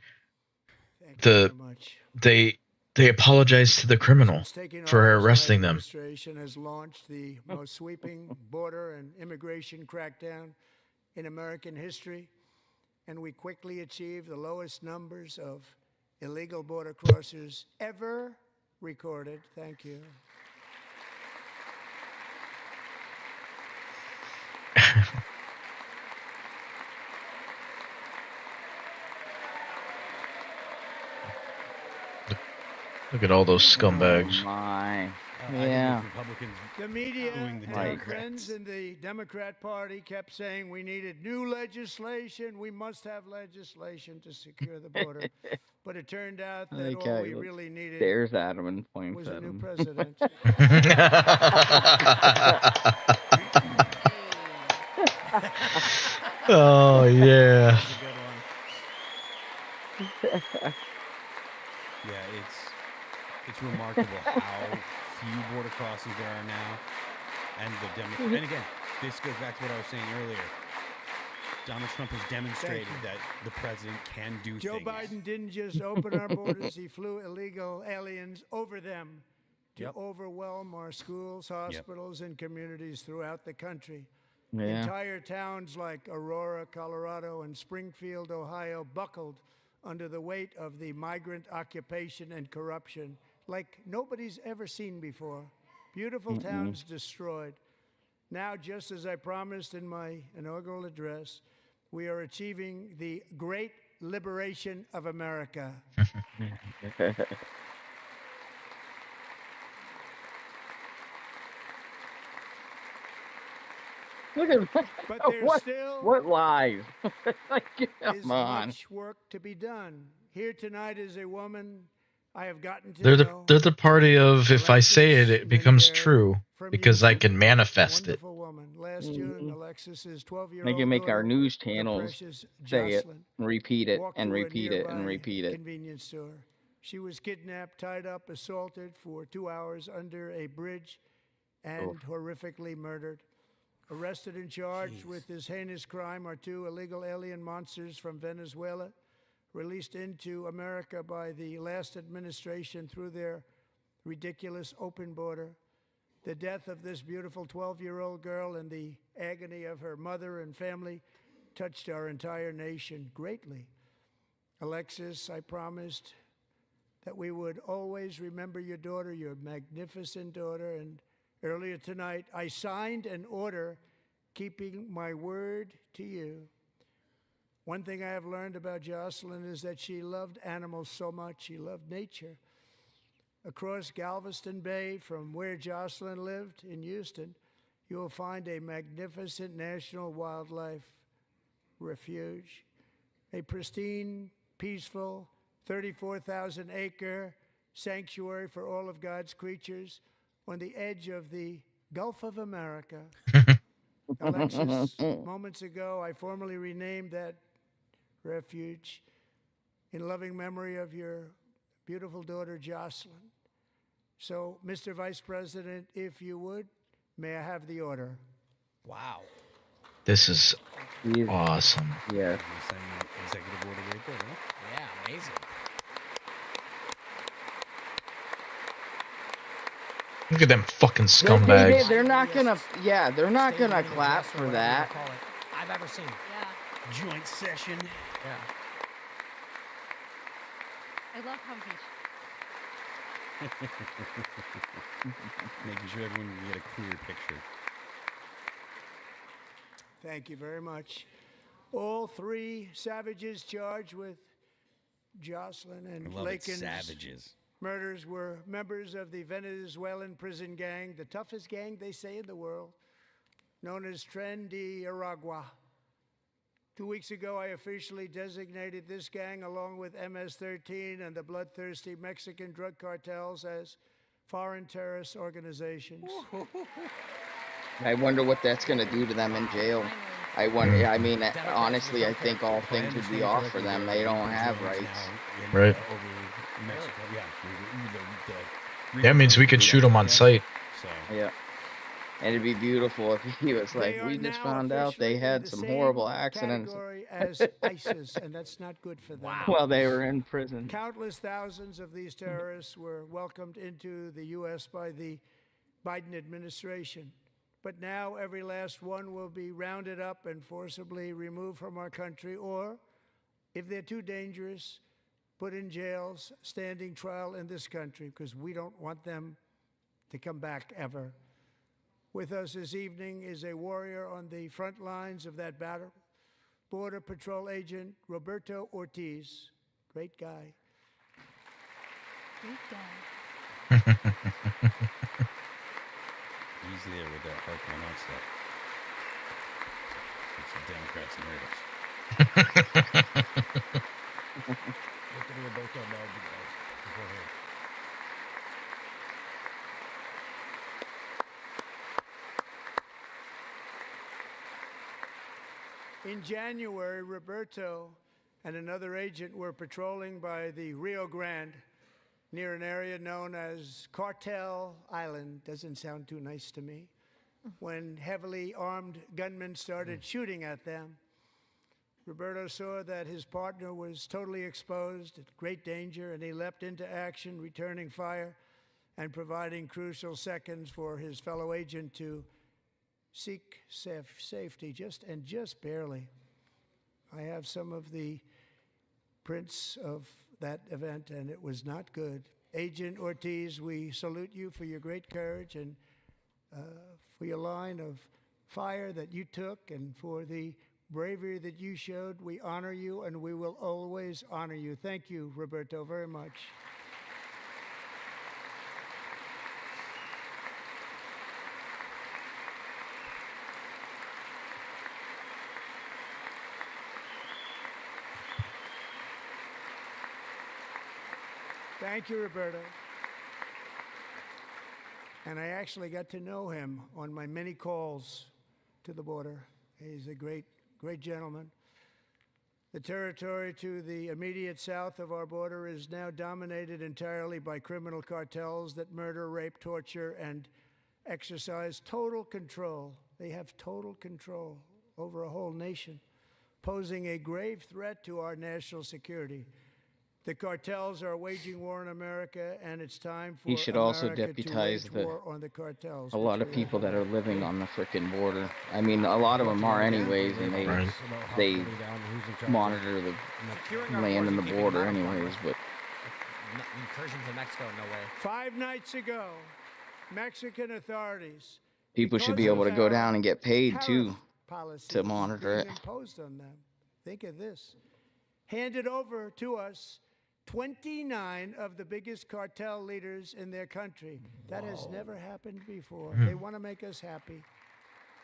Speaker 1: they apologized to the criminal for arresting them.
Speaker 11: The administration has launched the most sweeping border and immigration crackdown in American history, and we quickly achieved the lowest numbers of illegal border crossers ever recorded. Thank you.
Speaker 1: Look at all those scumbags.
Speaker 6: Oh my.
Speaker 5: I
Speaker 6: Yeah.
Speaker 5: think Republicans
Speaker 11: The media
Speaker 5: booing the
Speaker 11: and our
Speaker 5: Democrats.
Speaker 11: friends in the Democrat Party kept saying we needed new legislation. We must have legislation to secure the border. But it turned out that all
Speaker 6: Okay,
Speaker 11: we
Speaker 6: look,
Speaker 11: really needed
Speaker 6: stares at him and points
Speaker 11: was
Speaker 6: at
Speaker 11: a new
Speaker 6: him.
Speaker 11: president.
Speaker 1: Oh yeah.
Speaker 5: Yeah, it's remarkable how few border crossings there are now, and the Democrats. And again, this goes back to what I was saying earlier. Donald Trump has demonstrated that the president can do
Speaker 11: Joe
Speaker 5: things.
Speaker 11: Biden didn't just open our borders, he flew illegal aliens over them to overwhelm our schools, hospitals, and communities throughout the country.
Speaker 6: Yeah.
Speaker 11: Entire towns like Aurora, Colorado, and Springfield, Ohio, buckled under the weight of the migrant occupation and corruption like nobody's ever seen before. Beautiful towns destroyed. Now, just as I promised in my inaugural address, we are achieving the great liberation of America.
Speaker 6: Look at
Speaker 11: But there's still
Speaker 6: what lies? Like,
Speaker 11: is
Speaker 6: come on.
Speaker 11: much work to be done. Here tonight is a woman I have gotten to
Speaker 1: They're
Speaker 11: know.
Speaker 1: the party of if I say it, it becomes true because I can manifest it.
Speaker 11: Wonderful woman. Last June, Alexis is 12-year-old.
Speaker 6: They can make our
Speaker 11: daughter,
Speaker 6: news
Speaker 11: the
Speaker 6: channels
Speaker 11: precious
Speaker 6: say it,
Speaker 11: Jocelyn,
Speaker 6: and repeat it,
Speaker 11: walked
Speaker 6: and
Speaker 11: to a
Speaker 6: repeat it, and
Speaker 11: nearby
Speaker 6: repeat it.
Speaker 11: Convenience store. She was kidnapped, tied up, assaulted for 2 hours under a bridge, and horrifically murdered. Arrested and charged with this heinous crime are 2 illegal alien monsters from Venezuela, released into America by the last administration through their ridiculous open border. The death of this beautiful 12-year-old girl and the agony of her mother and family touched our entire nation greatly. Alexis, I promised that we would always remember your daughter, your magnificent daughter, and earlier tonight, I signed an order keeping my word to you. One thing I have learned about Jocelyn is that she loved animals so much. She loved nature. Across Galveston Bay, from where Jocelyn lived in Houston, you will find a magnificent national wildlife refuge, a pristine, peaceful, 34,000-acre sanctuary for all of God's creatures on the edge of the Gulf of America. Alexis, moments ago, I formally renamed that refuge in loving memory of your beautiful daughter, Jocelyn. So, Mr. Vice President, if you would, may I have the order?
Speaker 2: Wow.
Speaker 1: This is awesome.
Speaker 6: Yeah.
Speaker 5: Executive order right there, huh?
Speaker 2: Yeah, amazing.
Speaker 1: Look at them fucking
Speaker 6: They-
Speaker 1: scumbags.
Speaker 6: They're not gonna. Yeah, they're not gonna clap for that.
Speaker 3: I've ever seen.
Speaker 4: Yeah.
Speaker 5: Joint session.
Speaker 3: Yeah.
Speaker 4: I love how he.
Speaker 5: Making sure everyone can get a clear picture.
Speaker 11: Thank you very much. All 3 savages charged with Jocelyn
Speaker 5: I
Speaker 11: and
Speaker 5: love it,
Speaker 11: Lakin's
Speaker 5: savages.
Speaker 11: murders were members of the Venezuelan prison gang, the toughest gang, they say, in the world, known as Tren de Aragua. 2 weeks ago, I officially designated this gang, along with MS-13 and the bloodthirsty Mexican drug cartels, as foreign terrorist organizations.
Speaker 6: I wonder what that's gonna do to them in jail. I wonder. I mean, honestly, I think all things would be off for them. They don't have rights.
Speaker 1: Right.
Speaker 5: Over Mexico, yeah.
Speaker 1: That means we could shoot them on sight.
Speaker 5: So.
Speaker 6: Yeah. And it'd be beautiful if he was like,
Speaker 11: They are
Speaker 6: we just
Speaker 11: now
Speaker 6: found out they
Speaker 11: officially in
Speaker 6: had
Speaker 11: the
Speaker 6: some
Speaker 11: same
Speaker 6: horrible accidents
Speaker 11: category as ISIS, and that's not good for them.
Speaker 6: while they were in prison.
Speaker 11: Countless thousands of these terrorists were welcomed into the U.S. by the Biden administration. But now every last one will be rounded up and forcibly removed from our country, or, if they're too dangerous, put in jails, standing trial in this country, because we don't want them to come back ever. With us this evening is a warrior on the front lines of that battle, Border Patrol Agent Roberto Ortiz. Great guy.
Speaker 4: Great guy.
Speaker 5: He's there with that Parkman out stuff. It's the Democrats and narratives.
Speaker 2: Look at Roberto beforehand.
Speaker 11: In January, Roberto and another agent were patrolling by the Rio Grande near an area known as Cartel Island. Doesn't sound too nice to me. When heavily armed gunmen started shooting at them. Roberto saw that his partner was totally exposed, at great danger, and he leapt into action, returning fire and providing crucial seconds for his fellow agent to seek safety, just barely. I have some of the prints of that event, and it was not good. Agent Ortiz, we salute you for your great courage and for your line of fire that you took and for the bravery that you showed. We honor you, and we will always honor you. Thank you, Roberto, very much. Thank you, Roberto. And I actually got to know him on my many calls to the border. He's a great gentleman. The territory to the immediate south of our border is now dominated entirely by criminal cartels that murder, rape, torture, and exercise total control. They have total control over a whole nation, posing a grave threat to our national security. The cartels are waging war in America, and it's time for
Speaker 6: He should also
Speaker 11: America
Speaker 6: deputize
Speaker 11: to wage war on the cartels.
Speaker 6: a lot of people that are living on the frickin' border. I mean, a lot of them are anyways, and they monitor the land and the border anyways, but
Speaker 3: Incursions in Mexico, no way.
Speaker 11: 5 nights ago, Mexican authorities
Speaker 6: people should be able to go down and get paid too
Speaker 11: policies
Speaker 6: to monitor
Speaker 11: being
Speaker 6: it.
Speaker 11: imposed on them. Think of this. Handed over to us 29 of the biggest cartel leaders in their country. That has never happened before. They want to make us happy.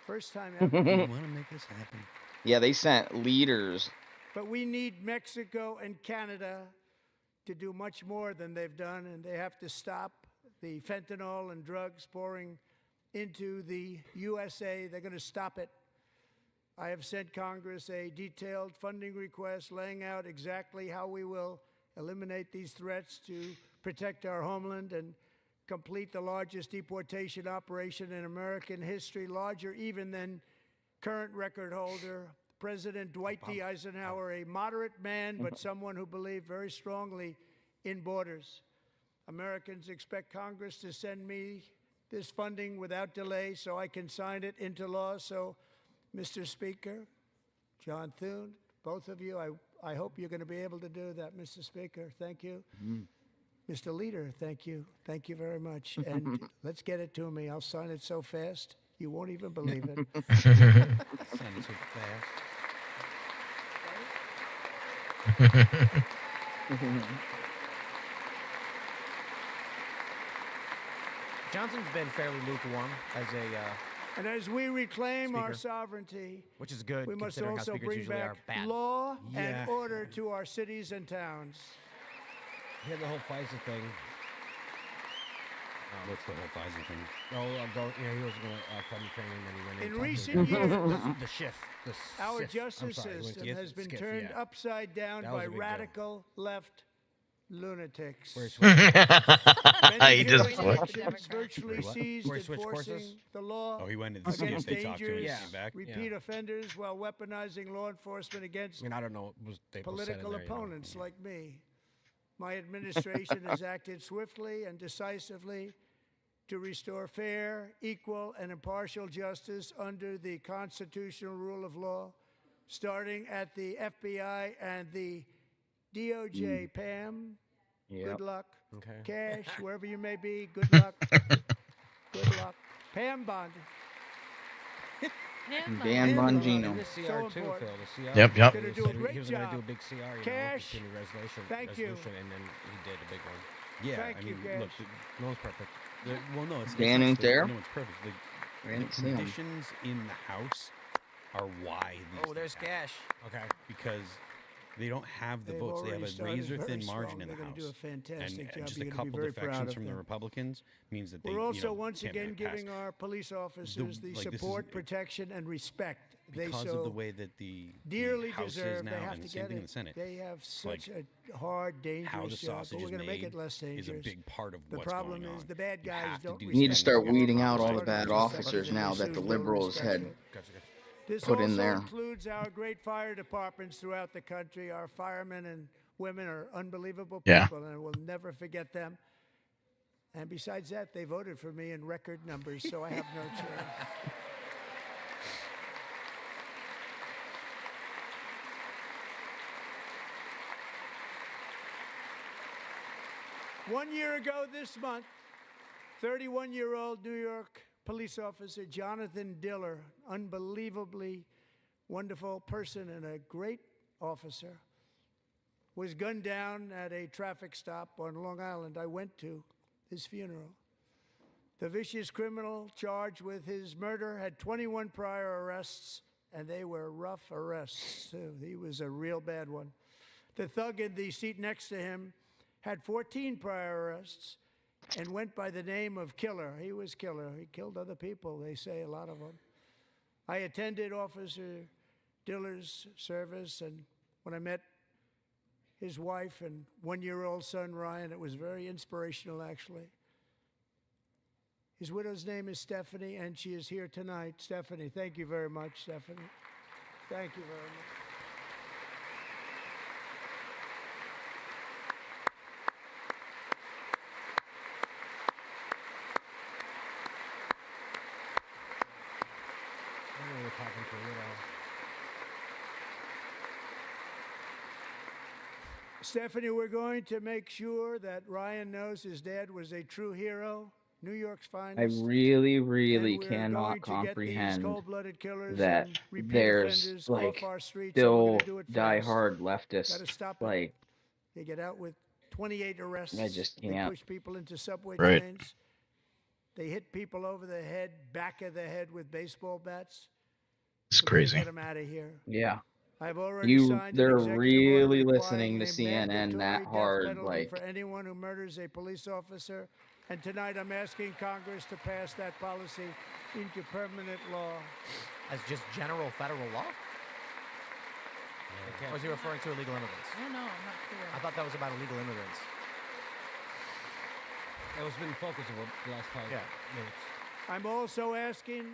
Speaker 11: First time ever.
Speaker 5: They want to make us happy.
Speaker 6: Yeah, they sent leaders.
Speaker 11: But we need Mexico and Canada to do much more than they've done, and they have to stop the fentanyl and drugs pouring into the USA. They're going to stop it. I have sent Congress a detailed funding request laying out exactly how we will eliminate these threats to protect our homeland and complete the largest deportation operation in American history, larger even than current record holder President Dwight D. Eisenhower, a moderate man, but someone who believed very strongly in borders. Americans expect Congress to send me this funding without delay so I can sign it into law. So, Mr. Speaker, John Thune, both of you, I hope you're going to be able to do that, Mr. Speaker. Thank you. Mr. Leader, thank you. Thank you very much. And let's get it to me. I'll sign it so fast, you won't even believe it.
Speaker 5: Sign it so fast.
Speaker 3: Johnson's been fairly lukewarm as a
Speaker 11: And as we reclaim
Speaker 3: Speaker.
Speaker 11: our sovereignty,
Speaker 3: which is good.
Speaker 11: we must
Speaker 3: considering how
Speaker 11: also
Speaker 3: speakers
Speaker 11: bring
Speaker 3: usually
Speaker 11: back
Speaker 3: are bad.
Speaker 11: law
Speaker 5: Yeah.
Speaker 11: and order to our cities and towns.
Speaker 2: He had the whole FISA thing.
Speaker 5: What's the whole Pfizer thing?
Speaker 2: Oh, he was going to fund training, and then he went
Speaker 11: In
Speaker 2: and
Speaker 11: recent years,
Speaker 2: the shift.
Speaker 11: our
Speaker 2: SIF,
Speaker 11: justice
Speaker 2: I'm sorry, he went
Speaker 11: system
Speaker 2: to
Speaker 11: has been
Speaker 2: SCIF,
Speaker 11: turned
Speaker 2: yeah.
Speaker 11: upside down
Speaker 2: That was
Speaker 11: by
Speaker 2: a big deal.
Speaker 11: radical left lunatics.
Speaker 2: Where he switched-
Speaker 11: Many
Speaker 1: He just
Speaker 11: jurisdictions
Speaker 1: flipped.
Speaker 11: virtually
Speaker 5: What?
Speaker 11: seized
Speaker 2: Where he switched
Speaker 11: enforcing
Speaker 2: courses?
Speaker 11: the law
Speaker 5: Oh, he went to the SCIF.
Speaker 11: against
Speaker 5: They talked to him and
Speaker 11: dangerous
Speaker 5: came back.
Speaker 11: repeat offenders while weaponizing law enforcement against
Speaker 2: I mean, I don't know. Was Staples said in
Speaker 11: political
Speaker 2: there, you know.
Speaker 11: opponents like me. My administration has acted swiftly and decisively to restore fair, equal, and impartial justice under the constitutional rule of law, starting at the FBI and the DOJ. Pam, good luck.
Speaker 2: Okay.
Speaker 11: Cash, wherever you may be, good luck. Good luck. Pam Bond.
Speaker 6: Dan Bongino.
Speaker 2: And the CR
Speaker 11: So
Speaker 2: too,
Speaker 11: important.
Speaker 2: Phil. The CR.
Speaker 1: Yep, yep.
Speaker 11: Gonna
Speaker 2: He
Speaker 11: do a
Speaker 2: said
Speaker 11: great
Speaker 2: he was going to do a
Speaker 11: job.
Speaker 2: big CR, you
Speaker 11: Cash,
Speaker 2: know, continued resolution,
Speaker 11: thank you.
Speaker 2: and then he did a big one.
Speaker 5: Yeah,
Speaker 11: Thank
Speaker 5: I
Speaker 11: you,
Speaker 5: mean,
Speaker 11: Gash.
Speaker 5: look,
Speaker 2: No one's perfect.
Speaker 5: well, no, it's
Speaker 6: Dan
Speaker 5: not
Speaker 6: ain't
Speaker 5: the-
Speaker 6: there?
Speaker 5: No, it's perfect.
Speaker 6: We
Speaker 5: The
Speaker 6: didn't see him.
Speaker 5: conditions in the house are why these
Speaker 3: Oh, there's
Speaker 5: things happen.
Speaker 3: Cash.
Speaker 2: Okay.
Speaker 5: Because they don't have the
Speaker 11: They've
Speaker 5: votes. They have
Speaker 11: already
Speaker 5: a
Speaker 11: started
Speaker 5: razor
Speaker 11: very
Speaker 5: thin
Speaker 11: strong.
Speaker 5: margin in the
Speaker 11: They're gonna
Speaker 5: House.
Speaker 11: do a fantastic
Speaker 5: and
Speaker 11: job.
Speaker 5: just
Speaker 11: You're
Speaker 5: a
Speaker 11: gonna be
Speaker 5: couple
Speaker 11: very proud
Speaker 5: defections
Speaker 11: of
Speaker 5: from the
Speaker 11: them.
Speaker 5: Republicans means that they
Speaker 11: We're also once
Speaker 5: can't
Speaker 11: again
Speaker 5: have it passed.
Speaker 11: giving our police officers the
Speaker 5: like, this is-
Speaker 11: support, protection, and respect they
Speaker 5: because
Speaker 11: so
Speaker 5: of the way that the
Speaker 11: dearly
Speaker 5: House
Speaker 11: deserve.
Speaker 5: is now,
Speaker 11: They have
Speaker 5: and
Speaker 11: to
Speaker 5: the same
Speaker 11: get
Speaker 5: thing
Speaker 11: it.
Speaker 5: in the Senate.
Speaker 11: They have
Speaker 5: like,
Speaker 11: such a hard, dangerous
Speaker 5: how the
Speaker 11: job,
Speaker 5: sausage
Speaker 11: but we're
Speaker 5: is
Speaker 11: going to make
Speaker 5: made
Speaker 11: it less dangerous.
Speaker 5: is a big part of
Speaker 11: The
Speaker 5: what's
Speaker 11: problem
Speaker 5: going
Speaker 11: is
Speaker 5: on.
Speaker 11: the bad
Speaker 5: You
Speaker 11: guys
Speaker 5: have to
Speaker 11: don't
Speaker 5: do
Speaker 6: You need to
Speaker 5: things
Speaker 6: start
Speaker 5: that
Speaker 6: weeding
Speaker 5: are
Speaker 6: out all the
Speaker 5: proper
Speaker 6: bad
Speaker 5: justice.
Speaker 6: officers now that the liberals had
Speaker 11: This
Speaker 6: put in
Speaker 11: also
Speaker 6: there.
Speaker 11: includes our great fire departments throughout the country. Our firemen and women are unbelievable
Speaker 1: Yeah.
Speaker 11: people, and we'll never forget them. And besides that, they voted for me in record numbers, so I have no choice. One year ago this month, 31-year-old New York police officer Jonathan Diller, unbelievably wonderful person and a great officer, was gunned down at a traffic stop on Long Island. I went to his funeral. The vicious criminal charged with his murder had 21 prior arrests, and they were rough arrests, too. He was a real bad one. The thug in the seat next to him had 14 prior arrests and went by the name of Killer. He was Killer. He killed other people, they say, a lot of them. I attended Officer Diller's service, and when I met his wife and one-year-old son, Ryan, it was very inspirational, actually. His widow's name is Stephanie, and she is here tonight. Stephanie, thank you very much, Stephanie. Thank you very much. Stephanie, we're going to make sure that Ryan knows his dad was a true hero, New York's
Speaker 6: I
Speaker 11: finest.
Speaker 6: really,
Speaker 11: And
Speaker 6: really
Speaker 11: we're
Speaker 6: cannot
Speaker 11: going to get these
Speaker 6: comprehend
Speaker 11: cold-blooded killers
Speaker 6: that
Speaker 11: and repeat
Speaker 6: there's
Speaker 11: offenders
Speaker 6: like
Speaker 11: off our streets, and we're
Speaker 6: still
Speaker 11: going to do it fast.
Speaker 6: diehard
Speaker 11: Got to
Speaker 6: leftists.
Speaker 11: stop it.
Speaker 6: Like,
Speaker 11: They get out with 28 arrests.
Speaker 6: I just
Speaker 11: They
Speaker 6: can't.
Speaker 11: push people into subway
Speaker 1: Right.
Speaker 11: trains. They hit people over the head, back of the head with baseball bats.
Speaker 1: It's
Speaker 11: We're gonna
Speaker 1: crazy.
Speaker 11: Get them out of here.
Speaker 6: Yeah.
Speaker 11: I've already signed an
Speaker 6: They're
Speaker 11: executive order
Speaker 6: really
Speaker 11: requiring
Speaker 6: listening to
Speaker 11: a
Speaker 6: CNN that
Speaker 11: mandatory death
Speaker 6: hard.
Speaker 11: penalty
Speaker 6: Like,
Speaker 11: for anyone who murders a police officer. And tonight I'm asking Congress to pass that policy into permanent law.
Speaker 3: As just general federal law? Or is he referring to illegal immigrants?
Speaker 4: I don't know. I'm not clear.
Speaker 3: I thought that was about illegal immigrants.
Speaker 2: That was been the focus of the last 5 minutes.
Speaker 11: I'm also asking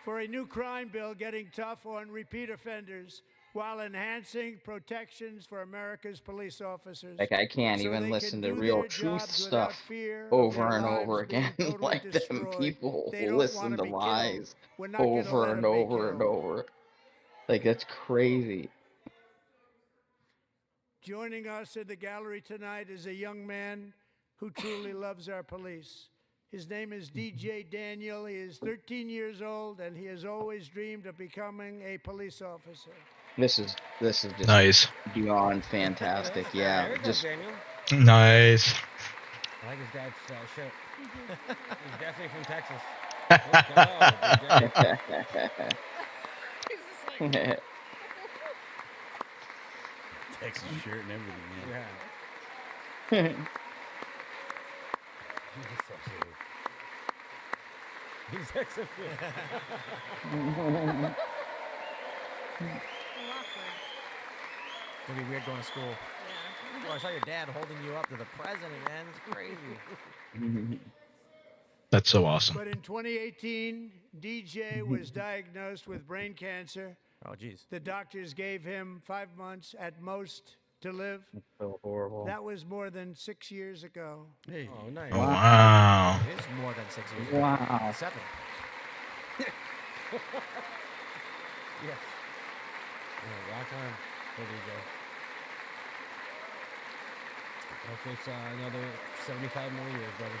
Speaker 11: for a new crime bill getting tough on repeat offenders while enhancing protections for America's police officers.
Speaker 6: I can't
Speaker 11: so
Speaker 6: even
Speaker 11: they
Speaker 6: listen
Speaker 11: can
Speaker 6: to
Speaker 11: do
Speaker 6: real
Speaker 11: their
Speaker 6: truth
Speaker 11: jobs without
Speaker 6: stuff
Speaker 11: fear of
Speaker 6: over
Speaker 11: their
Speaker 6: and over
Speaker 11: lives being
Speaker 6: again.
Speaker 11: totally
Speaker 6: Like them
Speaker 11: destroyed.
Speaker 6: people
Speaker 11: They
Speaker 6: who
Speaker 11: don't
Speaker 6: listen
Speaker 11: wanna
Speaker 6: to
Speaker 11: be killed.
Speaker 6: lies
Speaker 11: We're not gonna
Speaker 6: over
Speaker 11: let
Speaker 6: and
Speaker 11: 'em be
Speaker 6: over and
Speaker 11: killed.
Speaker 6: over. Like, that's crazy.
Speaker 11: Joining us in the gallery tonight is a young man who truly loves our police. His name is DJ Daniel. He is 13 years old, and he has always dreamed of becoming a police officer.
Speaker 6: This is just
Speaker 1: Nice.
Speaker 6: beyond fantastic.
Speaker 2: There
Speaker 6: Yeah,
Speaker 2: you go,
Speaker 6: just
Speaker 2: Daniel.
Speaker 1: Nice.
Speaker 2: I like his dad's shirt. He's definitely from Texas. Let's go, DJ.
Speaker 4: He's just like,
Speaker 5: Texas shirt and everything. Yeah.
Speaker 2: Yeah. He's so sweet. He's so
Speaker 4: awkward.
Speaker 3: It'd be weird going to school.
Speaker 4: Yeah.
Speaker 3: Oh, I saw your dad holding you up to the president, man. It's crazy.
Speaker 1: That's so awesome.
Speaker 11: But in 2018, DJ was diagnosed with brain cancer.
Speaker 3: Oh, geez.
Speaker 11: The doctors gave him 5 months at most to live.
Speaker 6: so horrible.
Speaker 11: That was more than 6 years ago.
Speaker 5: Hey.
Speaker 2: Oh, nice.
Speaker 1: Oh, wow.
Speaker 3: It is more than 6 years ago.
Speaker 6: Wow.
Speaker 3: 7.
Speaker 2: Yes. Yeah, rock on. There we go. Hopefully it's another 75 more years, brother.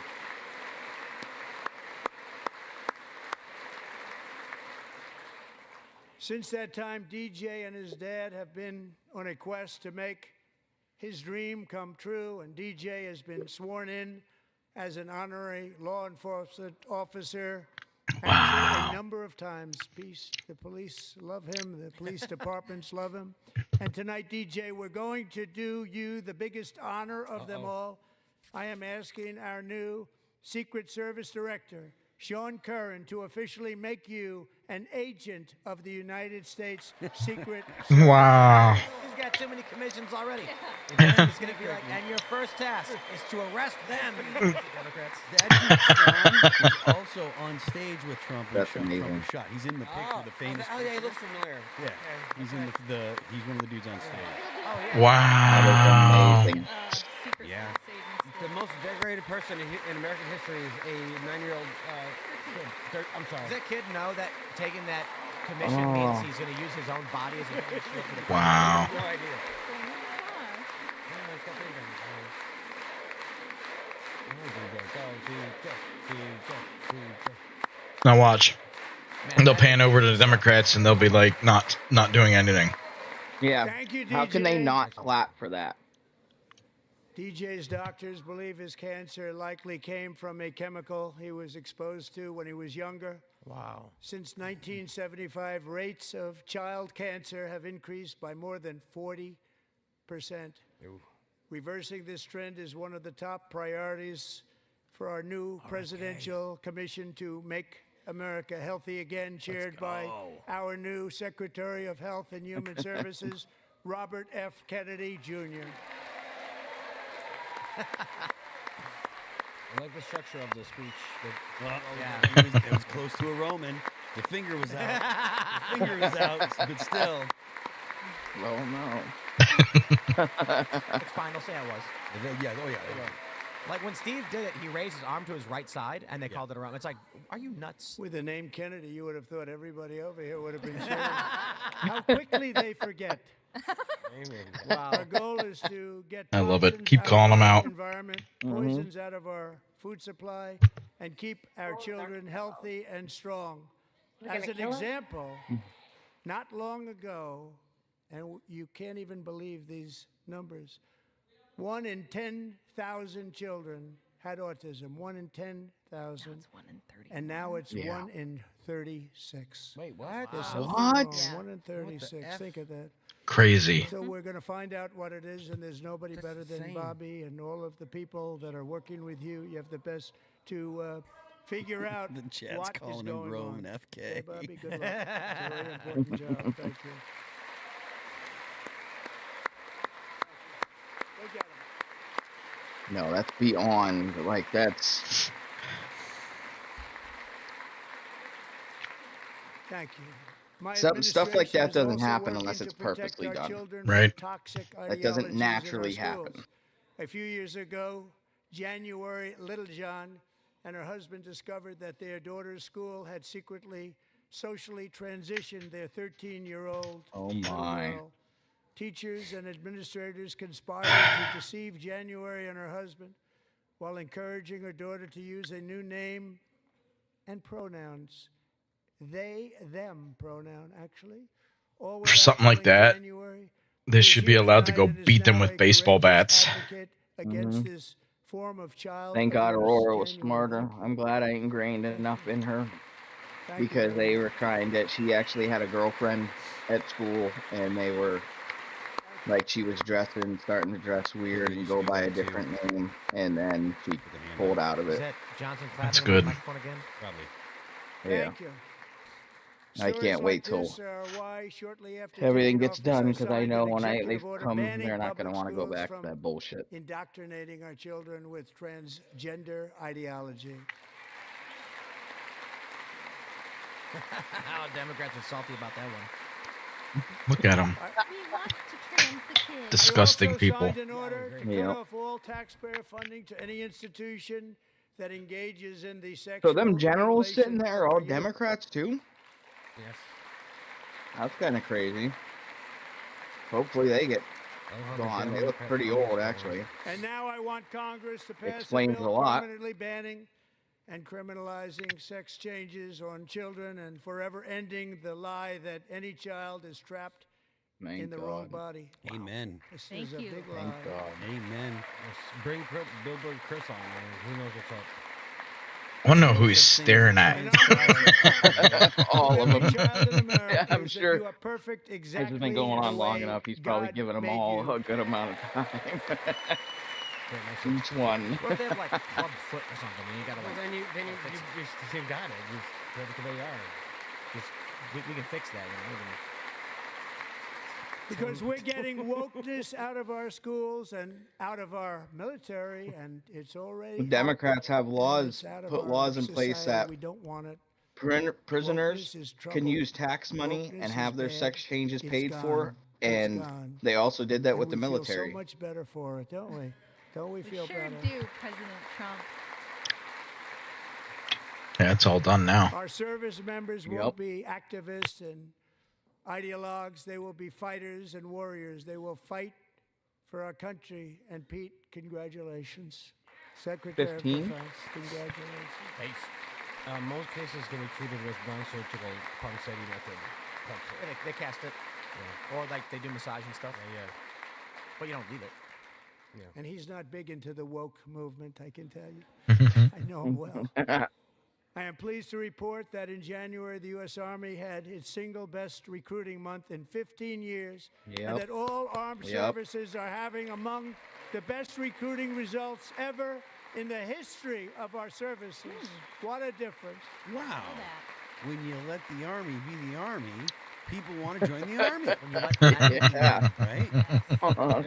Speaker 11: Since that time, DJ and his dad have been on a quest to make his dream come true, and DJ has been sworn in as an honorary law enforcement officer actually a number of times. The police love him, the police departments love him. And tonight, DJ, we're going to do you the biggest honor of them all. I am asking our new Secret Service Director, Sean Curran, to officially make you an agent of the United States Secret Service.
Speaker 1: Wow.
Speaker 3: He's got too many commissions already. He's going to be like, and your first task is to arrest them. Democrats.
Speaker 5: That dude Strong was also on stage with Trump when
Speaker 6: That's
Speaker 5: Trump
Speaker 6: amazing.
Speaker 5: was shot. He's in the picture, the famous.
Speaker 2: Oh, yeah, he
Speaker 5: picture.
Speaker 2: looks familiar.
Speaker 5: Yeah,
Speaker 2: Okay,
Speaker 5: he's in the he's one of the dudes on stage.
Speaker 3: Oh yeah.
Speaker 1: Wow.
Speaker 6: That is amazing.
Speaker 4: Secret
Speaker 5: Yeah.
Speaker 2: The most decorated person in American history is a 9-year-old kid. I'm sorry.
Speaker 3: Does that kid know that taking that commission
Speaker 6: Oh.
Speaker 3: means he's going to use his own body as a commissioner for the
Speaker 1: Wow.
Speaker 2: No idea.
Speaker 4: Oh my gosh.
Speaker 2: Yeah, it's got things on it.
Speaker 1: Now watch. They'll pan over to the Democrats and they'll be like not doing anything.
Speaker 6: Yeah.
Speaker 11: Thank you,
Speaker 6: How can they
Speaker 11: DJ.
Speaker 6: not clap for that?
Speaker 11: DJ's doctors believe his cancer likely came from a chemical he was exposed to when he was younger.
Speaker 2: Wow.
Speaker 11: Since 1975, rates of child cancer have increased by more than 40%. Reversing this trend is one of the top priorities for our new presidential commission to make America healthy again, chaired by our new Secretary of Health and Human Services, Robert F. Kennedy, Jr.
Speaker 2: I like the structure of the speech.
Speaker 5: Yeah, it was close to a Roman. The finger was out. The finger was out, but still.
Speaker 6: Oh no.
Speaker 3: It's fine. They'll say I was.
Speaker 5: Yeah. Oh yeah.
Speaker 3: Like when Steve did it, he raised his arm to his right side, and they called it around. It's like, are you nuts?
Speaker 11: With the name Kennedy, you would have thought everybody over here would have been cheering. How quickly they forget.
Speaker 3: Wow.
Speaker 11: Our goal is to get
Speaker 1: I love it.
Speaker 11: toxins
Speaker 1: Keep
Speaker 11: out of
Speaker 1: calling them
Speaker 11: our
Speaker 1: out.
Speaker 11: environment,
Speaker 6: Mhm.
Speaker 11: poisons out of our food supply, and keep our children healthy and strong. As an example, not long ago, and you can't even believe these numbers, 1 in 10,000 children had autism. 1 in 10,000.
Speaker 4: It's 1 in 30.
Speaker 11: And now it's
Speaker 6: Yeah.
Speaker 11: 1 in 36.
Speaker 2: Wait, what?
Speaker 11: There's
Speaker 3: Wow.
Speaker 11: something
Speaker 6: What?
Speaker 11: wrong. 1 in 36.
Speaker 2: F?
Speaker 11: Think of that.
Speaker 1: Crazy.
Speaker 11: So we're going to find out what it is, and there's nobody
Speaker 2: That's
Speaker 11: better than
Speaker 2: insane.
Speaker 11: Bobby and all of the people that are working with you. You have the best to figure out
Speaker 5: The chat's
Speaker 11: what is
Speaker 5: calling him
Speaker 11: going
Speaker 5: Roman
Speaker 11: on.
Speaker 5: FK.
Speaker 11: Yeah, Bobby, good luck. It's a very important job. Thank you. Look at him.
Speaker 6: No, that's beyond. Like that's.
Speaker 11: Thank you. My
Speaker 6: Stuff like that
Speaker 11: administration is
Speaker 6: doesn't
Speaker 11: also
Speaker 6: happen
Speaker 11: working
Speaker 6: unless
Speaker 11: to
Speaker 6: it's
Speaker 11: protect
Speaker 6: purposely
Speaker 11: our
Speaker 6: done.
Speaker 11: children from
Speaker 1: Right.
Speaker 11: toxic
Speaker 6: That doesn't
Speaker 11: ideologies in our
Speaker 6: naturally
Speaker 11: schools.
Speaker 6: happen.
Speaker 11: A few years ago, January, Littlejohn and her husband discovered that their daughter's school had secretly socially transitioned their 13-year-old
Speaker 6: Oh my.
Speaker 11: girl. Teachers and administrators conspired to deceive January and her husband while encouraging her daughter to use a new name and pronouns. They, them pronoun, actually. All
Speaker 1: For something like
Speaker 11: without
Speaker 1: that,
Speaker 11: telling January,
Speaker 1: they
Speaker 11: who is
Speaker 1: should be
Speaker 11: here
Speaker 1: allowed to go
Speaker 11: tonight and is
Speaker 1: beat them
Speaker 11: now
Speaker 1: with
Speaker 11: a
Speaker 1: baseball
Speaker 11: courageous
Speaker 1: bats.
Speaker 11: advocate against this form of child
Speaker 6: Thank God
Speaker 11: abuse.
Speaker 6: Aurora was
Speaker 11: January,
Speaker 6: smarter.
Speaker 11: thank you.
Speaker 6: I'm glad I ingrained enough in her
Speaker 11: Thank you
Speaker 6: because
Speaker 11: very
Speaker 6: they
Speaker 11: much.
Speaker 6: were trying to. She actually had a girlfriend at school, and they were like she was starting to dress weird and go by a different name, and then she pulled out of
Speaker 3: Is
Speaker 6: it.
Speaker 3: that Johnson
Speaker 1: That's
Speaker 3: clapping on the
Speaker 1: good.
Speaker 3: microphone again?
Speaker 5: Probably.
Speaker 6: Yeah,
Speaker 11: Thank you.
Speaker 6: I
Speaker 11: Stories
Speaker 6: can't wait
Speaker 11: like
Speaker 6: till
Speaker 11: this are why shortly after
Speaker 6: everything
Speaker 11: taking
Speaker 6: gets
Speaker 11: office,
Speaker 6: done
Speaker 11: I
Speaker 6: because I
Speaker 11: signed
Speaker 6: know
Speaker 11: an
Speaker 6: when they
Speaker 11: executive order
Speaker 6: come,
Speaker 11: banning
Speaker 6: they're not going to
Speaker 11: public
Speaker 6: want to go
Speaker 11: schools
Speaker 6: back to
Speaker 11: from
Speaker 6: that bullshit.
Speaker 11: indoctrinating our children with transgender ideology.
Speaker 3: How Democrats are salty about that one.
Speaker 1: Look at them.
Speaker 4: We want to trans the kids.
Speaker 1: Disgusting
Speaker 11: I also
Speaker 1: people.
Speaker 11: signed an order to
Speaker 6: Yeah.
Speaker 11: cut off all taxpayer funding to any institution that engages in the sexual
Speaker 6: So them generals sitting
Speaker 11: mutilation
Speaker 6: there
Speaker 11: of
Speaker 6: are all
Speaker 11: our youth.
Speaker 6: Democrats too?
Speaker 2: Yes.
Speaker 6: That's kind of crazy. Hopefully they get gone. They look pretty old, actually.
Speaker 11: And now I want Congress to pass
Speaker 6: Explains
Speaker 11: a bill
Speaker 6: a lot.
Speaker 11: permanently banning and criminalizing sex changes on children and forever ending the lie that any child is trapped in
Speaker 6: Thank
Speaker 11: the wrong
Speaker 6: God.
Speaker 11: body.
Speaker 5: Amen.
Speaker 11: This
Speaker 4: Thank
Speaker 11: is a
Speaker 4: you.
Speaker 11: big
Speaker 6: Thank
Speaker 11: lie.
Speaker 6: God.
Speaker 5: Amen.
Speaker 2: Bring Billboard Chris on, man. Who knows what's up?
Speaker 1: I want to know who he's staring at.
Speaker 11: And I'm
Speaker 6: All of
Speaker 11: every
Speaker 6: them.
Speaker 11: child in America
Speaker 6: Yeah, I'm
Speaker 11: is that
Speaker 6: sure.
Speaker 11: you are perfect
Speaker 6: This
Speaker 11: exactly
Speaker 6: has been going on
Speaker 11: the
Speaker 6: long
Speaker 11: way
Speaker 6: enough. He's probably
Speaker 11: God
Speaker 6: given them
Speaker 11: made
Speaker 6: all
Speaker 11: you.
Speaker 6: a good amount of time. Each one.
Speaker 3: What if they have like club foot or something? And you gotta
Speaker 2: Well,
Speaker 3: like.
Speaker 2: then you
Speaker 3: fix it.
Speaker 2: just got it. Just perfect the way you are.
Speaker 3: Just we can fix that. You know?
Speaker 11: Because we're getting wokeness out of our schools and out of our military, and it's already out,
Speaker 6: Democrats have
Speaker 11: and
Speaker 6: laws,
Speaker 11: it's out of
Speaker 6: put
Speaker 11: our
Speaker 6: laws in place
Speaker 11: society.
Speaker 6: that
Speaker 11: We don't want it.
Speaker 6: prisoners
Speaker 11: Wokeness is
Speaker 6: can
Speaker 11: trouble.
Speaker 6: use tax money
Speaker 11: Wokeness
Speaker 6: and
Speaker 11: is
Speaker 6: have their
Speaker 11: bad.
Speaker 6: sex changes
Speaker 11: It's
Speaker 6: paid for,
Speaker 11: gone. It's
Speaker 6: and
Speaker 11: gone.
Speaker 6: they also did that
Speaker 11: And
Speaker 6: with
Speaker 11: we
Speaker 6: the
Speaker 11: feel
Speaker 6: military.
Speaker 11: so much better for it, don't we? Don't we
Speaker 4: We
Speaker 11: feel
Speaker 4: sure
Speaker 11: better?
Speaker 4: do, President Trump.
Speaker 1: Yeah, it's all done now.
Speaker 11: Our service members
Speaker 6: Yep.
Speaker 11: won't be activists and ideologues. They will be fighters and warriors. They will fight for our country. And Pete, congratulations. Secretary
Speaker 6: 15?
Speaker 11: of Defense, congratulations.
Speaker 2: Most cases can be treated with non-surgical Ponseti method.
Speaker 3: Yeah, they cast it. Or like they do massage and stuff.
Speaker 2: Yeah.
Speaker 3: But you don't leave it.
Speaker 11: And he's not big into the woke movement, I can tell you. I know him well. I am pleased to report that in January, the U.S. Army had its single best recruiting month in 15 years, and
Speaker 6: Yep.
Speaker 11: that all armed
Speaker 6: Yep.
Speaker 11: services are having among the best recruiting results ever in the history of our services. What a difference.
Speaker 5: Wow.
Speaker 4: that.
Speaker 5: When you let the army be the army, people want to join the army.
Speaker 3: When you let men be
Speaker 6: Yeah.
Speaker 5: Right?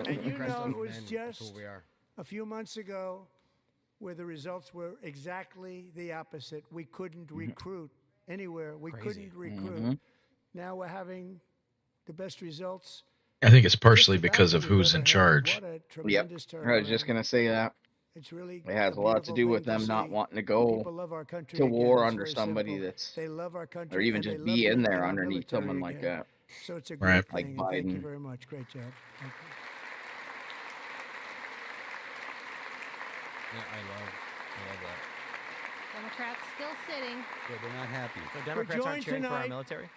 Speaker 11: And you
Speaker 2: Impressed
Speaker 11: know,
Speaker 2: on
Speaker 11: it was
Speaker 2: men, that's
Speaker 11: just
Speaker 2: who we are.
Speaker 11: a few months ago where the results were exactly the opposite. We couldn't recruit anywhere. We
Speaker 2: Crazy.
Speaker 11: couldn't recruit. Now we're having the best results.
Speaker 1: I think it's
Speaker 11: just
Speaker 1: partially
Speaker 11: about
Speaker 1: because
Speaker 11: that
Speaker 1: of
Speaker 11: we've
Speaker 1: who's
Speaker 11: ever
Speaker 1: in
Speaker 11: had.
Speaker 1: charge.
Speaker 11: What a
Speaker 6: Yep.
Speaker 11: tremendous
Speaker 6: I was just
Speaker 11: turnaround.
Speaker 6: gonna say that.
Speaker 11: It's really
Speaker 6: It has a lot to
Speaker 11: beautiful
Speaker 6: do with
Speaker 11: thing to
Speaker 6: them not
Speaker 11: see.
Speaker 6: wanting to go
Speaker 11: People love our country
Speaker 6: to
Speaker 11: again.
Speaker 6: war
Speaker 11: It's
Speaker 6: under
Speaker 11: very
Speaker 6: somebody
Speaker 11: simple.
Speaker 6: that's,
Speaker 11: They love our country,
Speaker 6: or even
Speaker 11: and they
Speaker 6: just
Speaker 11: love
Speaker 6: be in
Speaker 11: the-
Speaker 6: there
Speaker 11: our
Speaker 6: underneath
Speaker 11: military
Speaker 6: someone like
Speaker 11: again.
Speaker 6: that.
Speaker 11: So it's a
Speaker 1: Right.
Speaker 11: great
Speaker 6: Like
Speaker 11: thing. and thank you
Speaker 6: Biden.
Speaker 11: very much. Great job. Thank you.
Speaker 2: Yeah, I love that.
Speaker 4: Democrats still sitting.
Speaker 5: Yeah, they're not happy.
Speaker 3: So Democrats aren't
Speaker 11: joined
Speaker 3: cheering for our
Speaker 11: tonight-
Speaker 3: military?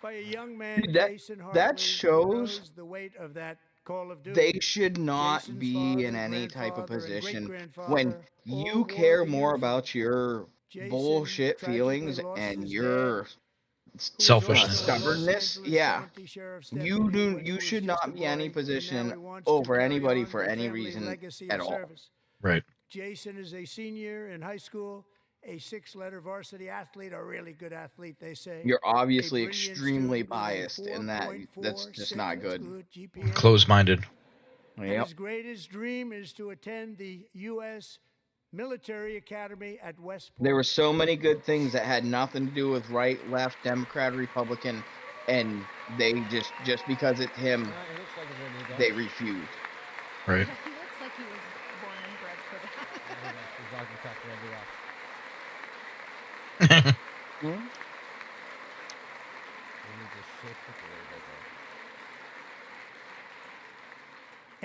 Speaker 11: By a young man,
Speaker 6: Dude, that-
Speaker 11: Jason
Speaker 6: that
Speaker 11: Hartley, who
Speaker 6: shows
Speaker 11: knows the weight of that Call of Duty.
Speaker 6: They should not
Speaker 11: Jason's
Speaker 6: be
Speaker 11: father,
Speaker 6: in any type of
Speaker 11: grandfather, and
Speaker 6: position
Speaker 11: great-grandfather
Speaker 6: when
Speaker 11: all
Speaker 6: you
Speaker 11: wore
Speaker 6: care
Speaker 11: the
Speaker 6: more
Speaker 11: uniform.
Speaker 6: about your
Speaker 11: Jason
Speaker 6: bullshit
Speaker 11: tragically
Speaker 6: feelings
Speaker 11: lost
Speaker 6: and
Speaker 11: his
Speaker 6: your
Speaker 11: dad, who was
Speaker 1: Selfishness.
Speaker 11: also a Los
Speaker 6: stubbornness.
Speaker 11: Angeles
Speaker 6: Yeah,
Speaker 11: County Sheriff's
Speaker 6: you
Speaker 11: deputy
Speaker 6: do.
Speaker 11: when he
Speaker 6: You
Speaker 11: was
Speaker 6: should
Speaker 11: just a
Speaker 6: not be any
Speaker 11: boy, and now
Speaker 6: position
Speaker 11: he wants to
Speaker 6: over
Speaker 11: carry
Speaker 6: anybody
Speaker 11: on
Speaker 6: for
Speaker 11: the
Speaker 6: any
Speaker 11: family
Speaker 6: reason
Speaker 11: legacy
Speaker 6: at
Speaker 11: of
Speaker 6: all.
Speaker 11: service.
Speaker 1: Right.
Speaker 11: Jason is a senior in high school, a 6-letter varsity athlete, a really good athlete, they say.
Speaker 6: You're
Speaker 11: A
Speaker 6: obviously
Speaker 11: brilliant
Speaker 6: extremely
Speaker 11: student with a
Speaker 6: biased in that. That's
Speaker 11: 4.46,
Speaker 6: just not
Speaker 11: that's
Speaker 6: good.
Speaker 11: GPA.
Speaker 1: Closed-minded.
Speaker 11: And
Speaker 6: Yep.
Speaker 11: his greatest dream is to attend the U.S. Military Academy at West Point.
Speaker 6: There were so many good things that had nothing to do with right, left, Democrat, Republican, and they just because it's him,
Speaker 2: It looks like a very good guy.
Speaker 6: they refused.
Speaker 1: Right.
Speaker 4: He looks like he was born and bred for that.
Speaker 2: He's walking top of every rock. We need to shift it a little bit, though.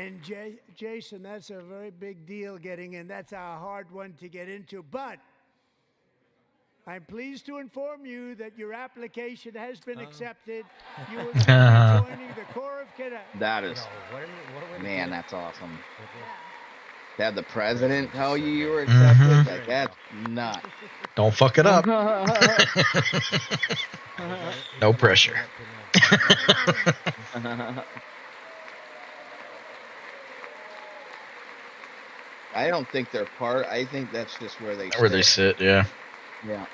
Speaker 11: And Jason, that's a very big deal getting in. That's a hard one to get into. But I'm pleased to inform you that your application has been accepted. You will soon be joining the Corps of Cadets.
Speaker 6: That is,
Speaker 2: What are we
Speaker 6: man, that's awesome.
Speaker 4: Yeah.
Speaker 6: To have the president tell you were accepted, like that's nuts.
Speaker 1: Don't fuck it up. No pressure.
Speaker 6: I don't think they're part. I think that's just where they
Speaker 1: Where they sit, yeah.
Speaker 6: Yeah.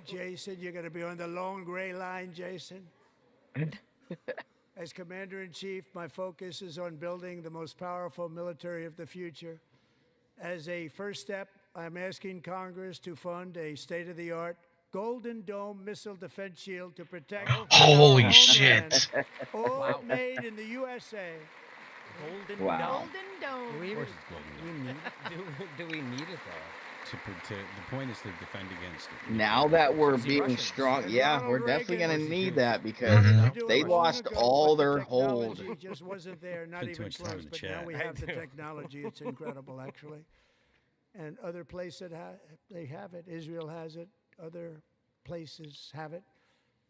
Speaker 11: Jason, you're going to be on the long gray line, Jason. As Commander-in-Chief, my focus is on building the most powerful military of the future. As a first step, I'm asking Congress to fund a state-of-the-art Golden Dome missile defense shield to protect
Speaker 1: Holy
Speaker 11: our
Speaker 1: shit.
Speaker 11: homeland, all made in the USA.
Speaker 3: Golden
Speaker 6: Wow.
Speaker 3: Dome.
Speaker 2: Do we,
Speaker 5: Of course
Speaker 2: even,
Speaker 5: it's golden.
Speaker 2: do we need it though?
Speaker 5: The point is to defend against it.
Speaker 6: Now that we're
Speaker 3: See,
Speaker 6: being
Speaker 3: Russians.
Speaker 6: strong,
Speaker 11: And
Speaker 6: yeah,
Speaker 11: Ronald
Speaker 6: we're definitely
Speaker 11: Reagan
Speaker 6: gonna
Speaker 11: was
Speaker 6: need
Speaker 11: Jews.
Speaker 6: that because
Speaker 11: Wanted to do
Speaker 6: they
Speaker 11: it long
Speaker 6: lost
Speaker 11: ago,
Speaker 6: all
Speaker 11: but the
Speaker 6: their hold.
Speaker 11: technology just wasn't there, not
Speaker 5: Spent too
Speaker 11: even
Speaker 5: much time
Speaker 11: close.
Speaker 5: in the
Speaker 11: But now
Speaker 5: chat.
Speaker 11: we
Speaker 2: I
Speaker 11: have the
Speaker 2: do.
Speaker 11: technology. It's incredible, actually. And other places they have it. Israel has it. Other places have it,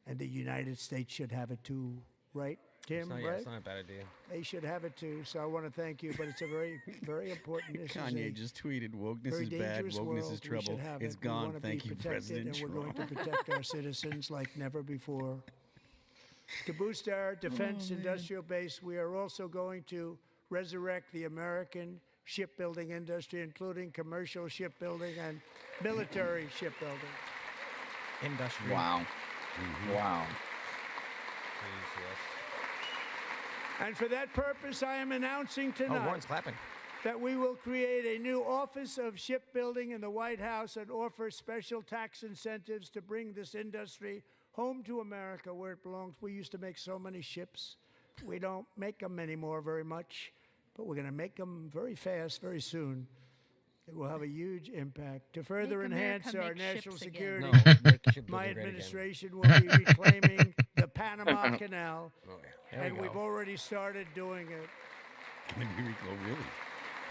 Speaker 11: and the United States should have it too, right, Tim? Right?
Speaker 2: It's not a bad idea.
Speaker 11: They should have it too. So I want to thank you. But it's a very, very important. This is
Speaker 5: Kanye
Speaker 11: a
Speaker 5: just tweeted, "Wokeness
Speaker 11: very
Speaker 5: is bad.
Speaker 11: dangerous
Speaker 5: Wokeness
Speaker 11: world.
Speaker 5: is
Speaker 11: We
Speaker 5: trouble.
Speaker 11: should have
Speaker 5: It's
Speaker 11: it. We
Speaker 5: gone.
Speaker 11: wanna be
Speaker 5: Thank you,
Speaker 11: protected,
Speaker 5: President
Speaker 11: and we're going
Speaker 5: Trump."
Speaker 11: to protect our citizens like never before. To boost our defense industrial base, we are also going to resurrect the American shipbuilding industry, including commercial shipbuilding and military shipbuilding.
Speaker 3: Industry.
Speaker 6: Wow. Wow.
Speaker 11: And for that purpose, I am announcing
Speaker 3: Oh,
Speaker 11: tonight
Speaker 3: Warren's clapping.
Speaker 11: that we will create a new Office of Shipbuilding in the White House and offer special tax incentives to bring this industry home to America where it belongs. We used to make so many ships. We don't make them anymore very much, but we're going to make them very fast, very soon. It will have a huge impact. To further
Speaker 4: Make
Speaker 11: enhance
Speaker 4: America
Speaker 11: our
Speaker 4: make
Speaker 11: national
Speaker 4: ships again.
Speaker 11: security,
Speaker 2: No, make shipbuilding
Speaker 11: my
Speaker 2: great again.
Speaker 11: administration will be reclaiming the Panama Canal,
Speaker 2: Oh, yeah.
Speaker 3: There
Speaker 11: and
Speaker 3: we
Speaker 11: we've
Speaker 3: go.
Speaker 11: already started doing it.
Speaker 5: Going to be really?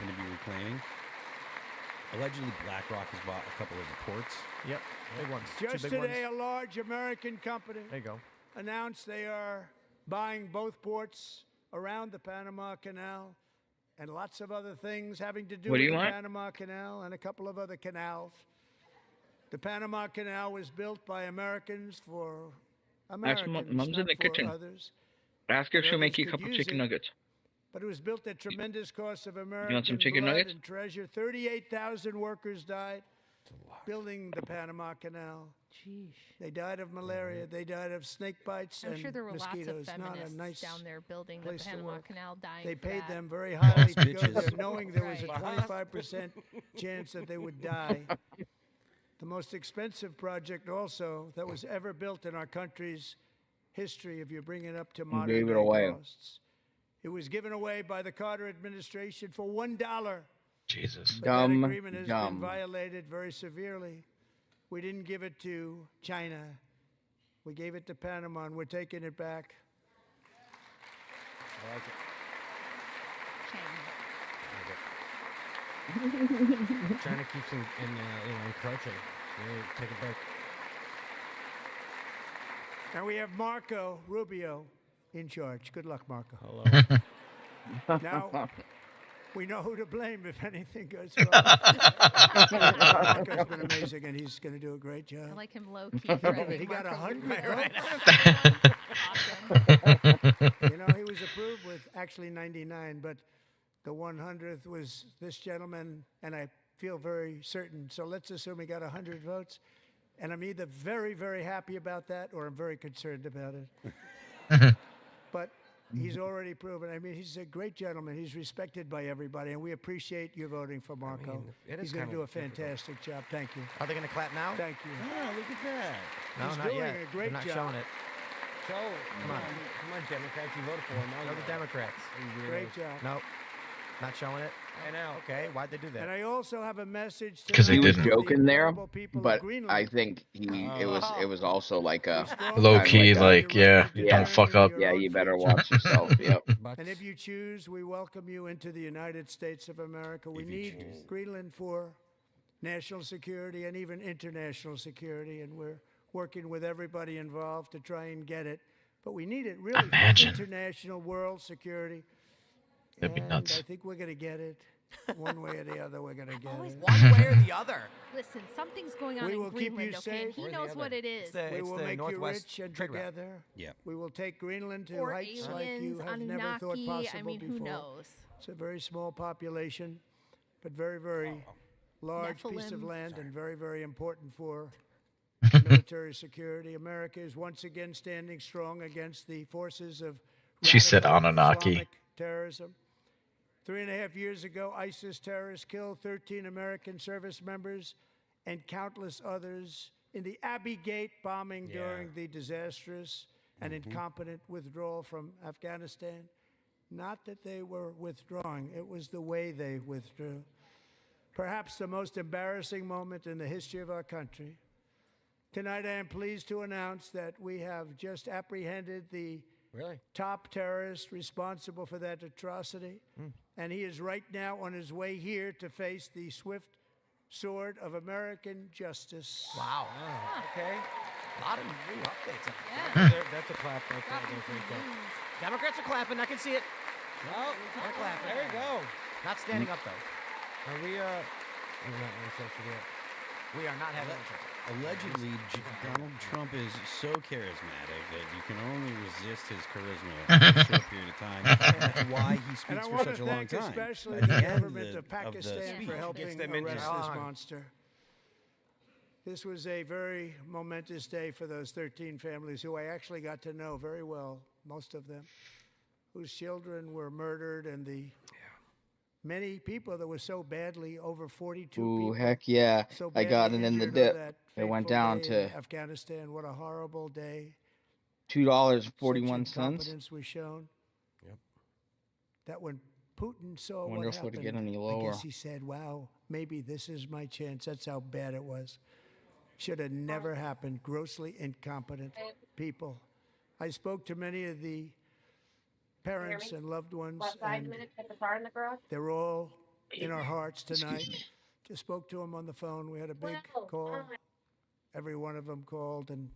Speaker 5: Going to be reclaiming? Allegedly, BlackRock has bought a couple of the ports.
Speaker 3: Yep. Big ones. Two
Speaker 11: Just
Speaker 3: big
Speaker 11: today,
Speaker 3: ones.
Speaker 11: a large American company
Speaker 3: There you go.
Speaker 11: announced they are buying both ports around the Panama Canal and lots of other things having to do
Speaker 6: What do
Speaker 11: with
Speaker 6: you
Speaker 11: the
Speaker 6: want?
Speaker 11: Panama Canal and a couple of other canals. The Panama Canal was built by Americans for Americans,
Speaker 6: Mom's in
Speaker 11: not
Speaker 6: the
Speaker 11: for
Speaker 6: kitchen.
Speaker 11: others.
Speaker 6: Ask her if
Speaker 11: But
Speaker 6: she'll make
Speaker 11: others
Speaker 6: you a
Speaker 11: could
Speaker 6: couple
Speaker 11: use
Speaker 6: chicken
Speaker 11: it.
Speaker 6: nuggets.
Speaker 11: But it was built at tremendous cost of American
Speaker 6: want some chicken
Speaker 11: blood
Speaker 6: nuggets?
Speaker 11: and treasure. 38,000 workers died building the Panama Canal.
Speaker 4: Jeez.
Speaker 11: They died of malaria. They died of snake bites
Speaker 4: I'm
Speaker 11: and
Speaker 4: sure there were
Speaker 11: mosquitoes.
Speaker 4: lots of
Speaker 11: Not a
Speaker 4: feminists
Speaker 11: nice
Speaker 4: down there building the
Speaker 11: place to
Speaker 4: Panama
Speaker 11: work.
Speaker 4: Canal dying
Speaker 11: They
Speaker 4: for
Speaker 11: paid
Speaker 4: that.
Speaker 11: them very highly to go
Speaker 5: bitches.
Speaker 11: there, knowing there was a
Speaker 4: Right.
Speaker 11: 25% chance that they would die. The most expensive project also that was ever built in our country's history, if you bring it up to modern
Speaker 6: gave it
Speaker 11: day
Speaker 6: away.
Speaker 11: costs. It was given away by the Carter administration for $1.
Speaker 1: Jesus.
Speaker 11: But
Speaker 6: Dumb,
Speaker 11: that agreement has
Speaker 6: dumb.
Speaker 11: been violated very severely. We didn't give it to China. We gave it to Panama, and we're taking it back.
Speaker 2: I like it. China keeps encroaching. Take it back.
Speaker 11: And we have Marco Rubio in charge. Good luck, Marco.
Speaker 2: Hello.
Speaker 11: Now, we know who to blame if anything goes wrong. Marco's been amazing, and he's going to do a great job.
Speaker 4: I like him low key. threatening
Speaker 11: He got
Speaker 4: Marco
Speaker 11: 100
Speaker 4: Rubio.
Speaker 11: votes.
Speaker 4: Awesome.
Speaker 11: You know, he was approved with actually 99, but the 100th was this gentleman, and I feel very certain. So let's assume he got 100 votes, and I'm either very, very happy about that or I'm very concerned about it. But he's already proven. I mean, he's a great gentleman. He's respected by everybody, and we appreciate you voting for Marco.
Speaker 2: mean, it is
Speaker 11: He's going to
Speaker 2: kinda
Speaker 11: do a
Speaker 2: difficult.
Speaker 11: fantastic job. Thank you.
Speaker 3: Are they going to clap now?
Speaker 11: Thank you.
Speaker 5: Oh, look at that.
Speaker 3: No,
Speaker 11: He's
Speaker 3: not
Speaker 11: doing
Speaker 3: yet.
Speaker 11: a great
Speaker 3: They're not
Speaker 11: job.
Speaker 3: showing it.
Speaker 2: So, come on, Democrats, you voted for him. Now
Speaker 3: No, the
Speaker 2: you-
Speaker 3: Democrats.
Speaker 2: you
Speaker 11: Great
Speaker 2: weirdos.
Speaker 11: job.
Speaker 3: No, not showing it.
Speaker 2: I know.
Speaker 3: Okay, why'd they do
Speaker 11: And
Speaker 3: that?
Speaker 11: I also have a message to
Speaker 1: 'Cause he
Speaker 6: He was
Speaker 1: didn't.
Speaker 6: joking there,
Speaker 11: people
Speaker 6: but
Speaker 11: of Greenland.
Speaker 6: I think it was also like a
Speaker 1: Low key,
Speaker 6: kinda
Speaker 1: like, yeah,
Speaker 6: Yeah.
Speaker 1: don't fuck up.
Speaker 6: yeah, you better watch yourself. Yep.
Speaker 2: But
Speaker 11: And if you choose, we welcome you into the United States of America. We
Speaker 5: If you
Speaker 11: need
Speaker 5: choose.
Speaker 11: Greenland for national security and even international security, and we're working with everybody involved to try and get it. But we need it really
Speaker 1: Imagine.
Speaker 11: for international world security.
Speaker 1: That'd be
Speaker 11: And
Speaker 1: nuts.
Speaker 11: I think we're going to get it. One way or the other, we're going to get
Speaker 3: Always
Speaker 11: it.
Speaker 3: one way or the other.
Speaker 4: Listen, something's going on
Speaker 11: We
Speaker 4: in
Speaker 11: will keep
Speaker 4: Greenland,
Speaker 11: you
Speaker 4: okay? And
Speaker 11: safe.
Speaker 4: he
Speaker 2: Or the
Speaker 4: knows
Speaker 2: other.
Speaker 4: what it is.
Speaker 3: It's the,
Speaker 11: We
Speaker 3: it's
Speaker 11: will
Speaker 3: the
Speaker 11: make you
Speaker 3: Northwest
Speaker 11: rich and
Speaker 3: trade route.
Speaker 11: together.
Speaker 5: Yep.
Speaker 11: We will take Greenland to
Speaker 4: Or
Speaker 11: heights like you
Speaker 4: aliens,
Speaker 11: have never thought
Speaker 4: Anunnaki.
Speaker 11: possible
Speaker 4: I mean,
Speaker 11: before.
Speaker 4: who knows?
Speaker 11: It's a very small population, but very, very large piece of
Speaker 4: Nephilim.
Speaker 11: land and very, very important for military security. America is once again standing strong against the forces of
Speaker 1: She said
Speaker 11: radical
Speaker 1: Anunnaki.
Speaker 11: Islamic terrorism. 3.5 years ago, ISIS terrorists killed 13 American service members and countless others in the Abbey Gate bombing
Speaker 2: Yeah.
Speaker 11: during the disastrous and incompetent withdrawal from Afghanistan. Not that they were withdrawing, it was the way they withdrew. Perhaps the most embarrassing moment in the history of our country. Tonight, I am pleased to announce that we have just apprehended the
Speaker 2: really,
Speaker 11: top terrorist responsible for that atrocity, and he is right now on his way here to face the swift sword of American justice.
Speaker 3: Wow.
Speaker 2: okay.
Speaker 3: A lot of new updates.
Speaker 2: There- that's a clap. Right there.
Speaker 4: Dropping
Speaker 2: That's
Speaker 4: some
Speaker 2: right there.
Speaker 4: news.
Speaker 3: Democrats are clapping. I can see it.
Speaker 2: No,
Speaker 3: They're clapping.
Speaker 2: there you go.
Speaker 3: Not standing up though.
Speaker 2: Are we? We're not supposed to do it.
Speaker 3: We are not having a
Speaker 5: Allegedly, Donald Trump is so charismatic that you can only resist his charisma for a short period of time. That's why he
Speaker 11: And
Speaker 5: speaks
Speaker 11: I
Speaker 5: for
Speaker 11: want
Speaker 5: such
Speaker 11: to
Speaker 5: a long
Speaker 11: thank
Speaker 5: time.
Speaker 11: especially
Speaker 5: By
Speaker 11: the
Speaker 5: the end
Speaker 11: government of
Speaker 5: the
Speaker 11: Pakistan
Speaker 5: speech,
Speaker 11: for helping
Speaker 2: Gets them
Speaker 11: arrest
Speaker 2: into
Speaker 11: this
Speaker 2: it.
Speaker 11: monster. This was a very momentous day for those 13 families who I actually got to know very well, most of them, whose children were murdered, and the many people that were so badly, over 42
Speaker 6: Ooh,
Speaker 11: people.
Speaker 6: heck yeah.
Speaker 11: So
Speaker 6: I got
Speaker 11: badly
Speaker 6: it in the
Speaker 11: injured on
Speaker 6: dip.
Speaker 11: that
Speaker 6: It went
Speaker 11: fateful
Speaker 6: down
Speaker 11: day
Speaker 6: to
Speaker 11: in Afghanistan. What a horrible day. Such
Speaker 6: $2.41.
Speaker 11: incompetence was shown.
Speaker 2: Yep.
Speaker 11: That when Putin saw
Speaker 6: I
Speaker 11: what
Speaker 6: wonder if
Speaker 11: happened,
Speaker 6: we'd get any
Speaker 11: I
Speaker 6: lower.
Speaker 11: guess he said, wow, maybe this is my chance. That's how bad it was. Should have never happened. Grossly incompetent people. I spoke to many of the parents and loved ones, and they're all in our hearts tonight. Just spoke to them on the phone. We had a big call. Every one of them called, and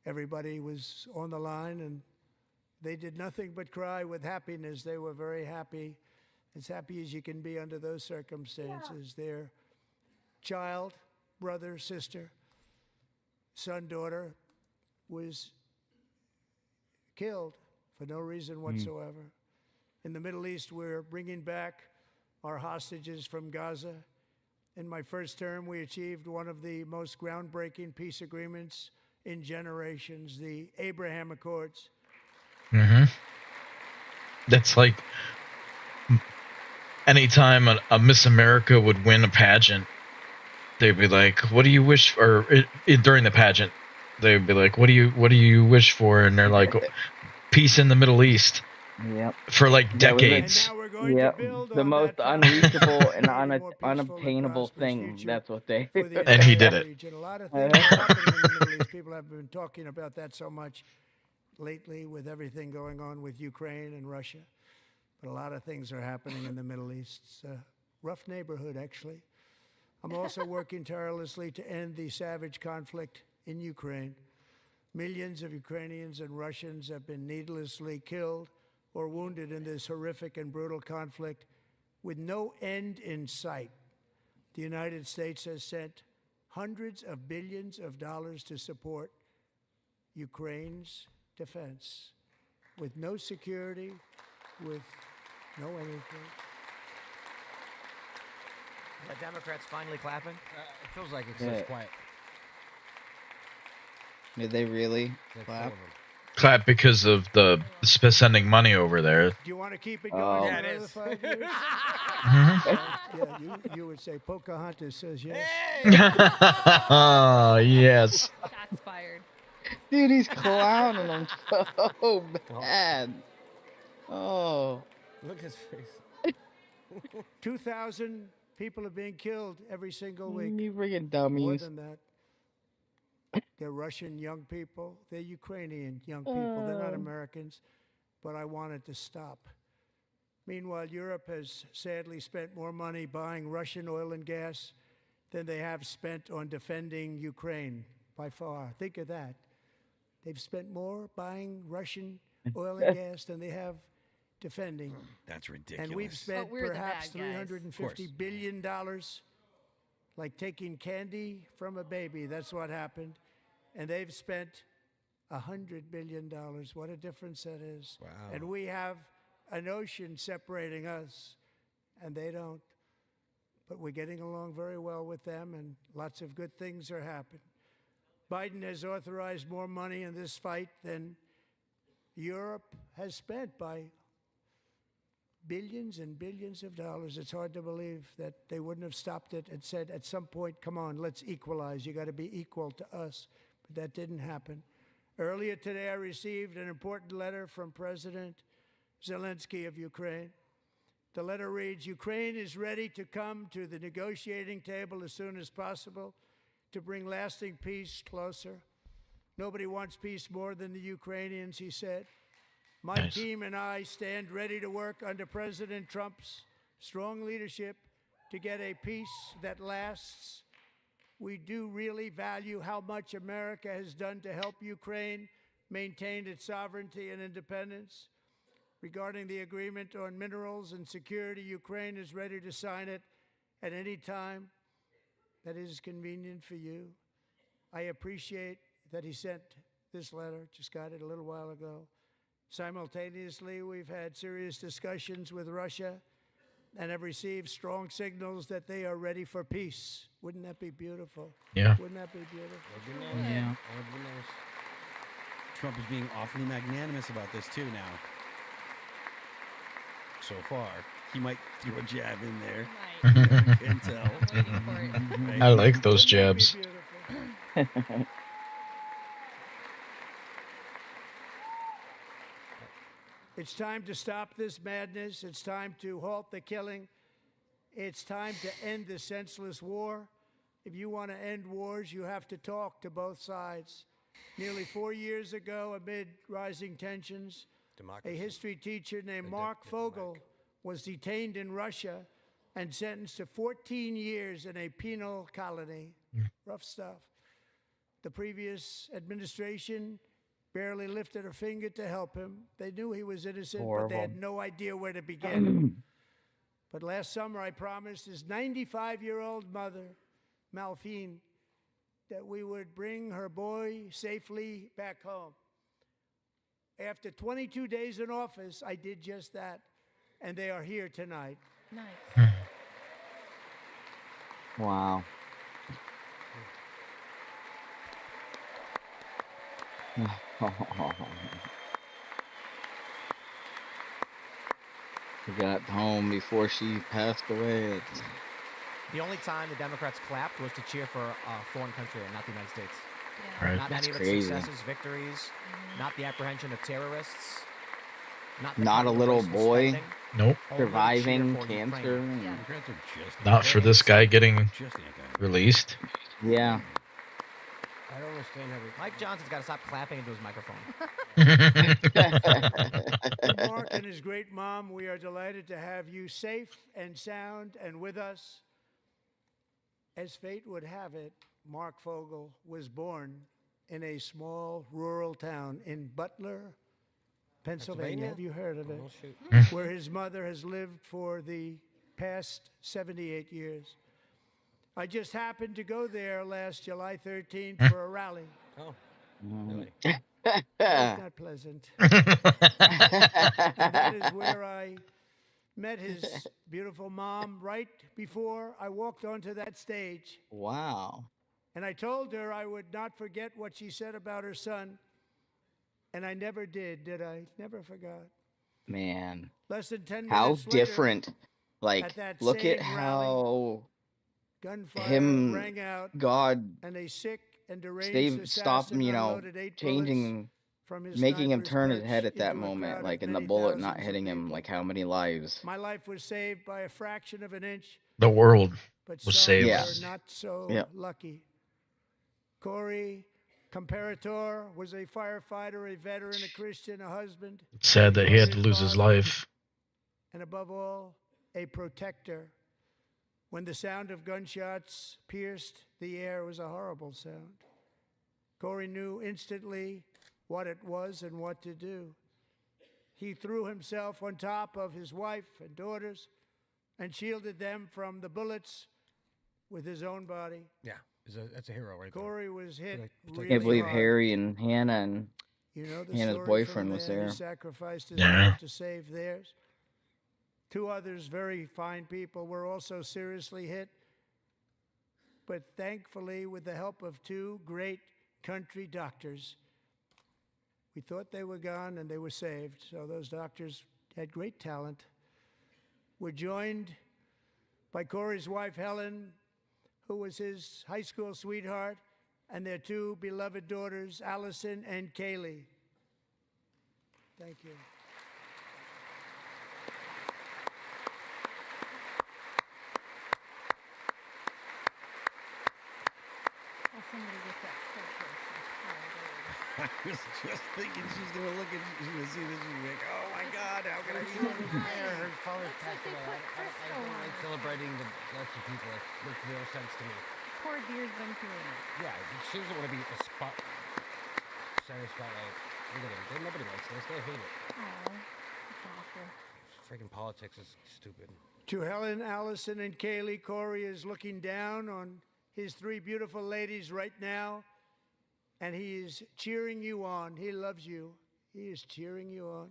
Speaker 11: everybody was on the line, and they did nothing but cry with happiness. They were very happy, as happy as you can be under those circumstances. Their child, brother, sister, son, daughter was killed for no reason whatsoever. In the Middle East, we're bringing back our hostages from Gaza. In my first term, we achieved one of the most groundbreaking peace agreements in generations, the Abraham Accords.
Speaker 1: That's like anytime a Miss America would win a pageant, they'd be like, "What do you wish?" During the pageant, they'd be like, "What do you wish for?" And they're like, "Peace in the Middle East."
Speaker 6: Yep.
Speaker 1: For like
Speaker 6: That was
Speaker 1: decades.
Speaker 6: Yep. The most unreachable and unobtainable thing. That's what they.
Speaker 1: And he did it.
Speaker 11: Region. A lot of things are happening in the Middle East. People have been talking about that so much lately with everything going on with Ukraine and Russia. But a lot of things are happening in the Middle East. It's a rough neighborhood, actually. I'm also working tirelessly to end the savage conflict in Ukraine. Millions of Ukrainians and Russians have been needlessly killed or wounded in this horrific and brutal conflict with no end in sight. The United States has sent hundreds of billions of dollars to support Ukraine's defense with no security, with no anything.
Speaker 3: The Democrats finally clapping?
Speaker 2: It feels like it's
Speaker 6: Yeah.
Speaker 2: just quiet.
Speaker 6: Did they really
Speaker 2: Like
Speaker 6: clap?
Speaker 2: four of them.
Speaker 1: Clap because of the sending money over there.
Speaker 11: Do you want to keep it going for
Speaker 2: Yeah, it
Speaker 11: another
Speaker 2: is.
Speaker 11: 5 years?
Speaker 1: Mhm.
Speaker 11: Yeah, you would say Pocahontas says yes.
Speaker 1: Yes.
Speaker 4: Shots fired.
Speaker 6: Dude, he's clowning them so bad. Oh.
Speaker 2: Look at his face.
Speaker 11: 2,000 people are being killed every single week.
Speaker 6: You freaking
Speaker 11: More
Speaker 6: dummies.
Speaker 11: than that. They're Russian young people. They're Ukrainian young people. They're not Americans. But I want it to stop. Meanwhile, Europe has sadly spent more money buying Russian oil and gas than they have spent on defending Ukraine by far. Think of that. They've spent more buying Russian oil and gas than they have defending.
Speaker 5: That's ridiculous.
Speaker 11: And we've spent
Speaker 4: But we're the
Speaker 11: perhaps
Speaker 4: bad guys.
Speaker 11: $350 billion, like taking candy from a baby. That's what happened. And they've spent $100 billion. What a difference that is.
Speaker 2: Wow.
Speaker 11: And we have an ocean separating us, and they don't. But we're getting along very well with them, and lots of good things are happening. Biden has authorized more money in this fight than Europe has spent by billions and billions of dollars. It's hard to believe that they wouldn't have stopped it and said at some point, come on, let's equalize. You got to be equal to us. But that didn't happen. Earlier today, I received an important letter from President Zelensky of Ukraine. The letter reads, Ukraine is ready to come to the negotiating table as soon as possible to bring lasting peace closer. Nobody wants peace more than the Ukrainians, he said. My team and I stand ready to work under President Trump's strong leadership to get a peace that lasts. We do really value how much America has done to help Ukraine maintain its sovereignty and independence. Regarding the agreement on minerals and security, Ukraine is ready to sign it at any time. that is convenient for you. I appreciate that he sent this letter, just got it a little while ago. Simultaneously, we've had serious discussions with Russia and have received strong signals that they are ready for peace. Wouldn't that be beautiful?
Speaker 1: Yeah.
Speaker 11: Wouldn't that be beautiful?
Speaker 6: Yeah.
Speaker 5: Trump is being awfully magnanimous about this too now. So far, he might throw a jab in there.
Speaker 4: Might.
Speaker 5: Can't tell.
Speaker 4: I'm waiting for it.
Speaker 5: Right?
Speaker 1: I like those
Speaker 11: Wouldn't that be
Speaker 1: jabs.
Speaker 11: beautiful? It's time to stop this madness. It's time to halt the killing. It's time to end the senseless war. If you want to end wars, you have to talk to both sides. Nearly 4 years ago, amid rising tensions, a history teacher named Mark Fogel was detained in Russia and sentenced to 14 years in a penal colony. Rough stuff. The previous administration barely lifted a finger to help him. They knew he was innocent, but they had no idea where to begin. But last summer, I promised his 95-year-old mother, Malphine, that we would bring her boy safely back home. After 22 days in office, I did just that, and they are here tonight.
Speaker 4: Nice.
Speaker 6: Wow. She got home before she passed away. It's,
Speaker 3: The only time the Democrats clapped was to cheer for a foreign country and not the United States.
Speaker 4: Yeah.
Speaker 1: Right.
Speaker 3: Not
Speaker 6: That's
Speaker 3: any of
Speaker 6: crazy.
Speaker 3: its successes, victories, not the apprehension of terrorists, not the
Speaker 6: Not a
Speaker 3: cutting of
Speaker 6: little
Speaker 3: wasteful
Speaker 6: boy
Speaker 3: spending,
Speaker 1: Nope.
Speaker 3: only to cheer
Speaker 6: surviving
Speaker 3: for
Speaker 6: cancer.
Speaker 3: Ukraine.
Speaker 6: and-
Speaker 4: Yeah.
Speaker 5: Democrats are just
Speaker 1: Not for this guy getting
Speaker 5: just anti-
Speaker 1: released.
Speaker 6: Yeah.
Speaker 2: I don't understand how we.
Speaker 3: Mike Johnson's got to stop clapping into his microphone.
Speaker 11: For Mark and his great mom, we are delighted to have you safe and sound and with us. As fate would have it, Mark Fogel was born in a small rural town in Butler, Pennsylvania. Have you heard of it?
Speaker 2: Oh, shoot.
Speaker 11: Where his mother has lived for the past 78 years. I just happened to go there last July 13th for a rally.
Speaker 2: Oh,
Speaker 6: Mm.
Speaker 11: It was not pleasant. And that is where I met his beautiful mom right before I walked onto that stage.
Speaker 6: Wow.
Speaker 11: And I told her I would not forget what she said about her son. And I never did I? Never forgot.
Speaker 6: Man.
Speaker 11: Less than 10
Speaker 6: How
Speaker 11: minutes later,
Speaker 6: different. Like,
Speaker 11: at that
Speaker 6: look at
Speaker 11: same
Speaker 6: how
Speaker 11: gunfire
Speaker 6: him,
Speaker 11: rang out,
Speaker 6: God,
Speaker 11: and a sick and deranged
Speaker 6: stopped him,
Speaker 11: assassin unloaded 8 bullets
Speaker 6: changing,
Speaker 11: from his
Speaker 6: making him
Speaker 11: sniper's
Speaker 6: turn his
Speaker 11: perch
Speaker 6: head at that
Speaker 11: into a
Speaker 6: moment.
Speaker 11: crowd
Speaker 6: Like,
Speaker 11: of
Speaker 6: and the
Speaker 11: many
Speaker 6: bullet not
Speaker 11: thousands of
Speaker 6: hitting him.
Speaker 11: people.
Speaker 6: Like, how many lives?
Speaker 11: My life was saved by a fraction of an inch,
Speaker 1: The world
Speaker 11: but
Speaker 1: was
Speaker 11: some
Speaker 1: saved.
Speaker 6: Yeah.
Speaker 11: were not so
Speaker 6: Yeah.
Speaker 11: lucky. Corey Comparator was a firefighter, a veteran, a Christian, a husband,
Speaker 1: It's sad that he had to lose his life.
Speaker 11: and above all, a protector. When the sound of gunshots pierced the air, it was a horrible sound. Corey knew instantly what it was and what to do. He threw himself on top of his wife and daughters and shielded them from the bullets with his own body.
Speaker 2: yeah. That's a hero right
Speaker 11: Corey was hit
Speaker 2: Protect-
Speaker 11: really
Speaker 6: Can't believe
Speaker 11: hard.
Speaker 6: Harry and Hannah and
Speaker 11: You know the
Speaker 6: Hannah's
Speaker 11: story
Speaker 6: boyfriend
Speaker 11: from
Speaker 6: was
Speaker 11: there.
Speaker 6: there.
Speaker 11: He sacrificed his
Speaker 1: Yeah.
Speaker 11: life to save theirs. 2 others, very fine people, were also seriously hit. But thankfully, with the help of 2 great country doctors, we thought they were gone and they were saved. So those doctors had great talent. We're joined by Corey's wife, Helen, who was his high school sweetheart, and their 2 beloved daughters, Allison and Kaylee. Thank you.
Speaker 4: Oh, somebody get that third person. Oh,
Speaker 5: I was just thinking she's gonna look at, she's gonna see this, she's like, oh my God, how can I be?
Speaker 2: Her father
Speaker 4: It's
Speaker 2: passed
Speaker 4: like they
Speaker 2: away.
Speaker 4: put
Speaker 2: I
Speaker 4: Crisco
Speaker 2: don't
Speaker 4: on
Speaker 2: like
Speaker 4: it.
Speaker 2: celebrating the deaths of people. It makes no sense to me.
Speaker 4: Poor dear's been through enough.
Speaker 2: Yeah, she doesn't want to be a center spotlight. Look at him. Nobody likes this. They hate it.
Speaker 4: Oh, it's awful.
Speaker 2: Freaking politics is stupid.
Speaker 11: To Helen, Allison, and Kaylee, Corey is looking down on his 3 beautiful ladies right now, and he is cheering you on. He loves you. He is cheering you on.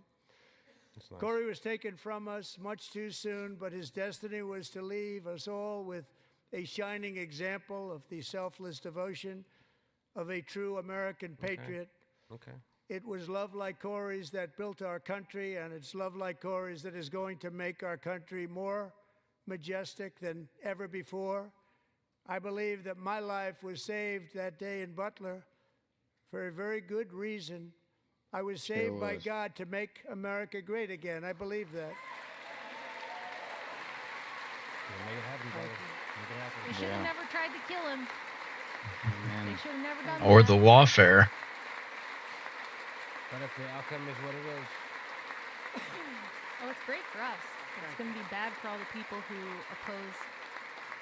Speaker 2: That's nice.
Speaker 11: Corey was taken from us much too soon, but his destiny was to leave us all with a shining example of the selfless devotion of a true American patriot.
Speaker 2: Okay.
Speaker 11: It was love like Corey's that built our country, and it's love like Corey's that is going to make our country more majestic than ever before. I believe that my life was saved that day in Butler for a very good reason. I was saved by God to make America great again. I believe that.
Speaker 2: Yeah, make it happen, brother. Make it happen.
Speaker 4: They should have never tried to kill him. They should have never done
Speaker 1: Or
Speaker 4: that.
Speaker 1: the lawfare.
Speaker 2: But if the outcome is what it is,
Speaker 4: Oh, it's great for us. It's going to be bad for all the people who oppose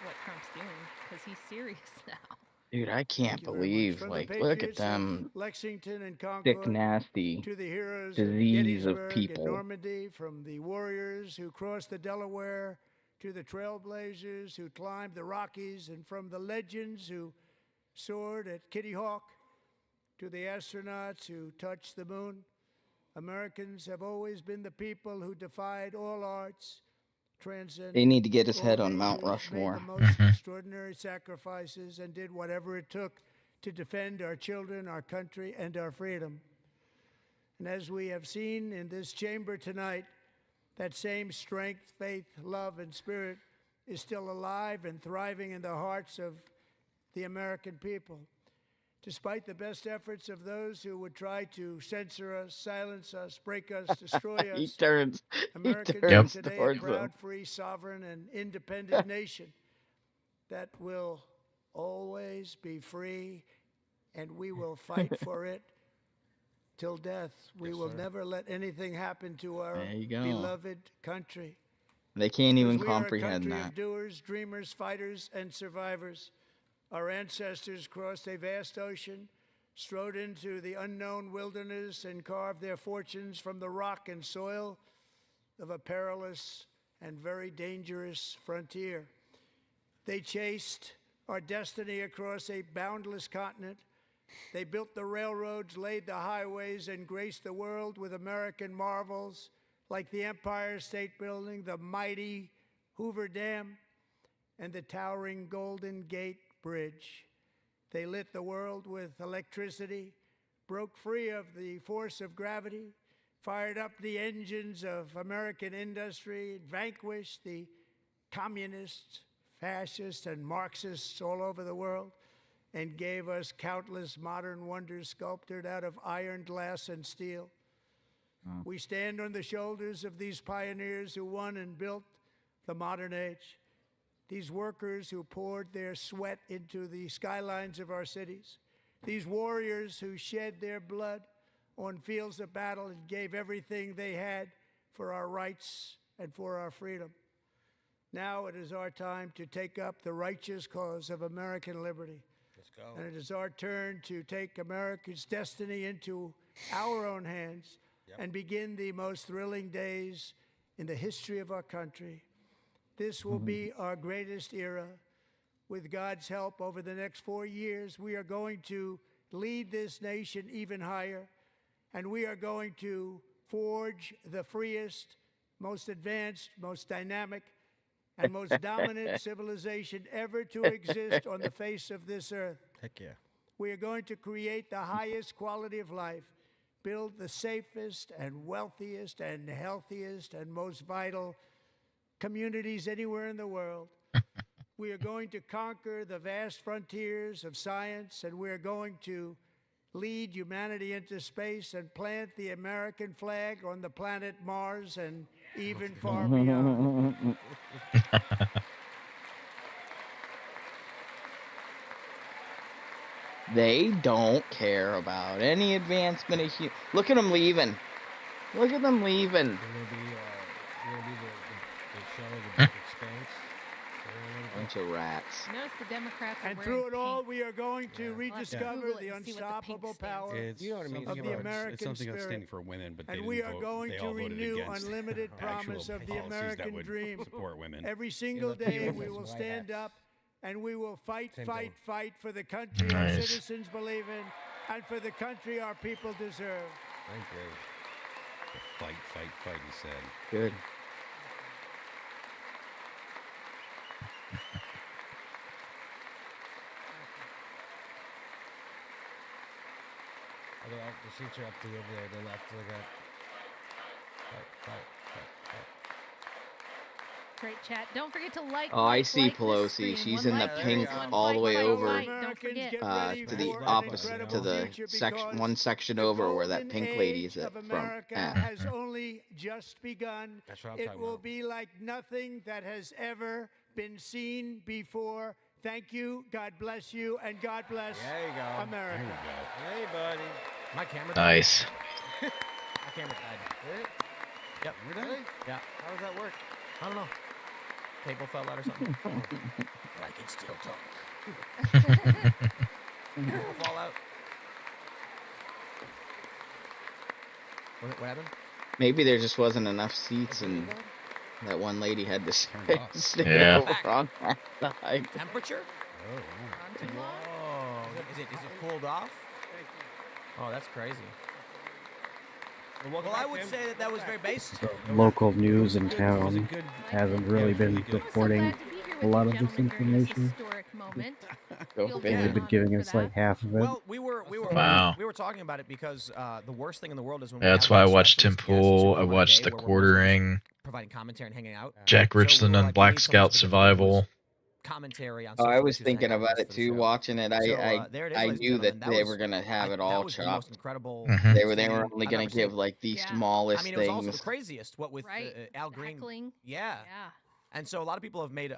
Speaker 4: what Trump's doing because he's serious now.
Speaker 6: Dude, I can't
Speaker 11: you very much.
Speaker 6: believe,
Speaker 11: From the
Speaker 6: like, look at
Speaker 11: patriots of
Speaker 6: them
Speaker 11: Lexington and
Speaker 6: thick,
Speaker 11: Concord
Speaker 6: nasty
Speaker 11: to the heroes
Speaker 6: disease
Speaker 11: of
Speaker 6: of
Speaker 11: Gettysburg and
Speaker 6: people.
Speaker 11: Normandy, from the warriors who crossed the Delaware to the trailblazers who climbed the Rockies, and from the legends who soared at Kitty Hawk to the astronauts who touched the moon. Americans have always been the people who defied all odds, transcended
Speaker 6: They need to get his
Speaker 11: all
Speaker 6: head on Mount
Speaker 11: dangers, made
Speaker 6: Rushmore.
Speaker 11: the most extraordinary sacrifices, and did whatever it took to defend our children, our country, and our freedom. And as we have seen in this chamber tonight, that same strength, faith, love, and spirit is still alive and thriving in the hearts of the American people. Despite the best efforts of those who would try to censor us, silence us, break us, destroy
Speaker 6: he
Speaker 11: us,
Speaker 6: turns
Speaker 11: Americans are
Speaker 6: turns
Speaker 11: today a
Speaker 6: towards
Speaker 11: proud,
Speaker 6: them.
Speaker 11: free, sovereign, and independent nation that will always be free, and we will fight for it till death. We
Speaker 2: Yes,
Speaker 11: will
Speaker 2: sir.
Speaker 11: never let anything happen to our
Speaker 6: There you go.
Speaker 11: beloved country.
Speaker 6: They can't even
Speaker 11: Because we are a
Speaker 6: comprehend
Speaker 11: country
Speaker 6: that.
Speaker 11: of doers, dreamers, fighters, and survivors. Our ancestors crossed a vast ocean, strode into the unknown wilderness, and carved their fortunes from the rock and soil of a perilous and very dangerous frontier. They chased our destiny across a boundless continent. They built the railroads, laid the highways, and graced the world with American marvels like the Empire State Building, the mighty Hoover Dam, and the towering Golden Gate Bridge. They lit the world with electricity, broke free of the force of gravity, fired up the engines of American industry, vanquished the communists, fascists, and Marxists all over the world, and gave us countless modern wonders sculptured out of iron, glass, and steel. We stand on the shoulders of these pioneers who won and built the modern age. These workers who poured their sweat into the skylines of our cities. These warriors who shed their blood on fields of battle and gave everything they had for our rights and for our freedom. Now it is our time to take up the righteous cause of American liberty.
Speaker 2: let's go.
Speaker 11: And it is our turn to take America's destiny into our own hands and begin the most thrilling days in the history of our country. This will be our greatest era. With God's help, over the next 4 years, we are going to lead this nation even higher, and we are going to forge the freest, most advanced, most dynamic, and most dominant civilization ever to exist on the face of this earth.
Speaker 2: Heck yeah.
Speaker 11: We are going to create the highest quality of life, build the safest and wealthiest and healthiest and most vital communities anywhere in the world. We are going to conquer the vast frontiers of science, and we are going to lead humanity into space and plant the American flag on the planet Mars and even far beyond.
Speaker 6: They don't care about any advancement of Look at them leaving. Look at them leaving.
Speaker 2: We're gonna be the show of the expanse.
Speaker 6: Bunch of rats.
Speaker 4: Notice the Democrats are
Speaker 11: And
Speaker 4: wearing
Speaker 11: through it all,
Speaker 4: pink.
Speaker 11: we are going to
Speaker 4: I'll have to
Speaker 11: rediscover
Speaker 4: Google it
Speaker 11: the
Speaker 4: and see what the pink
Speaker 11: unstoppable
Speaker 4: stands for.
Speaker 11: power
Speaker 5: It's
Speaker 2: You know what I mean?
Speaker 11: of
Speaker 2: Think
Speaker 11: the
Speaker 2: about it.
Speaker 11: American
Speaker 5: it's something
Speaker 11: spirit.
Speaker 5: outstanding for women, but they
Speaker 11: And
Speaker 5: didn't
Speaker 11: we are
Speaker 5: vote.
Speaker 11: going
Speaker 5: They
Speaker 11: to
Speaker 5: all voted
Speaker 11: renew
Speaker 5: against
Speaker 11: unlimited
Speaker 5: actual
Speaker 11: promise of the
Speaker 5: policies
Speaker 11: American
Speaker 5: that would
Speaker 11: dream.
Speaker 5: support women.
Speaker 11: Every single
Speaker 2: the
Speaker 11: day
Speaker 2: people
Speaker 11: we
Speaker 2: with
Speaker 11: will
Speaker 2: white
Speaker 11: stand
Speaker 2: hats.
Speaker 11: up and we will fight,
Speaker 2: Same
Speaker 11: fight,
Speaker 2: thing.
Speaker 11: fight for the country our
Speaker 1: Nice.
Speaker 11: citizens believe in and for the country our people deserve.
Speaker 2: Thank you.
Speaker 5: Fight, fight, fight, he said.
Speaker 6: Good.
Speaker 2: The seats are up to you over there, the left, to the right. Fight.
Speaker 4: Great chat. Don't forget to like.
Speaker 6: Oh, I
Speaker 4: like,
Speaker 6: see
Speaker 4: like this
Speaker 6: Pelosi.
Speaker 4: stream.
Speaker 6: She's
Speaker 4: One
Speaker 6: in the
Speaker 4: like
Speaker 2: there
Speaker 6: pink
Speaker 2: you go.
Speaker 4: equals one
Speaker 6: all the
Speaker 4: fight,
Speaker 6: way
Speaker 4: fight,
Speaker 6: over
Speaker 4: fight. Don't
Speaker 11: Americans
Speaker 4: forget.
Speaker 11: get
Speaker 6: to
Speaker 11: ready
Speaker 6: the
Speaker 11: for an
Speaker 6: opposite, to
Speaker 11: incredible
Speaker 6: the
Speaker 11: future
Speaker 6: section,
Speaker 11: because
Speaker 6: one section
Speaker 11: the
Speaker 6: over where that
Speaker 11: golden
Speaker 6: pink lady is
Speaker 11: age
Speaker 6: at,
Speaker 11: of
Speaker 6: from.
Speaker 11: America
Speaker 6: at.
Speaker 11: has only just begun.
Speaker 2: That's what I'm
Speaker 11: It
Speaker 2: talking
Speaker 11: will
Speaker 2: about.
Speaker 11: be like nothing that has ever been seen before. Thank you, God bless you, and God bless
Speaker 2: There you go.
Speaker 11: America.
Speaker 2: Hey, buddy.
Speaker 3: My camera.
Speaker 1: Nice.
Speaker 3: My camera died.
Speaker 2: Did it?
Speaker 3: Yep.
Speaker 2: We're done?
Speaker 3: Yeah.
Speaker 2: How does that work?
Speaker 3: I don't know. Cable fell out or something.
Speaker 2: I can still talk.
Speaker 3: Cable fall out. What happened?
Speaker 6: Maybe there just wasn't enough seats, and that one lady had to sit
Speaker 1: Yeah.
Speaker 6: over on that side.
Speaker 3: Temperature? Whoa. Is it cooled off? Oh, that's crazy. Well, I would say that was very based.
Speaker 13: The local news in
Speaker 5: It was a
Speaker 13: town
Speaker 5: good.
Speaker 13: hasn't
Speaker 5: Yeah,
Speaker 13: really
Speaker 5: it was really
Speaker 13: been
Speaker 5: good.
Speaker 13: reporting a lot of this information.
Speaker 6: Go
Speaker 4: You'll
Speaker 6: figure.
Speaker 13: They've been giving us like half of it.
Speaker 3: Well, we were
Speaker 1: Wow.
Speaker 3: talking about it because the worst thing in the world is when
Speaker 1: Yeah,
Speaker 3: we
Speaker 1: that's
Speaker 3: have,
Speaker 1: why I
Speaker 3: like,
Speaker 1: watched Tim
Speaker 3: specialist guests who
Speaker 1: Pool. I
Speaker 3: come on a
Speaker 1: watched
Speaker 3: day
Speaker 1: The
Speaker 3: where we're mostly just
Speaker 1: Quartering,
Speaker 3: providing commentary and hanging out.
Speaker 1: Jack
Speaker 3: So we
Speaker 1: Richland
Speaker 3: were
Speaker 1: on
Speaker 3: like, we
Speaker 1: Black
Speaker 3: need someone
Speaker 1: Scout
Speaker 3: specific who
Speaker 1: Survival.
Speaker 3: knows commentary on
Speaker 6: Oh, I
Speaker 3: social
Speaker 6: was
Speaker 3: issues to hang
Speaker 6: thinking
Speaker 3: out with
Speaker 6: about
Speaker 3: us
Speaker 6: it
Speaker 3: for the
Speaker 6: too.
Speaker 3: show.
Speaker 6: Watching it,
Speaker 3: So there it is,
Speaker 6: I
Speaker 3: ladies and
Speaker 6: knew
Speaker 3: gentlemen.
Speaker 6: that they were gonna have it all
Speaker 3: that was the most
Speaker 6: chopped.
Speaker 3: incredible.
Speaker 1: Mhm.
Speaker 6: They were
Speaker 3: thing
Speaker 6: only
Speaker 3: I've
Speaker 6: gonna
Speaker 3: ever
Speaker 6: give
Speaker 3: seen.
Speaker 6: like the
Speaker 4: Yeah.
Speaker 6: smallest
Speaker 3: I mean, it was also the
Speaker 6: things.
Speaker 3: craziest. What with
Speaker 4: Right.
Speaker 3: Al Green?
Speaker 4: Heckling.
Speaker 3: Yeah.
Speaker 4: Yeah.
Speaker 3: And so a lot of people have made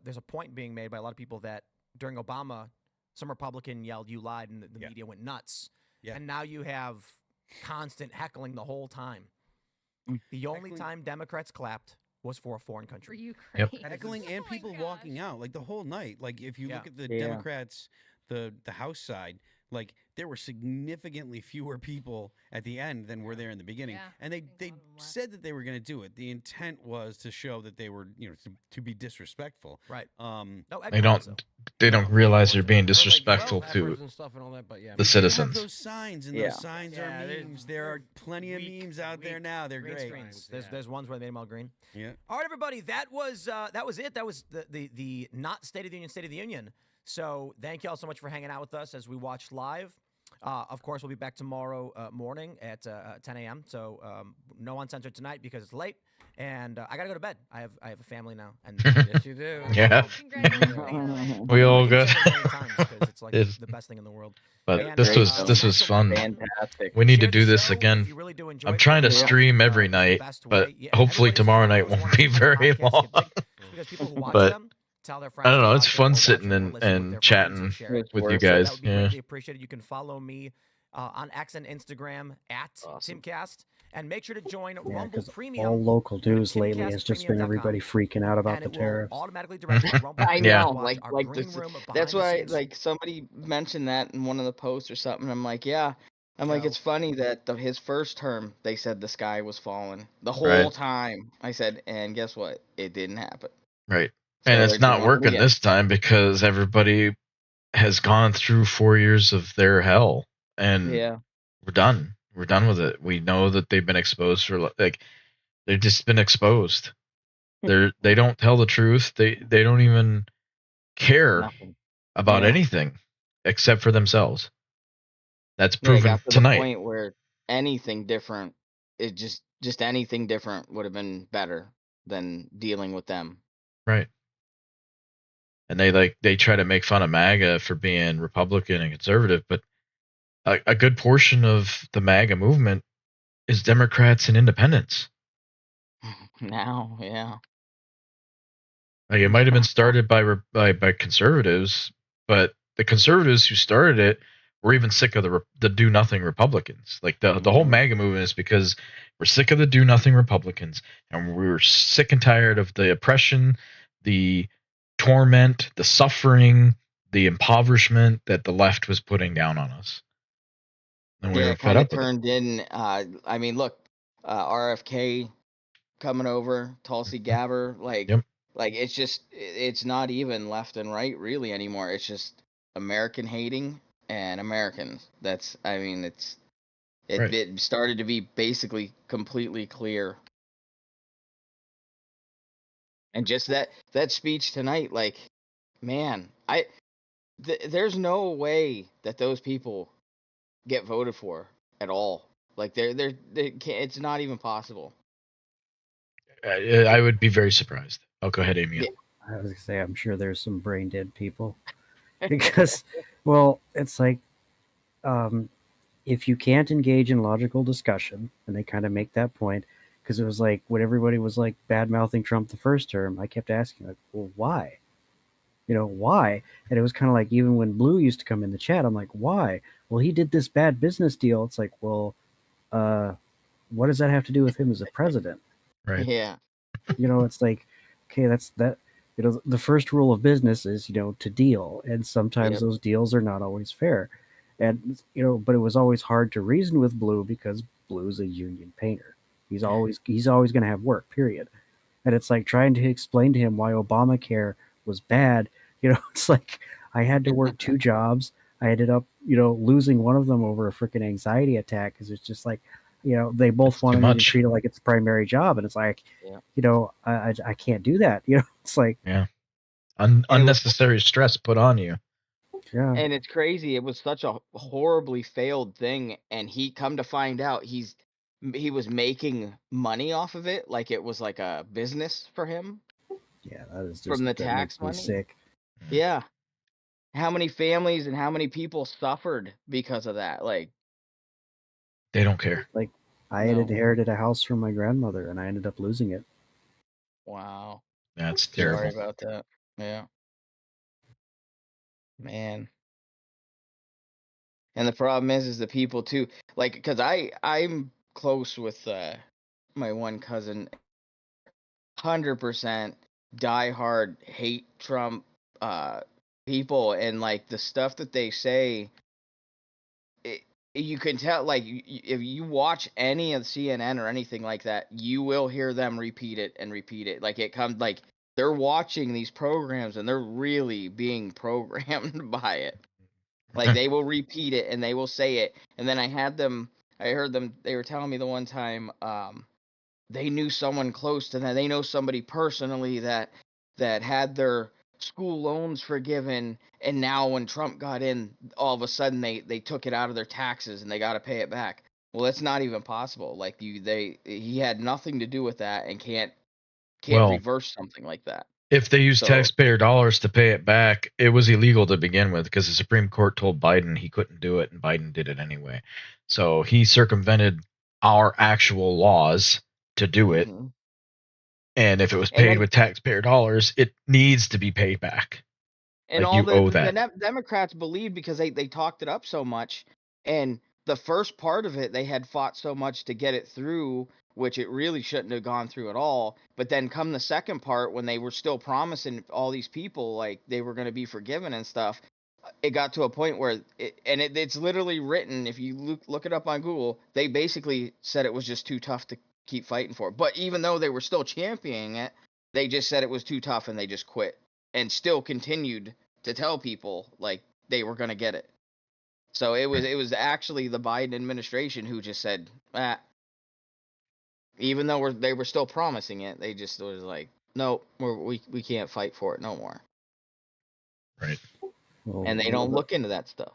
Speaker 3: there's a point being made by a lot of people that during Obama, some Republican yelled "You lied," and the media went nuts.
Speaker 5: Yeah.
Speaker 3: And now you have constant heckling the whole time. The only time Democrats clapped was for a foreign
Speaker 4: For
Speaker 3: country.
Speaker 4: Ukraine.
Speaker 5: Heckling and
Speaker 4: Oh my
Speaker 5: people
Speaker 4: gosh.
Speaker 5: walking out like the whole night. Like if you
Speaker 3: Yeah.
Speaker 5: look at the
Speaker 6: Yeah.
Speaker 5: Democrats, the House side, like there were significantly fewer people at the end than were there in the beginning.
Speaker 4: Yeah,
Speaker 5: And
Speaker 4: I
Speaker 5: they
Speaker 4: think a
Speaker 5: they
Speaker 4: lot of them left.
Speaker 5: said that they were going to do it. The intent was to show that they were, to be disrespectful.
Speaker 3: Right.
Speaker 5: Um,
Speaker 3: No,
Speaker 1: They don't realize they're being disrespectful to
Speaker 2: and stuff and all that, but yeah.
Speaker 1: the
Speaker 5: they still have
Speaker 1: citizens.
Speaker 5: those signs, and
Speaker 6: Yeah.
Speaker 5: those signs
Speaker 2: Yeah,
Speaker 5: are
Speaker 2: they're-
Speaker 5: memes. There are plenty of
Speaker 3: weak,
Speaker 5: memes out there
Speaker 3: weak
Speaker 5: now. They're
Speaker 3: green
Speaker 5: great.
Speaker 3: screens.
Speaker 2: Yeah.
Speaker 3: There's ones where they made them all green.
Speaker 5: Yeah.
Speaker 3: All right, everybody, that was it. That was the not State of the Union, State of the Union. So thank you all so much for hanging out with us as we watched live. Of course, we'll be back tomorrow morning at 10 a.m. So no Uncensored tonight because it's late, and I gotta go to bed. I have a family now, and
Speaker 2: Yes, you do.
Speaker 1: Yeah.
Speaker 4: Congratulations.
Speaker 1: We all
Speaker 3: I've
Speaker 1: good.
Speaker 3: said it many times 'cause it's like
Speaker 1: It's-
Speaker 3: the best thing in the world.
Speaker 1: But
Speaker 3: And,
Speaker 1: this was
Speaker 3: also
Speaker 1: fun.
Speaker 6: Fantastic.
Speaker 1: We need to
Speaker 3: share
Speaker 1: do
Speaker 3: the
Speaker 1: this
Speaker 3: show
Speaker 1: again.
Speaker 3: if you really do enjoy
Speaker 1: I'm
Speaker 3: it.
Speaker 1: trying to
Speaker 3: Because,
Speaker 1: stream every
Speaker 3: it's the
Speaker 1: night,
Speaker 3: best
Speaker 1: but
Speaker 3: way. Yeah,
Speaker 1: hopefully
Speaker 3: everybody
Speaker 1: tomorrow
Speaker 3: says
Speaker 1: night
Speaker 3: it's one
Speaker 1: won't
Speaker 3: of
Speaker 1: be
Speaker 3: the reasons
Speaker 1: very
Speaker 3: podcasts
Speaker 1: long.
Speaker 3: get big. It's because people who watch
Speaker 1: But
Speaker 3: them tell their friends
Speaker 1: I don't
Speaker 3: to
Speaker 1: know.
Speaker 3: watch
Speaker 1: It's
Speaker 3: it,
Speaker 1: fun
Speaker 3: or watch
Speaker 1: sitting
Speaker 3: them, or
Speaker 1: and,
Speaker 3: listen with
Speaker 1: and
Speaker 3: their friends or
Speaker 1: chatting
Speaker 3: share it.
Speaker 1: with you
Speaker 6: worth it.
Speaker 3: So
Speaker 1: guys.
Speaker 3: that would be
Speaker 1: Yeah.
Speaker 3: greatly appreciated. You can follow me on X and Instagram at
Speaker 6: Awesome.
Speaker 3: Timcast, and make sure to join
Speaker 13: Yeah,
Speaker 3: Rumble
Speaker 13: because
Speaker 3: Premium.
Speaker 13: all local
Speaker 3: Go to
Speaker 13: news lately has just been
Speaker 3: timcastpremium.com,
Speaker 13: everybody freaking out about
Speaker 3: and
Speaker 13: the
Speaker 3: it will
Speaker 13: tariffs.
Speaker 3: automatically direct you to Rumble
Speaker 6: I
Speaker 3: Premium
Speaker 1: Yeah.
Speaker 3: to
Speaker 6: know,
Speaker 3: watch our
Speaker 6: like
Speaker 3: green
Speaker 6: this.
Speaker 3: room
Speaker 6: That's
Speaker 3: behind the
Speaker 6: why,
Speaker 3: scenes.
Speaker 6: like, somebody mentioned that in one of the posts or something. I'm like, yeah. I'm like,
Speaker 3: So-
Speaker 6: it's funny that his first term, they said the sky was falling the whole
Speaker 1: Right.
Speaker 6: time. I said, and guess what? It didn't happen.
Speaker 1: Right.
Speaker 6: So
Speaker 1: And
Speaker 6: they're
Speaker 1: it's not
Speaker 6: doing it
Speaker 1: working
Speaker 6: again.
Speaker 1: this time because everybody has gone through 4 years of their hell, and
Speaker 6: Yeah.
Speaker 1: we're done. We're done with it. We know that they've been exposed for like they've just been exposed. They don't tell the truth. They don't even care
Speaker 6: Nothing.
Speaker 1: about
Speaker 6: Yeah.
Speaker 1: anything except for themselves. That's
Speaker 6: Yeah, it
Speaker 1: proven
Speaker 6: got to the
Speaker 1: tonight.
Speaker 6: point where anything different, it just anything different would have been better than dealing with them.
Speaker 1: Right. And they try to make fun of MAGA for being Republican and conservative, but a good portion of the MAGA movement is Democrats and independents.
Speaker 6: Now, yeah.
Speaker 1: Like it might have been started by conservatives, but the conservatives who started it were even sick of the do nothing Republicans. Like the whole MAGA movement is because we're sick of the do nothing Republicans, and we were sick and tired of the oppression, the torment, the suffering, the impoverishment that the left was putting down on us. And we
Speaker 6: Yeah,
Speaker 1: were
Speaker 6: it
Speaker 1: fed
Speaker 6: kind of
Speaker 1: up with it.
Speaker 6: turned in. I mean, look, RFK coming over, Tulsi Gabbard, like,
Speaker 1: Yep.
Speaker 6: Like it's not even left and right really anymore. It's just American hating and Americans. I mean,
Speaker 1: Right.
Speaker 6: it started to be basically completely clear. And just that speech tonight, like, man, there's no way that those people get voted for at all. Like they can't, it's not even possible.
Speaker 1: I would be very surprised. Oh, go ahead, Amy.
Speaker 6: Yeah.
Speaker 13: I was gonna say, I'm sure there's some brain dead people because, well, it's like, if you can't engage in logical discussion, and they kind of make that point, because it was like when everybody was like bad mouthing Trump the first term, I kept asking, like, well, why? Why? And it was kind of like even when Blue used to come in the chat, I'm like, why? Well, he did this bad business deal. It's like, well, what does that have to do with him as a president?
Speaker 1: Right.
Speaker 6: Yeah.
Speaker 13: It's like, okay, that's that. The first rule of business is, to deal, and sometimes
Speaker 6: Yep.
Speaker 13: those deals are not always fair. And but it was always hard to reason with Blue because Blue's a union painter. He's always going to have work, period. And it's like trying to explain to him why Obamacare was bad. It's like I had to work 2 jobs. I ended up, losing one of them over a freaking anxiety attack because it's just like, they both wanted me to treat it like it's a primary job, and it's like,
Speaker 6: Yeah.
Speaker 13: I can't do that. It's like,
Speaker 1: Yeah, unnecessary stress put on you.
Speaker 13: yeah,
Speaker 6: And it's crazy. It was such a horribly failed thing, and he come to find out he was making money off of it, like it was like a business for him
Speaker 13: yeah, that is just
Speaker 6: from the
Speaker 13: that
Speaker 6: tax
Speaker 13: makes me
Speaker 6: money.
Speaker 13: sick.
Speaker 6: Yeah. How many families and how many people suffered because of that? Like,
Speaker 1: They don't care.
Speaker 13: Like I had
Speaker 6: no.
Speaker 13: inherited a house from my grandmother, and I ended up losing it.
Speaker 6: Wow.
Speaker 1: That's
Speaker 6: Sorry
Speaker 1: terrible.
Speaker 6: about that. Yeah. Man. And the problem is the people too. Like, because I'm close with my one cousin, 100% diehard hate Trump people, and like the stuff that they say, you can tell. Like, if you watch any of CNN or anything like that, you will hear them repeat it and repeat it. Like, it comes like they're watching these programs and they're really being programmed by it. Like, they will repeat it and they will say it. And then I heard them, they were telling me the one time, they knew someone close to them. They know somebody personally that had their school loans forgiven, and now when Trump got in, all of a sudden they took it out of their taxes and they got to pay it back. Well, that's not even possible. Like, he had nothing to do with that and can't
Speaker 1: Well,
Speaker 6: reverse something like that.
Speaker 1: If they used
Speaker 6: So-
Speaker 1: taxpayer dollars to pay it back, it was illegal to begin with because the Supreme Court told Biden he couldn't do it, and Biden did it anyway. So he circumvented our actual laws to do it.
Speaker 6: Mhm.
Speaker 1: And if it was
Speaker 6: And
Speaker 1: paid
Speaker 6: then-
Speaker 1: with taxpayer dollars, it needs to be paid back.
Speaker 6: And
Speaker 1: Like,
Speaker 6: all
Speaker 1: you owe that.
Speaker 6: the Democrats believed because they talked it up so much, and the first part of it they had fought so much to get it through, which it really shouldn't have gone through at all. But then come the second part, when they were still promising all these people like they were going to be forgiven and stuff, it got to a point where it's literally written. If you look it up on Google, they basically said it was just too tough to keep fighting for. But even though they were still championing it, they just said it was too tough and they just quit and still continued to tell people like they were going to get it. So it was actually the Biden administration who just said, even though they were still promising it, they just was like, no, we can't fight for it no more.
Speaker 1: Right.
Speaker 13: Well,
Speaker 6: And they don't look into that stuff.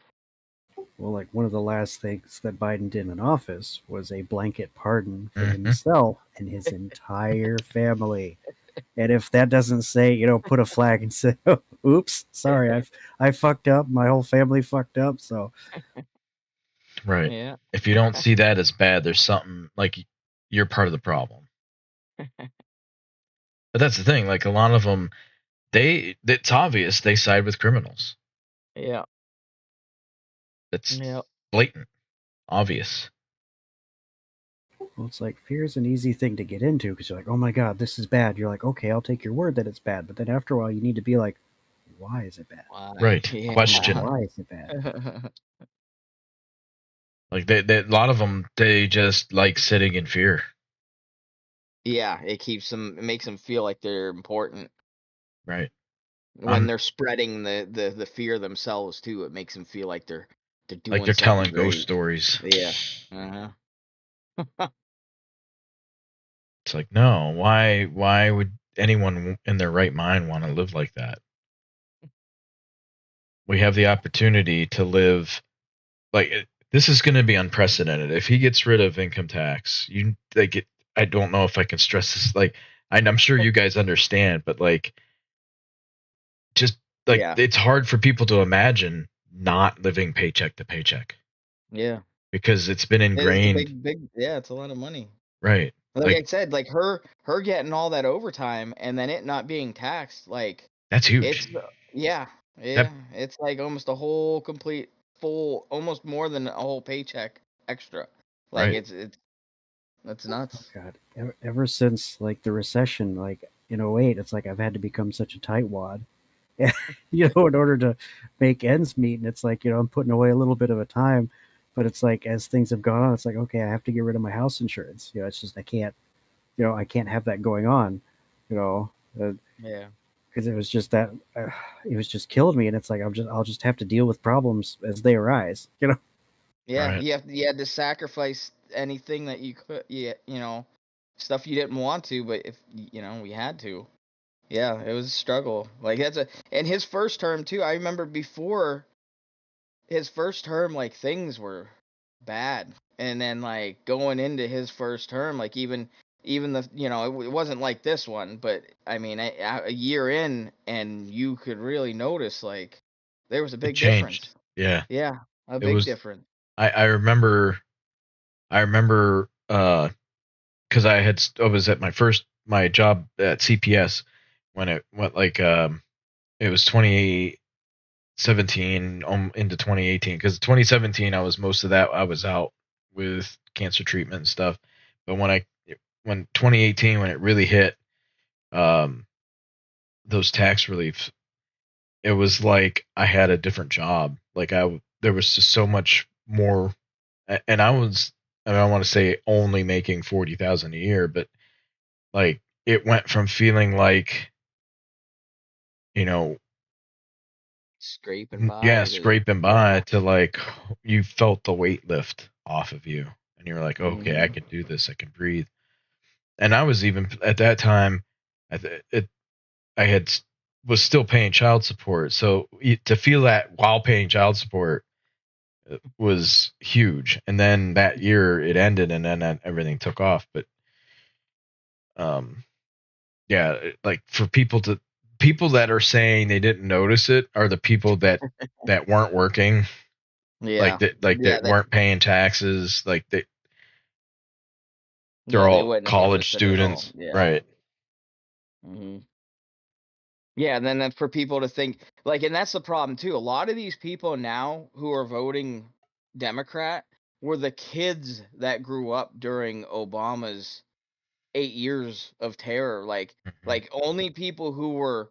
Speaker 13: Well, like one of the last things that Biden did in office was a blanket pardon for himself and his entire family. And if that doesn't say, put a flag and say, oh, "Oops, sorry, I fucked up. My whole family fucked up." So,
Speaker 1: Right.
Speaker 6: Yeah.
Speaker 1: If you don't see that as bad, there's something like you're part of the problem. But that's the thing. Like, a lot of them, it's obvious they side with criminals.
Speaker 6: Yeah.
Speaker 1: It's blatant, obvious.
Speaker 13: well, it's like fear is an easy thing to get into because you're like, "Oh my God, this is bad." You're like, "Okay, I'll take your word that it's bad." But then after a while, you need to be like, "Why is it bad?"
Speaker 1: Right.
Speaker 6: Yeah.
Speaker 1: Question.
Speaker 13: Why is it bad?
Speaker 1: Like, a lot of them, they just like sitting in fear.
Speaker 6: Yeah, it makes them feel like they're important.
Speaker 1: Right.
Speaker 6: When they're spreading the fear themselves too, it makes them feel like they're doing
Speaker 1: like they're
Speaker 6: something
Speaker 1: telling ghost
Speaker 6: great.
Speaker 1: stories.
Speaker 6: Yeah. Uh-huh.
Speaker 1: It's like, no, why would anyone in their right mind want to live like that? We have the opportunity to live this is going to be unprecedented. If he gets rid of income tax, I don't know if I can stress this. I'm sure you guys understand, but
Speaker 6: Yeah.
Speaker 1: it's hard for people to imagine not living paycheck to paycheck
Speaker 6: Yeah.
Speaker 1: because it's been
Speaker 6: It is a
Speaker 1: ingrained.
Speaker 6: big yeah, it's a lot of money.
Speaker 1: Right.
Speaker 6: Like I said, like her getting all that overtime and then it not being taxed, like
Speaker 1: That's huge.
Speaker 6: it's yeah, it's like almost a whole complete full, almost more than a whole paycheck extra. Like
Speaker 1: Right.
Speaker 6: that's nuts.
Speaker 13: God, ever since like the recession, like in '08, it's like I've had to become such a tightwad, in order to make ends meet. And it's like, I'm putting away a little bit of a time, but it's like as things have gone on, it's like, okay, I have to get rid of my house insurance. It's just I can't have that going on,
Speaker 6: Yeah.
Speaker 13: because it was just that it was just killing me, and it's like I'll just have to deal with problems as they arise.
Speaker 6: Yeah,
Speaker 1: Right.
Speaker 6: you had to sacrifice anything that you could, stuff you didn't want to, but if we had to. Yeah, it was a struggle. Like and his first term too. I remember before his first term, like things were bad, and then like going into his first term, like even the it wasn't like this one, but I mean a year in, and you could really notice like there was a
Speaker 1: It
Speaker 6: big
Speaker 1: changed.
Speaker 6: difference.
Speaker 1: Yeah.
Speaker 6: Yeah, a
Speaker 1: It
Speaker 6: big
Speaker 1: was.
Speaker 6: difference.
Speaker 1: I remember. Because I was at my job at CPS when it went it was 2017 into 2018, because 2017 I was out with cancer treatment and stuff, but when 2018, when it really hit, um those tax reliefs, it was like I had a different job. There was just so much more, and I don't want to say only making 40,000 a year, but it went from feeling like, you know,
Speaker 6: Scraping
Speaker 1: yeah,
Speaker 6: by to
Speaker 1: scraping by to you felt the weight lift off of you, and you were like, okay, I
Speaker 6: Mhm.
Speaker 1: can do this, I can breathe. And I was even at that time, I th- it I had was still paying child support, so to feel that while paying child support was huge. And then that year it ended, and then everything took off. But um, yeah, for people that are saying they didn't notice it are the people that weren't working,
Speaker 6: Yeah. Yeah,
Speaker 1: that weren't paying taxes, they're
Speaker 6: they
Speaker 1: all
Speaker 6: wouldn't have
Speaker 1: college
Speaker 6: noticed it at all.
Speaker 1: students,
Speaker 6: Yeah.
Speaker 1: right?
Speaker 6: Yeah, and then for people to think and that's the problem too. A lot of these people now who are voting Democrat were the kids that grew up during Obama's 8 years of terror.
Speaker 1: Mhm.
Speaker 6: Only people who were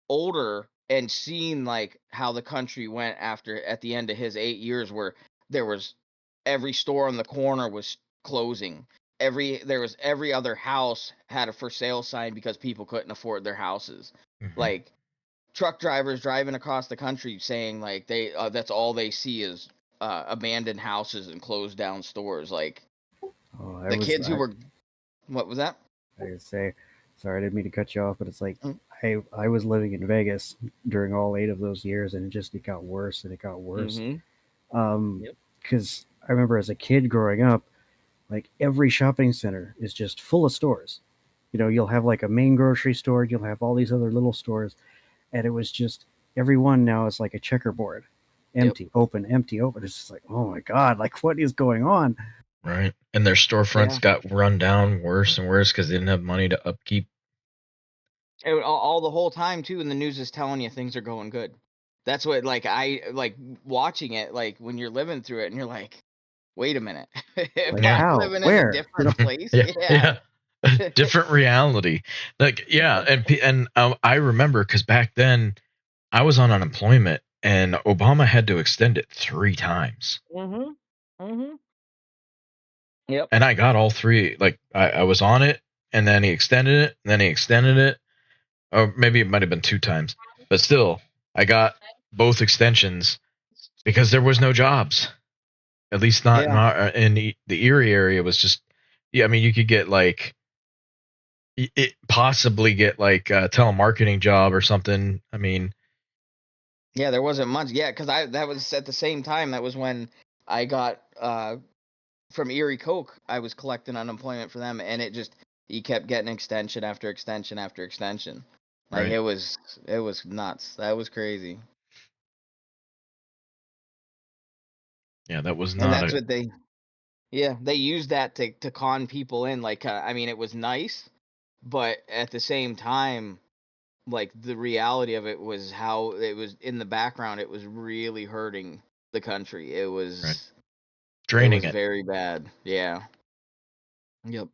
Speaker 6: older and seen how the country went after at the end of his 8 years, where there was every store on the corner was closing. Every other house had a for sale sign because people couldn't afford their houses.
Speaker 1: Mhm.
Speaker 6: Like truck drivers driving across the country saying they that's all they see is abandoned houses and closed down stores.
Speaker 13: Oh,
Speaker 6: The kids who were what was that?
Speaker 13: I say, sorry, I didn't mean to cut you off, but it's like
Speaker 6: Mm.
Speaker 13: I was living in Vegas during all 8 of those years, and it got worse and it got worse.
Speaker 6: Mhm. Yep.
Speaker 13: Because I remember as a kid growing up, like every shopping center is just full of stores. You'll have like a main grocery store, you'll have all these other little stores, and it was just every one now is like a checkerboard,
Speaker 6: Yep.
Speaker 13: empty, open, empty, open. It's just like, oh my god, like what is going on?
Speaker 1: Right. And their storefronts
Speaker 6: Yeah.
Speaker 1: got run down worse and worse because they didn't have money to upkeep.
Speaker 6: And all the whole time too, and the news is telling you things are going good. That's what I like watching it, when you're living through it and you're like, wait a minute. Am
Speaker 13: Like
Speaker 1: Yeah.
Speaker 6: I
Speaker 13: how?
Speaker 6: living in a
Speaker 13: Where?
Speaker 6: different place?
Speaker 1: Yeah.
Speaker 6: Yeah.
Speaker 1: Yeah. Different reality. Yeah. And I remember because back then I was on unemployment and Obama had to extend it 3 times.
Speaker 6: Mhm. Mhm. Yep.
Speaker 1: And I got all three. I was on it, and then he extended it, and then he extended it. Or maybe it might have been 2 times. But still, I got both extensions because there was no jobs. At least not in the Erie area. Was just, yeah. I mean, you could get like it possibly get like a telemarketing job or something. I mean,
Speaker 6: Yeah, there wasn't much. Yeah, because that was at the same time. That was when I got from Erie Coke. I was collecting unemployment for them, and you kept getting extension after extension after extension. Like
Speaker 1: right.
Speaker 6: it was nuts. That was crazy.
Speaker 1: Yeah, that was
Speaker 6: And
Speaker 1: not
Speaker 6: that's
Speaker 1: a.
Speaker 6: what they used that to con people in. Like I mean, it was nice, but at the same time, like the reality of it was how it was in the background. It was really hurting the country. It
Speaker 1: Right.
Speaker 6: was
Speaker 1: Draining it.
Speaker 6: very bad. Yeah. Yep.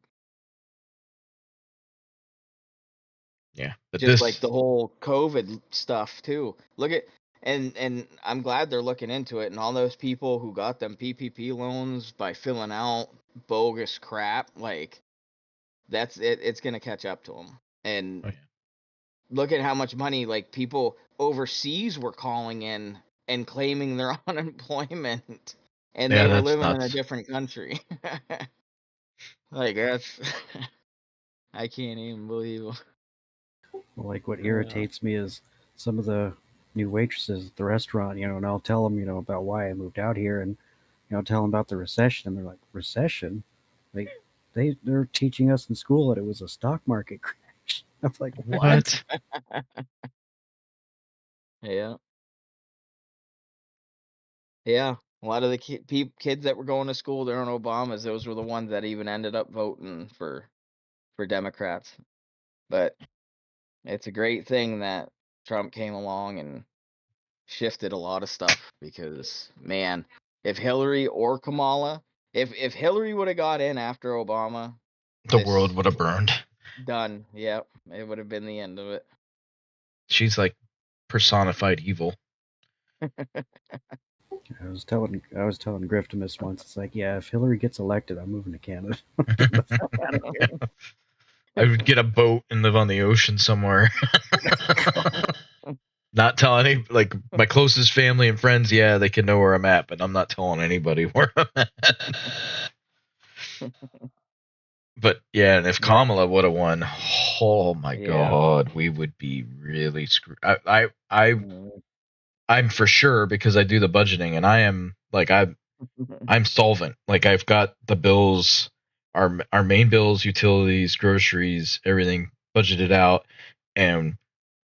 Speaker 1: Yeah, but
Speaker 6: Just like
Speaker 1: this
Speaker 6: the whole COVID stuff too. Look at and I'm glad they're looking into it. And all those people who got them PPP loans by filling out bogus crap, like that's it. It's gonna catch up to them. And
Speaker 1: Oh, yeah.
Speaker 6: look at how much money like people overseas were calling in and claiming their unemployment, and
Speaker 1: Yeah,
Speaker 6: they were
Speaker 1: that's
Speaker 6: living in a
Speaker 1: nuts.
Speaker 6: different country. Like that's I can't even believe.
Speaker 13: Like what
Speaker 6: Yeah.
Speaker 13: irritates me is some of the new waitresses at the restaurant, and I'll tell them, about why I moved out here, and tell them about the recession, and they're like, recession? Like they're teaching us in school that it was a stock market crash. I'm like, what?
Speaker 1: What?
Speaker 6: Yeah. Yeah. A lot of the kids that were going to school during Obama's, those were the ones that even ended up voting for Democrats. But it's a great thing that Trump came along and shifted a lot of stuff because man, if Hillary or Kamala, if Hillary would have got in after Obama,
Speaker 1: The world
Speaker 6: this
Speaker 1: would have burned.
Speaker 6: done. Yep, it would have been the end of it.
Speaker 1: She's like personified evil.
Speaker 13: I was telling Griftimus once, it's like, yeah, if Hillary gets elected, I'm moving to Canada. I'm getting the fuck out of here.
Speaker 1: I would get a boat and live on the ocean somewhere. Not tell any, like my closest family and friends, yeah, they can know where I'm at, but I'm not telling anybody where I'm at. But yeah, and if
Speaker 6: But
Speaker 1: Kamala would have won, oh my
Speaker 6: yeah.
Speaker 1: god, we would be really screwed.
Speaker 6: Mhm.
Speaker 1: I'm for sure because I do the budgeting, and I am like I'm solvent. Like I've got the bills, our main bills, utilities, groceries, everything budgeted out, and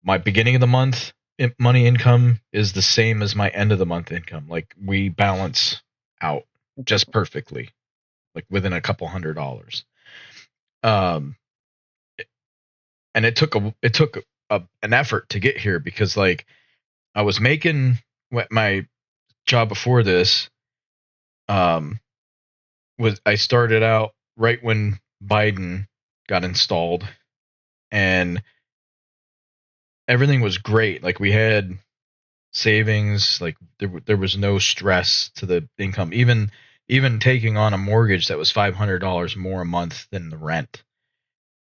Speaker 1: my beginning of the month money income is the same as my end of the month income. Like we balance out just perfectly, like within a couple $100. Um, and it took an effort to get here because like I was making what my job before this um was I started out right when Biden got installed, and everything was great. Like we had savings, like there was no stress to the income. Even taking on a mortgage that was $500 more a month than the rent,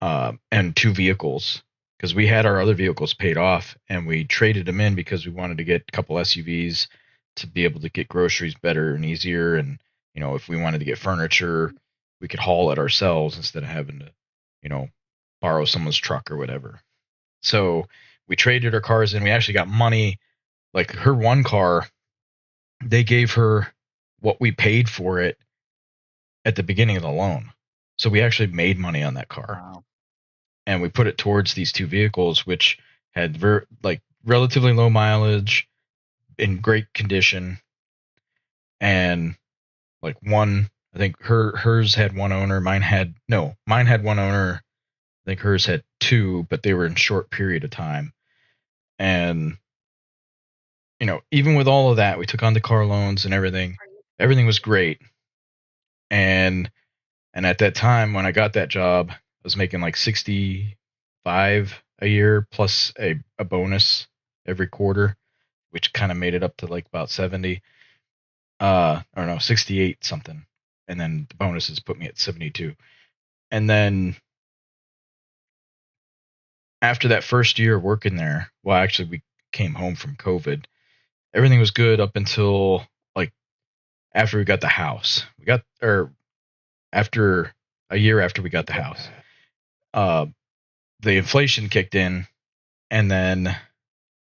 Speaker 1: and 2 vehicles because we had our other vehicles paid off and we traded them in because we wanted to get a couple SUVs to be able to get groceries better and easier. And if we wanted to get furniture, we could haul it ourselves instead of having to, you know, borrow someone's truck or whatever. So we traded our cars in. We actually got money. Like her one car, they gave her what we paid for it at the beginning of the loan. So we actually made money on that car,
Speaker 6: Wow.
Speaker 1: and we put it towards these 2 vehicles, which had like relatively low mileage, in great condition, and like one, I think hers had one owner, mine had one owner. I think hers had two, but they were in short period of time. And even with all of that, we took on the car loans and everything. Everything was great. And at that time when I got that job, I was making like 65 a year plus a bonus every quarter, which kind of made it up to like about 70. Or no, 68 something. And then the bonuses put me at 72. And then after that first year working there, well, actually, we came home from COVID. Everything was good up until like after we got the house. After a year after we got the house, the inflation kicked in, and then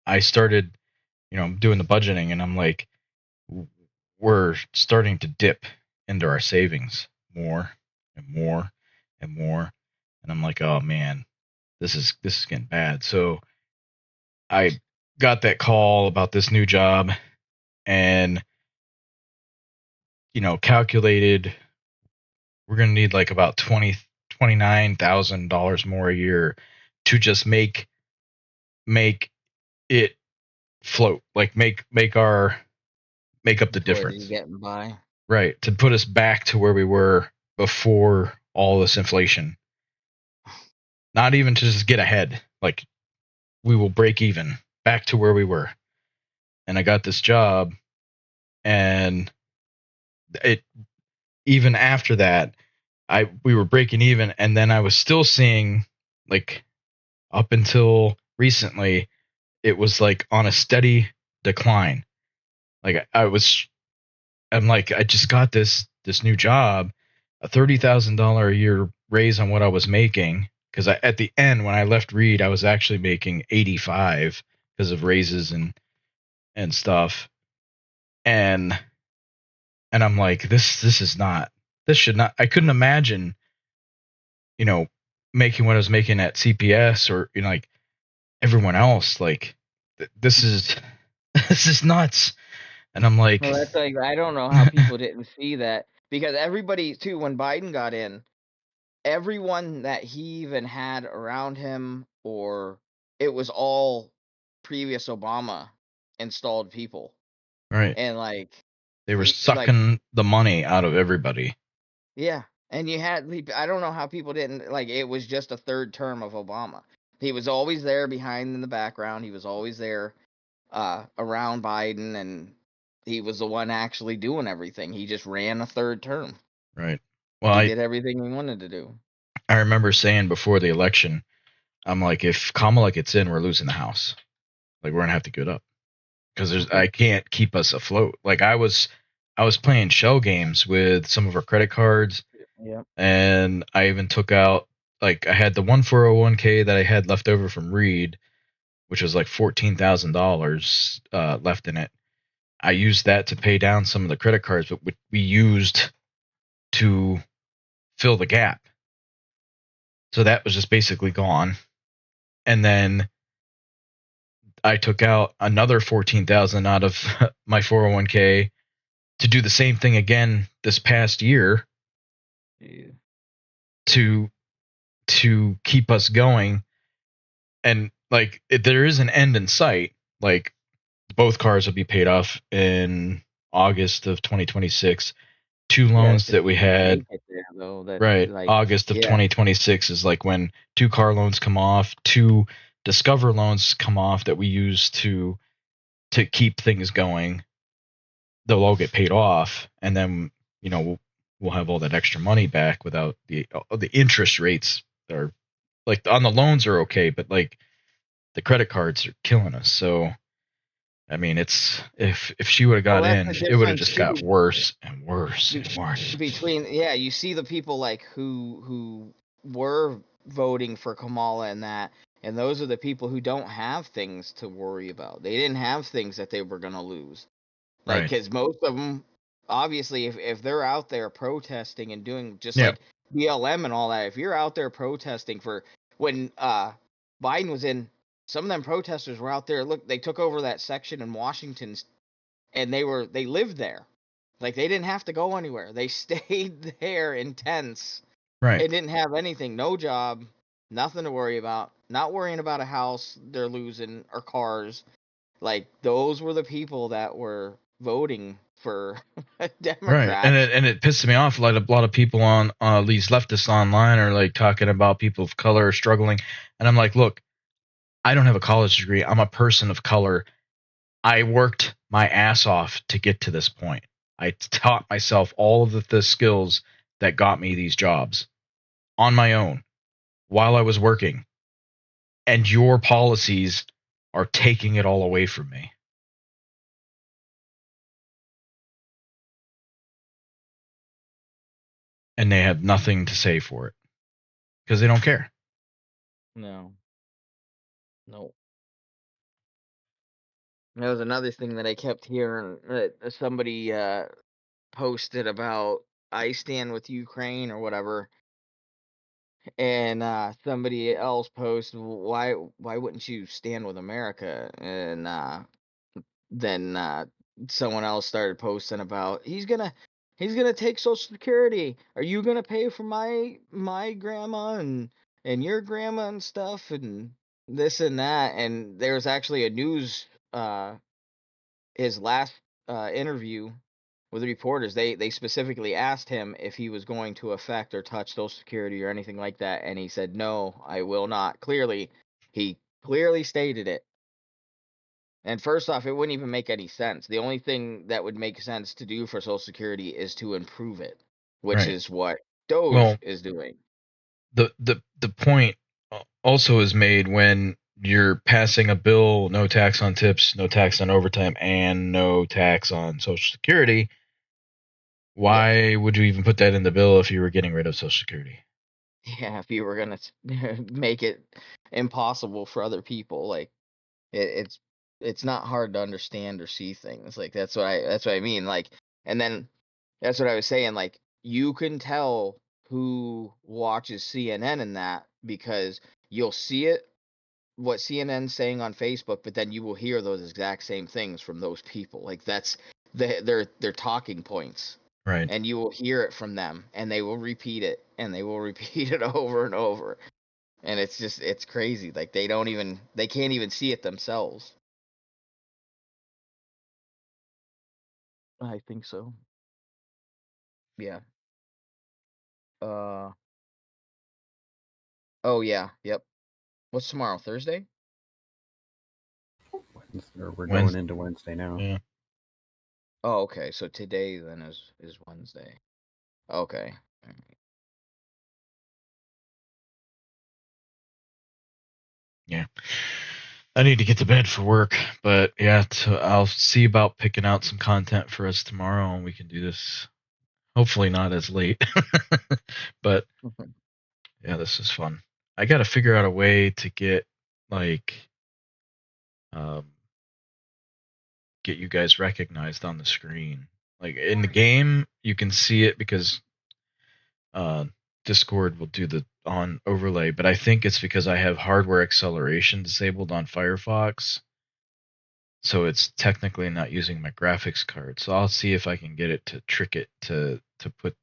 Speaker 1: I started, doing the budgeting, and I'm like, we're starting to dip into our savings more and more and more, and I'm like, oh man, this is getting bad. So I got that call about this new job, and calculated we're gonna need like about $29,000 more a year to just make it float, like make up the
Speaker 6: For you
Speaker 1: difference,
Speaker 6: getting by.
Speaker 1: right? To put us back to where we were before all this inflation. Not even to just get ahead, like we will break even back to where we were. And I got this job, and it even after that, we were breaking even, and then I was still seeing, like, up until recently, it was like on a steady decline. Like I'm like, I just got this new job, a $30,000 a year raise on what I was making, because at the end when I left Reed, I was actually making 85 because of raises and stuff, and I'm like, this is not, this should not, I couldn't imagine, you know, making what I was making at CPS or like everyone else. Like this is this is nuts. And I'm like,
Speaker 6: Well, that's like I don't know how people didn't see that, because everybody too, when Biden got in, everyone that he even had around him, or it was all previous Obama installed people,
Speaker 1: right,
Speaker 6: and like
Speaker 1: they were
Speaker 6: like
Speaker 1: sucking the money out of everybody.
Speaker 6: yeah, and you had I don't know how people didn't like it was just a third term of Obama. He was always there behind in the background. He was always there around Biden, and he was the one actually doing everything. He just ran a third term.
Speaker 1: Right. Well,
Speaker 6: He did everything he wanted to do.
Speaker 1: I remember saying before the election, I'm like, if Kamala gets in, we're losing the House. Like we're gonna have to give it up because I can't keep us afloat. Like I was playing shell games with some of our credit cards,
Speaker 6: Yeah.
Speaker 1: and I even took out, like, I had the 401k that I had left over from Reed, which was like $14,000 left in it. I used that to pay down some of the credit cards, but we used to fill the gap. So that was just basically gone. And then I took out another 14,000 out of my 401k to do the same thing again this past year.
Speaker 6: Yeah.
Speaker 1: To keep us going. And like there is an end in sight. Like both cars will be paid off in August of 2026. Two loans that we had,
Speaker 6: there, though, that,
Speaker 1: right,
Speaker 6: like,
Speaker 1: August of 2026 is like when 2 car loans come off, 2 Discover loans come off that we use to keep things going. They'll all get paid off, and then we'll have all that extra money back without the interest rates are, like, on the loans are okay, but like the credit cards are killing us. So I mean, it's if she would have got in, it would have just got worse and worse and worse.
Speaker 6: Between you see the people like who were voting for Kamala and those are the people who don't have things to worry about. They didn't have things that they were gonna lose, like,
Speaker 1: Right.
Speaker 6: because most of them, obviously, if they're out there protesting and doing just like BLM and all that, if you're out there protesting for when Biden was in, some of them protesters were out there. Look, they took over that section in Washington, and they lived there. Like, they didn't have to go anywhere. They stayed there in tents.
Speaker 1: Right.
Speaker 6: They didn't have anything, no job, nothing to worry about, not worrying about a house they're losing or cars. Like, those were the people that were voting for Democrats.
Speaker 1: Right. And it pisses me off. Like, a lot of people on these leftists online are like talking about people of color struggling, and I'm like, look, I don't have a college degree. I'm a person of color. I worked my ass off to get to this point. I taught myself all of the skills that got me these jobs on my own while I was working. and your policies are taking it all away from me. And they have nothing to say for it because they don't care.
Speaker 6: No. That was another thing that I kept hearing that somebody posted about I stand with Ukraine or whatever, and somebody else posted why wouldn't you stand with America? And then someone else started posting about he's gonna take Social Security. Are you gonna pay for my grandma and your grandma and stuff and this and that? And there's actually a news his last interview with the reporters, they specifically asked him if he was going to affect or touch Social Security or anything like that, and he said, "No, I will not." He clearly stated it. And first off, it wouldn't even make any sense. The only thing that would make sense to do for Social Security is to improve it, which
Speaker 1: Right.
Speaker 6: is what Doge
Speaker 1: Well,
Speaker 6: is doing.
Speaker 1: The point also is made when you're passing a bill, no tax on tips, no tax on overtime, and no tax on Social Security. Why would you even put that in the bill if you were getting rid of Social Security?
Speaker 6: Yeah, if you were gonna make it impossible for other people, like it's not hard to understand or see things. Like that's what I mean. Like, and then that's what I was saying. Like, you can tell who watches CNN and that because you'll see it what CNN's saying on Facebook, but then you will hear those exact same things from those people. Like that's their talking points.
Speaker 1: Right.
Speaker 6: And you will hear it from them, and they will repeat it, and they will repeat it over and over. And it's crazy. Like they can't even see it themselves. I think so. Yeah. Uh. Oh yeah. Yep. What's tomorrow? Thursday?
Speaker 13: We're
Speaker 1: Wednesday.
Speaker 13: going into Wednesday now.
Speaker 1: Yeah.
Speaker 6: Oh, okay. So today then is Wednesday. Okay. All right.
Speaker 1: Yeah. I need to get to bed for work, but yeah, I'll see about picking out some content for us tomorrow, and we can do this. Hopefully not as late, but yeah, this is fun. I got to figure out a way to get like um, get you guys recognized on the screen. Like in the game, you can see it because uh, Discord will do the on overlay, but I think it's because I have hardware acceleration disabled on Firefox. So it's technically not using my graphics card. So I'll see if I can get it to trick it to put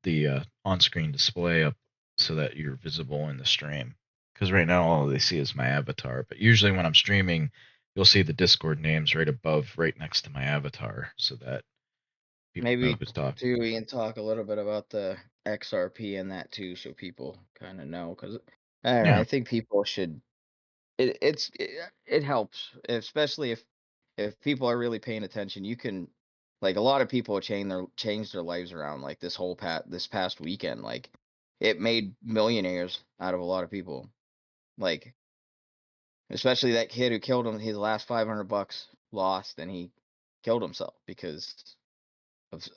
Speaker 1: the on-screen display up so that you're visible in the stream. Because right now all they see is my avatar. But usually when I'm streaming, you'll see the Discord names right above, right next to my avatar, so that people know
Speaker 6: Maybe
Speaker 1: who's talking.
Speaker 6: too, we can talk a little bit about the XRP and that too, so people kind of know. Because I don't know.
Speaker 1: Yeah.
Speaker 6: I think people should. It helps, especially if people are really paying attention. You can, like, a lot of people changed their lives around. Like this past weekend, like it made millionaires out of a lot of people. Like, especially that kid who killed him. His last $500 lost, and he killed himself because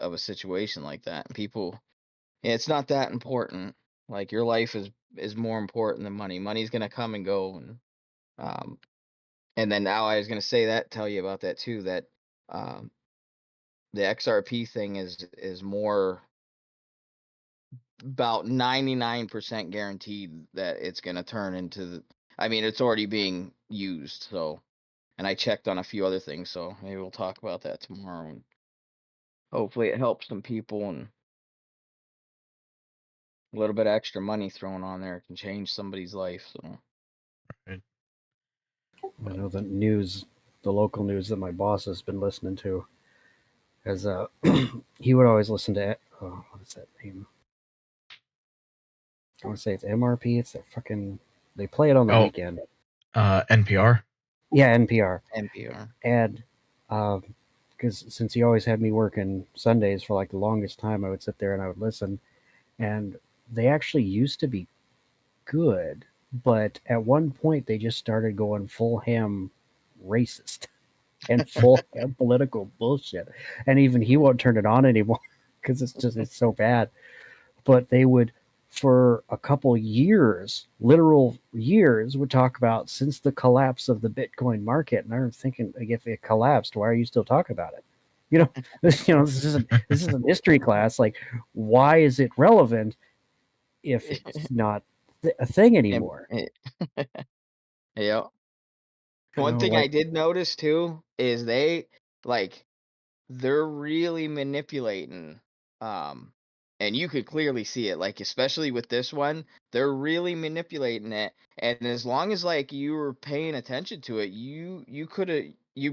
Speaker 6: of a situation like that. And people, it's not that important. Like, your life is more important than money. Money's gonna come and go, um, and then now I was gonna tell you about that too. That um, the XRP thing is more about 99% guaranteed that it's gonna turn into. I mean, it's already being used. So, and I checked on a few other things. So maybe we'll talk about that tomorrow. And hopefully, it helps some people, and a little bit of extra money thrown on there can change somebody's life. So.
Speaker 1: Right.
Speaker 13: I know the local news that my boss has been listening to, as he would always listen to. Oh, what is that name? I want to say it's MRP. It's that fucking. They play it on the weekend.
Speaker 1: NPR.
Speaker 13: Yeah, NPR.
Speaker 6: NPR.
Speaker 13: And because since he always had me working Sundays for like the longest time, I would sit there and I would listen, and they actually used to be good, But at one point, they just started going full ham racist and full ham political bullshit. And even he won't turn it on anymore because it's so bad. But they would, for a couple years, literal years, would talk about since the collapse of the Bitcoin market. And I'm thinking, like, if it collapsed, why are you still talking about it? This isn't history class. Like, why is it relevant if it's not a thing anymore?
Speaker 6: Yeah.
Speaker 13: You
Speaker 6: One
Speaker 13: know,
Speaker 6: thing I
Speaker 13: like,
Speaker 6: did notice too is they're really manipulating, um and you could clearly see it, like especially with this one, they're really manipulating it. And as long as like you were paying attention to it, you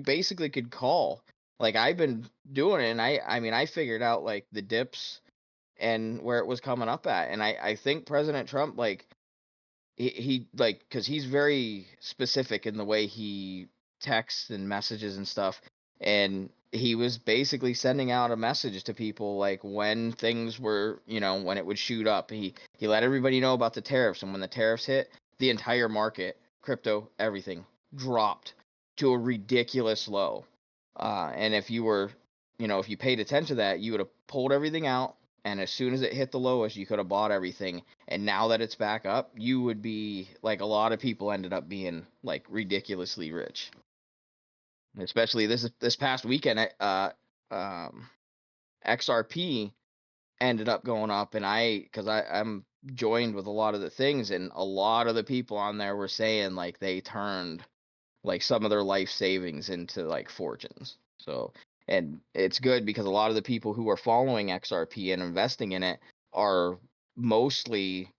Speaker 6: basically could call. Like I've been doing it, and I mean I figured out like the dips and where it was coming up at. And I think President Trump, like he like, because he's very specific in the way he texts and messages and stuff, and he was basically sending out a message to people like when things were, when it would shoot up. He let everybody know about the tariffs, and when the tariffs hit, the entire market, crypto, everything dropped to a ridiculous low. And if you were, if you paid attention to that, you would have pulled everything out, and as soon as it hit the lowest, you could have bought everything. And now that it's back up, you would be like, a lot of people ended up being like ridiculously rich. Especially this past weekend, XRP ended up going up, and because I'm joined with a lot of the things, and a lot of the people on there were saying like they turned like some of their life savings into like fortunes. So, and it's good because a lot of the people who are following XRP and investing in it are mostly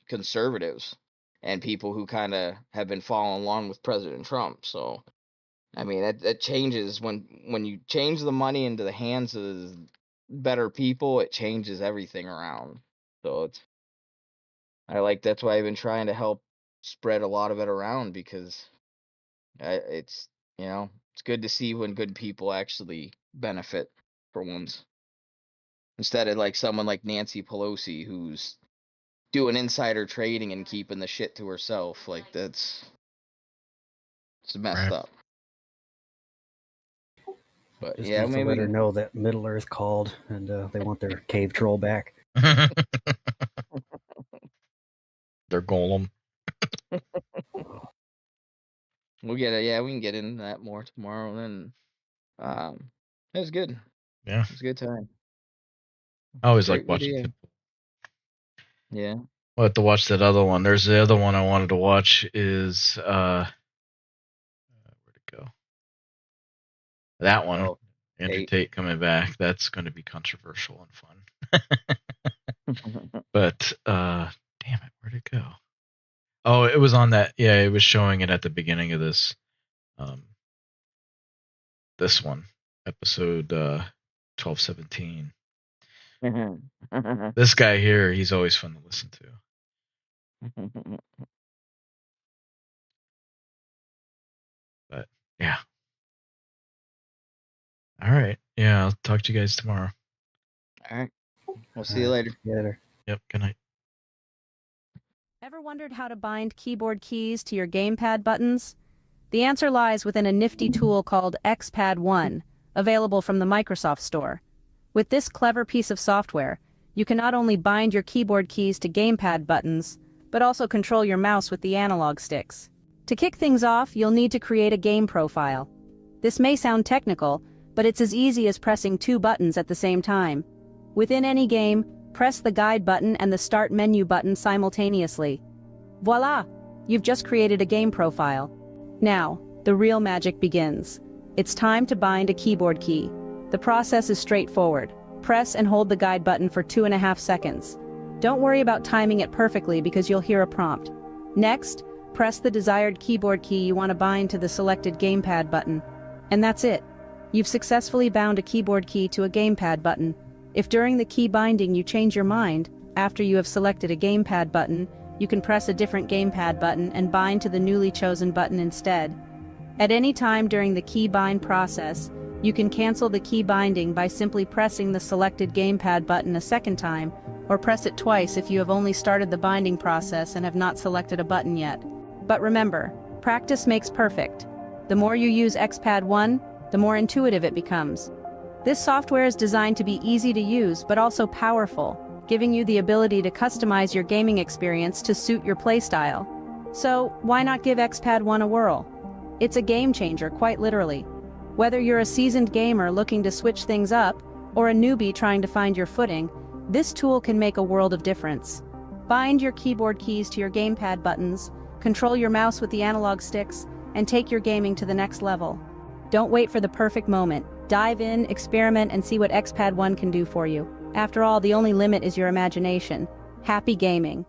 Speaker 6: conservatives and people who kind of have been following along with President Trump. So, I mean, that changes when you change the money into the hands of better people, it changes everything around. So that's why I've been trying to help spread a lot of it around, because it's it's good to see when good people actually benefit for once, instead of like someone like Nancy Pelosi who's doing insider trading and keeping the shit to herself. Like it's messed
Speaker 1: Right.
Speaker 6: up. But
Speaker 13: just
Speaker 6: yeah,
Speaker 13: needs to
Speaker 6: maybe
Speaker 13: let her know that Middle Earth called and they want their cave troll back.
Speaker 1: They're golem.
Speaker 6: we'll get it. Yeah, we can get into that more tomorrow. Then it was good.
Speaker 1: Yeah.
Speaker 6: It was a good time.
Speaker 1: I always like
Speaker 6: Great
Speaker 1: watching
Speaker 6: video.
Speaker 1: it.
Speaker 6: Yeah.
Speaker 1: I'll have to watch that other one. There's the other one I wanted to watch is where'd it go? That one.
Speaker 6: Oh,
Speaker 1: Andrew Tate coming back. That's going to be controversial and fun. But damn it, where'd it go? Oh, it was on that. Yeah, it was showing it at the beginning of this this one, episode 1217. This guy here, he's always fun to listen to. But yeah. All right. Yeah, I'll talk to you guys tomorrow.
Speaker 6: All right. We'll see you later.
Speaker 13: Later.
Speaker 1: Yep. Good night.
Speaker 14: Ever wondered how to bind keyboard keys to your gamepad buttons? The answer lies within a nifty tool called XPad One, available from the Microsoft Store. With this clever piece of software, you can not only bind your keyboard keys to gamepad buttons, but also control your mouse with the analog sticks. To kick things off, you'll need to create a game profile. This may sound technical, but it's as easy as pressing two buttons at the same time. Within any game, press the guide button and the start menu button simultaneously. Voila! You've just created a game profile. Now, the real magic begins. It's time to bind a keyboard key. The process is straightforward. Press and hold the guide button for 2.5 seconds. Don't worry about timing it perfectly because you'll hear a prompt. Next, press the desired keyboard key you want to bind to the selected gamepad button. And that's it. You've successfully bound a keyboard key to a gamepad button. If during the key binding you change your mind, after you have selected a gamepad button, you can press a different gamepad button and bind to the newly chosen button instead. At any time during the key bind process, you can cancel the key binding by simply pressing the selected gamepad button a second time, or press it twice if you have only started the binding process and have not selected a button yet. But remember, practice makes perfect. The more you use XPad One, the more intuitive it becomes. This software is designed to be easy to use but also powerful, giving you the ability to customize your gaming experience to suit your playstyle. So, why not give XPad One a whirl? It's a game changer, quite literally. Whether you're a seasoned gamer looking to switch things up, or a newbie trying to find your footing, this tool can make a world of difference. Bind your keyboard keys to your gamepad buttons, control your mouse with the analog sticks, and take your gaming to the next level. Don't wait for the perfect moment. Dive in, experiment, and see what XPad One can do for you. After all, the only limit is your imagination. Happy gaming!